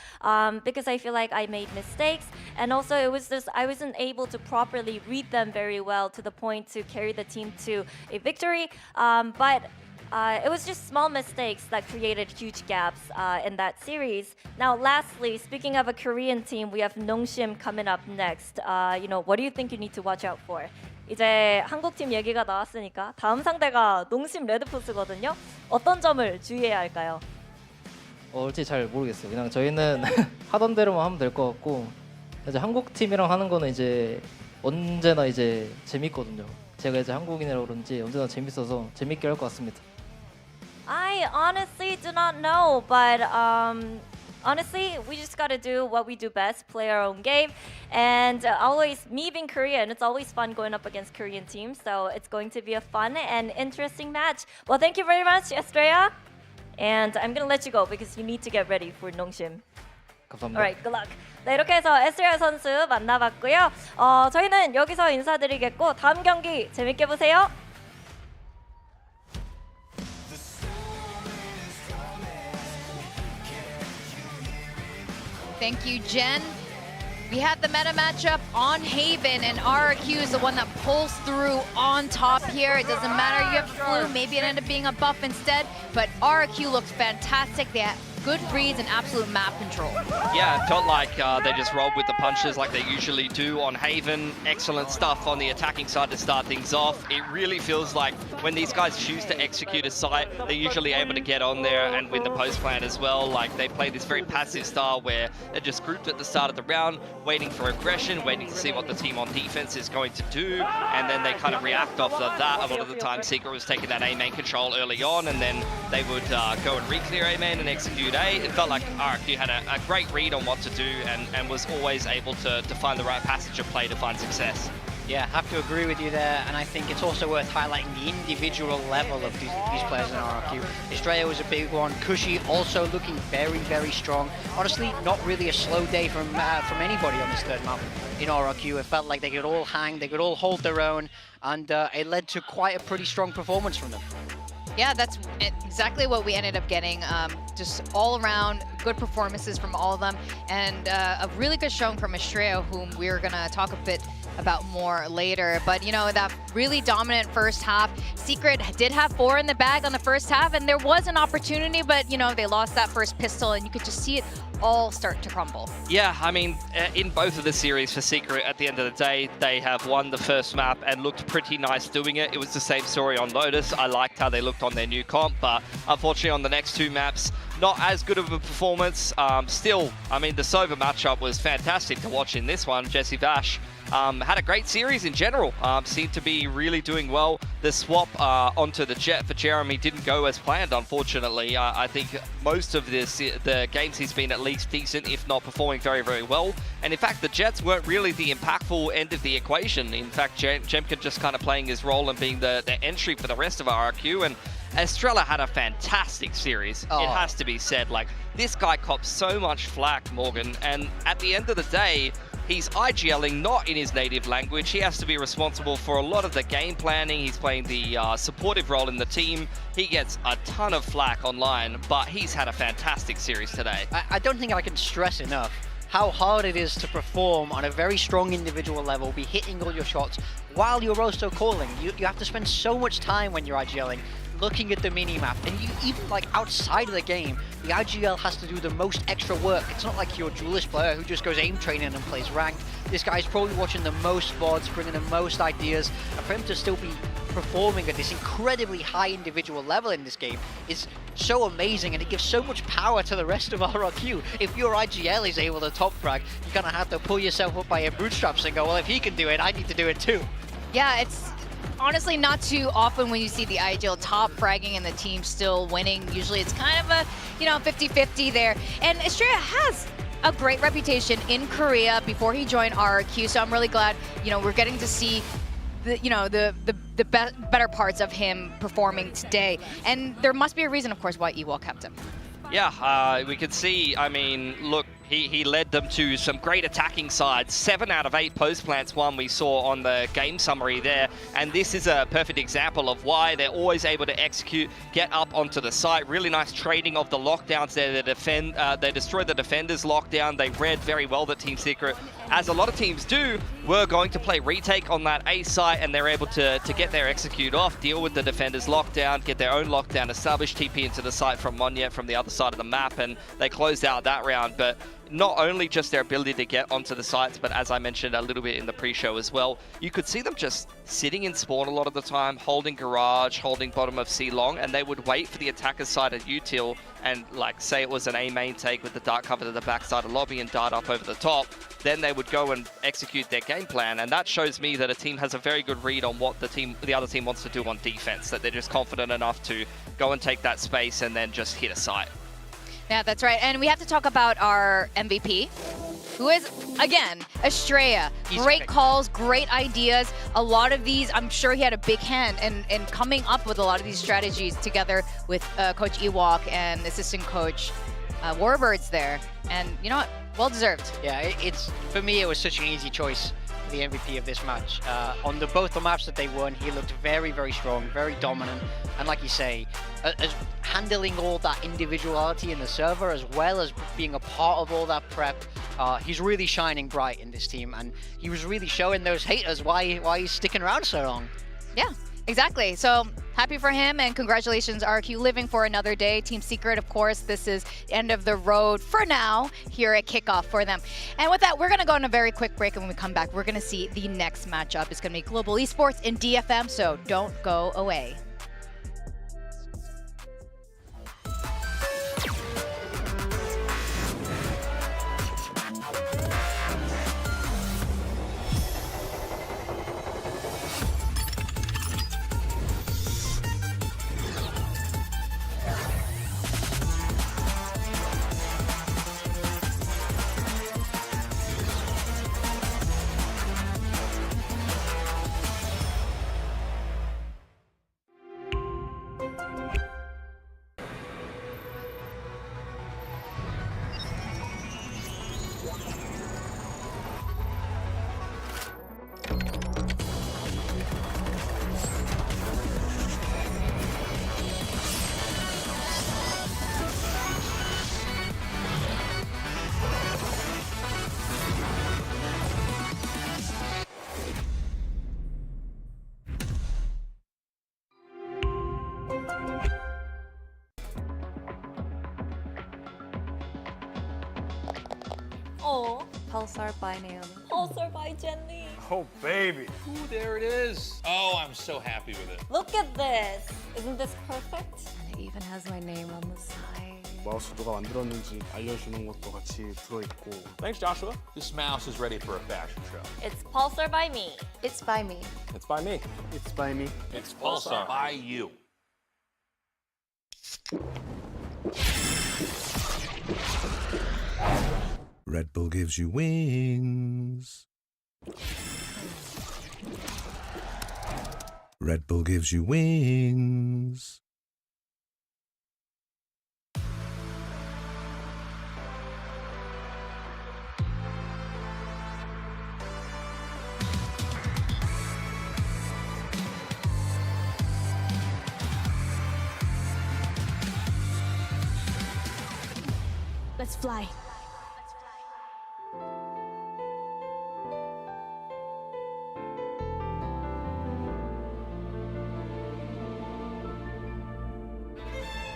because I feel like I made mistakes, and also it was just I wasn't able to properly read them very well to the point to carry the team to a victory. But it was just small mistakes that created huge gaps in that series. Now, lastly, speaking of a Korean team, we have Nongshim coming up next. You know, what do you think you need to watch out for? 이제 한국팀 얘기가 나왔으니까 다음 상대가 농심 레드포스거든요. 어떤 점을 주의해야 할까요? 솔직히 잘 모르겠어요. 그냥 저희는 하던 대로만 하면 될 것 같고, 이제 한국 팀이랑 하는 거는 이제 언제나 이제 재밌거든요. 제가 이제 한국인이라 그런지 언제나 재밌어서 재밌게 할 것 같습니다. I honestly do not know, but honestly, we just got to do what we do best, play our own game. And always, me being Korean, it's always fun going up against Korean teams. So it's going to be a fun and interesting match. Well, thank you very much, Estrella. And I'm going to let you go because you need to get ready for 농심. 감사합니다. Alright, good luck. 네, 이렇게 해서 에스트레아 선수 만나봤고요. 저희는 여기서 인사드리겠고 다음 경기 재밌게 보세요. Thank you, Jen. We had the meta matchup on Haven, and RRQ is the one that pulls through on top here. It doesn't matter, you have flu, maybe it ended up being a buff instead, but RRQ looks fantastic. They had good reads and absolute map control. Yeah, it felt like they just rolled with the punches like they usually do on Haven. Excellent stuff on the attacking side to start things off. It really feels like when these guys choose to execute a site, they're usually able to get on there and win the post plant as well. Like they play this very passive style where they're just grouped at the start of the round, waiting for aggression, waiting to see what the team on defense is going to do, and then they kind of react off of that. A lot of the time, Secret was taking that A main control early on, and then they would go and re-clear A main and execute A. It felt like RRQ had a great read on what to do and was always able to find the right passage of play to find success. Yeah, have to agree with you there, and I think it's also worth highlighting the individual level of these players in RRQ. Estrella was a big one. Cushy also looking very, very strong. Honestly, not really a slow day from anybody on this third map in RRQ. It felt like they could all hang, they could all hold their own, and it led to quite a pretty strong performance from them. Yeah, that's exactly what we ended up getting. Just all around good performances from all of them, and a really good showing from Estrella, whom we're gonna talk a bit about more later. But you know, that really dominant first half. Secret did have 4 in the bag on the first half, and there was an opportunity, but you know, they lost that first pistol, and you could just see it all start to crumble. Yeah, I mean, in both of the series for Secret, at the end of the day, they have won the first map and looked pretty nice doing it. It was the same story on Lotus. I liked how they looked on their new comp, but unfortunately on the next 2 maps, not as good of a performance. Still, I mean, the Sova matchup was fantastic to watch in this one. Jesse Vash had a great series in general, seemed to be really doing well. The swap onto the Jet for Jeremy didn't go as planned, unfortunately. I think most of the games he's been at least decent, if not performing very, very well. And in fact, the Jets weren't really the impactful end of the equation. In fact, Jemkin just kind of playing his role and being the entry for the rest of RRQ. And Estrella had a fantastic series, it has to be said. Like, this guy copped so much flack, Morgan, and at the end of the day, he's IGLing not in his native language. He has to be responsible for a lot of the game planning. He's playing the supportive role in the team. He gets a ton of flack online, but he's had a fantastic series today. I don't think I can stress enough how hard it is to perform on a very strong individual level, be hitting all your shots while you're also calling. You have to spend so much time when you're IGLing looking at the mini-map, and you even like outside of the game, the IGL has to do the most extra work. It's not like your duelist player who just goes aim training and plays ranked. This guy's probably watching the most VODs, bringing the most ideas, and for him to still be performing at this incredibly high individual level in this game is so amazing, and it gives so much power to the rest of RRQ. If your IGL is able to top frag, you kind of have to pull yourself up by your bootstraps and go, well, if he can do it, I need to do it too. Yeah, it's honestly not too often when you see the IGL top fragging and the team still winning. Usually it's kind of a, you know, 50-50 there. And Estrella has a great reputation in Korea before he joined RRQ, so I'm really glad, you know, we're getting to see the, you know, the better parts of him performing today. And there must be a reason, of course, why Ewell kept him. Yeah, we could see, I mean, look, he led them to some great attacking sides. 7 out of 8 post plants won, we saw on the game summary there. And this is a perfect example of why they're always able to execute, get up onto the site. Really nice trading of the lockdowns there. They destroyed the defender's lockdown. They read very well that Team Secret, as a lot of teams do, were going to play retake on that A site, and they're able to get their execute off, deal with the defender's lockdown, get their own lockdown established, TP into the site from Monya from the other side of the map, and they closed out that round. But not only just their ability to get onto the sites, but as I mentioned a little bit in the pre-show as well, you could see them just sitting in spawn a lot of the time, holding garage, holding bottom of C long, and they would wait for the attacker's side at util and like say it was an A main take with the dart cover to the backside of lobby and dart up over the top. Then they would go and execute their game plan, and that shows me that a team has a very good read on what the other team wants to do on defense, that they're just confident enough to go and take that space and then just hit a site. Yeah, that's right. And we have to talk about our MVP, who is, again, Estrella. Great calls, great ideas. A lot of these, I'm sure he had a big hand in coming up with a lot of these strategies together with Coach Ewok and assistant coach Warbirds there. And you know what? Well deserved. Yeah, it's for me, it was such an easy choice for the MVP of this match. On both the maps that they won, he looked very, very strong, very dominant. And like you say, as handling all that individuality in the server as well as being a part of all that prep, he's really shining bright in this team. And he was really showing those haters why he's sticking around so long. Yeah, exactly. So happy for him and congratulations, RQ, living for another day. Team Secret, of course, this is end of the road for now here at Kickoff for them. And with that, we're going to go on a very quick break, and when we come back, we're going to see the next matchup. It's going to be Global Esports in DFM, so don't go away. Oh, Pulsar by Naomi. Pulsar by Jenny. Oh, baby. Ooh, there it is. Oh, I'm so happy with it. Look at this. Isn't this perfect? And it even has my name on the side. 마우스 누가 만들었는지 알려주는 것도 같이 들어있고. Thanks, Joshua. This mouse is ready for a fashion show. It's Pulsar by me. It's by me. It's by me. It's by me. It's Pulsar by you. Red Bull gives you wings. Red Bull gives you wings. Let's fly.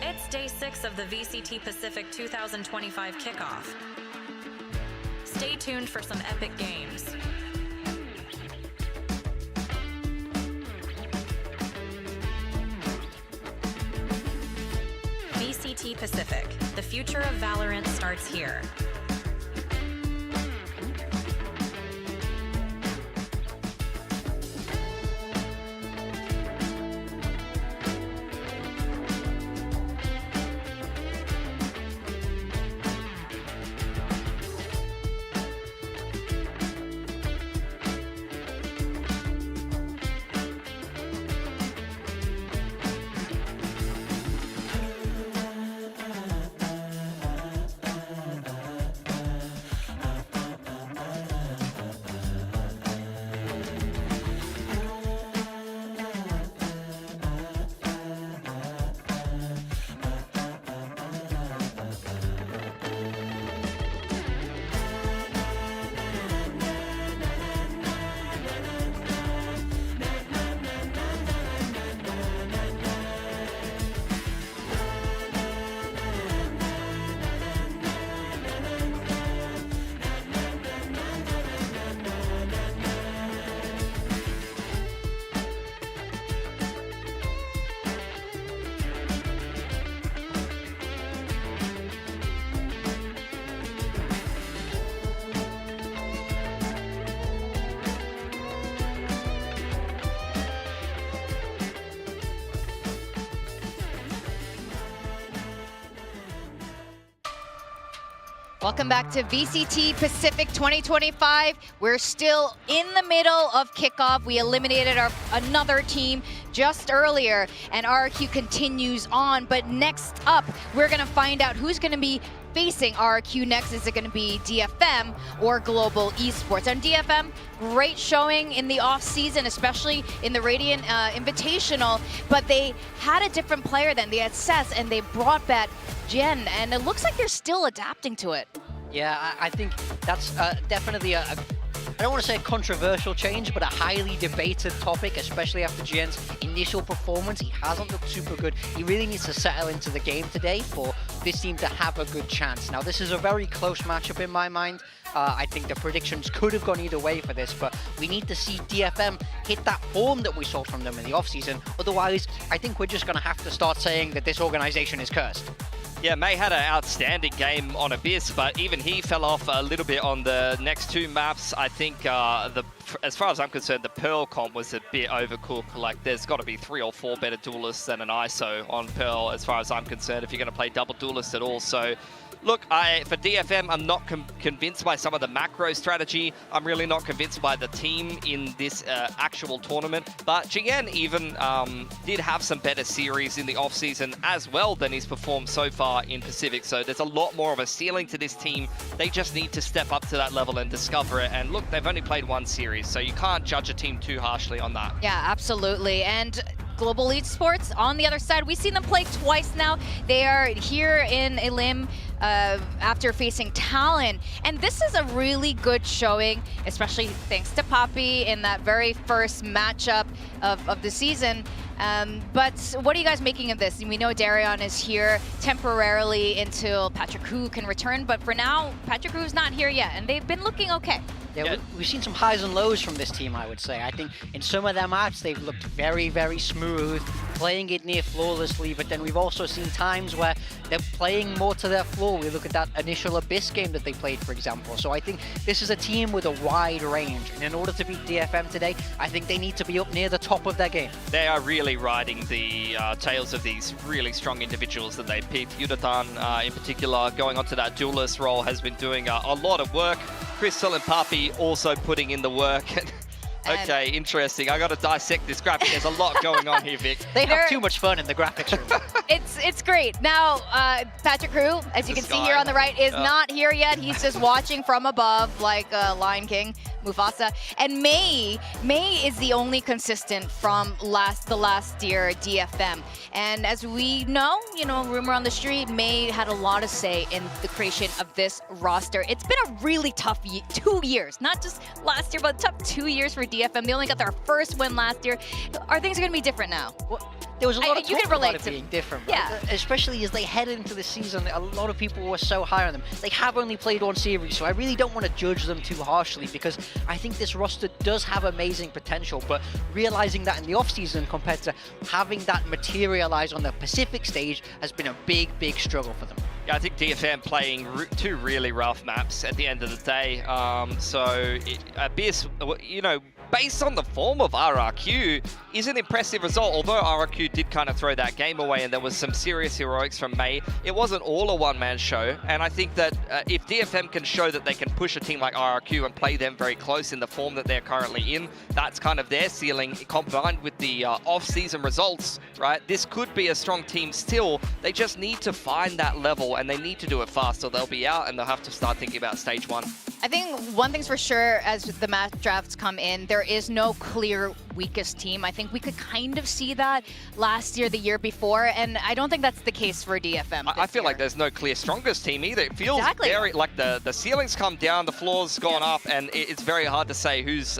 It's day 6 of the VCT Pacific 2025 Kickoff. Stay tuned for some epic games. VCT Pacific, the future of VALORANT starts here. Welcome back to VCT Pacific 2025. We're still in the middle of kickoff. We eliminated another team just earlier, and RRQ continues on. But next up, we're going to find out who's going to be facing RRQ next. Is it going to be DFM or Global Esports? And DFM, great showing in the off-season, especially in the Radiant Invitational, but they had a different player then. They had Cess, and they brought back Jen, and it looks like they're still adapting to it. Yeah, I think that's definitely I don't want to say a controversial change, but a highly debated topic, especially after Jen's initial performance. He hasn't looked super good. He really needs to settle into the game today for this team to have a good chance. Now, this is a very close matchup in my mind. I think the predictions could have gone either way for this, but we need to see DFM hit that form that we saw from them in the offseason. Otherwise, I think we're just going to have to start saying that this organization is cursed. Yeah, May had an outstanding game on Abyss, but even he fell off a little bit on the next two maps. I think, as far as I'm concerned, the Pearl comp was a bit overcooked. Like, there's got to be 3 or 4 better duelists than an ISO on Pearl, as far as I'm concerned, if you're going to play double duelist at all. So, look, for DFM, I'm not convinced by some of the macro strategy. I'm really not convinced by the team in this actual tournament. But GN even did have some better series in the off-season as well than he's performed so far in Pacific. So there's a lot more of a ceiling to this team. They just need to step up to that level and discover it. And look, they've only played one series, so you can't judge a team too harshly on that. Yeah, absolutely. And Global Esports on the other side, we've seen them play twice now. They are here in Elim after facing Talon, and this is a really good showing, especially thanks to Poppy in that very first matchup of the season. But what are you guys making of this? We know Darion is here temporarily until Patrick Hu can return, but for now, Patrick Hu's not here yet, and they've been looking okay. Yeah, we've seen some highs and lows from this team, I would say. I think in some of their maps, they've looked very, very smooth, playing it near flawlessly, but then we've also seen times where they're playing more to their floor. We look at that initial Abyss game that they played, for example. So I think this is a team with a wide range, and in order to beat DFM today, I think they need to be up near the top of their game. They are really riding the tails of these really strong individuals that they picked. Yudatan, in particular, going onto that duelist role, has been doing a lot of work. Crystal and Papi also putting in the work. Okay, interesting. I got to dissect this graphic. There's a lot going on here, Vic. They have too much fun in the graphics room. It's great. Now, Patrick Hu, as you can see here on the right, is not here yet. He's just watching from above like Lion King, Mufasa. And May is the only consistent from the last year DFM. And as we know, rumor on the street, May had a lot of say in the creation of this roster. It's been a really tough 2 years, not just last year, but tough 2 years for DFM. They only got their first win last year. Are things going to be different now? Well, there was a lot of you talk can relate about it to being different, yeah. Especially as they head into the season. A lot of people were so high on them. They have only played one series, so I really don't want to judge them too harshly because I think this roster does have amazing potential, but realizing that in the off-season compared to having that materialize on the Pacific stage has been a big, big struggle for them. Yeah, I think DFM playing 2 really rough maps at the end of the day. Abyss, based on the form of RRQ, is an impressive result. Although RRQ did kind of throw that game away and there was some serious heroics from May, it wasn't all a one-man show. And I think that if DFM can show that they can push a team like RRQ and play them very close in the form that they're currently in, that's kind of their ceiling combined with the off-season results, right? This could be a strong team still. They just need to find that level and they need to do it fast or they'll be out and they'll have to start thinking about stage 1. I think one thing's for sure, as the match drafts come in, there is no clear weakest team. I think we could kind of see that last year, the year before, and I don't think that's the case for DFM. I feel like there's no clear strongest team either. It feels very like the ceilings come down, the floor's gone up, and it's very hard to say who's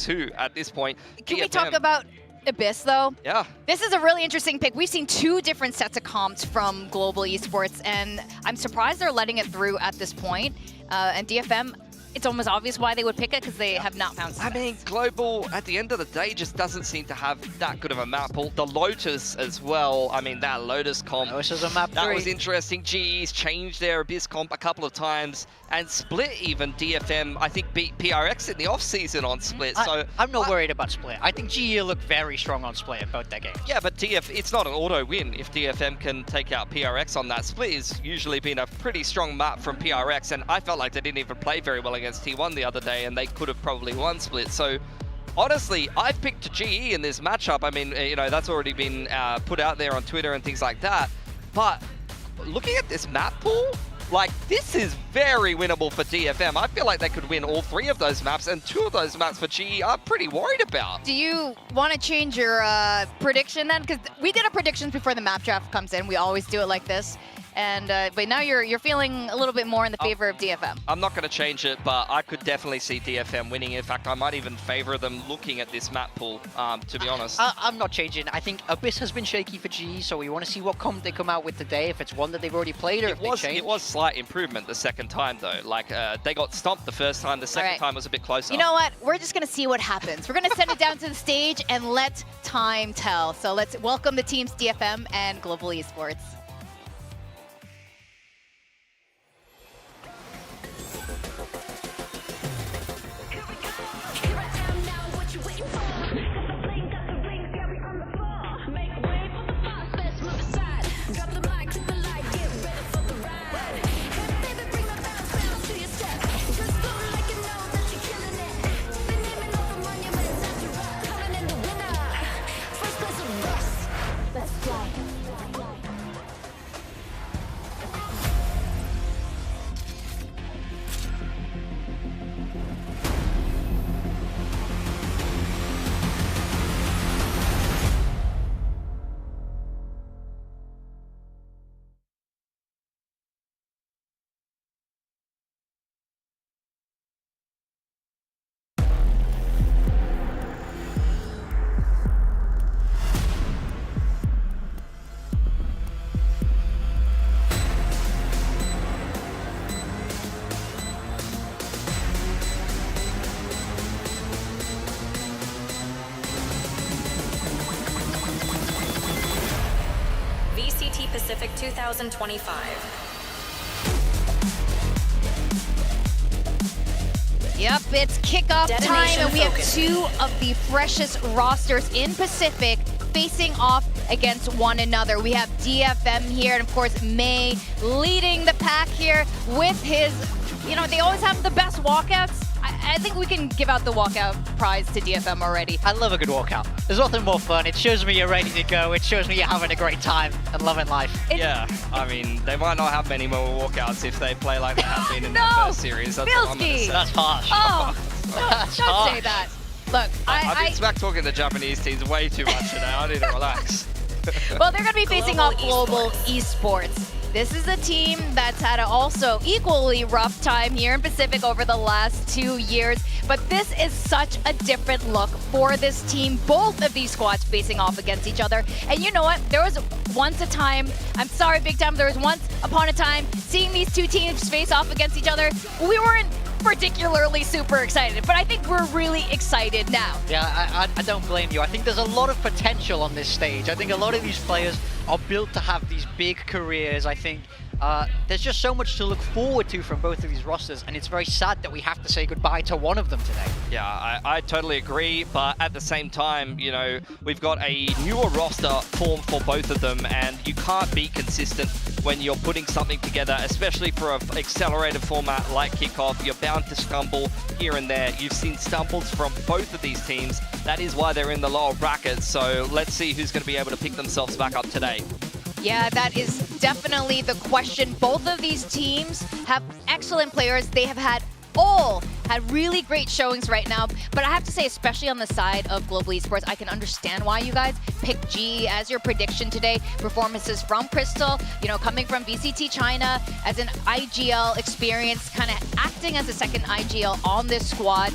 who at this point. Can we talk about Abyss, though? Yeah. This is a really interesting pick. We've seen 2 different sets of comps from Global Esports, and I'm surprised they're letting it through at this point. And DFM, it's almost obvious why they would pick it because they have not found I mean, Global, at the end of the day, just doesn't seem to have that good of a map pool. The Lotus as well. I mean, that Lotus comp, Lotus is a map that 3. was interesting. GE's changed their Abyss comp a couple of times, and Split even, DFM, I think, beat PRX in the off-season on Split. So I'm not worried about Split. I think GE look very strong on Split in both their games. Yeah, but it's not an auto win if DFM can take out PRX on that. Split has usually been a pretty strong map from PRX, and I felt like they didn't even play very well against T1 the other day, and they could have probably won Split. So honestly, I've picked GE in this matchup. I mean, you know, that's already been put out there on Twitter and things like that. But looking at this map pool, like, this is very winnable for DFM. I feel like they could win all 3 of those maps, and 2 of those maps for GE I'm pretty worried about. Do you want to change your prediction then? Because we did a prediction before the map draft comes in. We always do it like this. And but now you're feeling a little bit more in the favor of DFM. I'm not going to change it, but I could definitely see DFM winning. In fact, I might even favor them looking at this map pool, to be honest. I'm not changing. I think Abyss has been shaky for GE, so we want to see what comp they come out with today, if it's one that they've already played or if they change. It was slight improvement the second time, though. Like, they got stomped the first time. The second time was a bit closer. You know what? We're just going to see what happens. We're going to send it down to the stage and let time tell. So let's welcome the teams DFM and Global Esports. VCT Pacific 2025. Yep, it's kickoff time, Detonation and we have focus. 2 of the freshest rosters in Pacific facing off against one another. We have DFM here, and of course, May leading the pack here with his, you know, they always have the best walkouts. I think we can give out the walkout prize to DFM already. I love a good walkout. There's nothing more fun. It shows me you're ready to go. It shows me you're having a great time and loving life. Yeah, I mean, they might not have many more walkouts if they play like they have been in the first series. That's what I'm gonna say. That's harsh. Oh, don't say that. Look, I've been smack talking the Japanese teams way too much today. I need to relax. Well, they're going to be facing off Global Esports. This is a team that's had an also equally rough time here in Pacific over the last 2 years, but this is such a different look for this team. Both of these squads facing off against each other. And you know what? There was once a time, I'm sorry, Big Time, there was once upon a time seeing these 2 teams face off against each other. We weren't particularly super excited, but I think we're really excited now. Yeah, I don't blame you. I think there's a lot of potential on this stage. I think a lot of these players are built to have these big careers. I think there's just so much to look forward to from both of these rosters, and it's very sad that we have to say goodbye to one of them today. Yeah, I totally agree, but at the same time, you know, we've got a newer roster formed for both of them, and you can't be consistent when you're putting something together, especially for an accelerated format like Kickoff. You're bound to stumble here and there. You've seen stumbles from both of these teams. That is why they're in the lower brackets, so let's see who's going to be able to pick themselves back up today. Yeah, that is definitely the question. Both of these teams have excellent players. They have had all had really great showings right now. But I have to say, especially on the side of Global Esports, I can understand why you guys picked GE as your prediction today. Performances from Crystal, you know, coming from VCT China as an IGL experience, kind of acting as a second IGL on this squad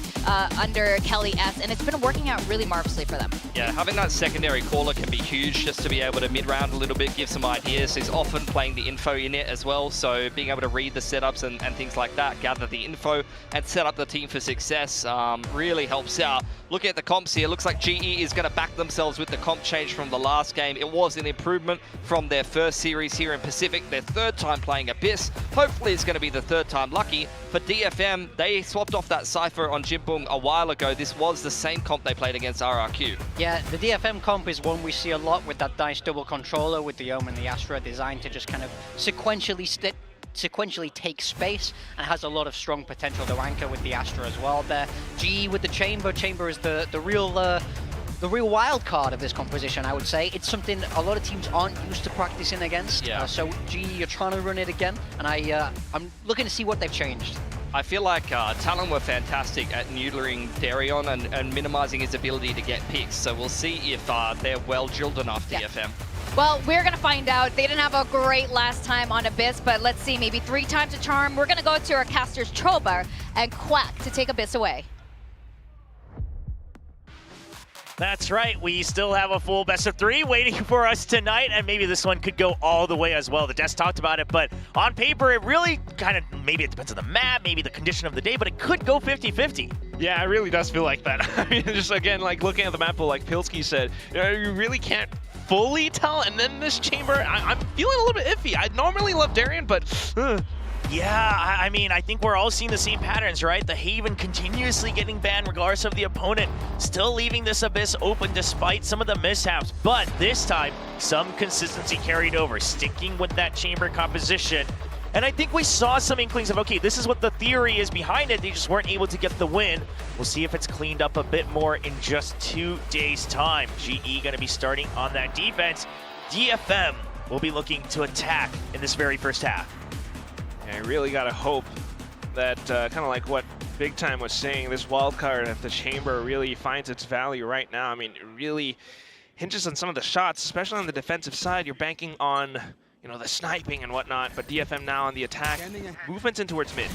under Kelly S, and it's been working out really marvelously for them. Yeah, having that secondary caller can be huge just to be able to mid-round a little bit, give some ideas. He's often playing the info in it as well, so being able to read the setups and things like that, gather the info and set up the team for success really helps out. Looking at the comps here, looks like GE is going to back themselves with the comp change from the last game. It was an improvement from their first series here in Pacific, their third time playing Abyss. Hopefully it's going to be the third time lucky. For DFM, they swapped off that Cypher on Jimpung a while ago. This was the same comp they played against RRQ. Yeah, the DFM comp is one we see a lot with that DICE double controller with the Omen and the Astra, designed to just kind of sequentially take space, and has a lot of strong potential to anchor with the Astra as well there. GE with the Chamber. Chamber is the real wild card of this composition, I would say. It's something a lot of teams aren't used to practicing against. Yeah. So GE, you're trying to run it again, and I'm looking to see what they've changed. I feel like Talon were fantastic at neutering Darion and minimizing his ability to get picks. So we'll see if they're well drilled enough, DFM. Well, we're going to find out. They didn't have a great last time on Abyss, but let's see, maybe 3 times a charm. We're going to go to our casters Trobar and Quack to take Abyss away. That's right, we still have a full best of 3 waiting for us tonight, and maybe this one could go all the way as well. The Desk talked about it, but on paper, it really kind of, maybe it depends on the map, maybe the condition of the day, but it could go 50-50. Yeah, it really does feel like that. I mean, just again, like looking at the map, like Pilsky said, you really can't fully tell, and then this Chamber, I'm feeling a little bit iffy. I normally love Darian, but yeah, I mean, I think we're all seeing the same patterns, right? The Haven continuously getting banned regardless of the opponent, still leaving this Abyss open despite some of the mishaps. But this time, some consistency carried over, sticking with that Chamber composition. And I think we saw some inklings of, okay, this is what the theory is behind it. They just weren't able to get the win. We'll see if it's cleaned up a bit more in just 2 days' time. GE going to be starting on that defense. DFM will be looking to attack in this very first half. Yeah, I really gotta hope that, kind of like what Big Time was saying, this wildcard at the Chamber really finds its value right now. I mean, it really hinges on some of the shots, especially on the defensive side. You're banking on, you know, the sniping and whatnot, but DFM now on the attack, movements in towards mid.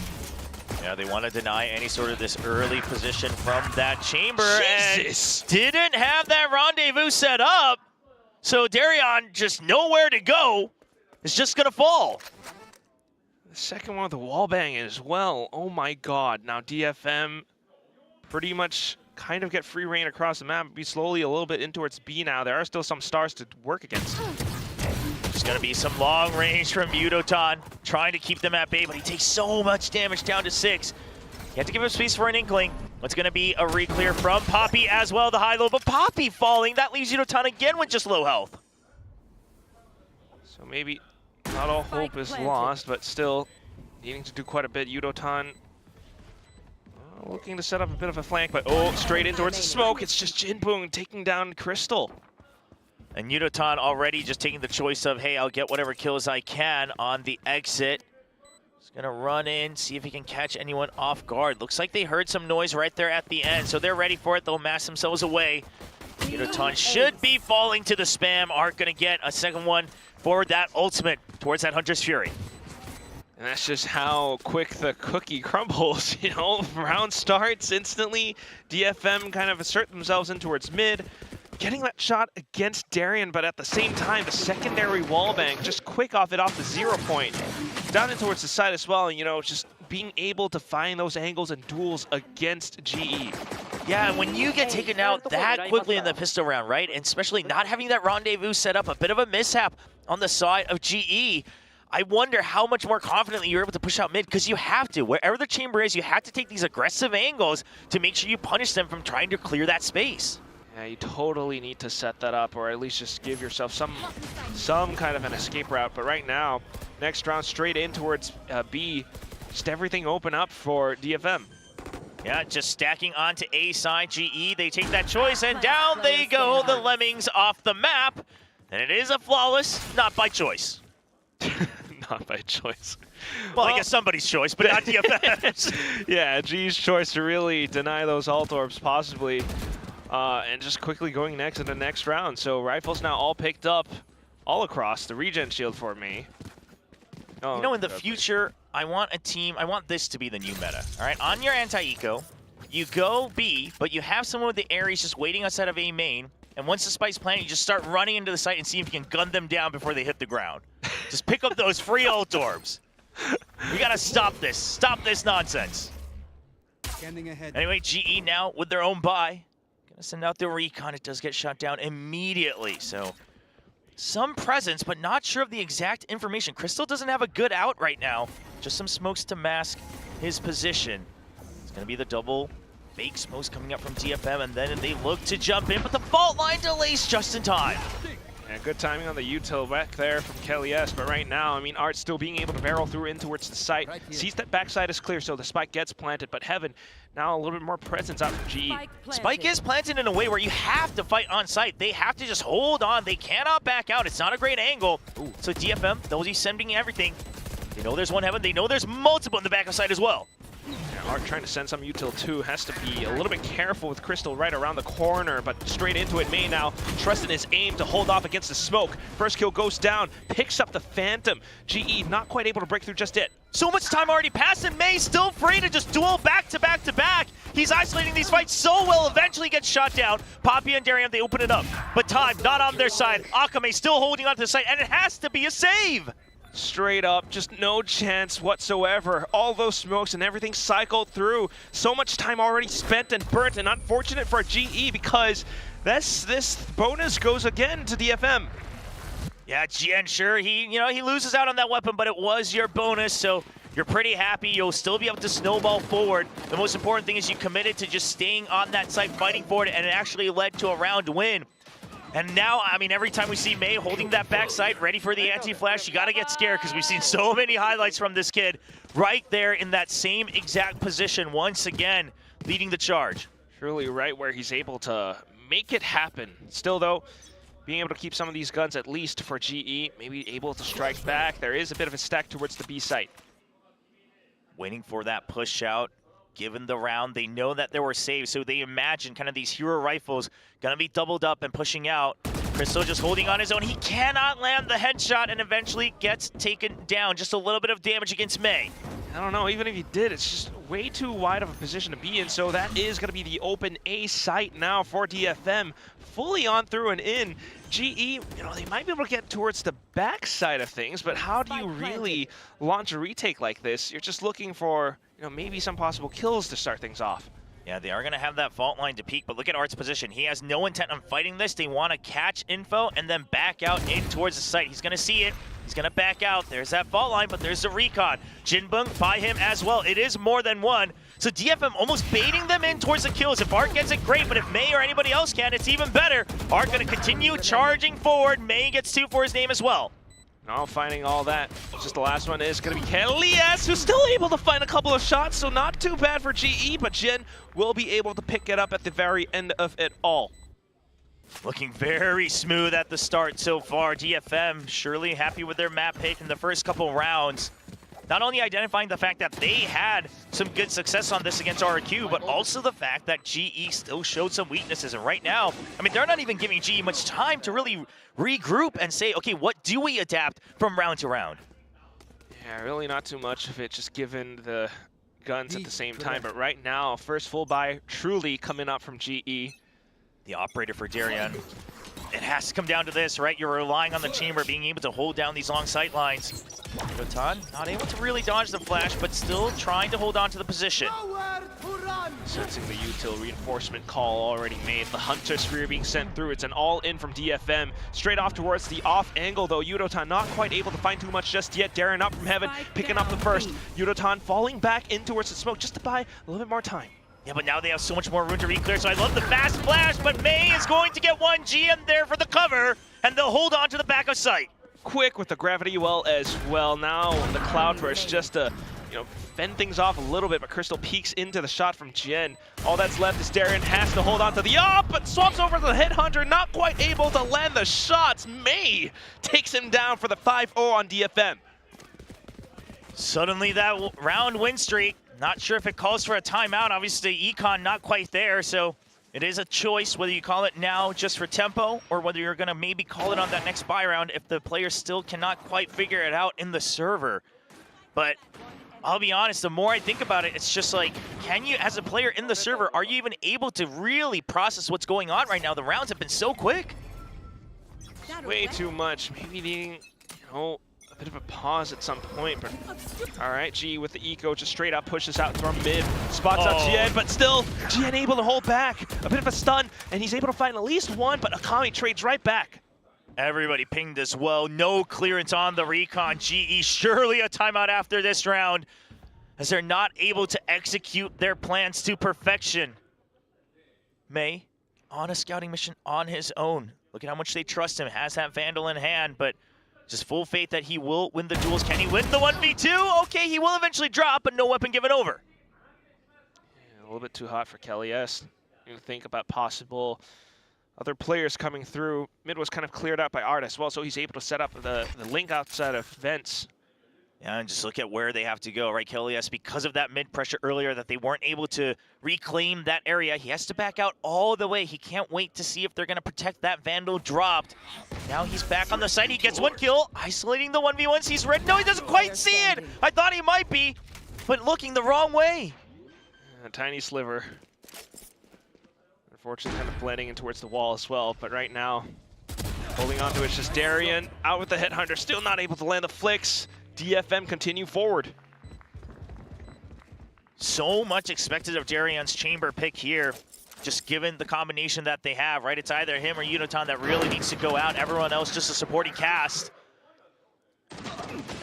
Yeah, they want to deny any sort of this early position from that Chamber. Jesus! And didn't have that rendezvous set up, so Darion just nowhere to go. It's just gonna fall. The second one with the wallbang as well. Oh my god. Now DFM pretty much kind of get free reign across the map. Be slowly a little bit in towards B now. There are still some stars to work against. There's going to be some long range from Yudotan, trying to keep them at bay, but he takes so much damage down to 6. You have to give him space for an inkling. What's going to be a re-clear from Poppy as well, the high-low, but Poppy falling. That leaves Yudotan again with just low health. So maybe not all hope is lost, but still needing to do quite a bit. Yudotan looking to set up a bit of a flank, but straight in towards the smoke. It's just Jinpung taking down Crystal. And Yudotan already just taking the choice of, hey, I'll get whatever kills I can on the exit. He's gonna run in, see if he can catch anyone off guard. Looks like they heard some noise right there at the end, so they're ready for it. They'll mass themselves away. Yudotan should be falling to the spam. Aren't gonna get a second one for that ultimate towards that Hunter's Fury. And that's just how quick the cookie crumbles, you know? Round starts instantly. DFM kind of assert themselves in towards mid. Getting that shot against Darian, but at the same time, the secondary wallbang, just quick off it off the 0 point. Down in towards the side as well, and you know, just being able to find those angles and duels against GE. Yeah, when you get taken out that quickly in the pistol round, right? And especially not having that rendezvous set up, a bit of a mishap on the side of GE. I wonder how much more confidently you're able to push out mid, because you have to. Wherever the Chamber is, you have to take these aggressive angles to make sure you punish them from trying to clear that space. Yeah, you totally need to set that up, or at least just give yourself some kind of an escape route. But right now, next round straight in towards B, just everything open up for DFM. Yeah, just stacking onto A side. GE, they take that choice, and down they go, the Lemmings off the map. And it is a flawless, not by choice. Not by choice. Well, I guess somebody's choice, but not DFM's. Yeah, G's choice to really deny those ult orbs, possibly. And just quickly going next in the next round. So rifles now all picked up all across the regen shield for me. Oh, you know, in the future, I want this to be the new meta. All right, on your anti-eco, you go B, but you have someone with the Ares just waiting outside of A main, and once the spike's planted, you just start running into the site and see if you can gun them down before they hit the ground. Just pick up those free ult orbs. We gotta stop this. Stop this nonsense. Anyway, GE now with their own buy. Gonna send out the recon. It does get shot down immediately, so some presence, but not sure of the exact information. Crystal doesn't have a good out right now. Just some smokes to mask his position. It's gonna be the double fake smokes coming up from DFM, and then they look to jump in, but the fault line delays just in time. Yeah, good timing on the util back there from Kelly S, but right now, I mean, Art still being able to barrel through in towards the site. Sees that backside is clear, so the spike gets planted, but Heaven now a little bit more presence out from GE. Spike is planted in a way where you have to fight on site. They have to just hold on. They cannot back out. It's not a great angle. Ooh. So DFM knows he's sending everything. They know there's one Heaven. They know there's multiple in the back of site as well. Yeah, Art trying to send some util too, has to be a little bit careful with Crystal right around the corner, but straight into it. May now trusting his aim to hold off against the smoke. First kill goes down, picks up the Phantom. GE not quite able to break through just yet. So much time already passed, and May's still free to just duel back to back to back. He's isolating these fights so well, eventually gets shot down. Poppy and Darian, they open it up. But time not on their side. Akame still holding onto the site, and it has to be a save. Straight up, just no chance whatsoever. All those smokes and everything cycled through. So much time already spent and burnt, and unfortunate for GE because this bonus goes again to DFM. Yeah, Jian, sure, he loses out on that weapon, but it was your bonus, so you're pretty happy. You'll still be able to snowball forward. The most important thing is you committed to just staying on that site, fighting for it, and it actually led to a round win. And now, I mean, every time we see May holding that backside, ready for the anti-flash, you gotta get scared because we've seen so many highlights from this kid right there in that same exact position, once again, leading the charge. Truly right where he's able to make it happen. Still though, being able to keep some of these guns at least for GE, maybe able to strike back. There is a bit of a stack towards the B site. Waiting for that push out. Given the round, they know that there were saves, so they imagine kind of these hero rifles gonna be doubled up and pushing out. Crystal just holding on his own. He cannot land the headshot and eventually gets taken down. Just a little bit of damage against May. I don't know, even if he did, it's just way too wide of a position to be in, so that is gonna be the open A site now for DFM. Fully on through and in. GE, they might be able to get towards the back side of things, but how do you really launch a retake like this? You're just looking for, maybe some possible kills to start things off. Yeah, they are going to have that fault line to peek, but look at Art's position. He has no intent on fighting this. They want to catch info and then back out in towards the site. He's going to see it. He's going to back out. There's that fault line, but there's the recon. Jinbung by him as well. It is more than one. So DFM almost baiting them in towards the kills. If Art gets it, great, but if May or anybody else can, it's even better. Art going to continue charging forward. May gets 2 for his name as well. Now finding all that. Just the last one is going to be Kelly S, who's still able to find a couple of shots, so not too bad for GE, but Jin will be able to pick it up at the very end of it all. Looking very smooth at the start so far. DFM surely happy with their map pick in the first couple rounds. Not only identifying the fact that they had some good success on this against RQ, but also the fact that GE still showed some weaknesses. And right now, I mean, they're not even giving GE much time to really regroup and say, okay, what do we adapt from round to round? Yeah, really not too much of it, just given the guns at the same time. But right now, first full buy truly coming up from GE. The operator for Darian. It has to come down to this, right? You're relying on the chamber being able to hold down these long sight lines. Yotan not able to really dodge the flash, but still trying to hold on to the position. Sensing the util reinforcement call already made. The Hunter Sphere being sent through. It's an all-in from DFM. Straight off towards the off angle, though. Yudotan not quite able to find too much just yet. Darren up from heaven, picking up the first. Yudotan falling back in towards the smoke just to buy a little bit more time. Yeah, but now they have so much more room to re-clear, so I love the fast flash, but May is going to get 1G in there for the cover, and they'll hold on to the back of sight. Quick with the gravity well as well. Now the cloud burst just to, fend things off a little bit, but Crystal peeks into the shot from Jen. All that's left is Darren has to hold on to the but swaps over to the Headhunter, not quite able to land the shots. May takes him down for the 5-0 on DFM. Suddenly that round win streak. Not sure if it calls for a timeout. Obviously, Econ not quite there, so it is a choice whether you call it now just for tempo or whether you're going to maybe call it on that next buy round if the player still cannot quite figure it out in the server. But I'll be honest, the more I think about it, it's just like, can you, as a player in the server, are you even able to really process what's going on right now? The rounds have been so quick. Way too much. Maybe needing, a bit of a pause at some point. But all right, G with the eco just straight up pushes out from mid, spots out Jien, but still Jien able to hold back. A bit of a stun, and he's able to find at least one, but Akami trades right back. Everybody pinged as well. No clearance on the recon. GE surely a timeout after this round as they're not able to execute their plans to perfection. May on a scouting mission on his own. Look at how much they trust him. Has that Vandal in hand, but just full faith that he will win the duels. Can he win the 1v2? Okay, he will eventually drop, but no weapon given over. Yeah, a little bit too hot for Kelly S. You think about possible other players coming through. Mid was kind of cleared out by Art as well, so he's able to set up the link outside of vents. Yeah, and just look at where they have to go, right, Kelly S? Because of that mid pressure earlier that they weren't able to reclaim that area, he has to back out all the way. He can't wait to see if they're going to protect that Vandal dropped. Now he's back on the site. He gets one kill, isolating the 1v1s. He's ready. No, he doesn't quite see it. I thought he might be, but looking the wrong way. A tiny sliver. Unfortunately, kind of blending in towards the wall as well, but right now, holding on to it's just Darian out with the Headhunter, still not able to land the flicks. DFM continue forward. So much expected of Darian's chamber pick here, just given the combination that they have, right? It's either him or Unotan that really needs to go out. Everyone else just a supporting cast.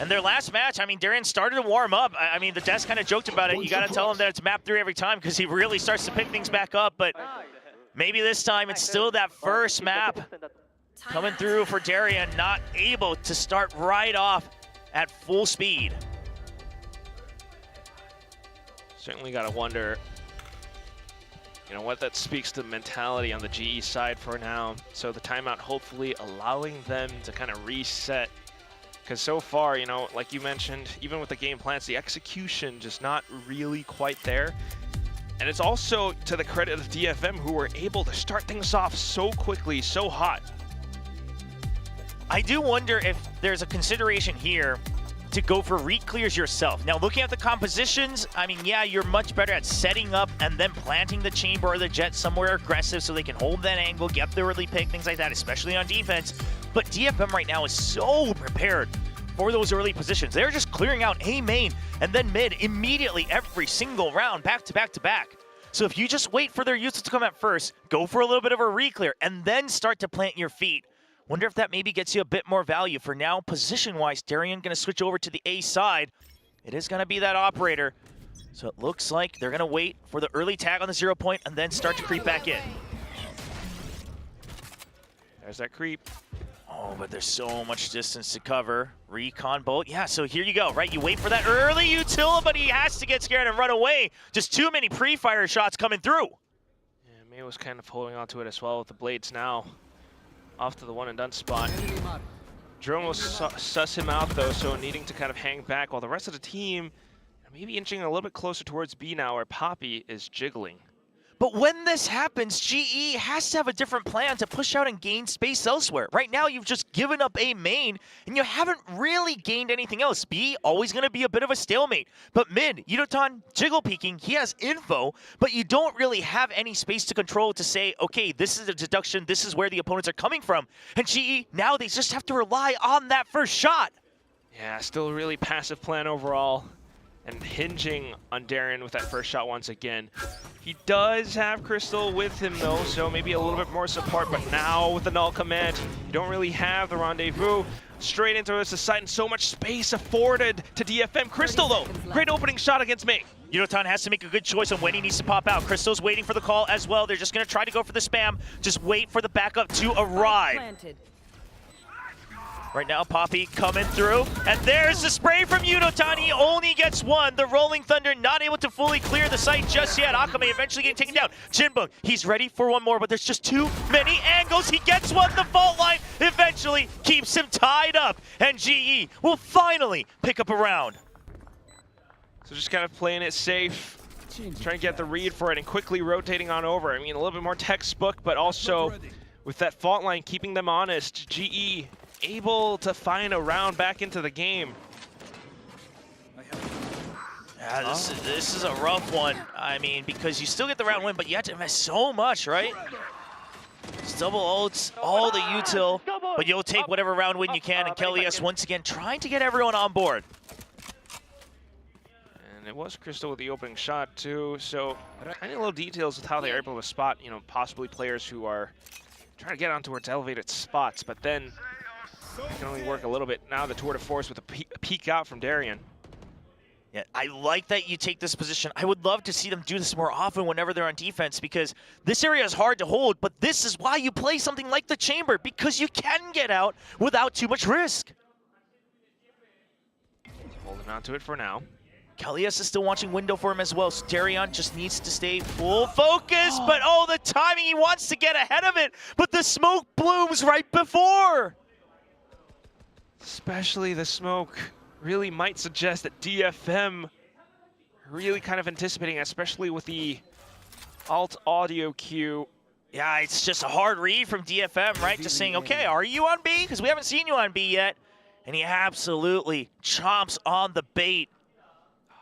And their last match, I mean, Darian started to warm up. I mean, the desk kind of joked about it. You got to tell him that it's map 3 every time because he really starts to pick things back up. But maybe this time it's still that first map coming through for Darian, not able to start right off at full speed. Certainly got to wonder, what that speaks to mentality on the GE side for now. So the timeout hopefully allowing them to kind of reset. Because so far, like you mentioned, even with the game plans, the execution just not really quite there. And it's also to the credit of DFM, who were able to start things off so quickly, so hot. I do wonder if there's a consideration here to go for re-clears yourself. Now, looking at the compositions, I mean, yeah, you're much better at setting up and then planting the chamber or the jet somewhere aggressive so they can hold that angle, get the early pick, things like that, especially on defense. But DFM right now is so prepared for those early positions. They're just clearing out A main and then mid immediately every single round, back to back to back. So if you just wait for their users to come at first, go for a little bit of a re-clear, and then start to plant your feet. Wonder if that maybe gets you a bit more value. For now, position-wise, Darian going to switch over to the A side. It is going to be that operator. So it looks like they're going to wait for the early tag on the 0 point and then start to creep back in. There's that creep. Oh, but there's so much distance to cover. Recon bolt. Yeah, so here you go, right? You wait for that early util, but he has to get scared and run away. Just too many pre-fire shots coming through. Yeah, May was kind of holding on to it as well with the blades now. Off to the one and done spot. Drone will suss him out though, so needing to kind of hang back while the rest of the team maybe inching a little bit closer towards B now, where Poppy is jiggling. But when this happens, GE has to have a different plan to push out and gain space elsewhere. Right now, you've just given up A main, and you haven't really gained anything else. B, always going to be a bit of a stalemate. But mid, Unotan jiggle peeking, he has info, but you don't really have any space to control to say, okay, this is a deduction, this is where the opponents are coming from. And GE, now they just have to rely on that first shot. Yeah, still a really passive plan overall. And hinging on Darian with that first shot once again. He does have Crystal with him though, so maybe a little bit more support, but now with the null command, you don't really have the rendezvous. Straight into the site and so much space afforded to DFM. Crystal though, great opening shot against me. Unotan has to make a good choice on when he needs to pop out. Crystal's waiting for the call as well. They're just gonna try to go for the spam. Just wait for the backup to arrive. Right now, Poppy coming through, and there's the spray from Unotan. He only gets one. The Rolling Thunder not able to fully clear the site just yet. Akame eventually getting taken down. Jinbung, he's ready for one more, but there's just too many angles. He gets one. The fault line eventually keeps him tied up, and GE will finally pick up a round. So just kind of playing it safe, trying to get the read for it and quickly rotating on over. I mean, a little bit more textbook, but also with that fault line, keeping them honest. GE able to find a round back into the game. Yeah, this is a rough one. I mean, because you still get the round win, but you have to invest so much, right? It's double ults, all the util, but you'll take whatever round win you can, and KeleS once again trying to get everyone on board. And it was Crystal with the opening shot too, so kind of little details with how they are able to spot, you know, possibly players who are trying to get on towards elevated spots, but then it can only work a little bit. Now the tour de force with a peek out from Darian. Yeah, I like that you take this position. I would love to see them do this more often whenever they're on defense, because this area is hard to hold, but this is why you play something like the Chamber, because you can get out without too much risk. Holding on to it for now. KeleS is still watching window for him as well, so Darian just needs to stay full focus, but oh, the timing, he wants to get ahead of it, but the smoke blooms right before. Especially the smoke really might suggest that DFM really kind of anticipating, especially with the alt audio cue. Yeah, it's just a hard read from DFM, right? Just saying, okay, are you on B? Because we haven't seen you on B yet. And he absolutely chomps on the bait.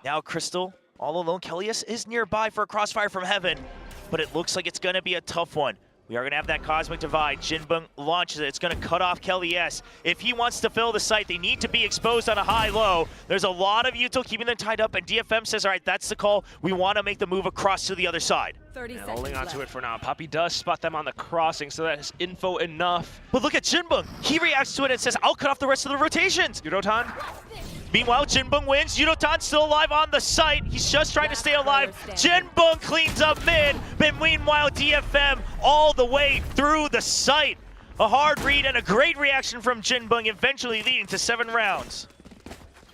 Now Crystal, all alone. KeleS is nearby for a crossfire from heaven, but it looks like it's going to be a tough one. We are going to have that Cosmic Divide. Jinbeng launches it. It's going to cut off KeleS. If he wants to fill the site, they need to be exposed on a high-low. There's a lot of util keeping them tied up, and DFM says, all right, that's the call. We want to make the move across to the other side. 30 seconds holding on left. to it for now. Poppy does spot them on the crossing, so that is info enough. But look at Jinbeng. He reacts to it and says, I'll cut off the rest of the rotations. Yudotan. Meanwhile, Jinbeng wins. Yudotan still alive on the site. He's just trying to stay alive. Jinbeng cleans up mid, but meanwhile, DFM all the way through the site. A hard read and a great reaction from Jinbeng, eventually leading to 7 rounds.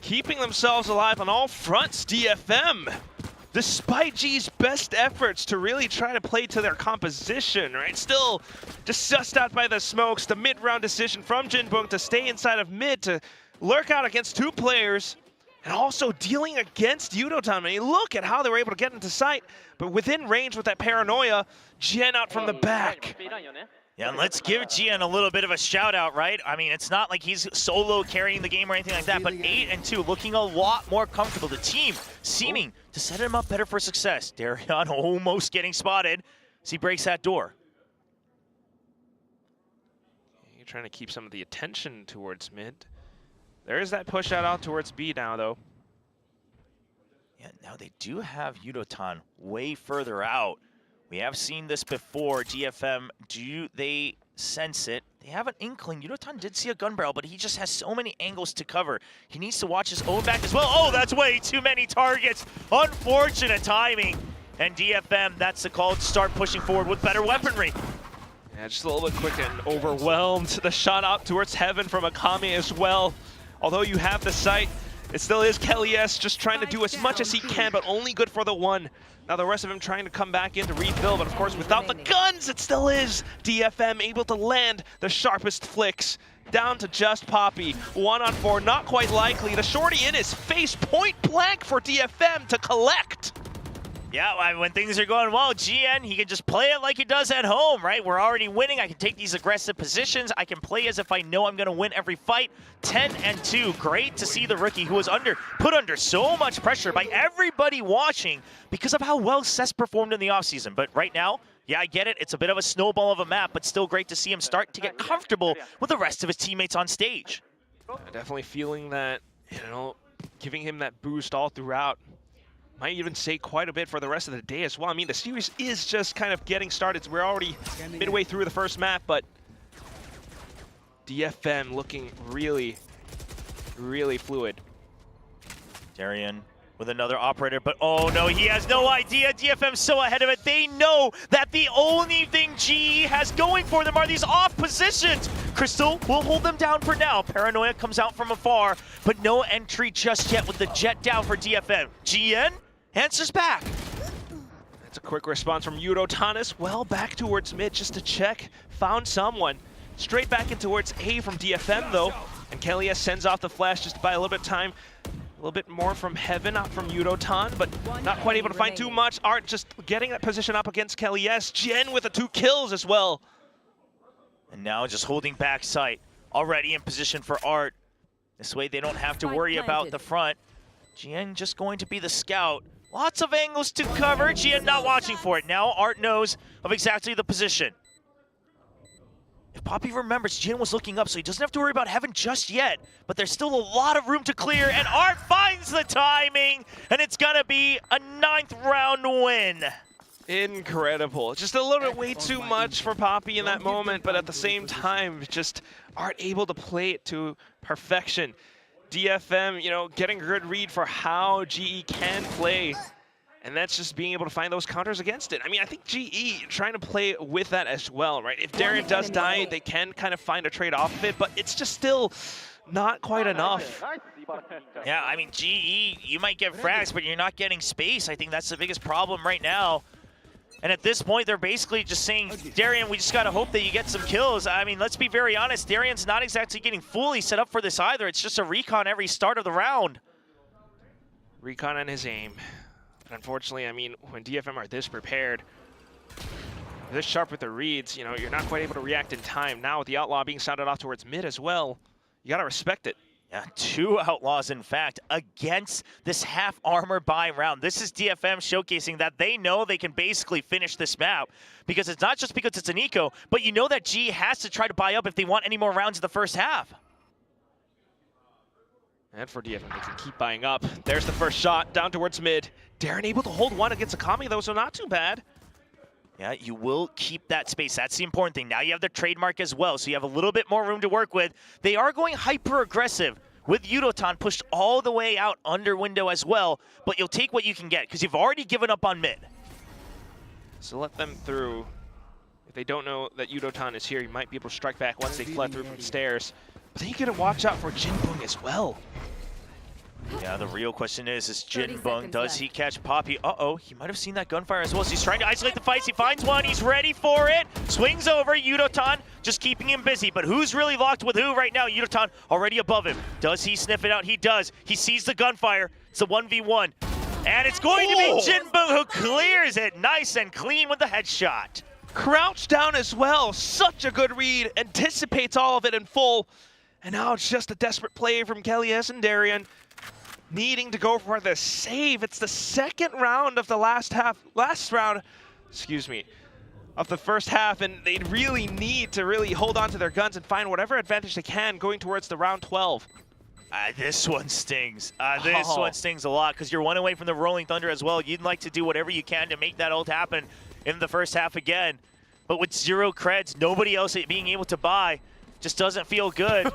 Keeping themselves alive on all fronts, DFM. Despite G's best efforts to really try to play to their composition, right? Still just sussed out by the smokes. The mid-round decision from Jinbeng to stay inside of mid to lurk out against 2 players, and also dealing against Yudotan. I mean, look at how they were able to get into sight, but within range with that paranoia. Jian out from the back. Yeah, and let's give Jian a little bit of a shout out, right? I mean, it's not like he's solo carrying the game or anything like that, but 8-2, looking a lot more comfortable. The team seeming to set him up better for success. Darian almost getting spotted as he breaks that door. You're trying to keep some of the attention towards mid. There is that push out towards B now, though. Yeah, now they do have Yudotan way further out. We have seen this before. DFM, do they sense it? They have an inkling. Yudotan did see a gun barrel, but he just has so many angles to cover. He needs to watch his own back as well. Oh, that's way too many targets. Unfortunate timing. And DFM, that's the call to start pushing forward with better weaponry. Yeah, just a little bit quick and overwhelmed. The shot out towards heaven from Akame as well. Although you have the sight, it still is KeleS just trying to do as much as he can, but only good for the 1. Now the rest of him trying to come back in to refill, but of course without the guns, it still is DFM able to land the sharpest flicks. Down to just Poppy. 1-on-4, not quite likely. The shorty in his face, point blank for DFM to collect. Yeah, when things are going well, GN, he can just play it like he does at home, right? We're already winning. I can take these aggressive positions. I can play as if I know I'm going to win every fight. 10-2. Great to see the rookie who was put under so much pressure by everybody watching because of how well Cess performed in the offseason. But right now, yeah, I get it. It's a bit of a snowball of a map, but still great to see him start to get comfortable with the rest of his teammates on stage. Definitely feeling that, you know, giving him that boost all throughout. Might even say quite a bit for the rest of the day as well. I mean, the series is just kind of getting started. We're already midway through the first map, but DFM looking really, really fluid. Darian with another operator, but oh no, he has no idea. DFM's so ahead of it. They know that the only thing GE has going for them are these off positions. Crystal will hold them down for now. Paranoia comes out from afar, but no entry just yet with the jet down for DFM. GN answers back. That's a quick response from Yudotan. Well, back towards mid just to check. Found someone. Straight back in towards A from DFM though. And KeleS sends off the flash just to buy a little bit of time. little bit more from Heaven, not from Yudotan, but not quite able to find too much. Art just getting that position up against Kelly S. Jen with the 2 kills as well. And now just holding back sight. Already in position for Art. This way they don't have to worry about the front. Jen just going to be the scout. Lots of angles to cover. Jen not watching for it. Now Art knows of exactly the position. If Poppy remembers, Jin was looking up, so he doesn't have to worry about Heaven just yet. But there's still a lot of room to clear, and Art finds the timing, and it's gonna be a 9th round win. Incredible. Just a little bit way too much for Poppy in that moment, but at the same time, just Art able to play it to perfection. DFM, you know, getting a good read for how GE can play. And that's just being able to find those counters against it. I mean, I think GE trying to play with that as well, right? If Darien does die, they can kind of find a trade off of it, but it's just still not quite enough. Yeah, I mean, GE, you might get frags, but you're not getting space. I think that's the biggest problem right now. And at this point, they're basically just saying, Darien, we just got to hope that you get some kills. I mean, let's be very honest. Darien's not exactly getting fully set up for this either. It's just a recon every start of the round. Recon on his aim. Unfortunately, I mean, when DFM are this prepared, this sharp with the reads, you know, you're not quite able to react in time. Now with the Outlaw being sounded off towards mid as well, you got to respect it. Yeah, 2 Outlaws, in fact, against this half armor buy round. This is DFM showcasing that they know they can basically finish this map, because it's not just because it's an eco, but you know that G has to try to buy up if they want any more rounds in the first half. And for DFM, they can keep buying up. There's the first shot down towards mid. Darren able to hold one against Akami though, so not too bad. Yeah, you will keep that space. That's the important thing. Now you have the trademark as well, so you have a little bit more room to work with. They are going hyper-aggressive with Yudotan pushed all the way out under window as well, but you'll take what you can get because you've already given up on mid. So let them through. If they don't know that Yudotan is here, you might be able to strike back once they fled through from the stairs. But then you gotta watch out for Jinbung as well. Yeah, the real question is Jinbung, does he catch Poppy? Uh-oh, he might have seen that gunfire as well. So he's trying to isolate the fights. He finds one. He's ready for it. Swings over. Yudotan just keeping him busy. But who's really locked with who right now? Yudotan already above him. Does he sniff it out? He does. He sees the gunfire. It's a 1v1. And it's going to be Jinbung who clears it nice and clean with the headshot. Crouched down as well. Such a good read. Anticipates all of it in full. And now it's just a desperate play from Kelly S. and Darien. Needing to go for the save. It's the second round of the last round, of the first half, and they really need to really hold on to their guns and find whatever advantage they can going towards the round 12. This one stings. This one stings a lot because you're one away from the Rolling Thunder as well. You'd like to do whatever you can to make that ult happen in the first half again. But with 0 creds, nobody else being able to buy, just doesn't feel good.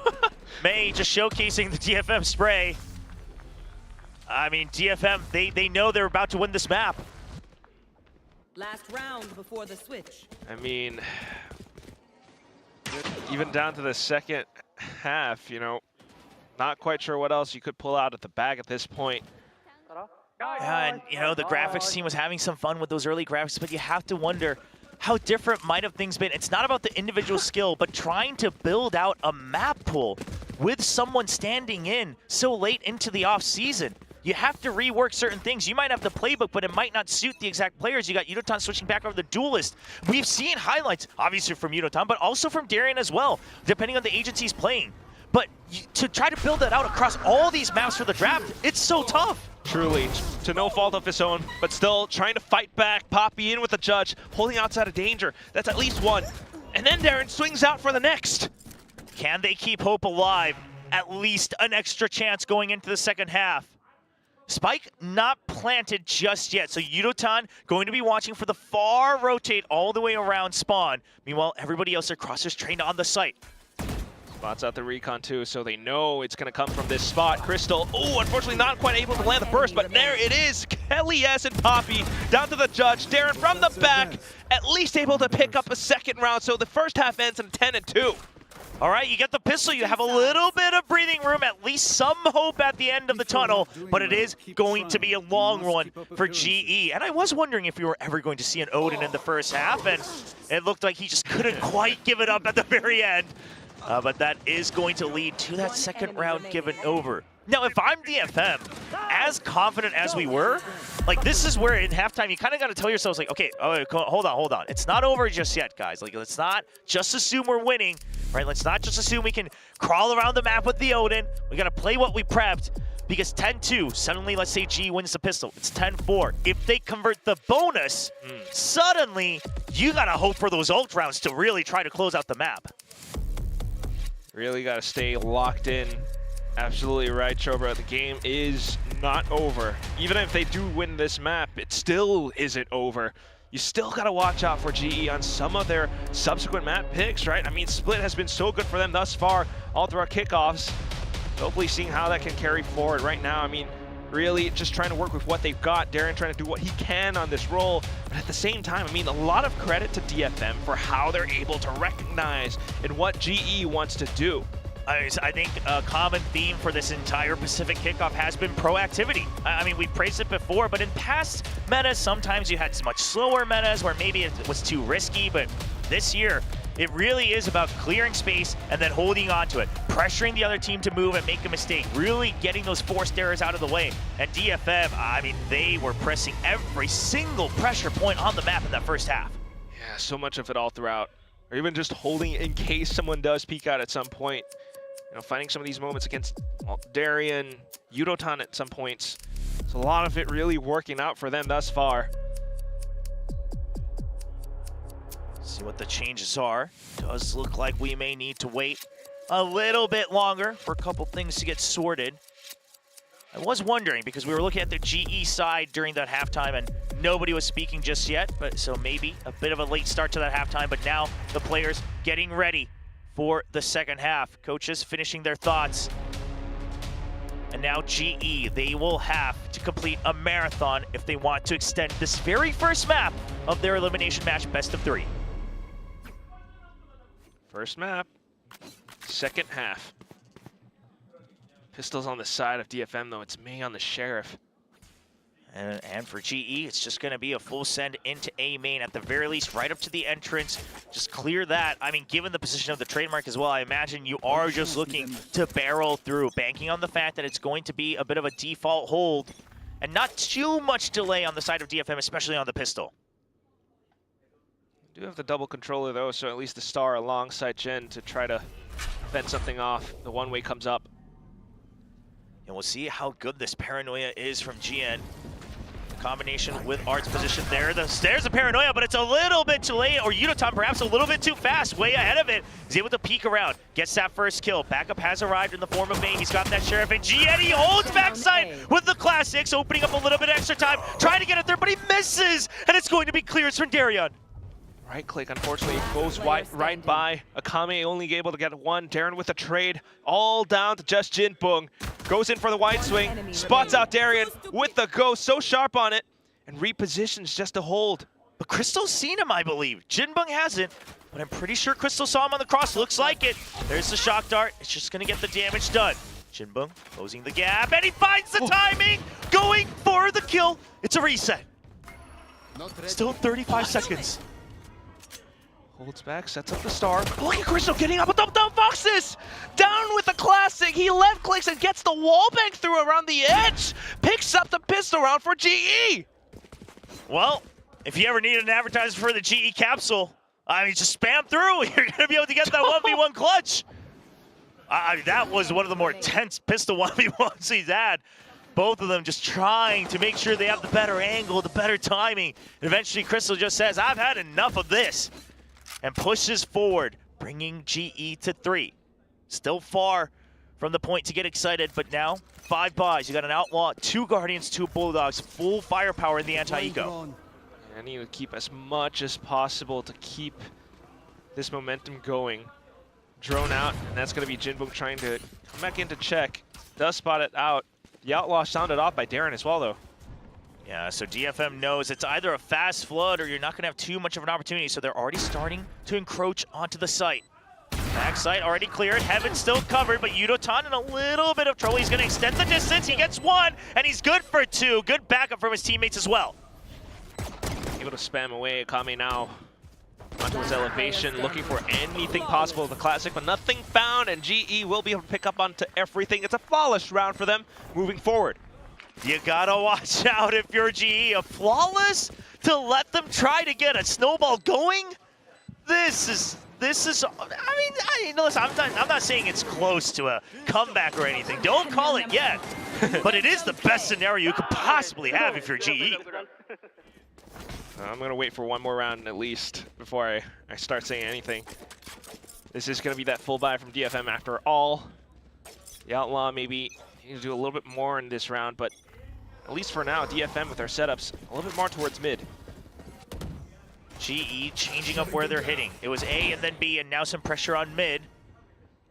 May just showcasing the DFM spray. I mean, DFM, they know they're about to win this map. Last round before the switch. I mean, even down to the second half, you know, not quite sure what else you could pull out of the bag at this point. And, you know, the graphics team was having some fun with those early graphics, but you have to wonder how different might have things been. It's not about the individual skill, but trying to build out a map pool with someone standing in so late into the off season. You have to rework certain things. You might have the playbook, but it might not suit the exact players. You got Yudotan switching back over the duelist. We've seen highlights, obviously from Yudotan, but also from Darien as well, depending on the agencies playing. But to try to build that out across all these maps for the draft, it's so tough. Truly, to no fault of his own, but still trying to fight back. Poppy in with the judge, holding outside of danger. That's at least one. And then Darren swings out for the next. Can they keep hope alive? At least an extra chance going into the second half. Spike not planted just yet, so Yudotan going to be watching for the far rotate all the way around spawn. Meanwhile, everybody else across is trained on the site. Spots out the recon too, so they know it's gonna come from this spot. Crystal, unfortunately not quite able to land the burst, but there it is. Kelly S and Poppy down to the judge. Darren from the back, at least able to pick up a second round, so the first half ends in 10-2. All right, you get the pistol, you have a little bit of breathing room, at least some hope at the end of the tunnel, but it is going to be a long one for GE. And I was wondering if we were ever going to see an Odin in the first half, and it looked like he just couldn't quite give it up at the very end. But that is going to lead to that second round given over. Now, if I'm DFM, as confident as we were, like this is where in halftime you kind of got to tell yourselves like, okay, hold on. It's not over just yet, guys. Like, let's not just assume we're winning, right? Let's not just assume we can crawl around the map with the Odin. We got to play what we prepped because 10-2, suddenly let's say G wins the pistol. It's 10-4. If they convert the bonus, suddenly you got to hope for those ult rounds to really try to close out the map. Really got to stay locked in. Absolutely right, Chobra. The game is not over. Even if they do win this map, it still isn't over. You still got to watch out for GE on some of their subsequent map picks, right? I mean, Split has been so good for them thus far, all through our kickoffs. Hopefully seeing how that can carry forward right now. I mean, really just trying to work with what they've got. Darren trying to do what he can on this role. But at the same time, I mean, a lot of credit to DFM for how they're able to recognize and what GE wants to do. I think a common theme for this entire Pacific Kickoff has been proactivity. I mean, we praised it before, but in past metas, sometimes you had much slower metas where maybe it was too risky, but this year, it really is about clearing space and then holding on to it, pressuring the other team to move and make a mistake, really getting those forced errors out of the way. And DFM, I mean, they were pressing every single pressure point on the map in that first half. Yeah, so much of it all throughout. Or even just holding in case someone does peek out at some point. You know, finding some of these moments against Darian, Yudotan at some points. So a lot of it really working out for them thus far. See what the changes are. Does look like we may need to wait a little bit longer for a couple things to get sorted. I was wondering because we were looking at the GE side during that halftime and nobody was speaking just yet, but so maybe a bit of a late start to that halftime, but now the players getting ready for the second half. Coaches finishing their thoughts. And now GE, they will have to complete a marathon if they want to extend this very first map of their elimination match best of 3. First map, second half. Pistols on the side of DFM though, it's May on the Sheriff. And for GE, it's just going to be a full send into A main at the very least, right up to the entrance. Just clear that. I mean, given the position of the trademark as well, I imagine you are just looking to barrel through, banking on the fact that it's going to be a bit of a default hold and not too much delay on the side of DFM, especially on the pistol. Do have the double controller though, so at least the Star alongside Jen to try to fend something off. The one-way comes up. And we'll see how good this Paranoia is from GN. Combination with Art's position there. There's a Paranoia, but it's a little bit too late, or Yudotan perhaps a little bit too fast, way ahead of it. He's able to peek around, gets that first kill. Backup has arrived in the form of May. He's got that Sheriff, and GN, he holds backside with the classics, opening up a little bit extra time, trying to get it there, but he misses, and it's going to be clears from Darian. Right click, unfortunately, goes right by. Akame only able to get one. Darren with a trade, all down to just Jinbong. Goes in for the wide swing, spots out Darian with the ghost, so sharp on it, and repositions just to hold. But Crystal's seen him, I believe. Jinbong hasn't, but I'm pretty sure Crystal saw him on the cross. Looks like it. There's the shock dart. It's just going to get the damage done. Jinbong closing the gap, and he finds the timing, going for the kill. It's a reset. Still 35 seconds. Holds back, sets up the Star. Look at Crystal getting up with the Foxes! Down with the classic, he left clicks and gets the wall bang through around the edge. Picks up the pistol round for GE. Well, if you ever needed an advertiser for the GE capsule, I mean, just spam through. You're going to be able to get that 1v1 clutch. That was one of the more tense pistol 1v1s he's had. Both of them just trying to make sure they have the better angle, the better timing. And eventually, Crystal just says, I've had enough of this. And pushes forward, bringing GE to 3. Still far from the point to get excited, but now 5 buys. You got an Outlaw, 2 Guardians, 2 Bulldogs, full firepower in the anti-eco. I need to keep as much as possible to keep this momentum going. Drone out, and that's going to be Jinbong trying to come back into check. Does spot it out. The Outlaw sounded off by Darren as well, though. Yeah, so DFM knows it's either a fast flood or you're not going to have too much of an opportunity, so they're already starting to encroach onto the site. Backside already cleared, Heaven still covered, but Yudotan in a little bit of trouble. He's going to extend the distance, he gets 1, and he's good for 2. Good backup from his teammates as well. Able to spam away, Akame now on towards elevation, looking for anything possible with the classic, but nothing found, and GE will be able to pick up onto everything. It's a flawless round for them moving forward. You gotta watch out if you're GE. A flawless to let them try to get a snowball going? This is. I mean, listen, I'm not saying it's close to a comeback or anything. Don't call it yet. But it is the best scenario you could possibly have if you're GE. I'm going to wait for one more round at least before I start saying anything. This is going to be that full buy from DFM after all. The Outlaw maybe need to do a little bit more in this round, but at least for now, DFM with their setups a little bit more towards mid. GE changing up where they're hitting. It was A and then B, and now some pressure on mid.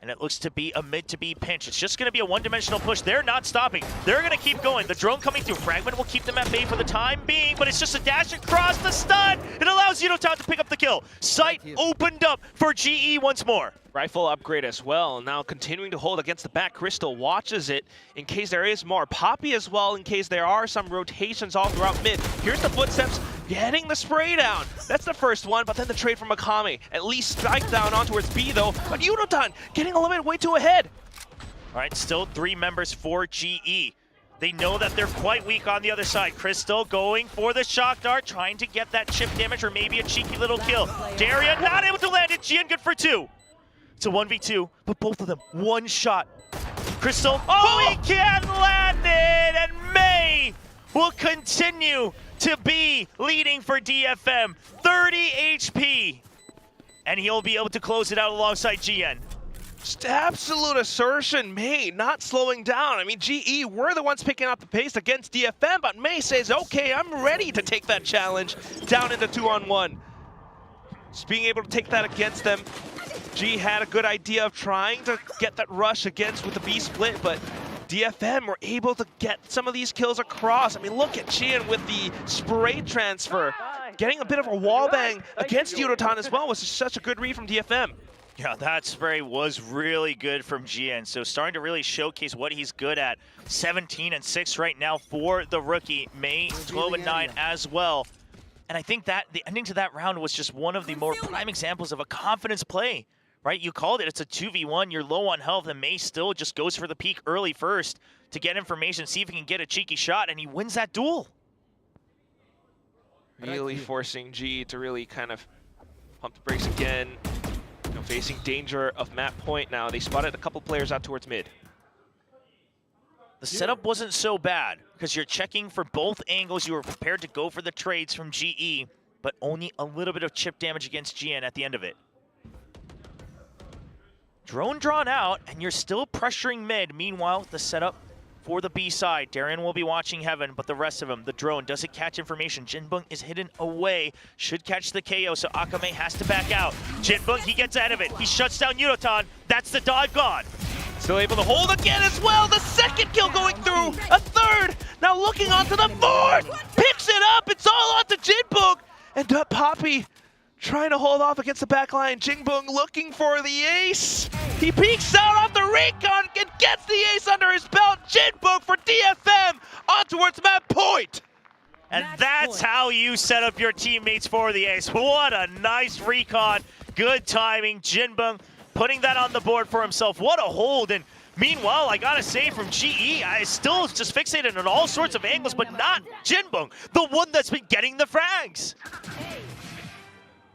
And it looks to be a mid to B pinch. It's just going to be a one-dimensional push. They're not stopping. They're going to keep going. The drone coming through. Fragment will keep them at bay for the time being, but it's just a dash across the stun. It allows Unotan to pick up the kill. Sight opened up for GE once more. Rifle upgrade as well. Now continuing to hold against the back. Crystal watches it in case there is more. Poppy as well in case there are some rotations all throughout mid. Here's the footsteps getting the spray down. That's the first one, but then the trade from Akame. At least strike down on towards B though. But Unotan getting a little bit way too ahead. All right, still 3 members for GE. They know that they're quite weak on the other side. Crystal going for the shock dart, trying to get that chip damage or maybe a cheeky little kill. Darian not able to land it. Gian good for 2. It's a 1v2, but both of them, one shot. Crystal, he can't land it, and May will continue to be leading for DFM. 30 HP, and he'll be able to close it out alongside GN. Just absolute assertion. May not slowing down. I mean, GE were the ones picking up the pace against DFM, but May says, okay, I'm ready to take that challenge down into 2-on-1. Just being able to take that against them. G had a good idea of trying to get that rush against with the B split, but DFM were able to get some of these kills across. I mean, look at Gian with the spray transfer. Getting a bit of a wall bang against Unotan as well was such a good read from DFM. Yeah, that spray was really good from GN. So starting to really showcase what he's good at. 17-6 right now for the rookie. May 12-9 as well. And I think that the ending to that round was just one of the more prime examples of a confidence play. Right, you called it. It's a 2v1. You're low on health, and May still just goes for the peak early first to get information, see if he can get a cheeky shot, and he wins that duel. Really forcing G to really kind of pump the brakes again. You know, facing danger of map point now. They spotted a couple players out towards mid. The setup wasn't so bad because you're checking for both angles. You were prepared to go for the trades from GE, but only a little bit of chip damage against GN at the end of it. Drone drawn out, and you're still pressuring mid. Meanwhile, the setup for the B side. Darren will be watching Heaven, but the rest of them, the drone doesn't catch information. Jinbung is hidden away. Should catch the KO, so Akame has to back out. Jinbung, he gets ahead of it. He shuts down Unotan. That's the dive gone. Still able to hold again as well. The second kill going through. A third. Now looking onto the fourth. Picks it up. It's all onto Jinbung. And Poppy trying to hold off against the back line. Jinbung looking for the ace. He peeks out off the recon and gets the ace under his belt. Jinbung for DFM on towards map point. And that's how you set up your teammates for the ace. What a nice recon. Good timing. Jinbung putting that on the board for himself. What a hold. And meanwhile, I gotta say from GE, I still just fixated on all sorts of angles, but not Jinbung, the one that's been getting the frags.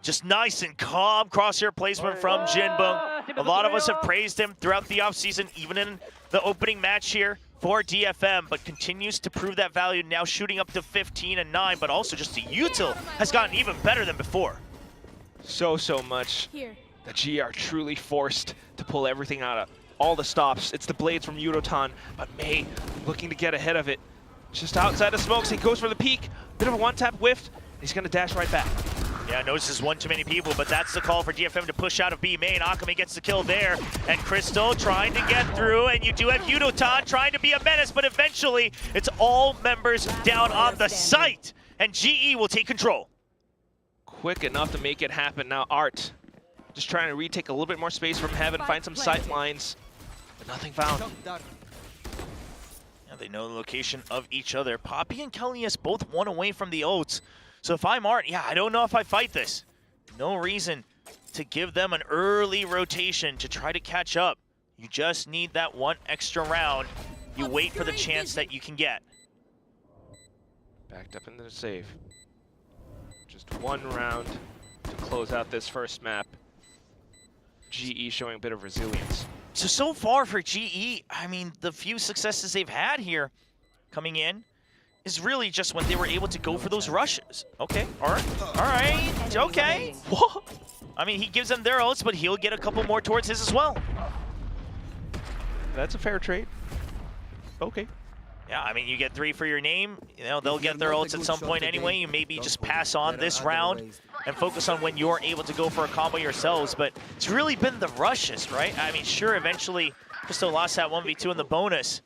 Just nice and calm crosshair placement from Jinbung. A lot of us have praised him throughout the offseason, even in the opening match here for DFM, but continues to prove that value, now shooting up to 15-9, but also just the util has gotten even better than before. So much that G are truly forced to pull everything out of all the stops. It's the blades from Unotan, but May looking to get ahead of it. Just outside the smokes, he goes for the peak. Bit of a one-tap whiff. He's gonna dash right back. Yeah, notices one too many people, but that's the call for DFM to push out of B main. Akame gets the kill there, and Crystal trying to get through, and you do have Unotan trying to be a menace, but eventually it's all members down on the site, and GE will take control. Quick enough to make it happen. Now Art just trying to retake a little bit more space from Heaven, find some sight lines, but nothing found. Yeah, they know the location of each other. Poppy and Kelnius both one away from the ults. So if I'm Art, yeah, I don't know if I fight this. No reason to give them an early rotation to try to catch up. You just need that one extra round. You wait for the chance that you can get. Backed up into the save. Just one round to close out this first map. GE showing a bit of resilience. So far for GE, I mean, the few successes they've had here coming in is really just when they were able to go for those rushes. Okay, all right, okay. Whoa. I mean, he gives them their ults, but he'll get a couple more towards his as well. That's a fair trade. Okay. Yeah, I mean, you get 3 for your name. You know, they'll get their ults at some point anyway. You maybe just pass on this round and focus on when you're able to go for a combo yourselves. But it's really been the rushes, right? I mean, sure, eventually Crystal lost that 1v2 in the bonus.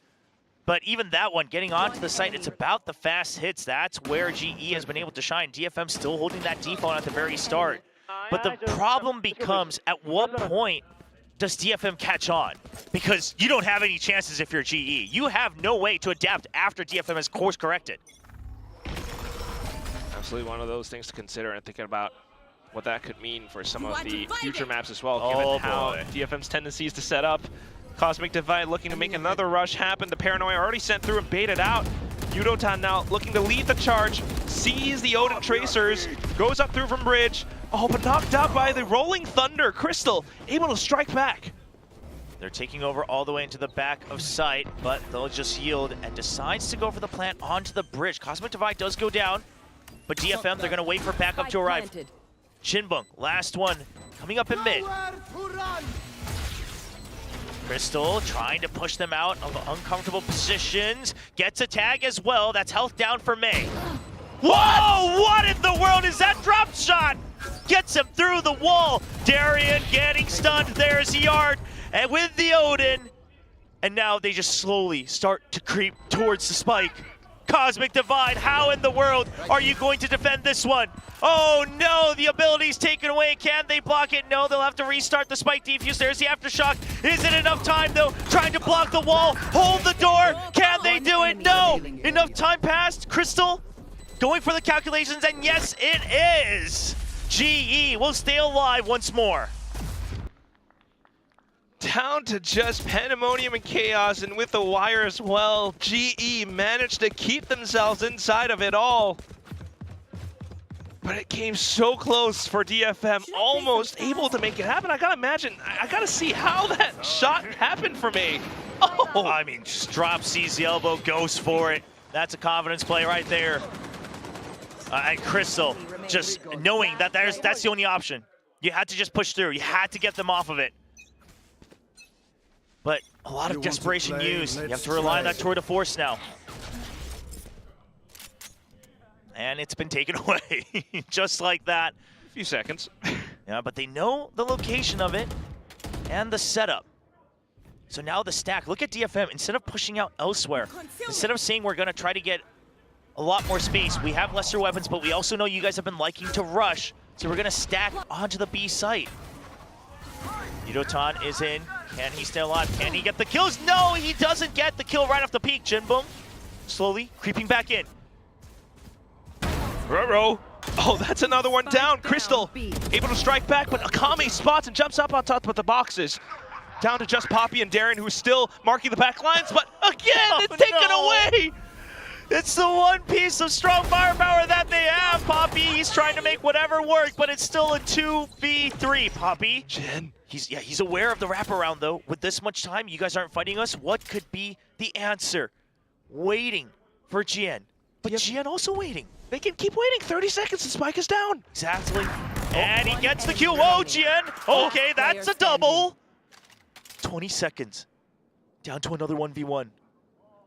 But even that one, getting onto the site, it's about the fast hits. That's where GE has been able to shine. DFM still holding that default at the very start. But the problem becomes, at what point does DFM catch on? Because you don't have any chances if you're GE. You have no way to adapt after DFM has course corrected. Absolutely one of those things to consider, and thinking about what that could mean for some of the future maps as well, given how DFM's tendencies to set up. Cosmic Divide looking to make another rush happen. The Paranoia already sent through and baited out. Yudotan now looking to lead the charge, sees the Odin Tracers, goes up through from bridge. Oh, but knocked out by the Rolling Thunder. Crystal able to strike back. They're taking over all the way into the back of sight, but they'll just yield and decides to go for the plant onto the bridge. Cosmic Divide does go down, but DFM, they're going to wait for backup to arrive. Chinbung, last one, coming up in mid. Crystal trying to push them out of uncomfortable positions. Gets a tag as well. That's health down for Mei. Whoa! What in the world is that drop shot? Gets him through the wall. Darian getting stunned. There's Yard. And with the Odin. And now they just slowly start to creep towards the spike. Cosmic Divide, how in the world are you going to defend this one? Oh no, the ability's taken away. Can they block it? No, they'll have to restart the spike defuse. There's the aftershock. Is it enough time though? Trying to block the wall, hold the door. Can they do it? No. Enough time passed. Crystal going for the calculations, and yes, it is. GE will stay alive once more. Down to just Pandemonium and Chaos, and with the wire as well, GE managed to keep themselves inside of it all. But it came so close for DFM, almost able to make it happen. I gotta imagine, I gotta see how that shot happened for me. Oh! I mean, just drops, sees the elbow, goes for it. That's a confidence play right there. And Crystal, just knowing that that's the only option. You had to just push through. You had to get them off of it. But a lot of desperation used. You have to rely on that tour de force now. And it's been taken away, just like that. A few seconds. Yeah, but they know the location of it and the setup. So now the stack, look at DFM, instead of pushing out elsewhere, instead of saying we're gonna try to get a lot more space, we have lesser weapons, but we also know you guys have been liking to rush, so we're gonna stack onto the B site. Yudotan is in. Can he stay alive? Can he get the kills? No, he doesn't get the kill right off the peak. Jinboom slowly creeping back in. Roro. Oh, that's another one down. Crystal able to strike back, but Akame spots and jumps up on top of the boxes. Down to just Poppy and Darren, who's still marking the back lines, but again, it's taken away. It's the one piece of strong firepower that they have. Poppy, he's trying to make whatever work, but it's still a 2v3. Poppy, Jin. He's aware of the wraparound though. With this much time, you guys aren't fighting us. What could be the answer? Waiting for Jin, but Jin also waiting. They can keep waiting. 30 seconds and Spike is down. Exactly. And he gets the kill. Whoa, Jin. Okay, that's a double. 20 seconds. Down to another 1v1.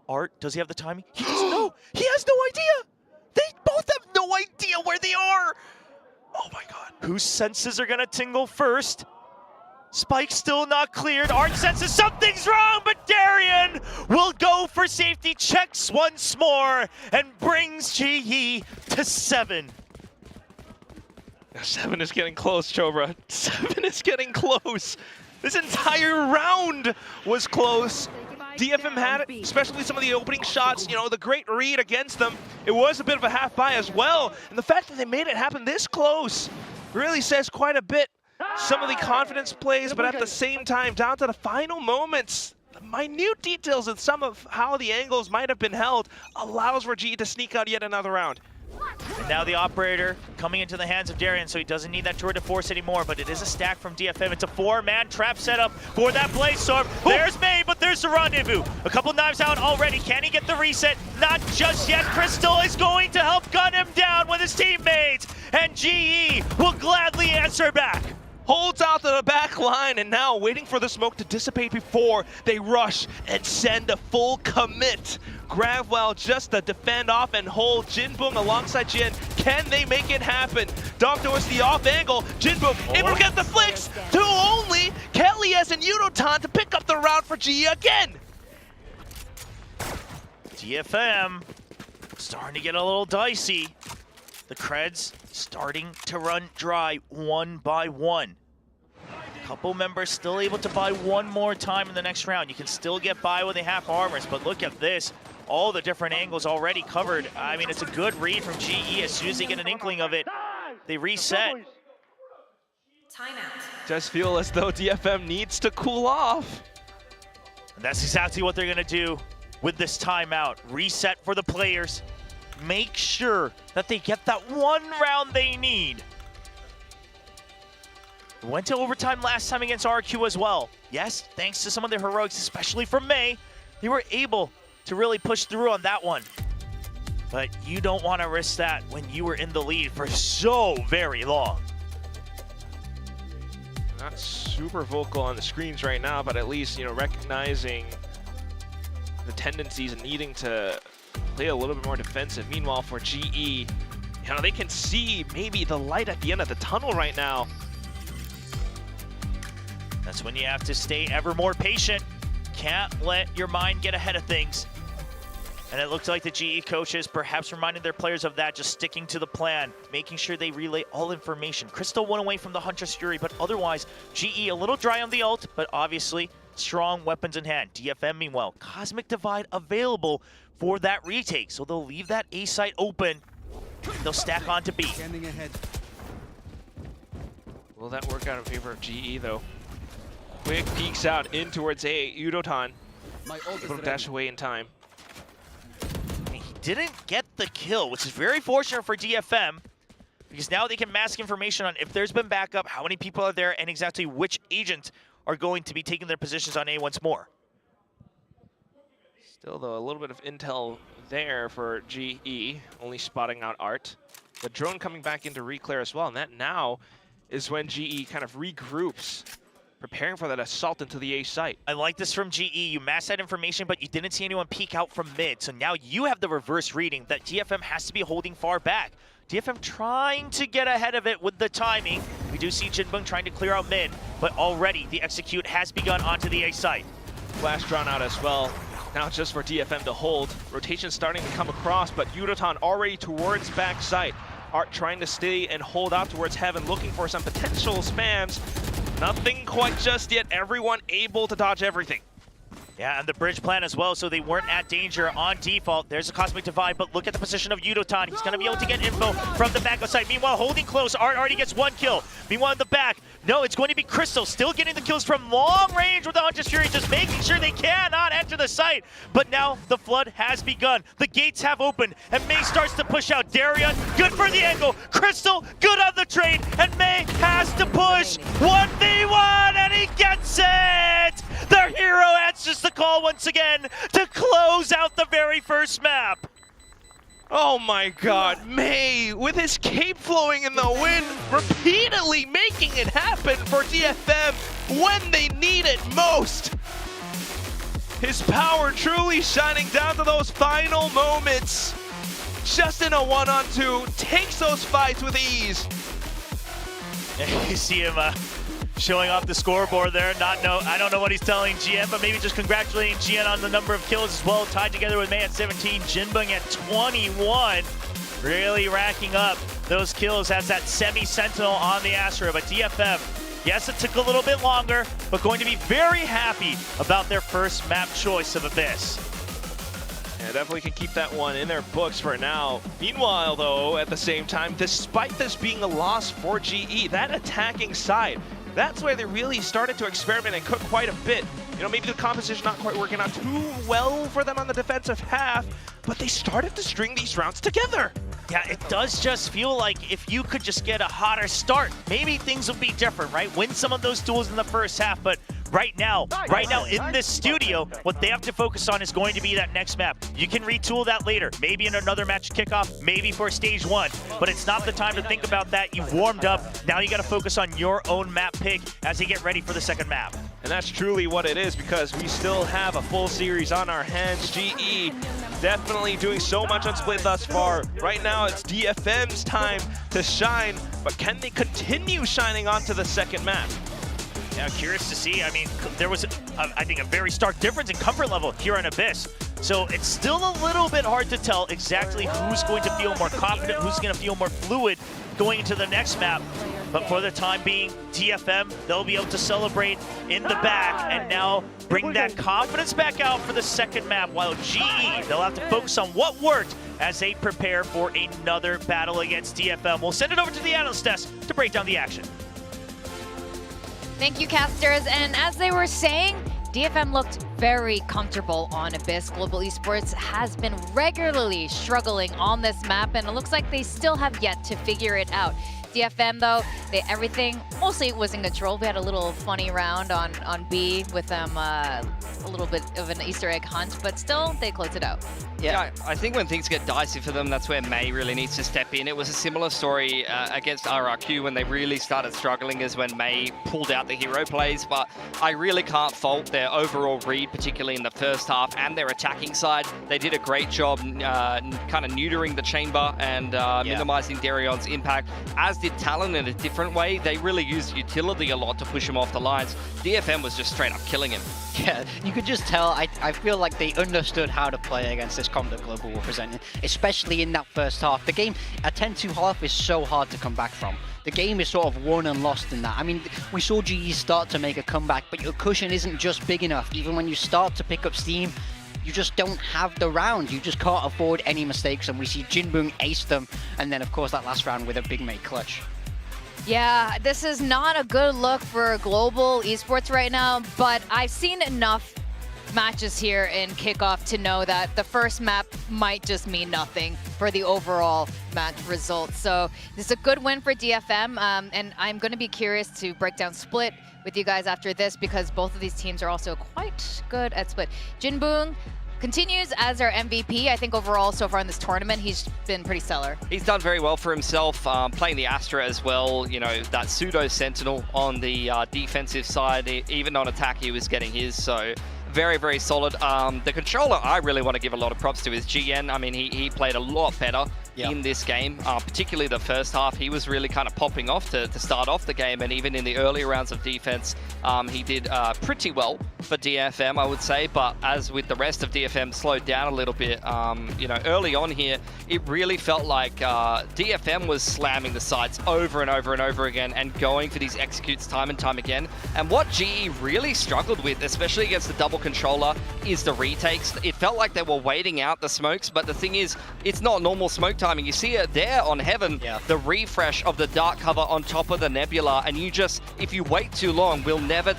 Art, does he have the timing? He doesn't know. He has no idea. They both have no idea where they are. Oh my God. Whose senses are gonna tingle first? Spike still not cleared. Art senses something's wrong, but Darian will go for safety, checks once more, and brings GE to 7. 7 is getting close, Chobra. 7 is getting close. This entire round was close. DFM had it, especially some of the opening shots, you know, the great read against them. It was a bit of a half buy as well. And the fact that they made it happen this close, really says quite a bit. Some of the confidence plays, but at the same time, down to the final moments, the minute details of some of how the angles might have been held allows for GE to sneak out yet another round. And now the operator coming into the hands of Darian, so he doesn't need that tour de force anymore, but it is a stack from DFM. It's a 4-man trap setup for that Blaze Storm. There's May, but there's the rendezvous. A couple knives out already. Can he get the reset? Not just yet. Crystal is going to help gun him down with his teammates, and GE will gladly answer back. Holds out to the back line, and now waiting for the smoke to dissipate before they rush and send a full commit. Gravwell just to defend off and hold Jinbong alongside Jin. Can they make it happen? Dog towards the off angle. Jinbong able to get the flicks. 2 only. Kellyes and Yudotan to pick up the round for GE again. DFM starting to get a little dicey. The Creds starting to run dry one by one. Couple members still able to buy one more time in the next round. You can still get by with a half armors, but look at this. All the different angles already covered. I mean, it's a good read from GE. As soon as they get an inkling of it, they reset. Timeout. Just feel as though DFM needs to cool off. And that's exactly what they're gonna do with this timeout. Reset for the players. Make sure that they get that one round they need. Went to overtime last time against RQ as well. Yes, thanks to some of the heroics, especially from May, they were able to really push through on that one. But you don't want to risk that when you were in the lead for so very long. Not super vocal on the screens right now, but at least, you know, recognizing the tendencies and needing to play a little bit more defensive. Meanwhile, for GE, you know, they can see maybe the light at the end of the tunnel right now. That's when you have to stay ever more patient. Can't let your mind get ahead of things. And it looked like the GE coaches perhaps reminded their players of that, just sticking to the plan, making sure they relay all information. Crystal went away from the Huntress Fury, but otherwise, GE a little dry on the ult, but obviously strong weapons in hand. DFM, meanwhile, Cosmic Divide available for that retake, so they'll leave that A site open. They'll stack onto B. Standing ahead. Will that work out in favor of GE, though? Quick peeks out in towards A. Yudotan able to dash away in time. He didn't get the kill, which is very fortunate for DFM, because now they can mask information on if there's been backup, how many people are there, and exactly which agent are going to be taking their positions on A once more. Still, though, a little bit of intel there for GE, only spotting out Art. The drone coming back into Reclair as well, and that now is when GE kind of regroups, preparing for that assault into the A site. I like this from GE. You masked that information, but you didn't see anyone peek out from mid. So now you have the reverse reading that DFM has to be holding far back. DFM trying to get ahead of it with the timing. We do see Jinbong trying to clear out mid, but already the execute has begun onto the A site. Flash drawn out as well. Now just for DFM to hold. Rotation starting to come across, but Yudotan already towards back site. Art trying to stay and hold out towards Heaven, looking for some potential spams. Nothing quite just yet. Everyone able to dodge everything. Yeah, and the bridge plan as well, so they weren't at danger on default. There's a Cosmic Divide, but look at the position of Yudotan. He's going to be able to get info from the back side. Meanwhile, holding close, Art already gets one kill. Meanwhile, in the back, no, it's going to be Crystal still getting the kills from long range with the Huntress Fury, just making sure they cannot enter the site. But now the flood has begun. The gates have opened, and May starts to push out. Darian, good for the angle. Crystal, good on the trade, and May has to push. 1v1, and he gets it! Their hero answers the call once again to close out the very first map. Oh my god, May with his cape flowing in the wind, repeatedly making it happen for DFM when they need it most. His power truly shining down to those final moments. Just in a 1-on-2, takes those fights with ease. You see him showing off the scoreboard there. I don't know what he's telling GN, but maybe just congratulating GN on the number of kills as well. Tied together with May at 17, Jinbong at 21. Really racking up those kills as that semi-sentinel on the Astra. But DFM, yes, it took a little bit longer, but going to be very happy about their first map choice of Abyss. Yeah, definitely can keep that one in their books for now. Meanwhile, though, at the same time, despite this being a loss for GE, that attacking side, that's where they really started to experiment and cook quite a bit. You know, maybe the composition not quite working out too well for them on the defensive half, but they started to string these rounds together. Yeah, it does just feel like if you could just get a hotter start, maybe things would be different, right? Win some of those duels in the first half, but right now in this studio, what they have to focus on is going to be that next map. You can retool that later, maybe in another match kickoff, maybe for stage 1, but it's not the time to think about that. You've warmed up, now you got to focus on your own map pick as you get ready for the second map. And that's truly what it is, because we still have a full series on our hands. GE definitely doing so much on Split thus far. Right now, it's DFM's time to shine, but can they continue shining onto the second map? Yeah, curious to see. I mean, there was, I think, a very stark difference in comfort level here on Abyss. So it's still a little bit hard to tell exactly who's going to feel more confident, who's going to feel more fluid going into the next map. But for the time being, DFM, they'll be able to celebrate in the back and now bring that confidence back out for the second map, while GE, they'll have to focus on what worked as they prepare for another battle against DFM. We'll send it over to the analyst desk to break down the action. Thank you, casters. And as they were saying, DFM looked very comfortable on Abyss. Global Esports has been regularly struggling on this map, and it looks like they still have yet to figure it out. DFM, though, everything mostly was in control. We had a little funny round on B with them, a little bit of an Easter egg hunt, but still, they closed it out. Yeah, I think when things get dicey for them, that's where May really needs to step in. It was a similar story against RRQ when they really started struggling, is when May pulled out the hero plays, but I really can't fault their overall read, particularly in the first half, and their attacking side. They did a great job kind of neutering the chamber and minimizing Darion's impact, as did Talon in a different way. They really used utility a lot to push him off the lines. DFM was just straight up killing him. Yeah, you could just tell, I feel like they understood how to play against this comp that Global were presenting, especially in that first half. The game, a 10-2 half is so hard to come back from. The game is sort of won and lost in that. I mean, we saw GE start to make a comeback, but your cushion isn't just big enough. Even when you start to pick up steam, you just don't have the round. You just can't afford any mistakes, and we see Jinbung ace them, and then of course that last round with a big mate clutch. Yeah, this is not a good look for Global Esports right now, but I've seen enough matches here in Kickoff to know that the first map might just mean nothing for the overall match result. So this is a good win for DFM, and I'm going to be curious to break down Split with you guys after this, because both of these teams are also quite good at Split. Jinbung continues as our MVP. I think overall so far in this tournament, he's been pretty stellar. He's done very well for himself, playing the Astra as well. You know, that pseudo Sentinel on the defensive side, even on attack, he was getting his. So very, very solid. The controller I really want to give a lot of props to is GN. I mean, he played a lot better in this game, particularly the first half. He was really kind of popping off to start off the game, and even in the early rounds of defense, he did pretty well for DFM, I would say. But as with the rest of DFM slowed down a little bit, you know, early on here, it really felt like DFM was slamming the sites over and over and over again and going for these executes time and time again. And what GE really struggled with, especially against the double controller, is the retakes. It felt like they were waiting out the smokes, but the thing is, it's not normal smoke timing. You see it there on Heaven, the refresh of the dark cover on top of the Nebula, and you just, if you wait too long, we'll never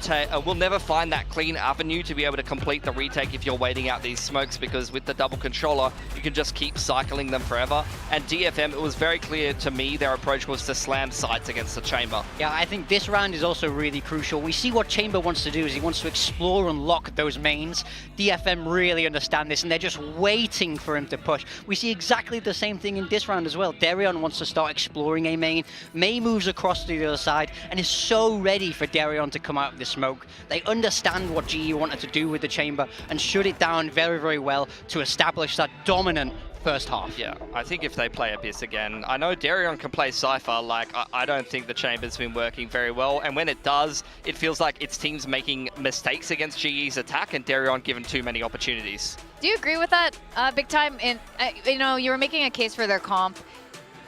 find that clean avenue to be able to complete the retake if you're waiting out these smokes, because with the double controller, you can just keep cycling them forever. And DFM, it was very clear to me their approach was to slam sites against the chamber. Yeah, I think this round is also really crucial. We see what Chamber wants to do is he wants to explore and lock those mains. DFM really understand this, and they're just waiting for him to push. We see exactly the same thing in this round as well. Darion wants to start exploring a main. May moves across to the other side and is so ready for Darion to come out of the smoke. They understand what GE wanted to do with the chamber and shut it down very, very well to establish that dominant first half. Yeah, I think if they play Abyss again, I know Darion can play Cypher, like I don't think the chamber's been working very well, and when it does, it feels like its team's making mistakes against GE's attack and Darion given too many opportunities. Do you agree with that, Big Time? And you know, you were making a case for their comp.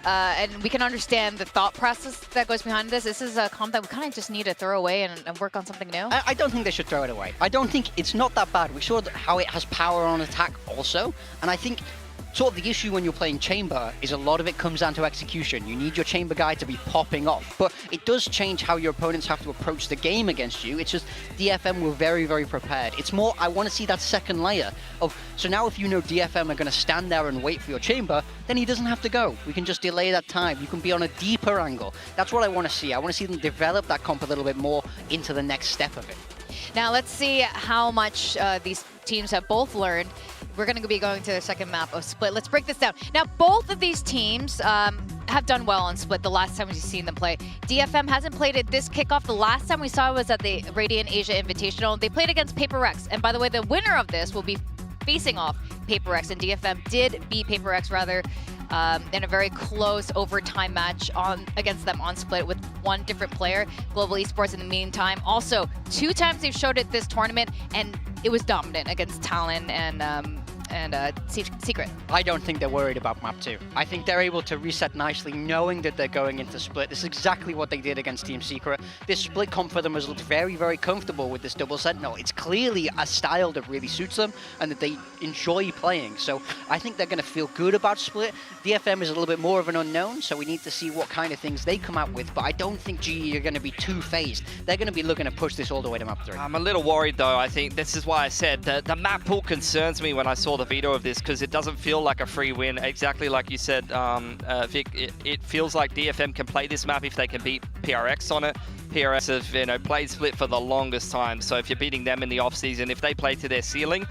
and we can understand the thought process that goes behind this. This is a comp that we kind of just need to throw away and work on something new. I don't think they should throw it away. I don't think it's not that bad. We saw how it has power on attack also, and I think sort of the issue when you're playing Chamber is a lot of it comes down to execution. You need your Chamber guy to be popping off, but it does change how your opponents have to approach the game against you. It's just DFM were very, very prepared. It's more, I want to see that second layer of, so now if you know DFM are going to stand there and wait for your Chamber, then he doesn't have to go. We can just delay that time. You can be on a deeper angle. That's what I want to see. I want to see them develop that comp a little bit more into the next step of it. Now let's see how much these teams have both learned. We're going to be going to the second map of Split. Let's break this down. Now, both of these teams have done well on Split the last time we've seen them play. DFM hasn't played it this kickoff. The last time we saw it was at the Radiant Asia Invitational. They played against Paper Rex. And by the way, the winner of this will be facing off Paper Rex. And DFM did beat Paper Rex rather in a very close overtime match against them on Split with one different player. Global Esports in the meantime. Also, 2 times they've showed it this tournament, and it was dominant against Talon and Secret. I don't think they're worried about map 2. I think they're able to reset nicely knowing that they're going into Split. This is exactly what they did against Team Secret. This Split comp for them has looked very, very comfortable with this double Sentinel. It's clearly a style that really suits them and that they enjoy playing. So I think they're going to feel good about Split. DFM is a little bit more of an unknown, so we need to see what kind of things they come out with. But I don't think GE are going to be too phased. They're going to be looking to push this all the way to map 3. I'm a little worried though. I think this is why I said the map pool concerns me when I saw the veto of this, because it doesn't feel like a free win. Exactly like you said, Vic, it feels like DFM can play this map if they can beat PRX on it. PRX have played Split for the longest time, so if you're beating them in the off-season, if they play to their ceiling,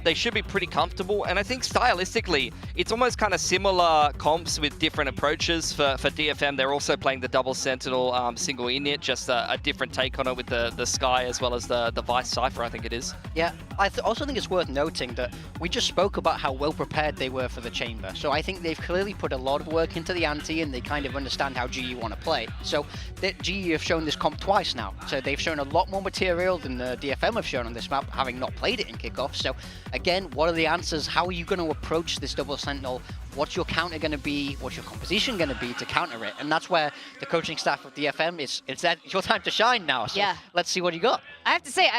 they should be pretty comfortable. And I think stylistically, it's almost kind of similar comps with different approaches. For DFM, they're also playing the double Sentinel single init, just a different take on it with the Sky as well as the Vice Cypher, I think it is. Yeah, I also think it's worth noting that we just spoke about how well prepared they were for the Chamber. So I think they've clearly put a lot of work into the ante and they kind of understand how GE want to play. So GE have shown this comp twice now. So they've shown a lot more material than the DFM have shown on this map, having not played it in Kickoff. So again, what are the answers? How are you going to approach this double Sentinel? What's your counter going to be? What's your composition going to be to counter it? And that's where the coaching staff of DFM it's your time to shine now. So yeah, let's see what you got. I have to say,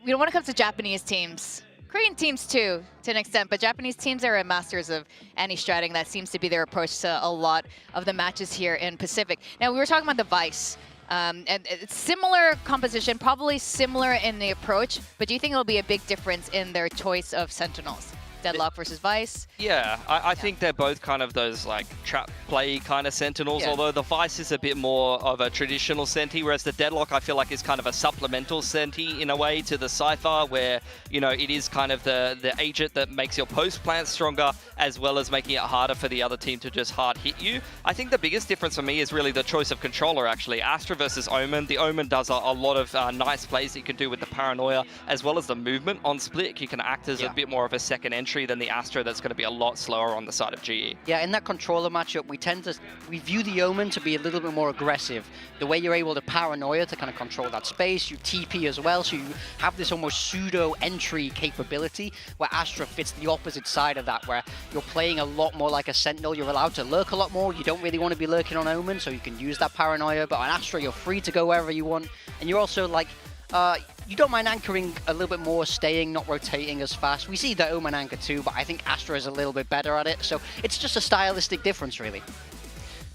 when it comes to Japanese teams, Korean teams too, to an extent, but Japanese teams are masters of anti-stratting. That seems to be their approach to a lot of the matches here in Pacific. Now, we were talking about the Vice. And it's similar composition, probably similar in the approach, but do you think it'll be a big difference in their choice of Sentinels? Deadlock versus Vice? Yeah, I think they're both kind of those like trap play kind of Sentinels, although the Vice is a bit more of a traditional Senti, whereas the Deadlock I feel like is kind of a supplemental Senti in a way to the Cypher, where, it is kind of the agent that makes your post plant stronger, as well as making it harder for the other team to just hard hit you. I think the biggest difference for me is really the choice of controller, actually. Astra versus Omen. The Omen does a lot of nice plays that you can do with the Paranoia, as well as the movement on Split. You can act as a bit more of a second entry than the Astra that's going to be a lot slower on the side of GE. Yeah, in that controller matchup, we view the Omen to be a little bit more aggressive. The way you're able to Paranoia to kind of control that space, you TP as well, so you have this almost pseudo entry capability, where Astra fits the opposite side of that, where you're playing a lot more like a Sentinel. You're allowed to lurk a lot more. You don't really want to be lurking on Omen, so you can use that Paranoia, but on Astra, you're free to go wherever you want, and you're also like, you don't mind anchoring a little bit more, staying, not rotating as fast. We see the Omen anchor too, but I think Astra is a little bit better at it. So it's just a stylistic difference, really.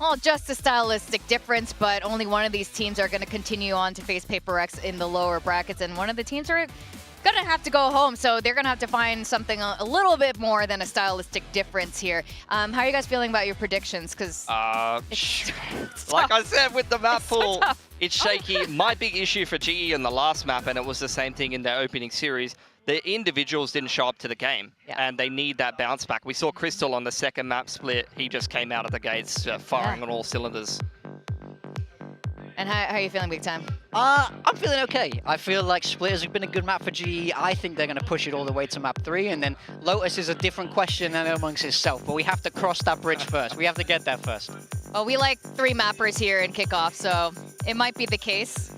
Well, just a stylistic difference, but only one of these teams are going to continue on to face Paper Rex in the lower brackets, and one of the teams are going to have to go home, so they're going to have to find something a little bit more than a stylistic difference here. How are you guys feeling about your predictions? Because like I said, with the map pool, it's shaky. My big issue for GE in the last map, and it was the same thing in their opening series, the individuals didn't show up to the game, and they need that bounce back. We saw Crystal on the second map Split. He just came out of the gates firing on all cylinders. And how are you feeling, Big Time? I'm feeling okay. I feel like Split has been a good map for GE. I think they're going to push it all the way to map 3, and then Lotus is a different question amongst itself, but we have to cross that bridge first. We have to get there first. Well, we like 3 mappers here in Kickoff, so it might be the case.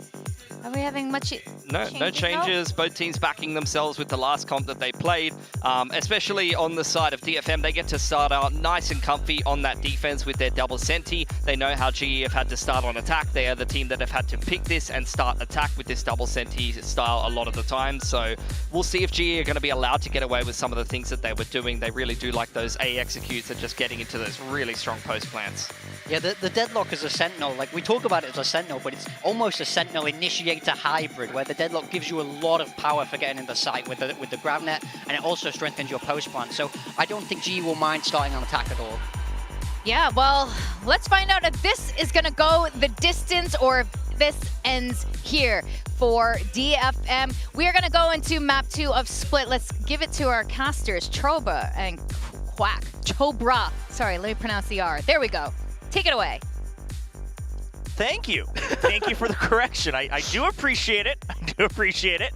Are we having much No changes. Both teams backing themselves with the last comp that they played. Especially on the side of DFM, they get to start out nice and comfy on that defense with their double senti. They know how GE have had to start on attack. They are the team that have had to pick this and start attack with this double senti style a lot of the time. So we'll see if GE are going to be allowed to get away with some of the things that they were doing. They really do like those A executes and just getting into those really strong post plants. Yeah, the Deadlock is a Sentinel. Like, we talk about it as a Sentinel, but it's almost a Sentinel Initiator hybrid, where the Deadlock gives you a lot of power for getting in the site with the grab net, and it also strengthens your post plant. So I don't think GE will mind starting on attack at all. Yeah, well, let's find out if this is going to go the distance or if this ends here for DFM. We are going to go into map 2 of Split. Let's give it to our casters, Troba and Quack. Chobra. Sorry, let me pronounce the R. There we go. Take it away. Thank you. Thank you for the correction. I do appreciate it. I do appreciate it.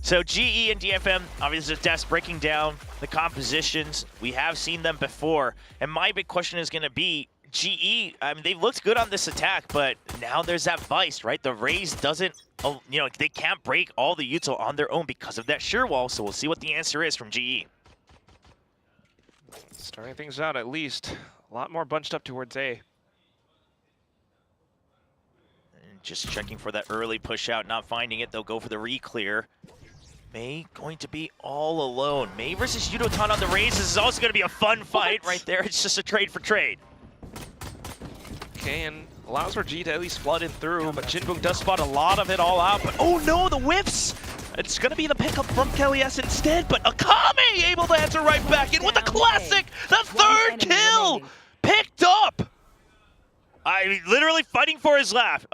So GE and DFM, obviously just breaking down the compositions. We have seen them before. And my big question is going to be, GE, I mean, they've looked good on this attack, but now there's that vice, right? The Raze doesn't, you know, they can't break all the util on their own because of that shear wall. So we'll see what the answer is from GE. Starting things out at least. A lot more bunched up towards A. And just checking for that early push out, not finding it. They'll go for the re-clear. Mei going to be all alone. Mei versus Yudotan on the Raze. This is also going to be a fun fight right there. It's just a trade for trade. Okay, and allows for G to at least flood in through, but Jinbung does spot a lot of it all out. But oh no, the whiffs! It's going to be the pickup from Kelly S instead, but Akame able to answer right back in with the classic! The third kill! Picked up! I mean, literally fighting for his life.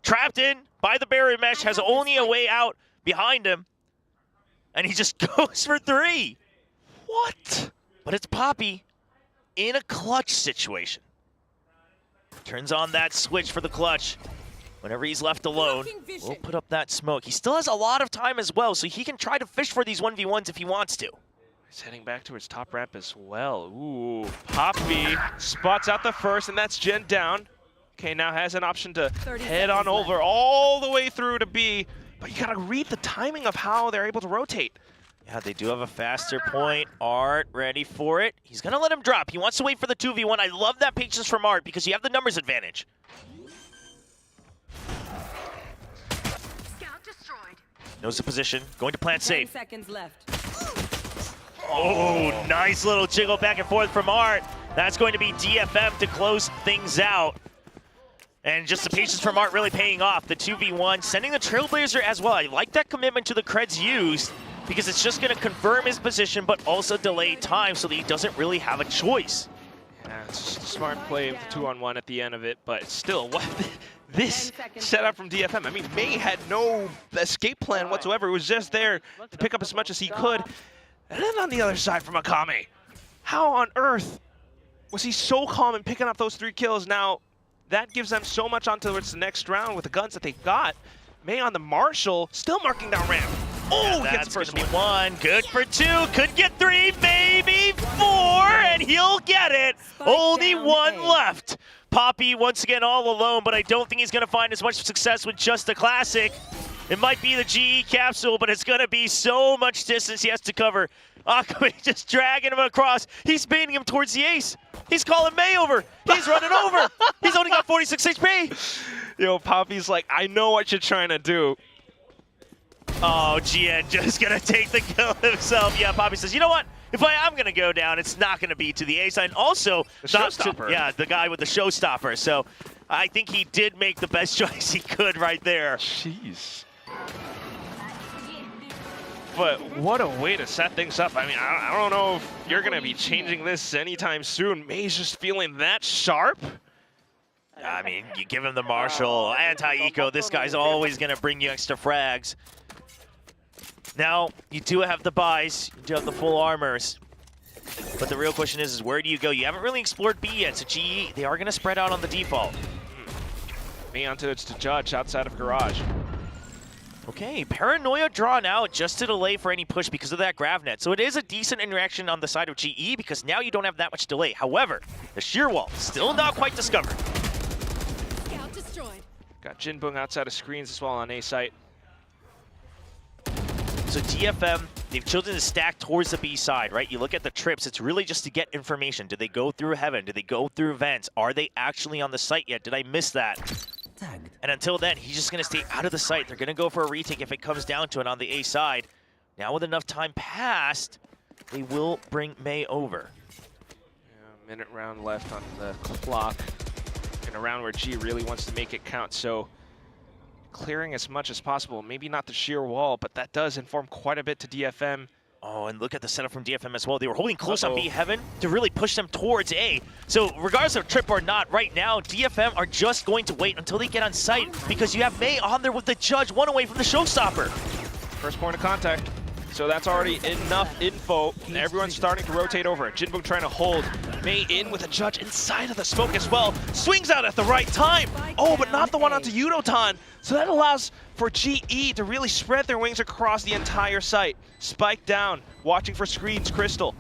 Trapped in by the barrier mesh, has only a way out behind him. And he just goes for 3. What? But it's Poppy in a clutch situation. Turns on that switch for the clutch. Whenever he's left alone, we'll put up that smoke. He still has a lot of time as well, so he can try to fish for these 1v1s if he wants to. He's heading back towards top ramp as well. Ooh, Poppy spots out the first, and that's Jen down. Okay, now has an option to head on over all the way through to B, but you gotta read the timing of how they're able to rotate. Yeah, they do have a faster point. Art ready for it. He's gonna let him drop. He wants to wait for the 2v1. I love that patience from Art because you have the numbers advantage. Knows the position. Going to plant safe. 10 seconds left. Oh, nice little jiggle back and forth from Art. That's going to be DFM to close things out. And just the patience from Art really paying off. The 2v1, sending the Trailblazer as well. I like that commitment to the creds used because it's just going to confirm his position but also delay time so that he doesn't really have a choice. Yeah, it's just a smart play with the 2-on-1 at the end of it, but still, what this setup from DFM. I mean, Mei had no escape plan whatsoever. It was just there to pick up as much as he could. And then on the other side from Akame, how on earth was he so calm in picking up those 3 kills? Now, that gives them so much on towards the next round with the guns that they've got. Mei on the Marshall, still marking down ramp. Oh, yeah, he gets the first one. One. Good for 2. Could get 3, maybe 4, and he'll get it. Only 1 left. Poppy once again all alone, but I don't think he's going to find as much success with just the classic. It might be the GE capsule, but it's going to be so much distance he has to cover. Akame just dragging him across. He's baiting him towards the ace. He's calling Mei over. He's running over. He's only got 46 HP. Yo, Poppy's like, I know what you're trying to do. Oh, GN just going to take the kill himself. Yeah, Poppy says, you know what? If I'm going to go down, it's not going to be to the ace. And also, the showstopper. Yeah, the guy with the showstopper. So I think he did make the best choice he could right there. Jeez. But what a way to set things up. I mean, I don't know if you're going to be changing this anytime soon. Mei's just feeling that sharp. I mean, you give him the Marshall, anti-eco. This guy's always going to bring you extra frags. Now, you do have the buys. You do have the full armors. But the real question is where do you go? You haven't really explored B yet, so GE, they are going to spread out on the default. Mei onto it's to Judge outside of Garage. Okay, Paranoia drawn out just to delay for any push because of that grav net. So it is a decent interaction on the side of GE because now you don't have that much delay. However, the shear wall still not quite discovered. Scout destroyed. Got Jinbung outside of screens as well on A site. So DFM they've chosen to stack towards the B side, right? You look at the trips, it's really just to get information. Did they go through heaven? Did they go through vents? Are they actually on the site yet? Did I miss that? Tagged. And until then, he's just going to stay out of the site. They're going to go for a retake if it comes down to it on the A side. Now with enough time passed, they will bring May over. Yeah, minute round left on the clock. In a round where G really wants to make it count, so clearing as much as possible. Maybe not the sheer wall, but that does inform quite a bit to DFM. Oh, and look at the setup from DFM as well. They were holding close on B heaven to really push them towards A. So regardless of trip or not, right now, DFM are just going to wait until they get on site because you have May on there with the judge, one away from the showstopper. First point of contact. So that's already enough info. Everyone's starting to rotate over. Jinbum trying to hold May in with a judge inside of the smoke as well. Swings out at the right time. Oh, but not the one onto Yudotan. So that allows for GE to really spread their wings across the entire site. Spike down, watching for screens, Crystal.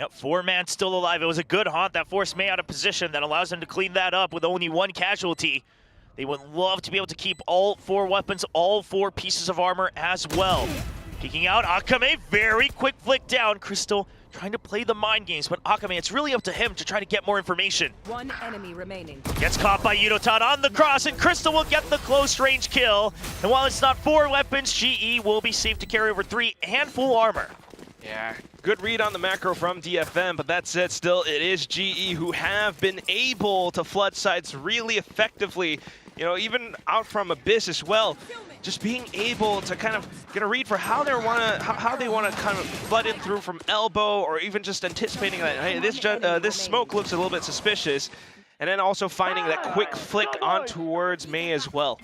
Yep, 4-man still alive. It was a good haunt that forced May out of position that allows them to clean that up with only 1 casualty. They would love to be able to keep all 4 weapons, all 4 pieces of armor as well. Peeking out, Akame, very quick flick down. Crystal trying to play the mind games, but Akame, it's really up to him to try to get more information. 1 enemy remaining. Gets caught by Yudotan on the cross, and Crystal will get the close range kill. And while it's not 4 weapons, GE will be safe to carry over 3 and full armor. Yeah, good read on the macro from DFM, but that said, still, it is GE who have been able to flood sites really effectively. You know, even out from Abyss as well. Just being able to kind of get a read for how they want to kind of flood in through from elbow, or even just anticipating that, hey, this smoke looks a little bit suspicious, and then also finding that quick flick on towards May as well.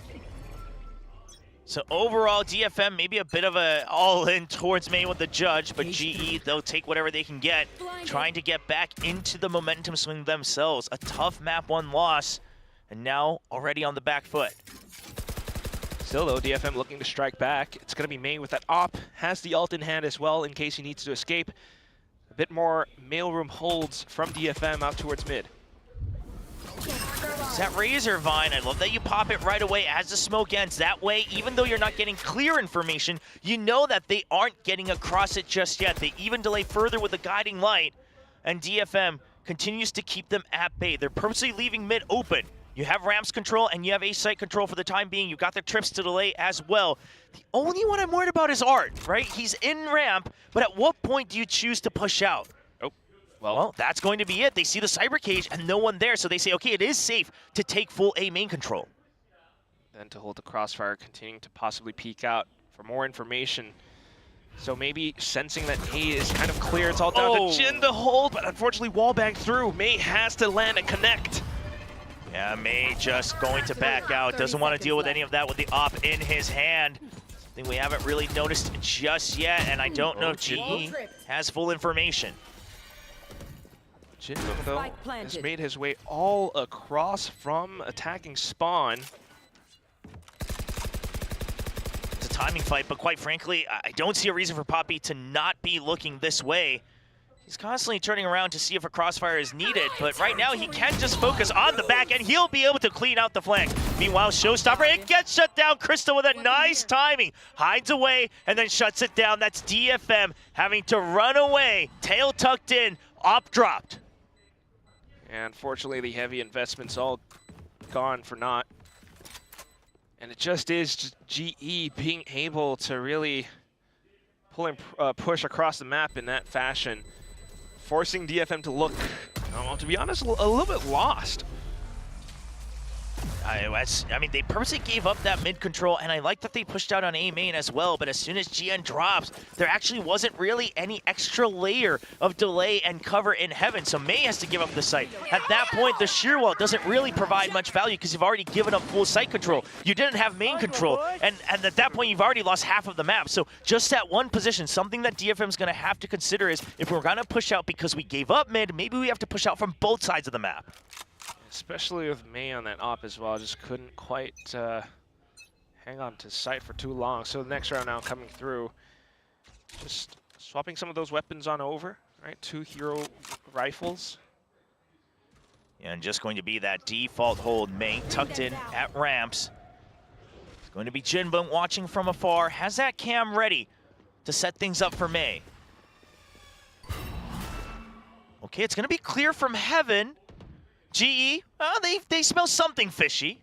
So overall, DFM maybe a bit of a all-in towards May with the judge, but GE, they'll take whatever they can get, trying to get back into the momentum swing themselves. A tough map 1 loss, and now already on the back foot. Still though, DFM looking to strike back. It's going to be May with that op. Has the ult in hand as well in case he needs to escape. A bit more mailroom holds from DFM out towards mid. It's that Razor Vine. I love that you pop it right away as the smoke ends. That way, even though you're not getting clear information, you know that they aren't getting across it just yet. They even delay further with the guiding light, and DFM continues to keep them at bay. They're purposely leaving mid open. You have ramps control and you have A site control for the time being. You've got the trips to delay as well. The only one I'm worried about is Art, right? He's in ramp, but at what point do you choose to push out? Oh, well, that's going to be it. They see the cyber cage and no one there, so they say, okay, it is safe to take full A main control. Then to hold the crossfire, continuing to possibly peek out for more information. So maybe sensing that A is kind of clear. It's all down to Jin to hold, but unfortunately wall banged through. May has to land and connect. Yeah, May just going to back out. Doesn't want to deal with any of that with the op in his hand. Something we haven't really noticed just yet, and I don't know if GE has full information. Jin, though, has made his way all across from attacking spawn. It's a timing fight, but quite frankly, I don't see a reason for Poppy to not be looking this way. He's constantly turning around to see if a crossfire is needed, but right now he can just focus on the back and he'll be able to clean out the flank. Meanwhile, Showstopper, it gets shut down. Crystal with a nice timing, hides away and then shuts it down. That's DFM having to run away. Tail tucked in, op dropped. And unfortunately, the heavy investment's all gone for naught. And it just is GE being able to really pull and push across the map in that fashion, forcing DFM to look, to be honest, a little bit lost. I mean, they purposely gave up that mid control, and I like that they pushed out on A main as well, but as soon as GN drops, there actually wasn't really any extra layer of delay and cover in heaven, so May has to give up the site. At that point, the sheer wall doesn't really provide much value because you've already given up full site control. You didn't have main control, and at that point, you've already lost half of the map. So just that one position, something that DFM's going to have to consider is if we're going to push out because we gave up mid, maybe we have to push out from both sides of the map. Especially with May on that op as well, just couldn't quite hang on to sight for too long. So the next round now coming through, just swapping some of those weapons on over, right? 2 hero rifles. And just going to be that default hold. May tucked in at ramps. It's going to be Jinbum watching from afar, has that cam ready to set things up for May. Okay, it's going to be clear from Heaven. GE, they smell something fishy.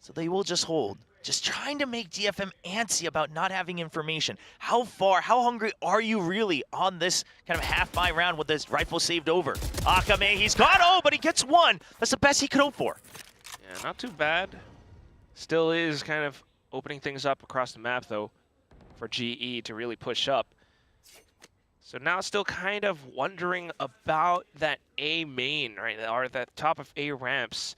So they will just hold. Just trying to make DFM antsy about not having information. How hungry are you really on this kind of half-buy round with this rifle saved over? Akame, he's gone. Oh, but he gets one. That's the best he could hope for. Yeah, not too bad. Still is kind of opening things up across the map, though, for GE to really push up. So now still kind of wondering about that A main, right? Or that top of A ramps.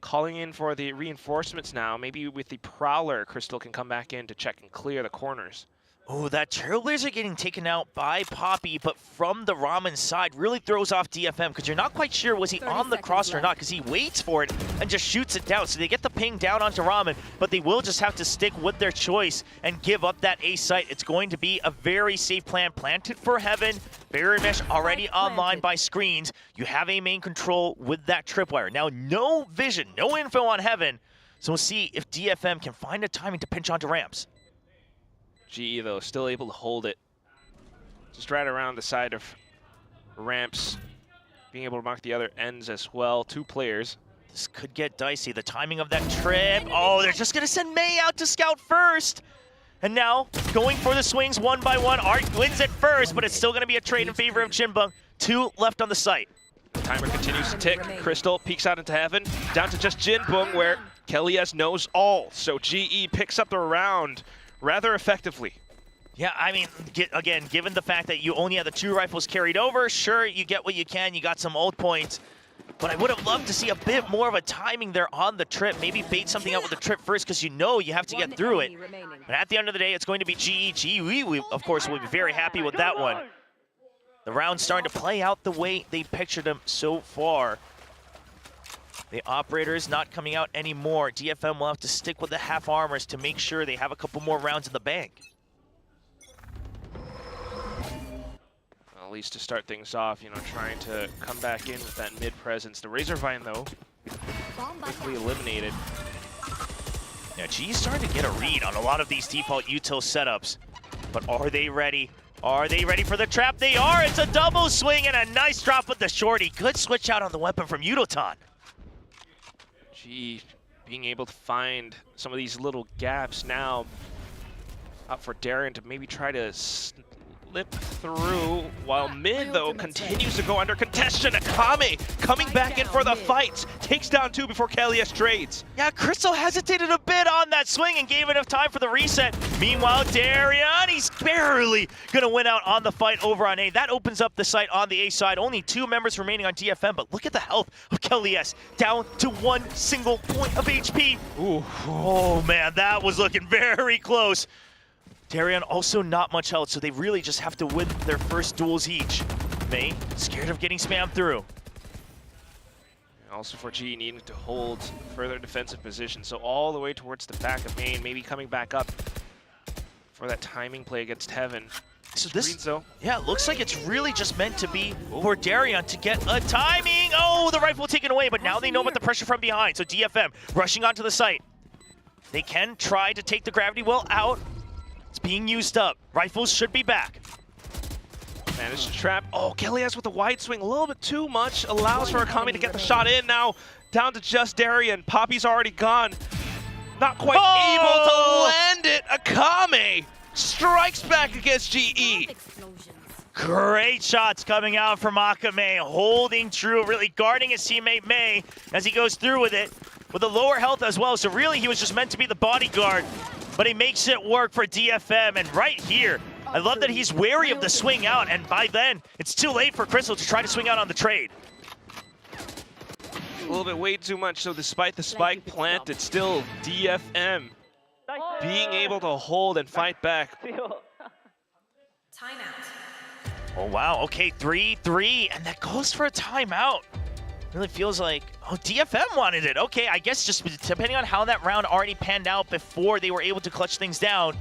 Calling in for the reinforcements now. Maybe with the Prowler, Crystal can come back in to check and clear the corners. Oh, that Trailblazer getting taken out by Poppy, but from the Ramen side really throws off DFM because you're not quite sure was he on the cross or not because he waits for it and just shoots it down. So they get the ping down onto Ramen, but they will just have to stick with their choice and give up that A site. It's going to be a very safe plan planted for Heaven. Barrier mesh already online by screens. You have a main control with that tripwire. Now, no vision, no info on Heaven. So we'll see if DFM can find a timing to pinch onto ramps. GE, though, still able to hold it. Just right around the side of ramps. Being able to mark the other ends as well. 2 players. This could get dicey. The timing of that trip. Oh, they're just going to send May out to scout first. And now, going for the swings one by one. Art wins it first, but it's still going to be a trade in favor of Jinbung. 2 left on the site. The timer continues to tick. Crystal peeks out into Heaven. Down to just Jinbung, where Kelly S knows all. So GE picks up the round rather effectively. Yeah, I mean, again, given the fact that you only had the 2 rifles carried over, sure, you get what you can. You got some old points. But I would have loved to see a bit more of a timing there on the trip. Maybe bait something out with the trip first because you know you have to get through it. But at the end of the day, it's going to be GE. We, of course, will be very happy with that one. The round's starting to play out the way they pictured them so far. The operators not coming out anymore. DFM will have to stick with the half armors to make sure they have a couple more rounds in the bank. Well, at least to start things off, you know, trying to come back in with that mid presence. The Razorvine, though, quickly eliminated. Yeah, G's starting to get a read on a lot of these default util setups. But are they ready? Are they ready for the trap? They are! It's a double swing and a nice drop with the shorty. Good switch out on the weapon from Yudotan. GE being able to find some of these little gaps now. Up for Darren to maybe try to slip through, while mid, though, continues to go under contention. Akame coming back in for the fight. Takes down 2 before Kalias trades. Yeah, Crystal hesitated a bit on that swing and gave enough time for the reset. Meanwhile, Darian, he's barely going to win out on the fight over on A. That opens up the site on the A side. Only 2 members remaining on DFM, but look at the health of Kalias. Down to 1 single point of HP. Ooh. Oh, man, that was looking very close. Darian also not much health, so they really just have to win their first duels each. May, scared of getting spammed through. Also for GE needing to hold further defensive position, so all the way towards the back of main, maybe coming back up for that timing play against Heaven. So this, yeah, looks like it's really just meant to be for Darian to get a timing. Oh, the rifle taken away, but now they know about the pressure from behind. So DFM rushing onto the site. They can try to take the gravity well out. It's being used up. Rifles should be back. Managed to trap. Oh, Kalias with a wide swing, a little bit too much. Allows for Akame to get the shot in. Now down to just Darian. Poppy's already gone. Not quite able to land it. Akame strikes back against GE. Great shots coming out from Akame, holding true, really guarding his teammate May as he goes through with it, with a lower health as well. So really he was just meant to be the bodyguard, but he makes it work for DFM. And right here, I love that he's wary of the swing out, and by then, it's too late for Crystal to try to swing out on the trade. A little bit way too much, so despite the spike planted, still DFM being able to hold and fight back. Timeout. Oh wow, okay, 3-3, and that goes for a timeout. Really feels like, oh, DFM wanted it. Okay, I guess just depending on how that round already panned out before they were able to clutch things down,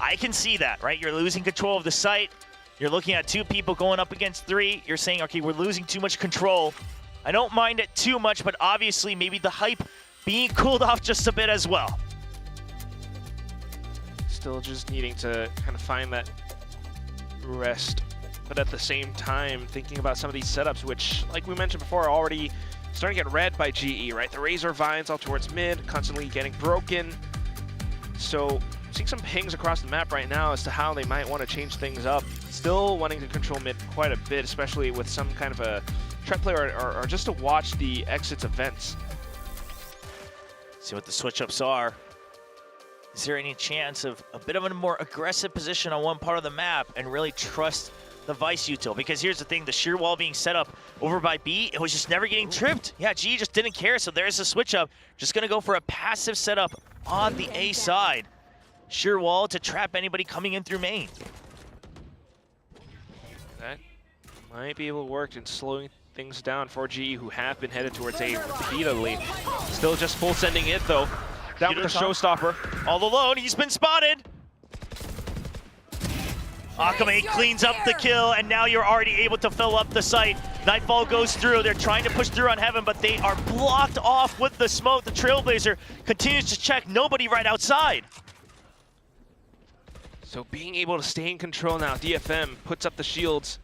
I can see that, right? You're losing control of the site. You're looking at 2 people going up against 3. You're saying, okay, we're losing too much control. I don't mind it too much, but obviously maybe the hype being cooled off just a bit as well. Still just needing to kind of find that rest, but at the same time thinking about some of these setups, which, like we mentioned before, are already starting to get read by GE, right? The Razor Vines all towards mid, constantly getting broken. So seeing some pings across the map right now as to how they might want to change things up. Still wanting to control mid quite a bit, especially with some kind of a trap player or just to watch the exits events. See what the switch-ups are. Is there any chance of a bit of a more aggressive position on one part of the map and really trust the Vice util? Because here's the thing, the shear wall being set up over by B, it was just never getting tripped. Yeah, G just didn't care, so there's a switch-up. Just gonna go for a passive setup on the A side. Shear wall to trap anybody coming in through main. That might be able to work in slowing things down for GE, who have been headed towards A repeatedly. Still just full sending it though. Down with the showstopper. All alone, he's been spotted. Akame cleans up the kill, and now you're already able to fill up the site. Nightfall goes through. They're trying to push through on Heaven, but they are blocked off with the smoke. The Trailblazer continues to check. Nobody right outside. So being able to stay in control now, DFM puts up the shields.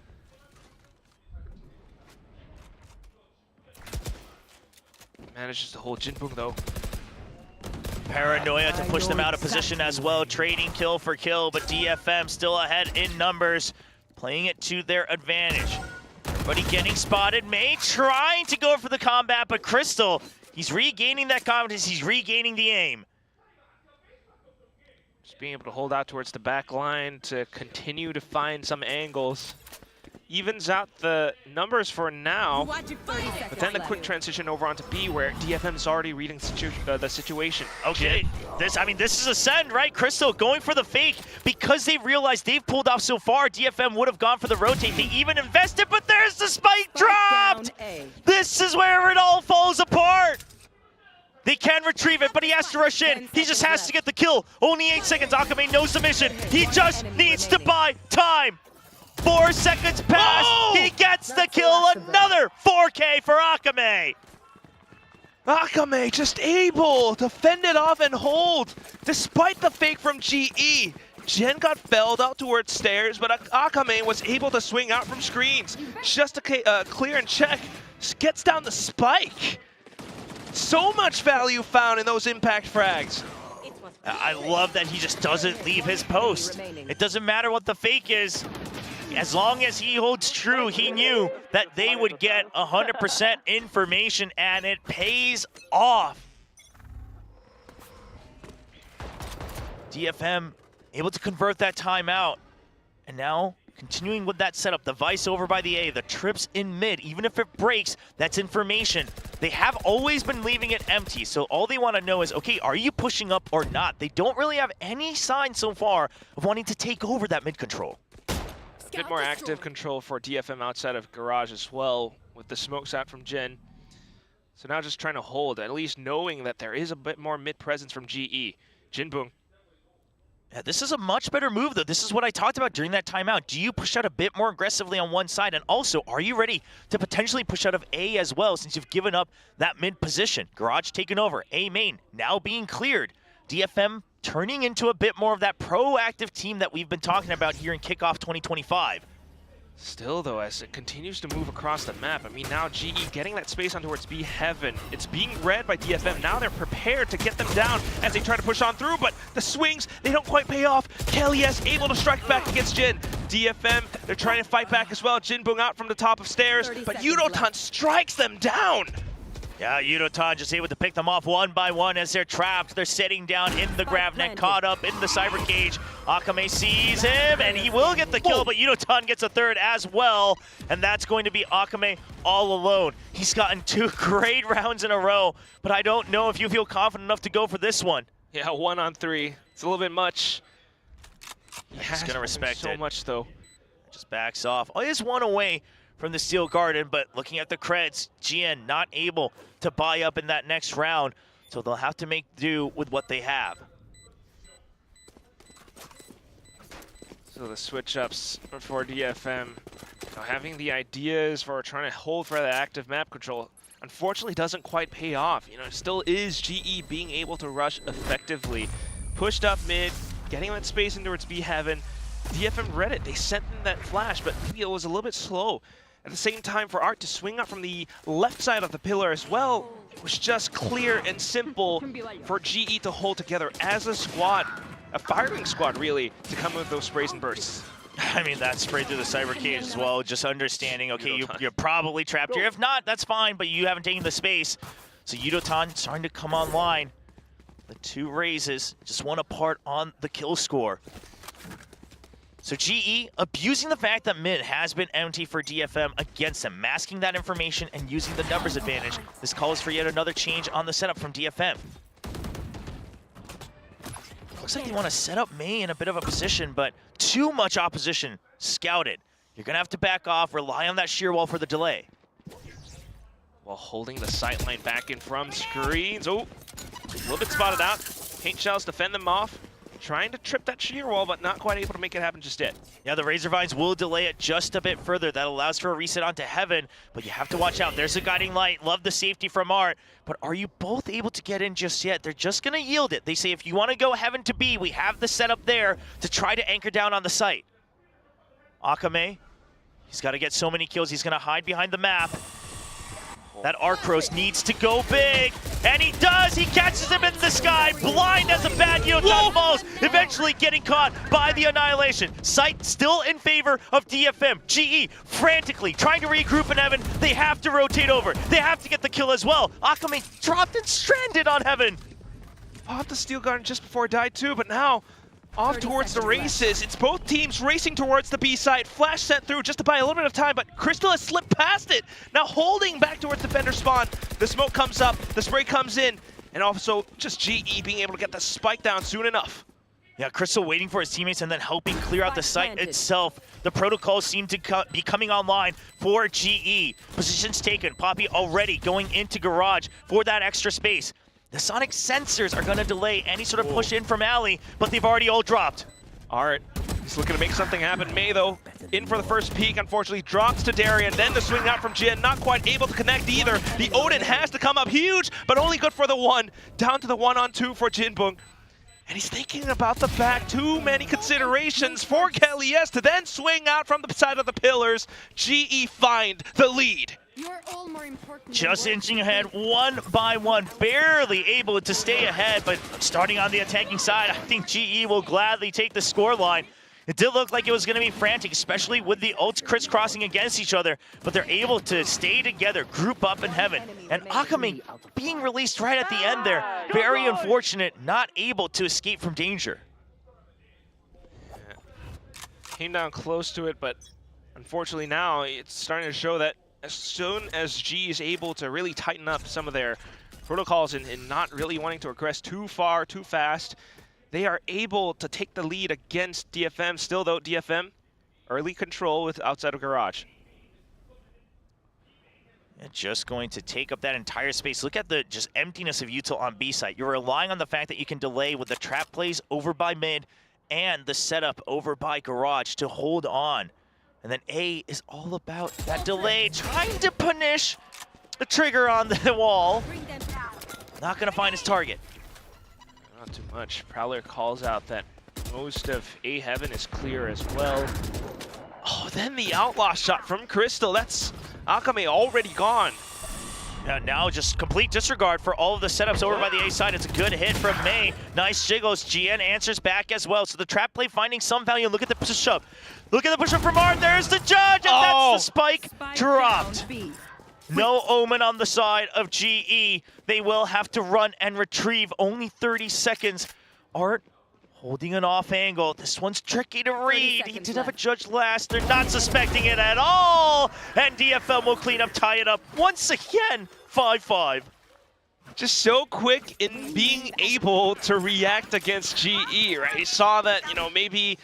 Manages to hold Jinbung though. Paranoia to push them out of position as well, trading kill for kill, but DFM still ahead in numbers, playing it to their advantage. Everybody getting spotted. May trying to go for the combat, but Crystal, he's regaining that confidence, he's regaining the aim. Just being able to hold out towards the back line to continue to find some angles. Evens out the numbers for now, but then the quick transition over onto B, where DFM is already reading the situation. Okay, this is a send, right? Crystal going for the fake because they realized they've pulled off so far. DFM would have gone for the rotate. They even invested, but there's the spike dropped. This is where it all falls apart. They can retrieve it, but he has to rush in. He just has to get the kill. Only 8 seconds. Akame knows the mission. He just needs to buy time. 4 seconds pass, he gets the kill, another 4K for Akame. Akame just able to fend it off and hold, despite the fake from GE. Jen got felled out towards stairs, but Akame was able to swing out from screens. Just to clear and check, gets down the spike. So much value found in those impact frags. I love that he just doesn't leave his post. It doesn't matter what the fake is. As long as he holds true, he knew that they would get 100% information, and it pays off. DFM able to convert that timeout, and now continuing with that setup, the Vice over by the A, the trips in mid, even if it breaks, that's information. They have always been leaving it empty, so all they want to know is, okay, are you pushing up or not? They don't really have any sign so far of wanting to take over that mid control. A bit more active control for DFM outside of Garage as well, with the smokes out from Jen. So now just trying to hold, at least knowing that there is a bit more mid presence from GE. Jinbung. Yeah, this is a much better move, though. This is what I talked about during that timeout. Do you push out a bit more aggressively on one side? And also, are you ready to potentially push out of A as well, since you've given up that mid position? Garage taken over, A main now being cleared. DFM turning into a bit more of that proactive team that we've been talking about here in Kickoff 2025. Still, though, as it continues to move across the map, I mean, now GE getting that space on towards B Heaven. It's being read by DFM. Now they're prepared to get them down as they try to push on through, but the swings, they don't quite pay off. Kelly's able to strike back against Jin. DFM, they're trying to fight back as well. Jinbung out from the top of stairs, but Yudotan strikes them down. Yeah, Yudotan just able to pick them off one by one as they're trapped. They're sitting down in the grab net, caught up in the cyber cage. Akame sees him, and he will get the kill, but Yudotan gets a third as well, and that's going to be Akame all alone. He's gotten 2 great rounds in a row, but I don't know if you feel confident enough to go for this one. Yeah, 1 on 3. It's a little bit much. He's going to respect so it. much, though. Just backs off. Oh, he is 1 away from the Steel Garden, but looking at the creds, GN not able to buy up in that next round, so they'll have to make do with what they have. So the switch-ups for DFM, having the ideas for trying to hold for the active map control, unfortunately doesn't quite pay off. You know, it still is GE being able to rush effectively. Pushed up mid, getting that space in towards B Heaven. DFM read it. They sent in that flash, but maybe it was a little bit slow. At the same time, for Art to swing up from the left side of the pillar as well, it was just clear and simple for GE to hold together as a squad, a firing squad really, to come with those sprays and bursts. I mean, that spray through the cyber cage as well, just understanding, okay, you're probably trapped here. If not, that's fine, but you haven't taken the space. So Yudotan starting to come online. The two raises, just one apart on the kill score. So GE abusing the fact that mid has been empty for DFM against them, masking that information and using the numbers advantage. This calls for yet another change on the setup from DFM. Looks like they want to set up Mei in a bit of a position, but too much opposition scouted. You're going to have to back off, rely on that sheer wall for the delay. While holding the sightline back in from screens. Oh, a little bit spotted out. Paint shells defend them off. Trying to trip that sheer wall, but not quite able to make it happen just yet. Yeah, the Razor Vines will delay it just a bit further. That allows for a reset onto Heaven, but you have to watch out. There's a guiding light. Love the safety from Art, but are you both able to get in just yet? They're just going to yield it. They say if you want to go Heaven to B, we have the setup there to try to anchor down on the site. Akame, he's got to get so many kills. He's going to hide behind the map. That Arcros needs to go big, and he does! He catches him in the sky, blind as a bad Yudotan falls, eventually getting caught by the Annihilation. Sight still in favor of DFM. GE frantically trying to regroup in Heaven. They have to rotate over. They have to get the kill as well. Akame dropped and stranded on Heaven. Popped the Steel Garden just before it died too, but now off towards the races. It's both teams racing towards the B side. Flash sent through just to buy a little bit of time, but Crystal has slipped past it. Now holding back towards the Defender spawn. The smoke comes up, the spray comes in, and also just GE being able to get the spike down soon enough. Yeah, Crystal waiting for his teammates and then helping clear out the site itself. The protocols seem to be coming online for GE. Positions taken. Poppy already going into Garage for that extra space. The sonic sensors are going to delay any sort of push in from Alley, but they've already all dropped. Art, he's looking to make something happen. Mei, though, in for the first peek, unfortunately, drops to Darian. Then the swing out from Jin, not quite able to connect either. The Odin has to come up huge, but only good for the one. Down to the 1-on-2 for Jinbung. And he's thinking about the back. Too many considerations for Kelly S to then swing out from the side of the pillars. GE find the lead. Just inching ahead one by one, barely able to stay ahead, but starting on the attacking side, I think GE will gladly take the scoreline. It did look like it was going to be frantic, especially with the ults crisscrossing against each other, but they're able to stay together, group up in Heaven. And Akame being released right at the end there, very unfortunate, not able to escape from danger. Yeah. Came down close to it, but unfortunately now it's starting to show that as soon as G is able to really tighten up some of their protocols and not really wanting to aggress too far, too fast, they are able to take the lead against DFM. Still though, DFM, early control with outside of Garage. And just going to take up that entire space. Look at the just emptiness of util on B side. You're relying on the fact that you can delay with the trap plays over by mid and the setup over by Garage to hold on. And then A is all about that delay, trying to punish the trigger on the wall. Not going to find his target. Not too much. Prowler calls out that most of A Heaven is clear as well. Oh, then the outlaw shot from Crystal. That's Akame already gone. Now just complete disregard for all of the setups over by the A side. It's a good hit from Mei. Nice jiggles. GN answers back as well. So the trap play finding some value. Look at the push-up. Look at the push-up from Art. There's the judge, and that's the spike dropped. No omen on the side of GE. They will have to run and retrieve. Only 30 seconds. Art holding an off angle. This one's tricky to read. He did have a judge last. They're not suspecting it at all. And DFM will clean up, tie it up once again. 5-5. Just so quick in being able to react against GE, right? He saw that, you know, maybe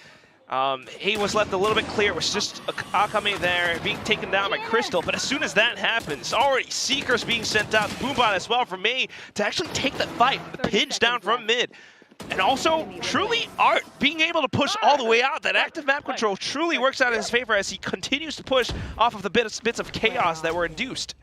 he was left a little bit clear. It was just Akame there being taken down by Crystal. But as soon as that happens, already Seekers being sent out, Boombot as well from Mei to actually take the fight, the pinch down from mid. And also, truly, Art being able to push all the way out. That active map control truly works out in his favor as he continues to push off of the bits of chaos that were induced.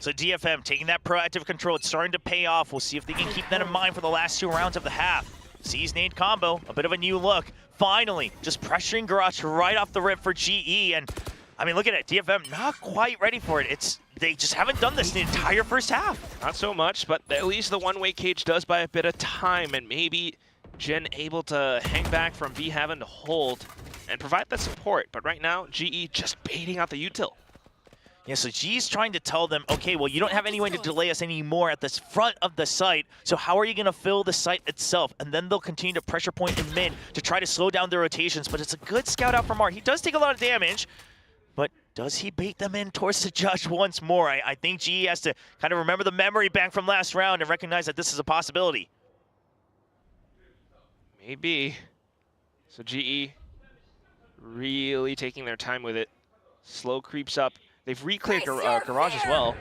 So DFM taking that proactive control. It's starting to pay off. We'll see if they can keep that in mind for the last 2 rounds of the half. Sees nade combo, a bit of a new look. Finally, just pressuring Garage right off the rip for GE. And I mean, look at it, DFM not quite ready for it. They just haven't done this the entire first half. Not so much, but at least the one-way cage does buy a bit of time, and maybe Jin able to hang back from V having to hold and provide that support. But right now, GE just baiting out the util. Yeah, so G's trying to tell them, okay, well, you don't have any way to delay us anymore at this front of the site, so how are you going to fill the site itself? And then they'll continue to pressure point in mid to try to slow down their rotations, but it's a good scout out from Art. He does take a lot of damage, but does he bait them in towards the judge once more? I think GE has to kind of remember the memory bank from last round and recognize that this is a possibility. Maybe. So GE really taking their time with it. Slow creeps up. They've re-cleared Garage as well.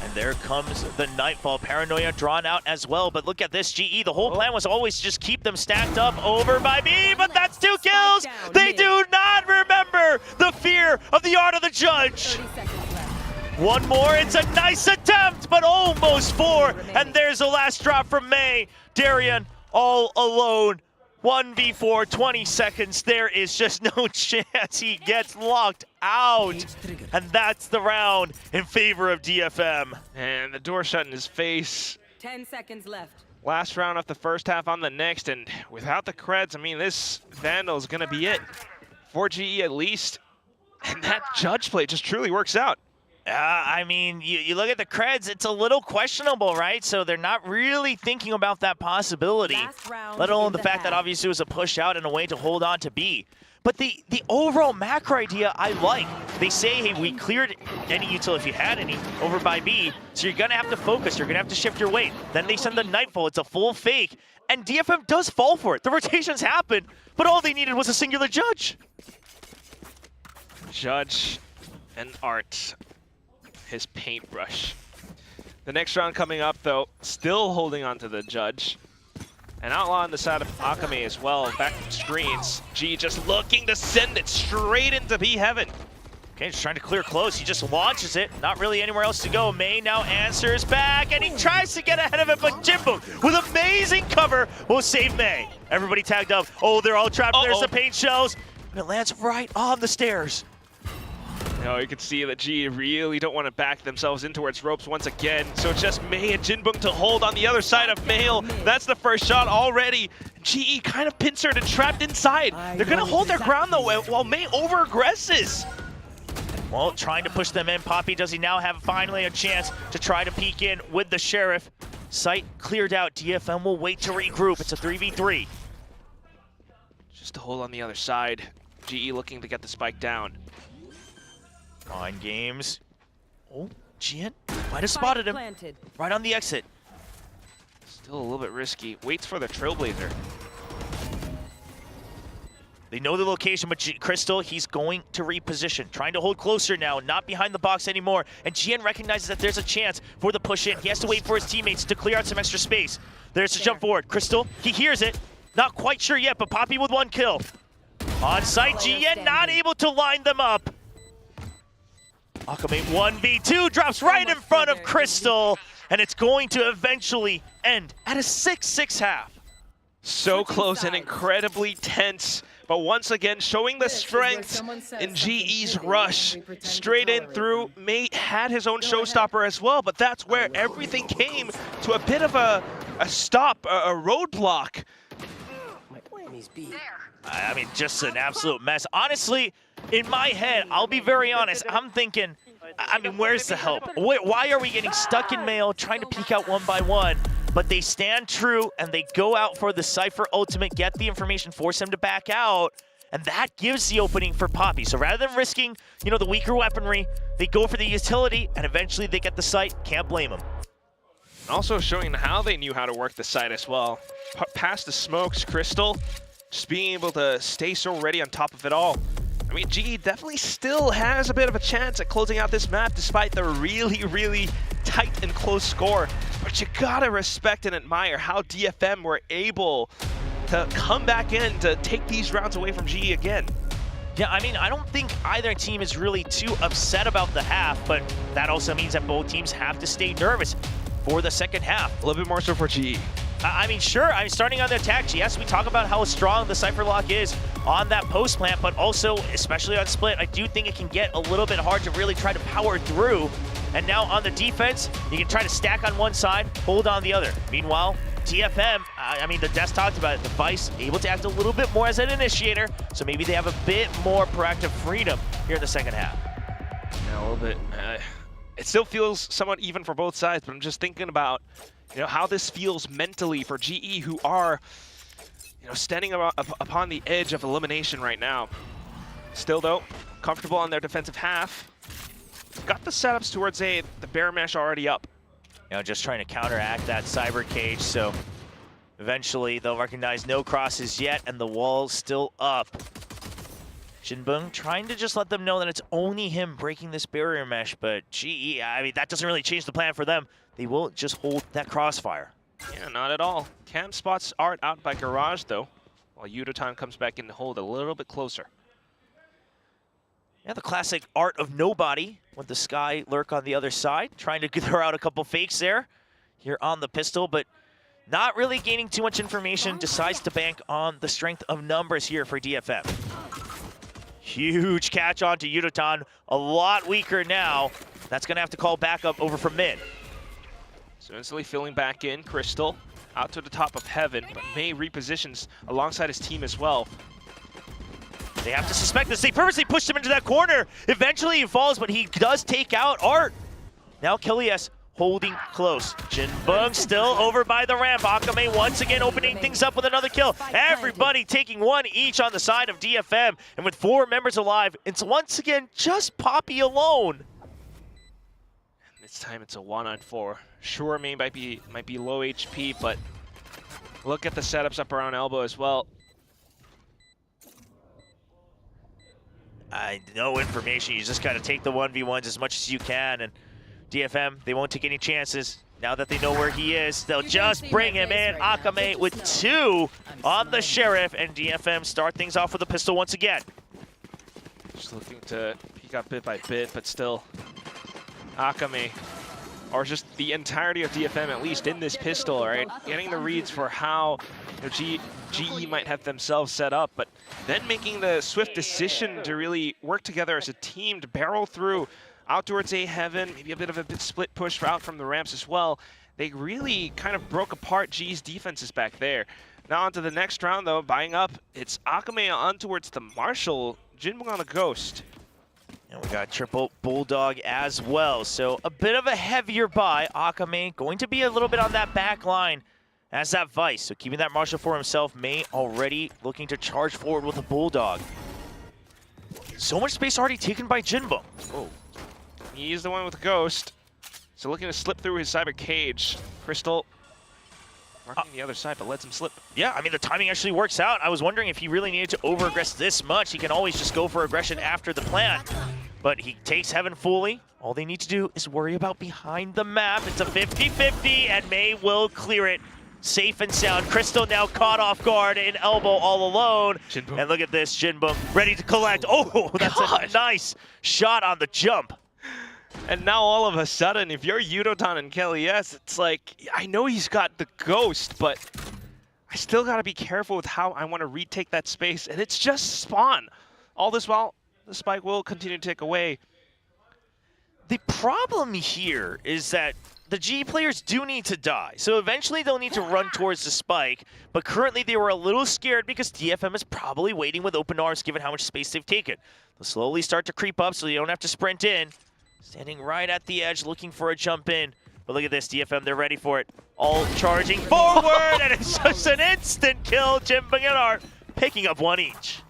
And there comes the Nightfall. Paranoia drawn out as well. But look at this, GE. The whole plan was always just keep them stacked up over by B, but that's 2 kills. They do not remember the fear of the art of the judge. One more. It's a nice attempt, but almost 4. And there's the last drop from May. Darian all alone. 1v4, 20 seconds. There is just no chance. He gets locked out. And that's the round in favor of DFM. And the door shut in his face. 10 seconds left. Last round of the first half on the next, and without the creds, I mean, this Vandal is going to be it. For GE at least. And that judge play just truly works out. I mean, you look at the creds, it's a little questionable, right? So they're not really thinking about that possibility, let alone the fact that obviously it was a push out and a way to hold on to B. But the overall macro idea I like. They say, hey, we cleared any util if you had any over by B, so you're going to have to focus, you're going to have to shift your weight. Then they send the Nightfall, it's a full fake, and DFM does fall for it. The rotations happen, but all they needed was a singular judge. Judge and Art. His paintbrush. The next round coming up, though, still holding on to the judge. And Outlaw on the side of Akame as well. Back from screens. G just looking to send it straight into B heaven. Okay, just trying to clear close. He just launches it. Not really anywhere else to go. May now answers back, and he tries to get ahead of it, but Jimbo, with amazing cover, will save May. Everybody tagged up. Oh, they're all trapped. There's the paint shells. And it lands right on the stairs. You know, you can see that G really don't want to back themselves in towards ropes once again. So it's just May and Jinbung to hold on the other side of Mail. That's the first shot already. GE kind of pincered and trapped inside. They're going to hold their ground, though, while May over-aggresses. Well, trying to push them in. Poppy, does he now have finally a chance to try to peek in with the Sheriff? Site cleared out. DFM will wait to regroup. It's a 3v3. Just to hold on the other side. GE looking to get the spike down. Mind games. Oh, Gian might have spotted him. Right on the exit. Still a little bit risky. Waits for the Trailblazer. They know the location, but Crystal, he's going to reposition. Trying to hold closer now, not behind the box anymore. And Gian recognizes that there's a chance for the push in. He has to wait for his teammates to clear out some extra space. There's the jump forward. Crystal, he hears it. Not quite sure yet, but Poppy with 1 kill. On site, Gian not able to line them up. Akame 1v2 drops right in front of Crystal, and it's going to eventually end at a 6-6 half. So close and incredibly tense, but once again showing the strength in GE's rush. Straight in through. Mate had his own showstopper as well, but that's where everything came to a bit of a stop, a roadblock. I mean, just an absolute mess. Honestly, in my head, I'll be very honest, I'm thinking, I mean, where's the help? Why are we getting stuck in Mail, trying to peek out 1 by 1? But they stand true, and they go out for the Cypher ultimate, get the information, force him to back out, and that gives the opening for Poppy. So rather than risking, you know, the weaker weaponry, they go for the utility, and eventually they get the site. Can't blame them. Also showing how they knew how to work the site as well. Past the smokes, Crystal, just being able to stay so ready on top of it all. I mean, GE definitely still has a bit of a chance at closing out this map despite the really, really tight and close score. But you gotta respect and admire how DFM were able to come back in to take these rounds away from GE again. Yeah, I mean, I don't think either team is really too upset about the half, but that also means that both teams have to stay nervous for the second half. A little bit more so for GE. I mean, sure, I'm starting on the attack. Yes, we talk about how strong the Cypher Lock is on that post plant, but also, especially on split, I do think it can get a little bit hard to really try to power through. And now on the defense, you can try to stack on one side, hold on the other. Meanwhile, DFM, I mean, the Desk talked about it, the Vice able to act a little bit more as an initiator, so maybe they have a bit more proactive freedom here in the second half. Yeah, a little bit. It still feels somewhat even for both sides, but I'm just thinking about, you know, how this feels mentally for GE, who are, you know, standing upon the edge of elimination right now. Still, though, comfortable on their defensive half. Got the setups towards A, the bear mesh already up. You know, just trying to counteract that cyber cage, so eventually they'll recognize no crosses yet, and the wall's still up. Jinbong trying to just let them know that it's only him breaking this barrier mesh, but GE, I mean, that doesn't really change the plan for them. They will just hold that crossfire. Yeah, not at all. Cam spots Art out by Garage, though, while Yudotan comes back in to hold a little bit closer. Yeah, the classic Art of Nobody with the Sky Lurk on the other side, trying to throw out a couple fakes there here on the pistol, but not really gaining too much information, decides to bank on the strength of numbers here for DFM. Huge catch onto Yudotan, a lot weaker now. That's gonna have to call back up over from mid. So instantly filling back in, Crystal out to the top of Heaven, but May repositions alongside his team as well. They have to suspect this. They purposely pushed him into that corner. Eventually he falls, but he does take out Art. Now Kilias holding close. Jinbong still over by the ramp. Akame once again opening things up with another kill. Everybody taking one each on the side of DFM. And with 4 members alive, it's once again just Poppy alone. This time it's a 1-on-4. Sure, May might be low HP, but look at the setups up around elbow as well. No information. You just got to take the 1v1s as much as you can. And DFM, they won't take any chances. Now that they know where he is, they'll just bring him in. Akame with 2 on the Sheriff, and DFM start things off with a pistol once again. Just looking to peek up bit by bit, but still, Akame, or just the entirety of DFM at least in this pistol, right? Getting the reads for how, you know, GE might have themselves set up, but then making the swift decision to really work together as a team to barrel through out towards A Heaven, maybe a bit of a split push out from the ramps as well. They really kind of broke apart G's defenses back there. Now onto the next round though, buying up, it's Akame on towards the Marshall, Jinbong on the Ghost. And we got triple Bulldog as well. So a bit of a heavier buy. Akame going to be a little bit on that back line as that Vice. So keeping that Marshall for himself. May already looking to charge forward with a Bulldog. So much space already taken by Jinbong. Oh. He's the one with the Ghost. So looking to slip through his cyber cage. Crystal marking the other side, but lets him slip. Yeah, I mean, the timing actually works out. I was wondering if he really needed to over-aggress this much. He can always just go for aggression after the plant. But he takes Heaven fully. All they need to do is worry about behind the map. It's a 50-50, and May will clear it. Safe and sound. Crystal now caught off guard in elbow all alone. Jinbong. And look at this, Jinbong ready to collect. Oh, that's a nice shot on the jump. And now all of a sudden, if you're Yudotan and Kilias, it's like, I know he's got the Ghost, but I still gotta be careful with how I want to retake that space. And it's just spawn. All this while, the spike will continue to tick away. The problem here is that the G players do need to die. So eventually they'll need to run towards the spike, but currently they were a little scared because DFM is probably waiting with open arms given how much space they've taken. They'll slowly start to creep up so you don't have to sprint in. Standing right at the edge looking for a jump in. But look at this, DFM, they're ready for it. All charging forward, and it's just an instant kill. Jinbong and Art picking up 1 each.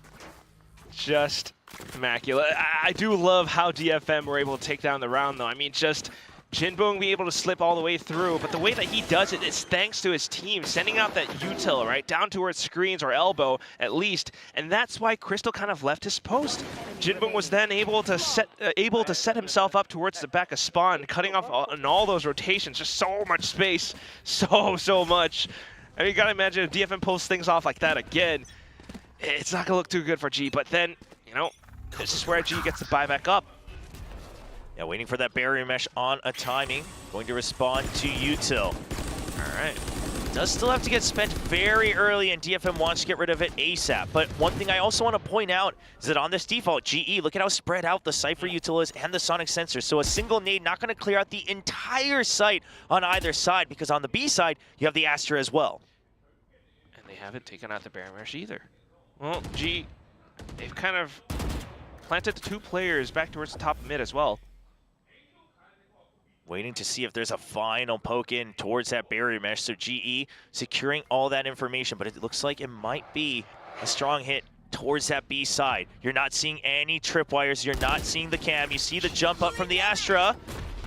Just immaculate. I do love how DFM were able to take down the round, though. I mean, just Jinbong be able to slip all the way through, but the way that he does it is thanks to his team, sending out that util, right, down towards screens or elbow at least, and that's why Crystal kind of left his post. Jinbong was then able to set himself up towards the back of spawn, cutting off on all those rotations, just so much space, so much. I mean, you gotta imagine if DFM pulls things off like that again, it's not gonna look too good for G, but then, you know, this is where G gets the buyback up. Yeah, waiting for that barrier mesh on a timing. Going to respond to util. All right. does still have to get spent very early, and DFM wants to get rid of it ASAP. But one thing I also want to point out is that on this default, GE, look at how spread out the Cypher util is and the Sonic sensor. So a single nade not going to clear out the entire site on either side, because on the B side, you have the Astra as well. And they haven't taken out the Baron Mesh either. Well, they've kind of planted 2 players back towards the top of mid as well. Waiting to see if there's a final poke in towards that barrier mesh. So GE securing all that information, but it looks like it might be a strong hit towards that B side. You're not seeing any tripwires. You're not seeing the cam. You see the jump up from the Astra,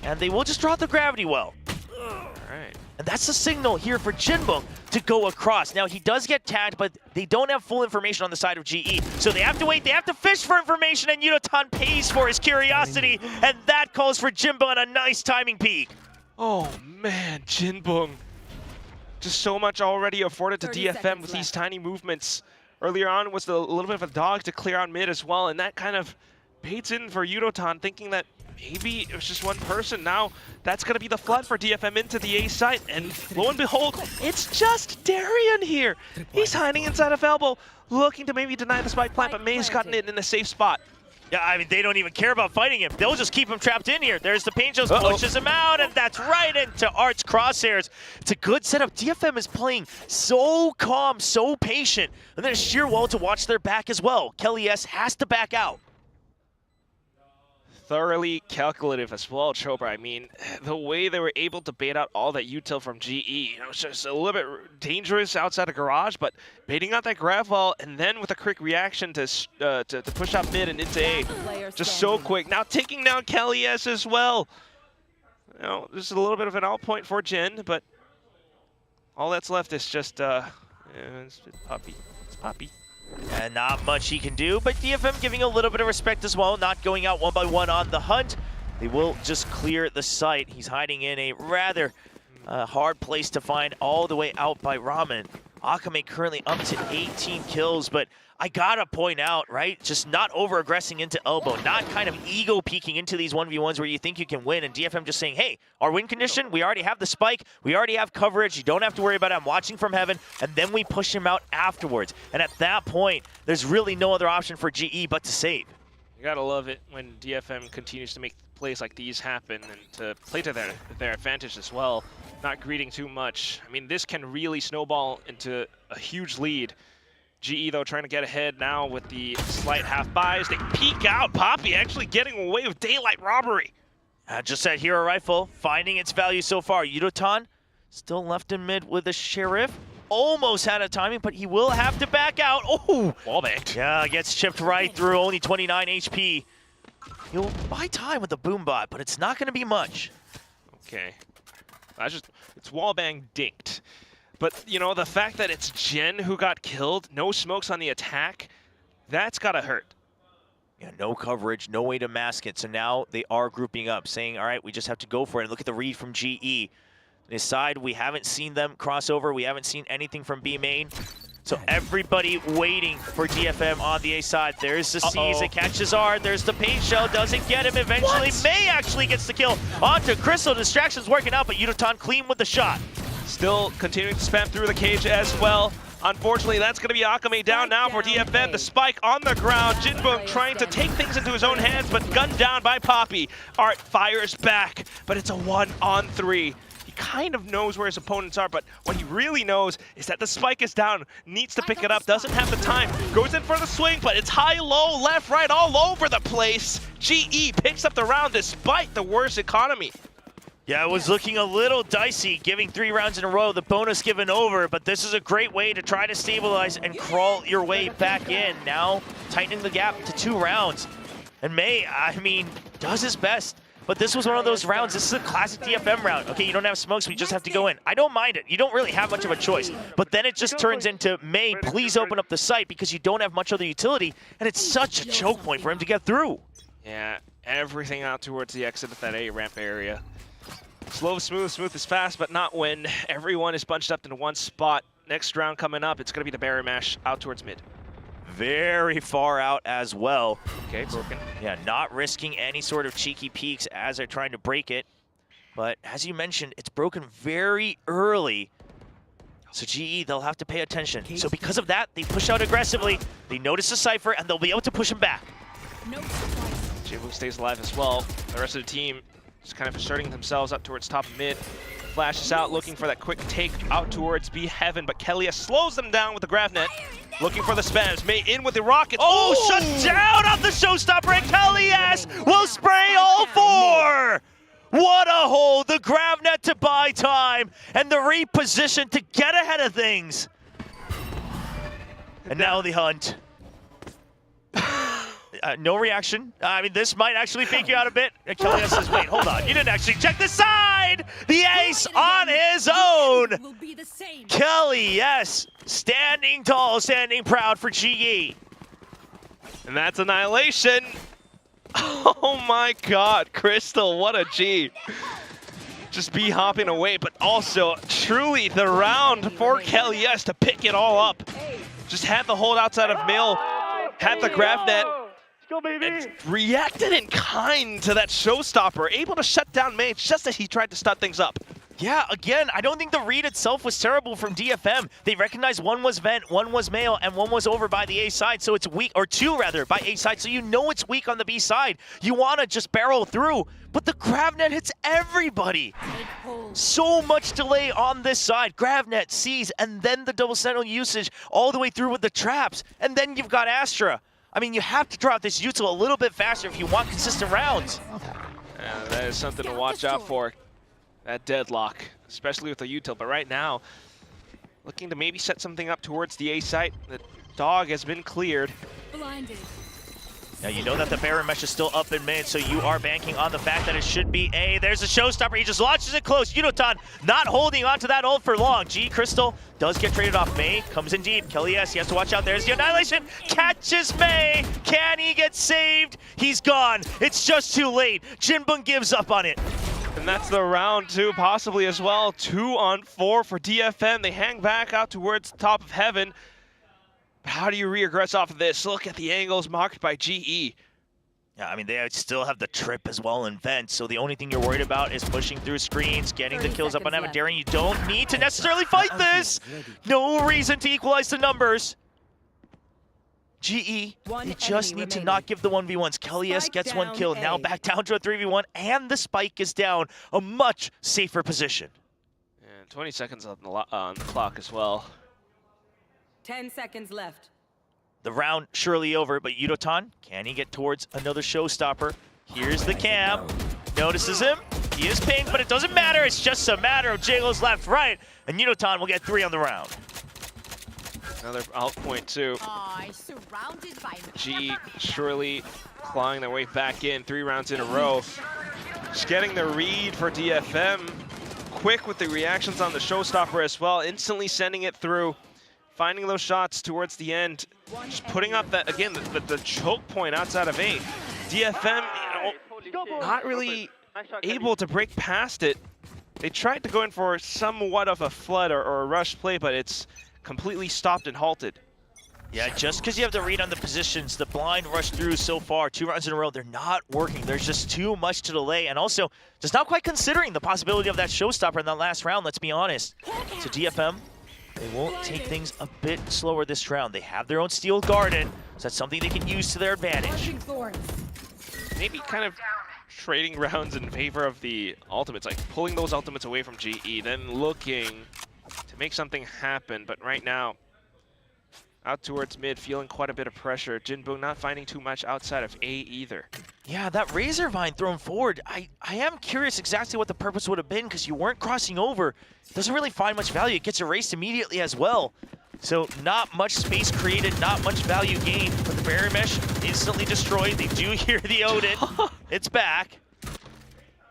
and they will just drop the gravity well. All right. And that's the signal here for Jinbong to go across. Now, he does get tagged, but they don't have full information on the side of GE. So they have to wait. They have to fish for information, and Yudotan pays for his curiosity, and that calls for Jinbong a nice timing peek. Oh, man, Jinbong. Just so much already afforded to DFM with these tiny movements. Earlier on was a little bit of a dog to clear out mid as well, and that kind of baits in for Yudotan, thinking that maybe it was just one person. Now that's going to be the flood for DFM into the A site, and lo and behold, it's just Darian here. He's hiding inside of elbow, looking to maybe deny the spike plant, but May's gotten it in a safe spot. Yeah, I mean, they don't even care about fighting him. They'll just keep him trapped in here. There's the Pain Jones, pushes him out, and that's right into Art's crosshairs. It's a good setup. DFM is playing so calm, so patient, and there's sheer will to watch their back as well. Kelly S has to back out. Thoroughly calculative as well, Chopra. I mean, the way they were able to bait out all that util from GE, it's just a little bit dangerous outside of garage, but baiting out that grab wall and then with a quick reaction to push out mid and into A, just so quick. Now taking down Kelly S as well. You know, this is a little bit of an out point for Jin, but all that's left is just it's Puppy. It's Puppy. And not much he can do, but DFM giving a little bit of respect as well, not going out one by one on the hunt. They will just clear the site. He's hiding in a rather hard place to find all the way out by Ramen. Akame currently up to 18 kills, but I gotta point out, right, just not over-aggressing into elbow, not kind of ego peeking into these 1v1s where you think you can win, and DFM just saying, hey, our win condition, we already have the spike, we already have coverage, you don't have to worry about it, I'm watching from heaven, and then we push him out afterwards. And at that point, there's really no other option for GE but to save. You gotta love it when DFM continues to make plays like these happen and to play to their advantage as well, not greeting too much. I mean, this can really snowball into a huge lead. GE, though, trying to get ahead now with the slight half buys. They peek out. Poppy actually getting away with daylight robbery. Just that hero rifle, finding its value so far. Yudotan still left in mid with the Sheriff. Almost had a timing, but he will have to back out. Oh! Wallbanged. Yeah, gets chipped right through, only 29 HP. He'll buy time with the Boombot, but it's not going to be much. Okay. It's wallbang dinked. But, you know, the fact that it's Jen who got killed, no smokes on the attack, that's gotta hurt. Yeah, no coverage, no way to mask it. So now they are grouping up, saying, all right, we just have to go for it. And look at the read from GE. This side, we haven't seen them cross over. We haven't seen anything from B main. So everybody waiting for DFM on the A side. There's the C's, it catches R. There's the paint shell, doesn't get him. Eventually, May actually gets the kill onto Crystal. Distraction's working out, but Yudotan clean with the shot. Still continuing to spam through the cage as well. Unfortunately, that's going to be Akame down now for DFM. The spike on the ground. Jinbong trying to take things into his own hands, but gunned down by Poppy. Art fires back, but it's a 1-on-3. He kind of knows where his opponents are, but what he really knows is that the spike is down, needs to pick it up, doesn't have the time, goes in for the swing, but it's high, low, left, right, all over the place. GE picks up the round despite the worst economy. Yeah, it was looking a little dicey, giving 3 rounds in a row, the bonus given over, but this is a great way to try to stabilize and crawl your way back in. Now, tightening the gap to 2 rounds. And May, I mean, does his best, but this was one of those rounds. This is a classic DFM round. Okay, you don't have smokes, we just have to go in. I don't mind it. You don't really have much of a choice. But then it just turns into, May, please open up the site because you don't have much other utility, and it's such a choke point for him to get through. Yeah, everything out towards the exit of that A ramp area. Slow, smooth is fast, but not when everyone is bunched up in one spot. Next round coming up, it's going to be the barrier mash out towards mid. Very far out as well. Okay, broken. Yeah, not risking any sort of cheeky peeks as they're trying to break it. But as you mentioned, it's broken very early. So GE, they'll have to pay attention. So because of that, they push out aggressively. They notice the Cypher, and they'll be able to push him back. Jinboo stays alive as well. The rest of the team just kind of asserting themselves up towards top mid. Flashes out, looking for that quick take out towards B Heaven, but Kelia slows them down with the grab net. Looking for the spams. May in with the rocket. Oh, shut down on the showstopper, and Kelias will spray all four! What a hold! The grab net to buy time, and the reposition to get ahead of things. And now the hunt. No reaction. I mean, this might actually fake you out a bit. And Kelias says, wait, hold on. You didn't actually check the side! The ace on his own! Kelias standing tall, standing proud for GE. And that's Annihilation. Oh my god, Crystal, what a G. Just be hopping away, but also truly the round for Kelias to pick it all up. Just had the hold outside of Mill, had the grab net, and reacted in kind to that showstopper, able to shut down Mage just as he tried to start things up. Yeah, again, I don't think the read itself was terrible from DFM. They recognized one was vent, one was male, and one was over by the A side, so it's weak, or two rather, by A side, so you know it's weak on the B side. You want to just barrel through, but the Gravnet hits everybody. So much delay on this side. Gravnet sees, and then the double sentinel usage all the way through with the traps, and then you've got Astra. I mean, you have to drop this util a little bit faster if you want consistent rounds. Yeah, that is something to watch out for. That deadlock, especially with the util. But right now, looking to maybe set something up towards the A site. The dog has been cleared. Blinded. Now you know that the Baron Mesh is still up in mid, so you are banking on the fact that it should be A. There's a showstopper, he just launches it close. Yunotan not holding on to that ult for long. G Crystal does get traded off. May comes in deep. Kelias, he has to watch out. There's the Annihilation. Catches May. Can he get saved? He's gone. It's just too late. Jinbun gives up on it. And that's the round two, possibly as well. 2 on 4 for DFM. They hang back out towards the top of Heaven. How do you regress off of this? Look at the angles marked by GE. Yeah, I mean, they still have the trip as well in vent, so the only thing you're worried about is pushing through screens, getting the kills up on Amadarian. You don't need to necessarily fight this. No reason to equalize the numbers. GE, they just need to not give the 1v1s. Kelias gets one kill, now back down to a 3v1, and the spike is down. A much safer position. And 20 seconds on the clock as well. 10 seconds left. The round surely over, but Yudotan, can he get towards another showstopper? Here's the cam. Notices him. He is pinged, but it doesn't matter. It's just a matter of jiggles left, right, and Yudotan will get 3 on the round. Another out point too. Surrounded by GE surely clawing their way back in 3 rounds in a row. Just getting the read for DFM. Quick with the reactions on the showstopper as well. Instantly sending it through. Finding those shots towards the end. Just putting up that, again, the choke point outside of A. DFM, not really able to break past it. They tried to go in for somewhat of a flood or a rush play, but it's completely stopped and halted. Yeah, just because you have the read on the positions, the blind rush through so far, 2 rounds in a row, they're not working. There's just too much to delay, and also just not quite considering the possibility of that showstopper in that last round, let's be honest. So DFM, they won't take things a bit slower this round. They have their own Steel Garden, so that's something they can use to their advantage. Maybe kind of trading rounds in favor of the ultimates, like pulling those ultimates away from GE, then looking to make something happen. But right now, out towards mid, feeling quite a bit of pressure. Jinboo not finding too much outside of A either. Yeah, that Razor Vine thrown forward, I am curious exactly what the purpose would have been, because you weren't crossing over. It doesn't really find much value. It gets erased immediately as well. So not much space created, not much value gained. But the Barrier Mesh instantly destroyed. They do hear the Odin. It's back.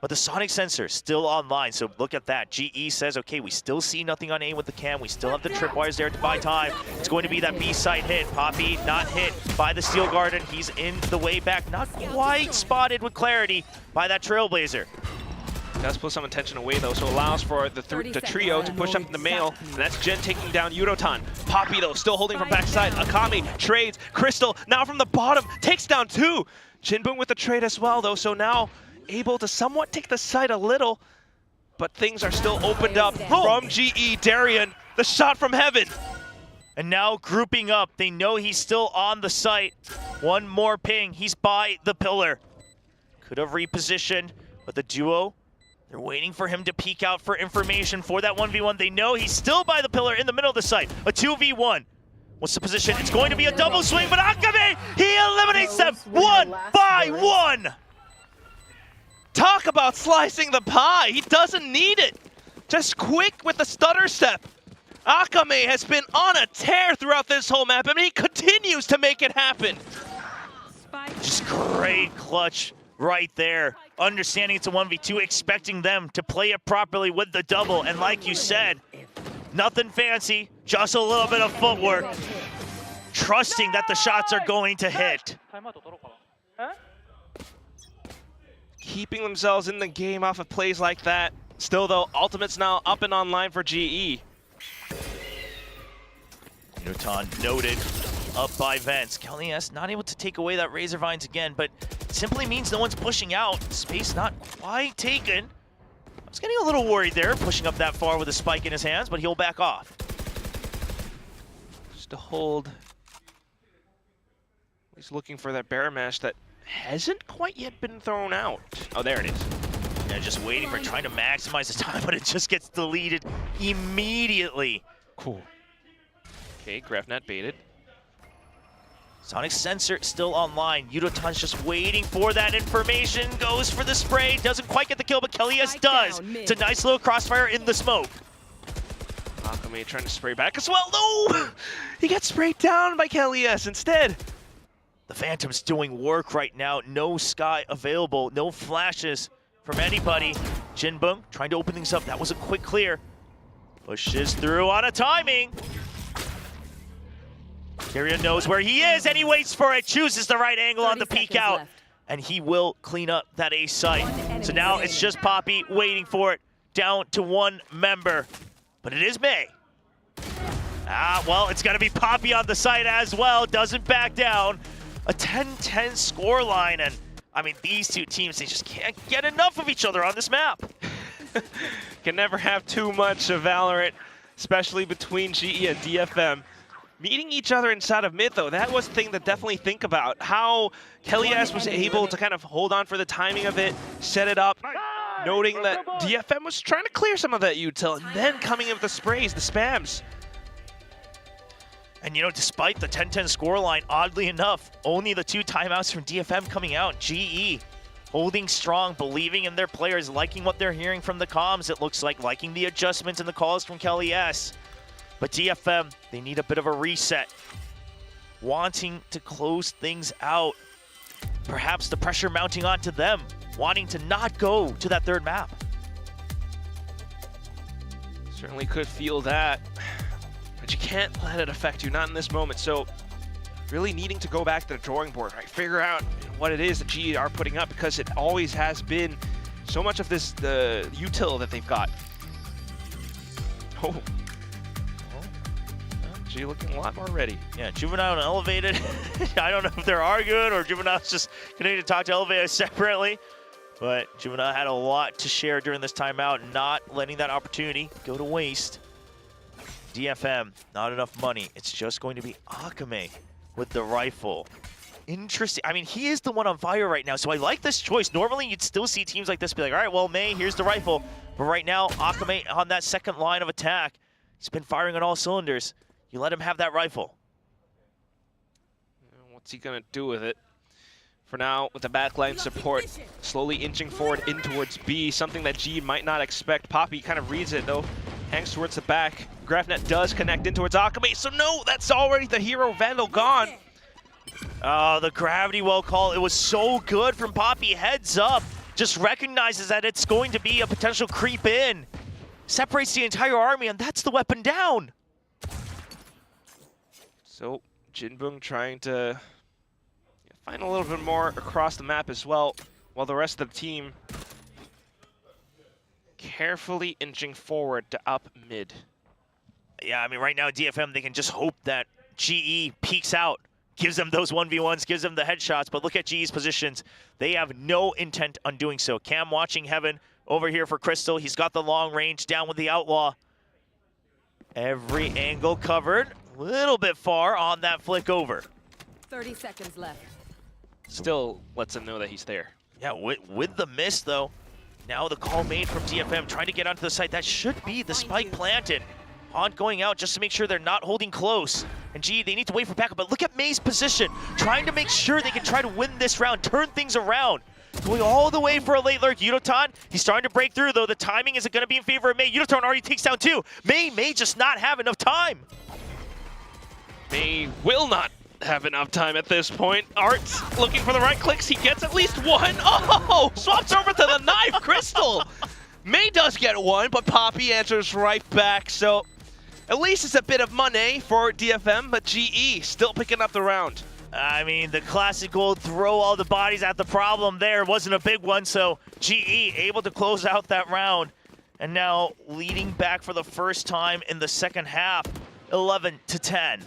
But the Sonic Sensor still online, so look at that. GE says, okay, we still see nothing on A with the cam. We still have the tripwires there to buy time. It's going to be that B side hit. Poppy not hit by the Steel Garden. He's in the way back. Not quite spotted with clarity by that Trailblazer. Does pull some attention away though, so allows for the trio to push up in the mail, and that's Jen taking down Yudotan. Poppy though, still holding from backside. Akami trades. Crystal now from the bottom, takes down 2. Jinboo with the trade as well though, so now able to somewhat take the side a little, but things are still opened up from GE. Darian The shot from heaven. And now grouping up. They know he's still on the site. One more ping. He's by the pillar. Could have repositioned, but the duo, they're waiting for him to peek out for information for that 1v1. They know he's still by the pillar in the middle of the site. A 2v1. What's the position? It's going to be a double swing, but Akame, he eliminates them 1 by 1. Talk about slicing the pie. He doesn't need it. Just quick with the stutter step. Akame has been on a tear throughout this whole map, and he continues to make it happen. Just great clutch right there. Understanding it's a 1v2, expecting them to play it properly with the double. And like you said, nothing fancy, just a little bit of footwork. Trusting that the shots are going to hit. Keeping themselves in the game off of plays like that. Still though, Ultimate's now up and online for GE. Nutan noted, up by Vents. Kelly's not able to take away that Razor Vines again, but simply means no one's pushing out. Space not quite taken. I was getting a little worried there, pushing up that far with a spike in his hands, but he'll back off. Just to hold. He's looking for that bear mash that hasn't quite yet been thrown out. Oh, there it is. Yeah, just waiting for trying to maximize his time, but it just gets deleted immediately. Cool. Okay, GrefNet baited. Sonic Sensor still online. Yudotan's just waiting for that information. Goes for the spray. Doesn't quite get the kill, but Kelly's does. It's a nice little crossfire in the smoke. Akame trying to spray back as well. No! He gets sprayed down by Kelly's instead. The Phantom's doing work right now. No Sky available. No flashes from anybody. Jinbung trying to open things up. That was a quick clear. Pushes through on a timing. Kyria knows where he is, and he waits for it. Chooses the right angle on the peek out. Left. And he will clean up that A site. So now it's just Poppy waiting for it. Down to one member. But it is May. Well, it's going to be Poppy on the site as well. Doesn't back down. A 10-10 scoreline. And, I mean, these two teams, they just can't get enough of each other on this map. Can never have too much of Valorant, especially between GE and DFM. Meeting each other inside of mid, though, that was the thing to definitely think about. How Kelly's was able to kind of hold on for the timing of it, set it up, noting that DFM was trying to clear some of that util, and then coming in with the sprays, the spams. And, you know, despite the 10-10 scoreline, oddly enough, only the 2 timeouts from DFM coming out. GE holding strong, believing in their players, liking what they're hearing from the comms, it looks like, liking the adjustments and the calls from Kelly S. But DFM, they need a bit of a reset. Wanting to close things out. Perhaps the pressure mounting onto them, wanting to not go to that third map. Certainly could feel that, but you can't let it affect you, not in this moment. So really needing to go back to the drawing board, right? Figure out what it is that GE are putting up, because it always has been so much of this, the util that they've got. Oh. G looking a lot more ready. Yeah, Juvenile and Elevated. I don't know if they're arguing or Juvenile's just continuing to talk to Elevated separately. But Juvenile had a lot to share during this timeout, not letting that opportunity go to waste. DFM, not enough money. It's just going to be Akame with the rifle. Interesting. I mean, he is the one on fire right now, so I like this choice. Normally, you'd still see teams like this be like, all right, well, May, here's the rifle. But right now, Akame on that second line of attack. He's been firing on all cylinders. You let him have that rifle. What's he gonna do with it? For now, with the backline support, slowly inching forward in towards B, something that G might not expect. Poppy kind of reads it though, hangs towards the back. GrefNet does connect in towards Akame, so no, that's already the hero Vandal gone. The gravity well call, it was so good from Poppy, heads up. Just recognizes that it's going to be a potential creep in. Separates the entire army, and that's the weapon down. So, Jinbung trying to find a little bit more across the map as well, while the rest of the team carefully inching forward to up mid. Yeah, I mean, right now, DFM, they can just hope that GE peeks out, gives them those 1v1s, gives them the headshots, but look at GE's positions. They have no intent on doing so. Cam watching Heaven over here for Crystal. He's got the long range down with the Outlaw. Every angle covered. A little bit far on that flick over. 30 seconds left. Still lets him know that he's there. Yeah, with the miss though. Now the call made from DFM trying to get onto the site. That should be the spike planted. Haunt going out just to make sure they're not holding close. And gee, they need to wait for backup. But look at May's position. Trying to make sure they can try to win this round, turn things around. Going all the way for a late lurk. Yudotan, he's starting to break through though. The timing isn't going to be in favor of May. Yudotan already takes down 2. May may just not have enough time. May will not have enough time at this point. Art's looking for the right clicks. He gets at least 1. Oh, swaps over to the knife, Crystal. May does get 1, but Poppy answers right back. So at least it's a bit of money for DFM, but GE still picking up the round. I mean, the classic old throw all the bodies at the problem there wasn't a big one, so GE able to close out that round. And now leading back for the first time in the second half, 11-10.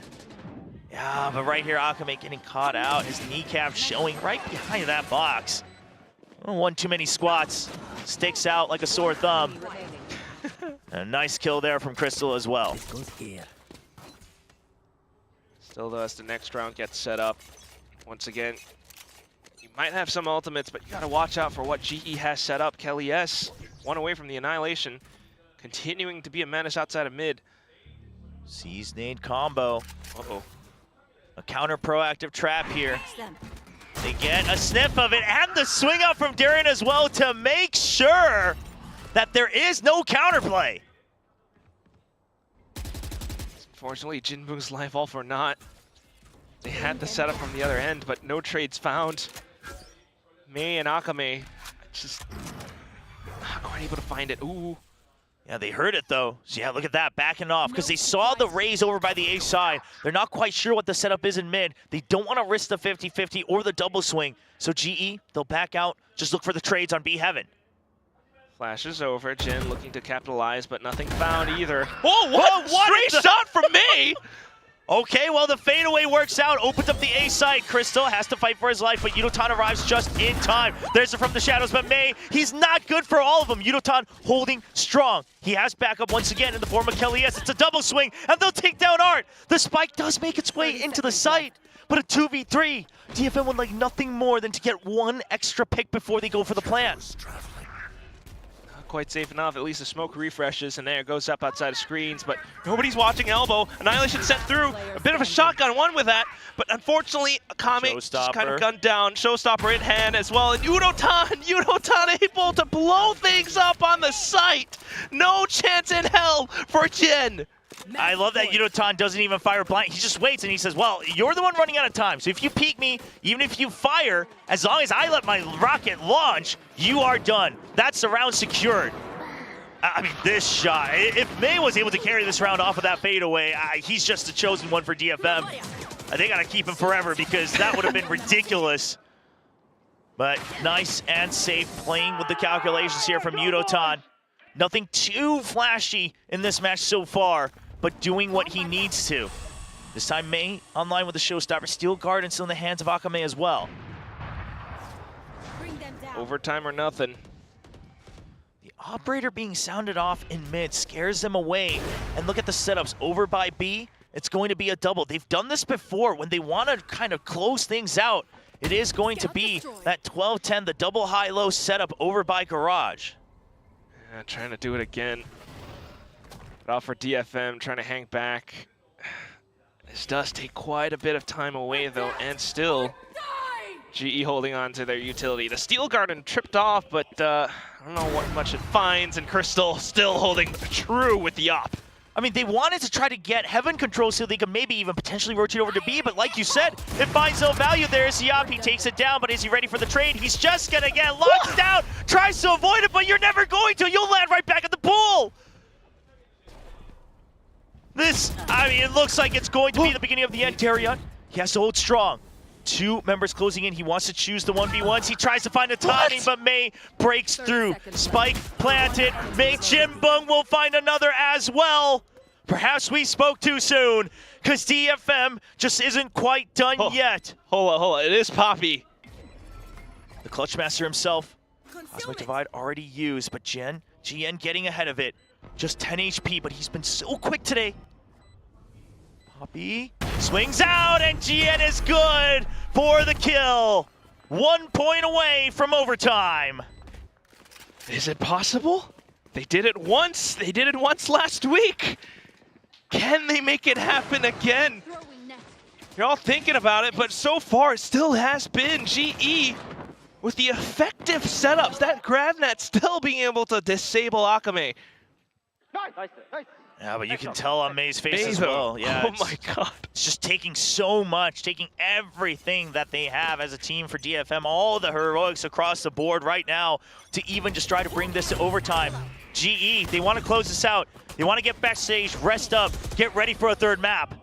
Yeah, but right here, Akame getting caught out. His kneecap showing right behind that box. One too many squats. Sticks out like a sore thumb. A nice kill there from Crystal as well. Still though, as the next round gets set up, once again, you might have some ultimates, but you gotta watch out for what GE has set up. Kelly S, 1 away from the annihilation, continuing to be a menace outside of mid. Sees nade combo. Uh-oh. A counter proactive trap here. They get a sniff of it and the swing out from Darian as well to make sure that there is no counterplay. Unfortunately, Jinboo's life all for naught. They had the setup from the other end, but no trades found. May and Akame just not quite able to find it. Ooh. Yeah, they heard it though. So yeah, look at that, backing off, because they saw the raise over by the A side. They're not quite sure what the setup is in mid. They don't want to risk the 50-50 or the double swing. So GE, they'll back out, just look for the trades on B Heaven. Flashes over, Jin looking to capitalize, but nothing found either. Oh, what? Straight shot from me! Okay, well, the fadeaway works out. Opens up the A side. Crystal has to fight for his life, but Yudotan arrives just in time. There's it from the shadows, but May, he's not good for all of them. Yudotan holding strong. He has backup once again in the form of Kelly S. It's a double swing, and they'll take down Art. The spike does make its way into the site, but a 2v3. DFM would like nothing more than to get 1 extra pick before they go for the plant. Quite safe enough, at least the smoke refreshes, and there it goes up outside of screens, but nobody's watching elbow. Annihilation sent through, a bit of a shotgun one with that, but unfortunately, Akame just kind of gunned down. Showstopper in hand as well, and Yudotan able to blow things up on the site. No chance in hell for Jin. I love that Yudotan doesn't even fire blind. He just waits and he says, well, you're the one running out of time. So if you peek me, even if you fire, as long as I let my rocket launch, you are done. That's the round secured. I mean, this shot, if May was able to carry this round off of that fadeaway, he's just the chosen one for DFM. They got to keep him forever because that would have been ridiculous. But nice and safe playing with the calculations here from Yudotan. Nothing too flashy in this match so far, but doing what he needs to. This time May online with the showstopper. Steel Guard still in the hands of Akame as well. Overtime or nothing. The operator being sounded off in mid scares them away. And look at the setups. Over by B, it's going to be a double. They've done this before when they want to kind of close things out. It is going to be that 12-10, the double high-low setup over by Garage. Yeah, trying to do it again. But off for DFM, trying to hang back. This does take quite a bit of time away though, and still GE holding on to their utility. The Steel Garden tripped off, but I don't know what much it finds, and Crystal still holding true with the op. I mean, they wanted to try to get Heaven control so they could maybe even potentially rotate over to B, but like you said, it finds no value there as the op. He takes it down, but is he ready for the trade? He's just gonna get launched out, tries to avoid it, but you're never going to. You'll land right back at the pool. This, I mean, it looks like it's going to be the beginning of the end. Darian, he has to hold strong. 2 members closing in. He wants to choose the 1v1s. He tries to find the timing, but May breaks through. Spike planted. May Jimbung will find another as well. Perhaps we spoke too soon, because DFM just isn't quite done yet. Hold on. It is Poppy. The Clutch Master himself. Cosmic Divide already used, but GN getting ahead of it. Just 10 HP, but he's been so quick today. Poppy swings out, and GN is good for the kill. 1 point away from overtime. Is it possible? They did it once. They did it once last week. Can they make it happen again? You're all thinking about it, but so far it still has been GE with the effective setups. That grab net still being able to disable Akame. Yeah, but you can tell on May's face as May, well. Yeah, oh my god. It's just taking so much, taking everything that they have as a team for DFM, all the heroics across the board right now to even just try to bring this to overtime. GE, they want to close this out. They want to get backstage, rest up, get ready for a third map.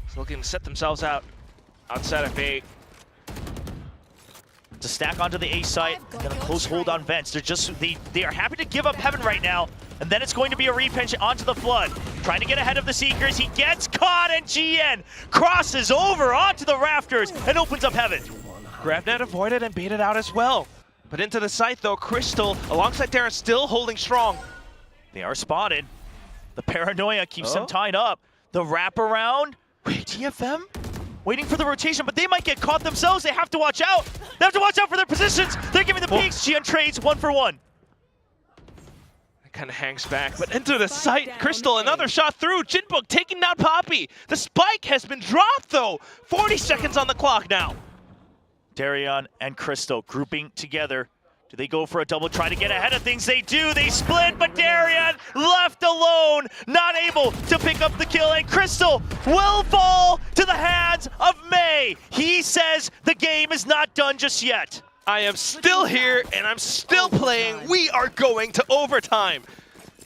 So looking to set themselves out outside of A. To stack onto the A site, and then a close hold on Vents. They are happy to give up Heaven right now, and then it's going to be a repinch onto the Flood. Trying to get ahead of the Seekers, he gets caught, and GN crosses over onto the rafters and opens up Heaven. GrabNet avoided and baited out as well. But into the site though, Crystal alongside Darren still holding strong. They are spotted. The paranoia keeps them tied up. The wraparound. Wait, DFM? Waiting for the rotation, but they might get caught themselves. They have to watch out. They have to watch out for their positions. They're giving the peeks. GN trades 1 for 1. It kind of hangs back, but into the site. Crystal, another shot through. Jinbook taking down Poppy. The spike has been dropped though. 40 seconds on the clock now. Darion and Crystal grouping together. Do they go for a double, try to get ahead of things? They do, they split, but Darion left alone, not able to pick up the kill, and Crystal will fall to the hands of May. He says the game is not done just yet. I am still here, and I'm still playing. We are going to overtime.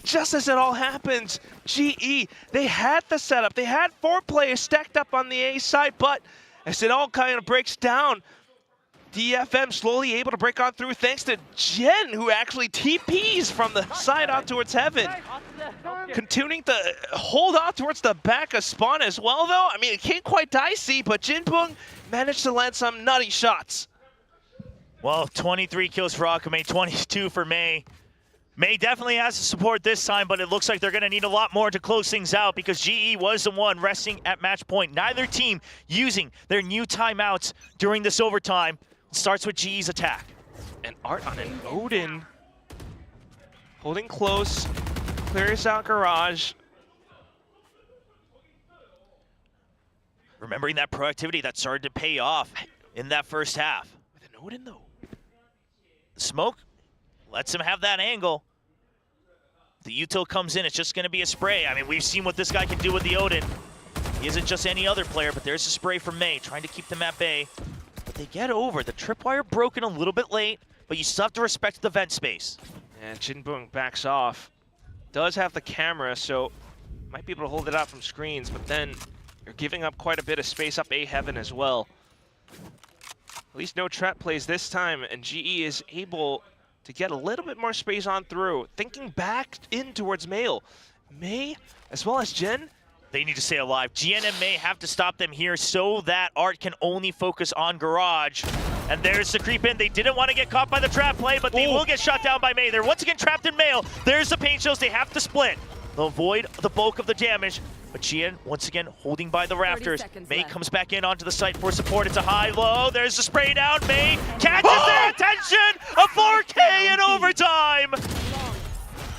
Just as it all happens, GE, they had the setup. They had 4 players stacked up on the A side, but as it all kind of breaks down, DFM slowly able to break on through thanks to Jen, who actually TPs from the side out towards Heaven. Continuing to hold on towards the back of Spawn as well, though. I mean, it came quite dicey, but Jinbong managed to land some nutty shots. Well, 23 kills for Akame, 22 for May. May definitely has the support this time, but it looks like they're going to need a lot more to close things out because GE was the one resting at match point. Neither team using their new timeouts during this overtime. Starts with GE's attack. And Art on an Odin. Holding close. Clears out Garage. Remembering that proactivity that started to pay off in that first half. With an Odin, though. The smoke lets him have that angle. The util comes in, it's just going to be a spray. I mean, we've seen what this guy can do with the Odin. He isn't just any other player, but there's a spray from May, trying to keep them at bay. But they get over. The tripwire broken a little bit late, but you still have to respect the vent space. And Jinbong backs off. Does have the camera, so might be able to hold it out from screens, but then you're giving up quite a bit of space up A Heaven as well. At least no trap plays this time, and GE is able to get a little bit more space on through. Thinking back in towards Mail. May, as well as Jen, they need to stay alive. GN and May have to stop them here so that Art can only focus on Garage. And there's the creep in. They didn't want to get caught by the trap play, but they will get shot down by May. They're once again trapped in Mail. There's the paint shows. They have to split. They'll avoid the bulk of the damage. But GN, once again, holding by the rafters. May comes back in onto the site for support. It's a high-low. There's the spray down. May catches their attention. A 4K in overtime.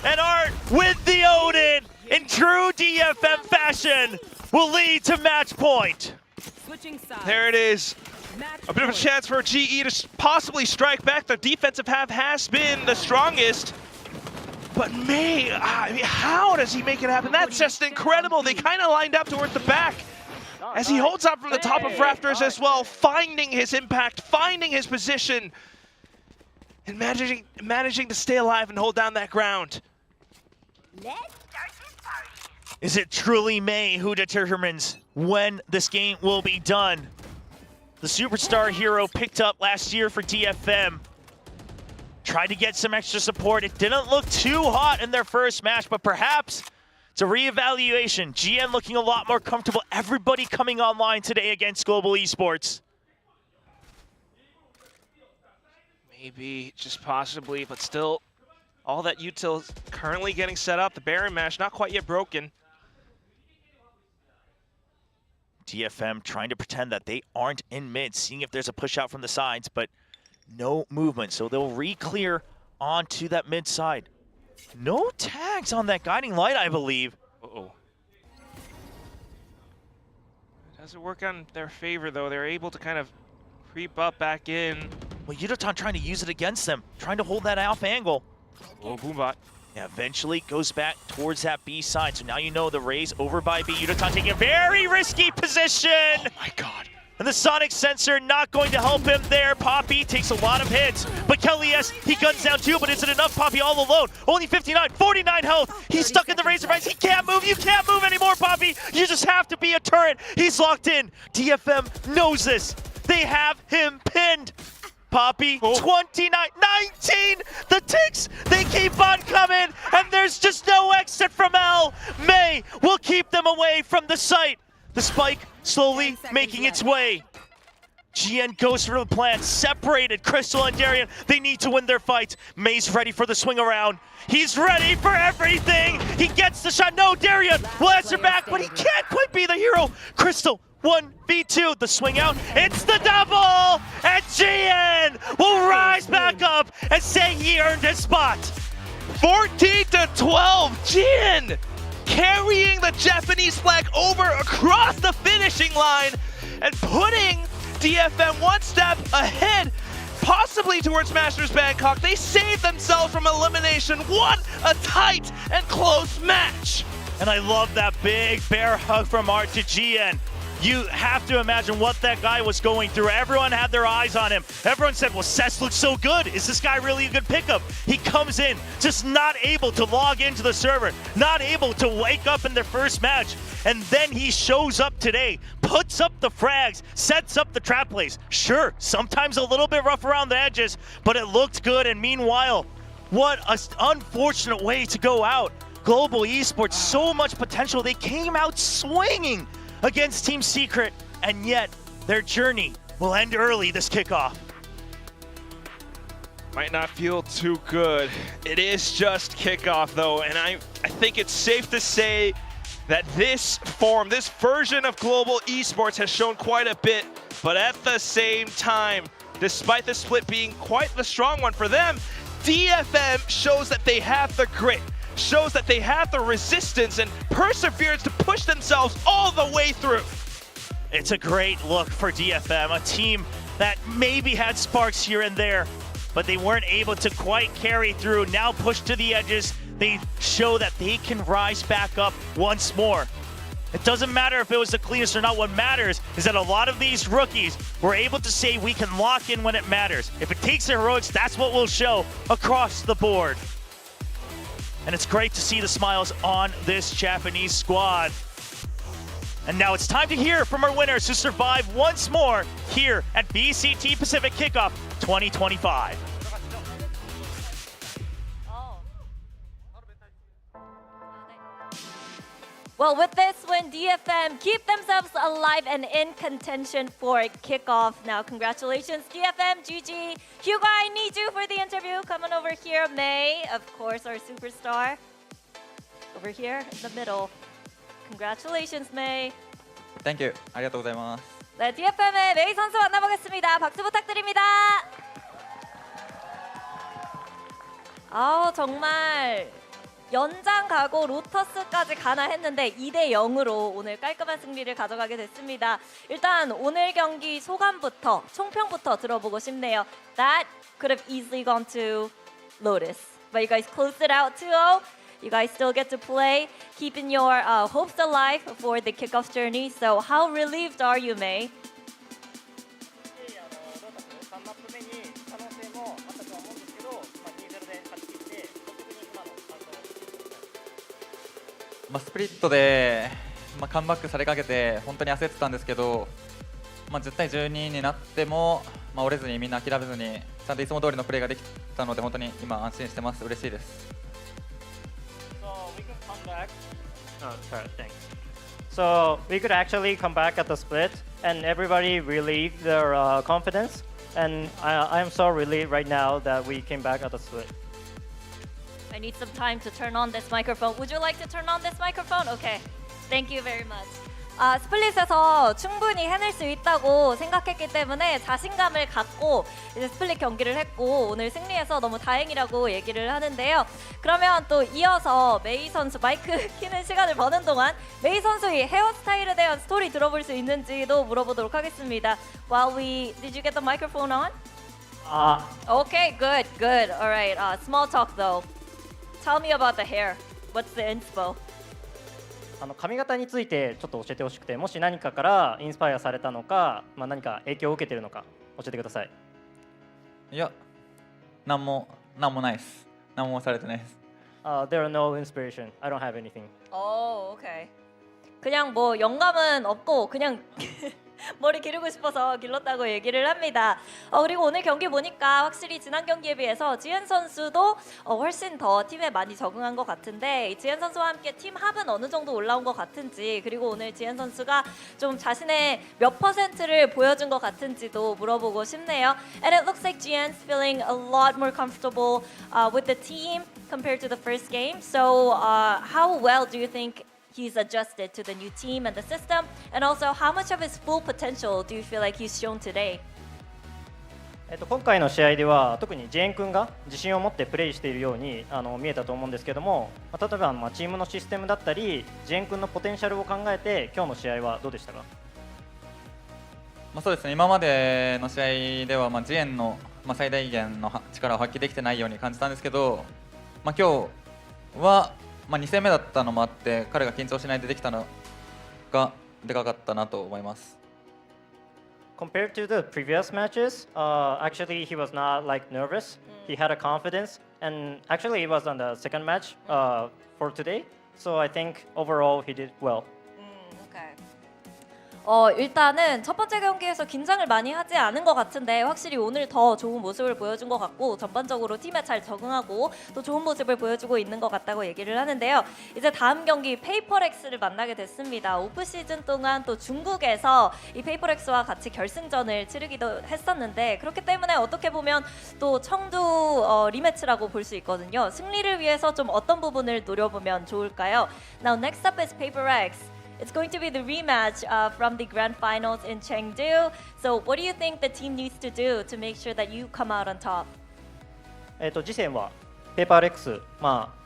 And Art with the Odin in true DFM fashion will lead to match point. There it is. A bit of a chance for GE to possibly strike back. The defensive half has been the strongest. But May, I mean, how does he make it happen? That's just incredible. They kind of lined up towards the back as he holds up from the top of rafters as well, finding his impact, finding his position, and managing to stay alive and hold down that ground. Is it truly May who determines when this game will be done? The superstar hero picked up last year for DFM. Tried to get some extra support. It didn't look too hot in their first match, but perhaps it's a reevaluation. GN looking a lot more comfortable. Everybody coming online today against Global Esports. Maybe, just possibly, but still All that util's currently getting set up. The Baron Mash not quite yet broken. DFM trying to pretend that they aren't in mid, seeing if there's a push out from the sides, but no movement. So they'll re-clear onto that mid side. No tags on that guiding light, I believe. Uh-oh. It doesn't work on their favor, though. They're able to kind of creep up back in. Well, Yudotan trying to use it against them, trying to hold that off angle. Oh, Boombot. Yeah, eventually goes back towards that B side. So now you know the Rays over by B. Yudotan taking a very risky position. Oh my god. And the Sonic Sensor not going to help him there. Poppy takes a lot of hits, but Kelly S, he guns down too, but is it enough? Poppy all alone, only 59, 49 health. He's stuck in the Razor Vines. He can't move. You can't move anymore, Poppy. You just have to be a turret. He's locked in. DFM knows this. They have him pinned. Poppy, 29, 19, the ticks, they keep on coming, and there's just no exit from L. May will keep them away from the site. The spike slowly making its way. GN goes for the plan, separated Crystal and Darian. They need to win their fight. May's ready for the swing around. He's ready for everything. He gets the shot. No, Darian will answer back, but he can't quite be the hero. Crystal, 1v2, the swing out. It's the double, and GN will rise back up and say he earned his spot. 14-12, GN carrying the Japanese flag over across the finishing line and putting DFM one step ahead, possibly towards Masters Bangkok. They saved themselves from elimination. What a tight and close match. And I love that big bear hug from Art to GN. You have to imagine what that guy was going through. Everyone had their eyes on him. Everyone said, well, Cess looks so good. Is this guy really a good pickup? He comes in, just not able to log into the server, not able to wake up in their first match. And then he shows up today, puts up the frags, sets up the trap plays. Sure, sometimes a little bit rough around the edges, but it looked good. And meanwhile, what an unfortunate way to go out. Global Esports, so much potential. They came out swinging against Team Secret, and yet their journey will end early this kickoff. Might not feel too good. It is just kickoff though, and I think it's safe to say that this form, this version of Global Esports has shown quite a bit, but at the same time, despite the split being quite the strong one for them, DFM shows that they have the grit, shows that they have the resistance and perseverance to push themselves all the way through. It's a great look for DFM, a team that maybe had sparks here and there, but they weren't able to quite carry through. Now pushed to the edges, they show that they can rise back up once more. It doesn't matter if it was the cleanest or not. What matters is that a lot of these rookies were able to say we can lock in when it matters. If it takes the heroics, that's what we'll show across the board. And it's great to see the smiles on this Japanese squad. And now it's time to hear from our winners who survived once more here at VCT Pacific Kickoff 2025. Well, with this win, DFM keep themselves alive and in contention for kickoff. Now, congratulations, DFM, GG. Hugo, I need you for the interview. Come on over here. May, of course, our superstar. Over here in the middle. Congratulations, May. Thank you. ありがとうございます. 네, DFM의 메이 선수 만나보겠습니다. 박수 부탁드립니다. 정말 연장 가고 로터스까지 가나 했는데 2대0으로 오늘 깔끔한 승리를 가져가게 됐습니다. 일단 오늘 경기 소감부터, 총평부터 들어보고 싶네요. That could have easily gone to Lotus, but you guys closed it out 2-0. You guys still get to play, keeping your hopes alive for the kickoff journey. So how relieved are you, May? スプリットで、カムバックされかけて本当に焦ってたんですけど、10対12になっても、折れずにみんな諦めずにちゃんといつも通りのプレーができたので本当に今安心してます。嬉しいです。 So we could actually come back at the split, and everybody relieved their confidence. And I am so relieved right now that we came back at the split. I need some time to turn on this microphone. Would you like to turn on this microphone? Okay. Thank you very much. 스플릿에서 충분히 해낼 수 있다고 생각했기 때문에 자신감을 갖고 이제 스플릿 경기를 했고 오늘 승리해서 너무 다행이라고 얘기를 하는데요. 그러면 또 이어서 메이 선수 마이크 키는 시간을 버는 동안 메이 선수의 헤어스타일에 대한 스토리 들어볼 수 있는지도 물어보도록 하겠습니다. Did you get the microphone on? Okay, good. All right. Small talk though. Tell me about the hair. What's the inspo? 髪型についてちょっと教えてほしくて、もし何かからインスパイアされたのか、何か影響を受けているのか教えてください。いや、何もないです。何もされてないです。There are no inspiration. I don't have anything. Okay. 그냥 뭐 영감은 없고 그냥 머리 기르고 싶어서 길렀다고 얘기를 합니다. 그리고 오늘 경기 보니까 확실히 지난 경기에 비해서 지엔 선수도 훨씬 더 팀에 많이 적응한 것 같은데 지엔 선수와 함께 팀 합은 어느 정도 올라온 것 같은지 그리고 오늘 지엔 선수가 좀 자신의 몇 %를 보여준 것 같은지도 물어보고 싶네요. And it looks like Jien's feeling a lot more comfortable with the team compared to the first game. So how well do you think he's adjusted to the new team and the system? And also, how much of his full potential do you feel like he's shown today? 今回の試合では特にジェーン君が自信を持ってプレーしているように見えたと思うんですけども、例えばチームのシステムだったりジェーン君のポテンシャルを考えて今日の試合はどうでしたか？そうですね、今までの試合ではジエンの最大限の力を発揮できてないように感じたんですけど、今日は2戦目だったのもあって彼が緊張しないでできたのがでかかったなと思います。Compared to the previous matches, actually he was not like nervous. He had a confidence, and actually it was on the second match for today. So I think overall he did well. 일단은 첫 번째 경기에서 긴장을 많이 하지 않은 것 같은데 확실히 오늘 더 좋은 모습을 보여준 것 같고 전반적으로 팀에 잘 적응하고 또 좋은 모습을 보여주고 있는 것 같다고 얘기를 하는데요. 이제 다음 경기 페이퍼렉스를 만나게 됐습니다. 오프 시즌 동안 또 중국에서 이 페이퍼렉스와 같이 결승전을 치르기도 했었는데 그렇기 때문에 어떻게 보면 또 청두 리매치라고 볼 수 있거든요. 승리를 위해서 좀 어떤 부분을 노려보면 좋을까요? Now next up is 페이퍼렉스. It's going to be the rematch from the grand finals in Chengdu. So what do you think the team needs to do to make sure that you come out on top? 次戦はペーパーレックス、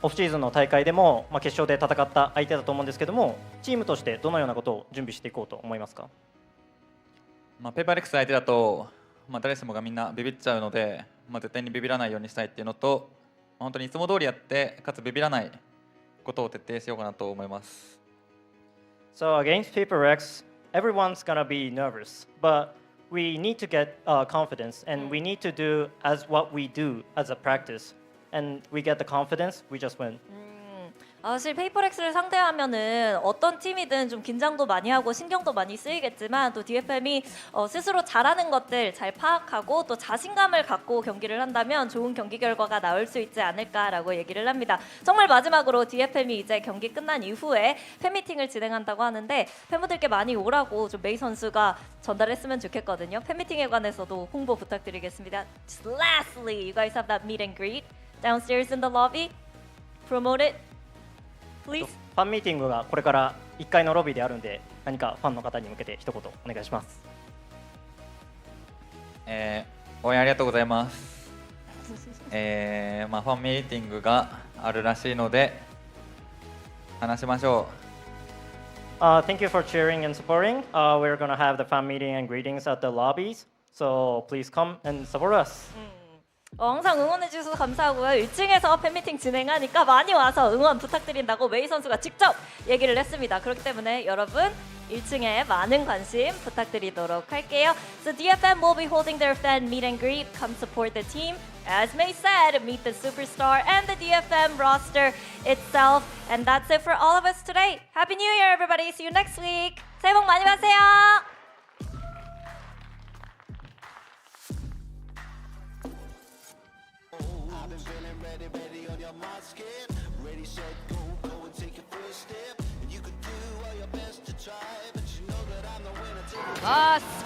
オフシーズンの大会でも、決勝で戦った相手だと思うんですけども、チームとしてどのようなことを準備していこうと思いますか？ペーパーレックス相手だと、誰しもがみんなビビっちゃうので、絶対にビビらないようにしたいっていうのと、本当にいつも通りやってかつビビらないことを徹底しようかなと思います。So against PaperX, everyone's gonna be nervous, but we need to get confidence, and we need to do as what we do as a practice, and we get the confidence, we just win. 사실 페이퍼렉스를 상대하면은 어떤 팀이든 좀 긴장도 많이 하고 신경도 많이 쓰이겠지만 또 DFM이 스스로 잘하는 것들 잘 파악하고 또 자신감을 갖고 경기를 한다면 좋은 경기 결과가 나올 수 있지 않을까라고 얘기를 합니다. 정말 마지막으로 DFM이 이제 경기 끝난 이후에 팬미팅을 진행한다고 하는데 팬분들께 많이 오라고 좀 메이 선수가 전달했으면 좋겠거든요. 팬미팅에 관해서도 홍보 부탁드리겠습니다. Just lastly, you guys have that meet and greet downstairs in the lobby. Promote it. ファンミーティングがこれから1階のロビーであるんで、何かファンの方に向けて一言お願いします。応援ありがとうございます。ファンミーティングがあるらしいので話しましょう。Thank you for cheering and supporting. We're gonna have the fan meeting and greetings at the lobbies. So please come and support us. 항상 응원해 주셔서 감사하고요. 1층에서 팬미팅 진행하니까 많이 와서 응원 부탁드린다고 메이 선수가 직접 얘기를 했습니다. 그렇기 때문에 여러분 1층에 많은 관심 부탁드리도록 할게요. So DFM will be holding their fan meet and greet. Come support the team. As May said, meet the superstar and the DFM roster itself. And that's it for all of us today. Happy New Year, everybody. See you next week. 새해 복 많이 받으세요. Ready, set, go, go and take your first step. You could do all your best to try, but you know that I'm the winner.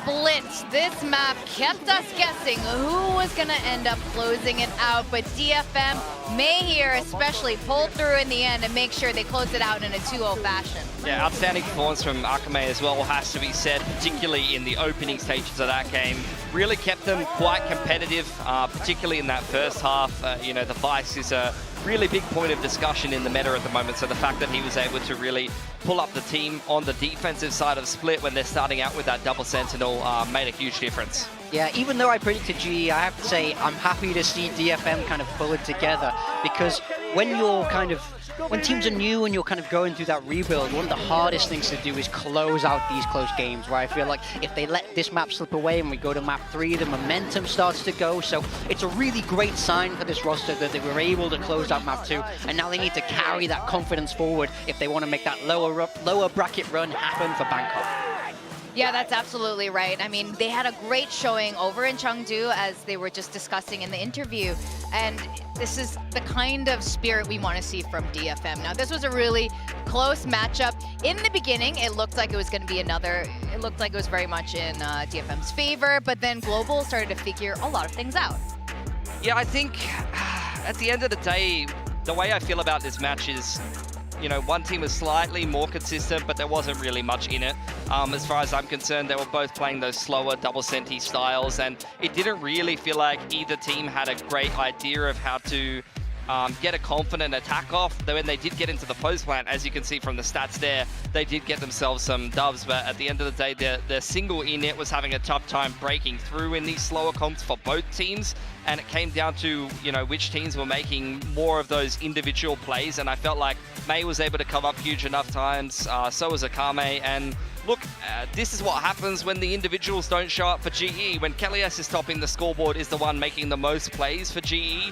split. This map kept us guessing who was going to end up closing it out, but DFM may here especially pull through in the end and make sure they close it out in a 2-0 fashion. Yeah, outstanding performance from Akame as well has to be said, particularly in the opening stages of that game. Really kept them quite competitive, particularly in that first half. You know, the Vice is a really big point of discussion in the meta at the moment, so the fact that he was able to really pull up the team on the defensive side of Split when they're starting out with that double sentinel made a huge difference. Yeah, even though I predicted GE, I have to say I'm happy to see DFM kind of pull it together, because when teams are new and you're kind of going through that rebuild, one of the hardest things to do is close out these close games, where I feel like if they let this map slip away and we go to map 3, the momentum starts to go. So it's a really great sign for this roster that they were able to close out map 2, and now they need to carry that confidence forward if they want to make that lower bracket run happen for Bangkok. Yeah, that's absolutely right. I mean, they had a great showing over in Chengdu, as they were just discussing in the interview. And this is the kind of spirit we want to see from DFM. Now, this was a really close matchup. In the beginning, it looked like it was going to be it looked like it was very much in DFM's favor, but then Global started to figure a lot of things out. Yeah, I think at the end of the day, the way I feel about this match is, you know, one team was slightly more consistent, but there wasn't really much in it. As far as I'm concerned, they were both playing those slower double senti styles, and it didn't really feel like either team had a great idea of how to get a confident attack off. Though when they did get into the post plant, as you can see from the stats there, they did get themselves some doves, but at the end of the day, their single init was having a tough time breaking through in these slower comps for both teams. And it came down to, you know, which teams were making more of those individual plays, and I felt like May was able to come up huge enough times, so was Akame, and look, this is what happens when the individuals don't show up for GE. When Kelias is topping the scoreboard, is the one making the most plays for GE.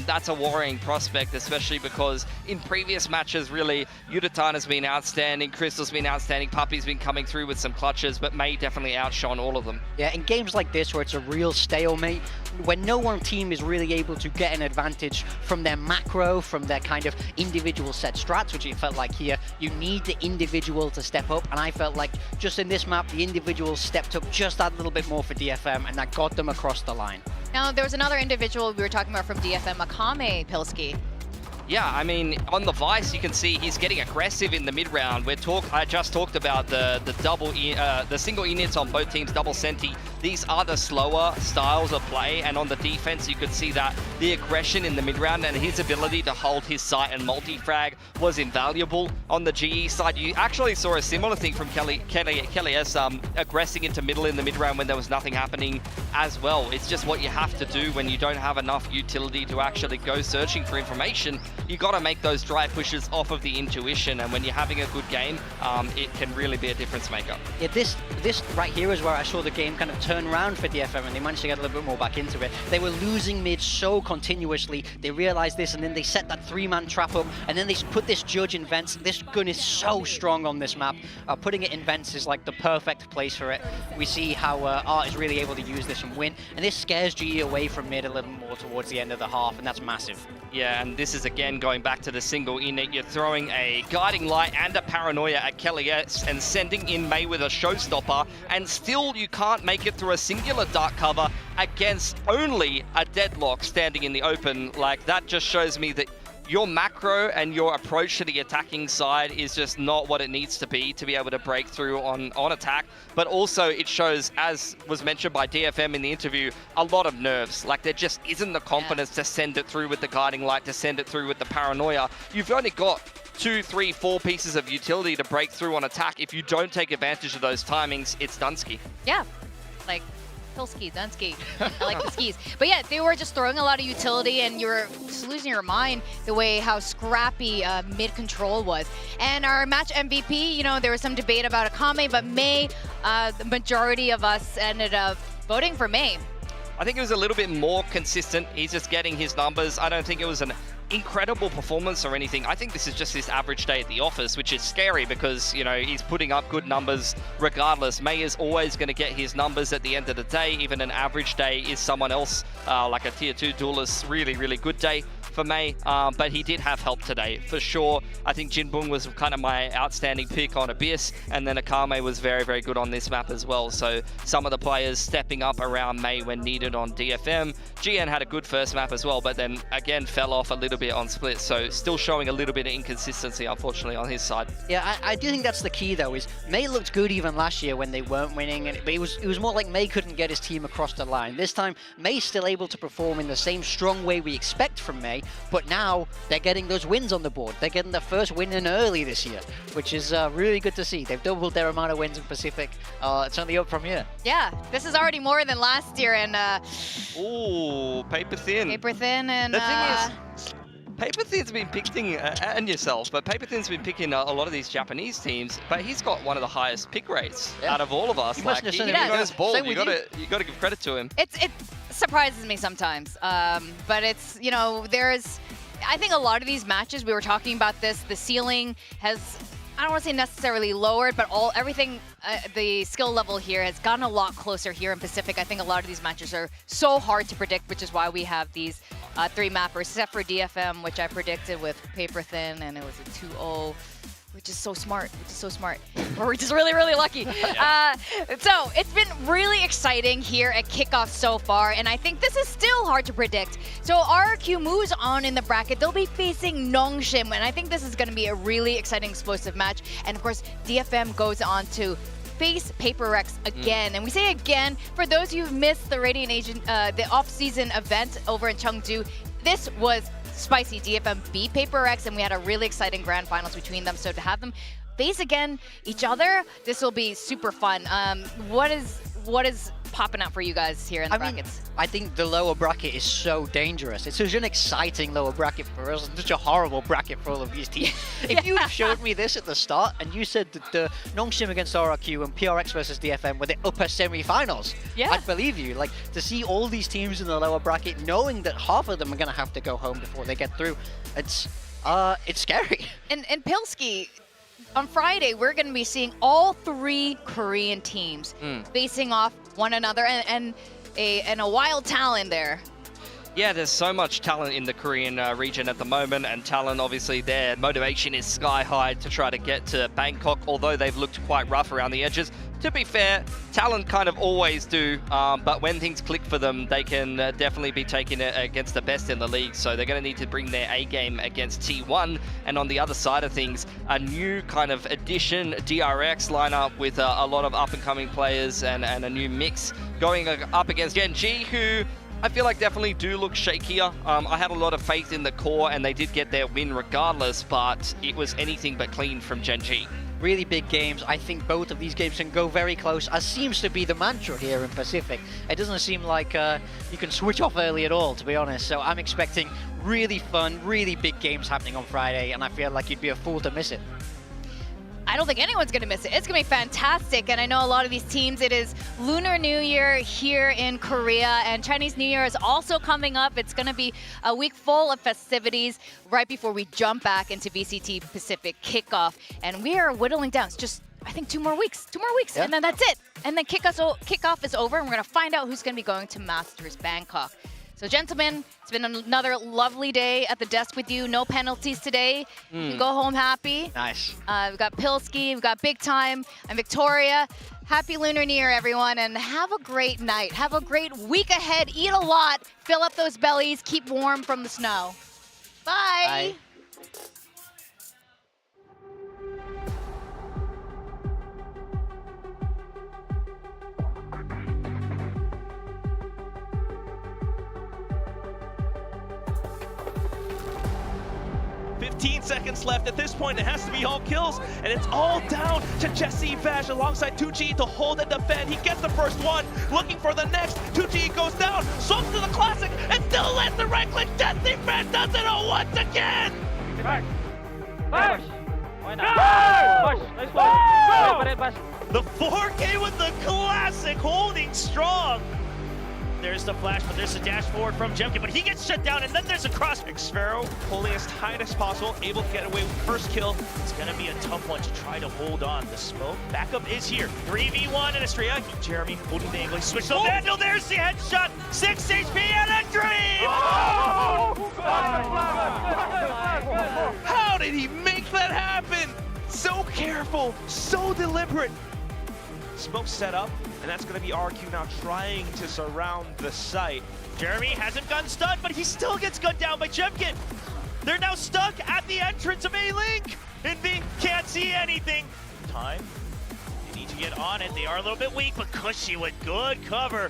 That's a worrying prospect, especially because in previous matches, really, Yudatan has been outstanding, Crystal's been outstanding, Puppy's been coming through with some clutches, but May definitely outshone all of them. Yeah, in games like this where it's a real stalemate, when no one team is really able to get an advantage from their macro, from their kind of individual set strats, which it felt like here, you need the individual to step up, and I felt like just in this map, the individuals stepped up just that little bit more for DFM, and that got them across the line. Now, there was another individual we were talking about from DFM, Akame Pilski. Yeah, I mean, on the Vice, you can see he's getting aggressive in the mid-round. I just talked about the single inits on both teams, double senti. These are the slower styles of play, and on the defense, you could see that the aggression in the mid-round and his ability to hold his sight and multi-frag was invaluable. On the GE side, you actually saw a similar thing from Kelly S, aggressing into middle in the mid-round when there was nothing happening as well. It's just what you have to do when you don't have enough utility to actually go searching for information. You got to make those dry pushes off of the intuition, and when you're having a good game, it can really be a difference maker. Yeah, this right here is where I saw the game kind of turn around for DFM, and they managed to get a little bit more back into it. They were losing mid so continuously. They realized this, and then they set that 3-man trap up, and then they put this judge in vents. This gun is so strong on this map. Putting it in vents is like the perfect place for it. We see how Art is really able to use this and win, and this scares GE away from mid a little more towards the end of the half, and that's massive. Yeah, and this is again going back to the single init. You're throwing a guiding light and a paranoia at Kelly S and sending in May with a showstopper, and still you can't make it through a singular dark cover against only a deadlock standing in the open. Like, that just shows me that your macro and your approach to the attacking side is just not what it needs to be able to break through on attack. But also it shows, as was mentioned by DFM in the interview, a lot of nerves. Like, there just isn't the confidence to send it through with the guiding light, to send it through with the paranoia. You've only got 2, 3, 4 pieces of utility to break through on attack. If you don't take advantage of those timings, it's Dunsky. Yeah, like Pilski, Dunsky. I like the skis. But yeah, they were just throwing a lot of utility, and you were just losing your mind the way how scrappy mid-control was. And our match MVP, you know, there was some debate about Akame, but May, the majority of us ended up voting for May. I think it was a little bit more consistent. He's just getting his numbers. I don't think it was an incredible performance or anything. I think this is just his average day at the office, which is scary because, you know, he's putting up good numbers regardless. May is always going to get his numbers at the end of the day. Even an average day is someone else, like a tier 2 duelist, really, really good day for Mei, but he did have help today, for sure. I think Jinbung was kind of my outstanding pick on Abyss, and then Akame was very, very good on this map as well. So some of the players stepping up around Mei when needed on DFM. GN had a good first map as well, but then again fell off a little bit on split. So still showing a little bit of inconsistency, unfortunately, on his side. Yeah, I do think that's the key though, is Mei looked good even last year when they weren't winning, but it was more like Mei couldn't get his team across the line. This time, Mei's still able to perform in the same strong way we expect from Mei, but now they're getting those wins on the board. They're getting their first win in early this year, which is really good to see. They've doubled their amount of wins in Pacific. It's only up from here. Yeah, this is already more than last year, and Ooh, paper thin. Paper thin, and the thing is, Paper Thin's been picking, and yourself, but Paper Thin's been picking a lot of these Japanese teams, but he's got one of the highest pick rates out of all of us. He like, must he have goes bald. You got to give credit to him. it surprises me sometimes, but it's, you know, I think a lot of these matches, we were talking about this, the ceiling has, I don't want to say necessarily lowered, but everything, the skill level here has gotten a lot closer here in Pacific. I think a lot of these matches are so hard to predict, which is why we have these 3 mappers, except for DFM, which I predicted with Paper Thin, and it was a 2-0. Which is so smart, We're just really, really lucky. So it's been really exciting here at Kickoff so far, and I think this is still hard to predict. So RRQ moves on in the bracket. They'll be facing Nongshim, and I think this is going to be a really exciting, explosive match. And of course, DFM goes on to face Paper Rex again. And we say again, for those who've missed the Radiant Agent, the off-season event over in Chengdu, this was spicy. DFM beat Paper Rex, and we had a really exciting grand finals between them. So to have them face again each other, this will be super fun. What is popping out for you guys here in the brackets? I think the lower bracket is so dangerous. It's such an exciting lower bracket for us, and such a horrible bracket for all of these teams. If you had showed me this at the start, and you said that the Nongshim against RRQ and PRX versus DFM were the upper semi-finals, I'd believe you. Like, to see all these teams in the lower bracket, knowing that half of them are going to have to go home before they get through, it's scary. And Pilski, on Friday, we're going to be seeing all 3 Korean teams facing off one another, and a wild talent there. Yeah, there's so much talent in the Korean region at the moment, and Talon, obviously, their motivation is sky high to try to get to Bangkok, although they've looked quite rough around the edges. To be fair, Talon kind of always do, but when things click for them, they can definitely be taking it against the best in the league, so they're going to need to bring their A game against T1. And on the other side of things, a new kind of addition, DRX lineup with a lot of up-and-coming players and a new mix going up against Gen G, who I feel like definitely do look shakier. I had a lot of faith in the core, and they did get their win regardless, but it was anything but clean from Gen G. Really big games. I think both of these games can go very close, as seems to be the mantra here in Pacific. It doesn't seem like you can switch off early at all, to be honest. So I'm expecting really fun, really big games happening on Friday, and I feel like you'd be a fool to miss it. I don't think anyone's going to miss it. It's going to be fantastic. And I know a lot of these teams, it is Lunar New Year here in Korea, and Chinese New Year is also coming up. It's going to be a week full of festivities right before we jump back into VCT Pacific Kickoff. And we are whittling down. It's just, I think, 2 more weeks, and then that's it. And then Kickoff is over, and we're going to find out who's going to be going to Masters Bangkok. So, gentlemen, it's been another lovely day at the desk with you. No penalties today. You can go home happy. Nice. We've got Pilski, we've got Big Time, I'm Victoria. Happy Lunar New Year, everyone, and have a great night. Have a great week ahead. Eat a lot. Fill up those bellies. Keep warm from the snow. Bye. Bye. 15 seconds left. At this point, it has to be all kills, and it's all down to Jesse Vash alongside 2G to hold and defend. He gets the first one, looking for the next. 2G goes down, swings to the classic, and still lands the right click. Jesse Vash does it all once again! Bash! Why not? Bash! Nice one! The 4K with the classic, holding strong. there's the flash, but there's a dash forward from Jemkin, but he gets shut down, and then there's a cross. Xfero pulling as tight as possible, able to get away with the first kill. It's gonna be a tough one to try to hold on. The smoke backup is here. 3v1 and a straight out. Jeremy holding the angle. He switched to Vandal. There's the headshot. 6 HP and a dream! How did he make that happen? So careful, so deliberate. Smoke set up, and that's going to be RQ now trying to surround the site. Jeremy hasn't gotten stunned, but he still gets gunned down by Jemkin. They're now stuck at the entrance of A-Link. Envy can't see anything. Time. They need to get on it. They are a little bit weak, but Cushy with good cover.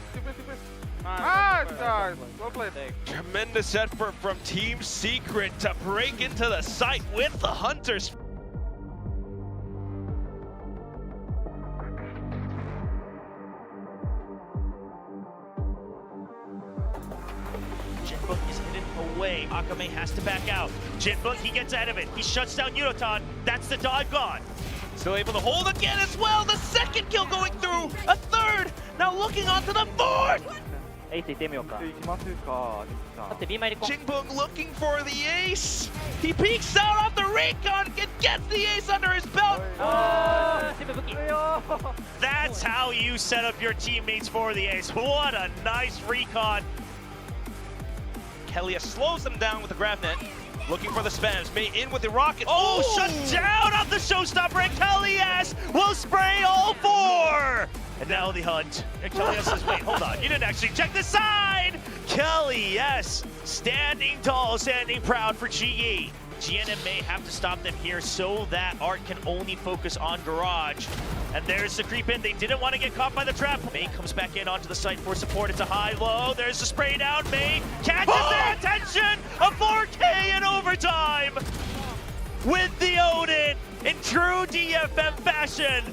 Tremendous effort from Team Secret to break into the site with the Hunters. Jinbook is hidden away. Akame has to back out. Jinbook, he gets ahead of it. He shuts down Yunotan. That's the dive gone. Still able to hold again as well. The second kill going through. A third. Now looking onto the fourth. Jinbook looking for the ace. He peeks out off the recon and gets the ace under his belt. That's how you set up your teammates for the ace. What a nice recon. Kelia slows them down with the grab net. Looking for the spams. May in with the rocket. Oh, shut down off the showstopper, and Kelias will spray all four. And now the hunt. And Kelias says, wait, hold on. You didn't actually check the side. Kelias standing tall, standing proud for GE. GNM may have to stop them here so that Art can only focus on Garage. And there's the creep in. They didn't want to get caught by the trap. May comes back in onto the site for support. It's a high-low. There's the spray down. May catches their attention. A 4K in overtime with the Odin in true DFM fashion.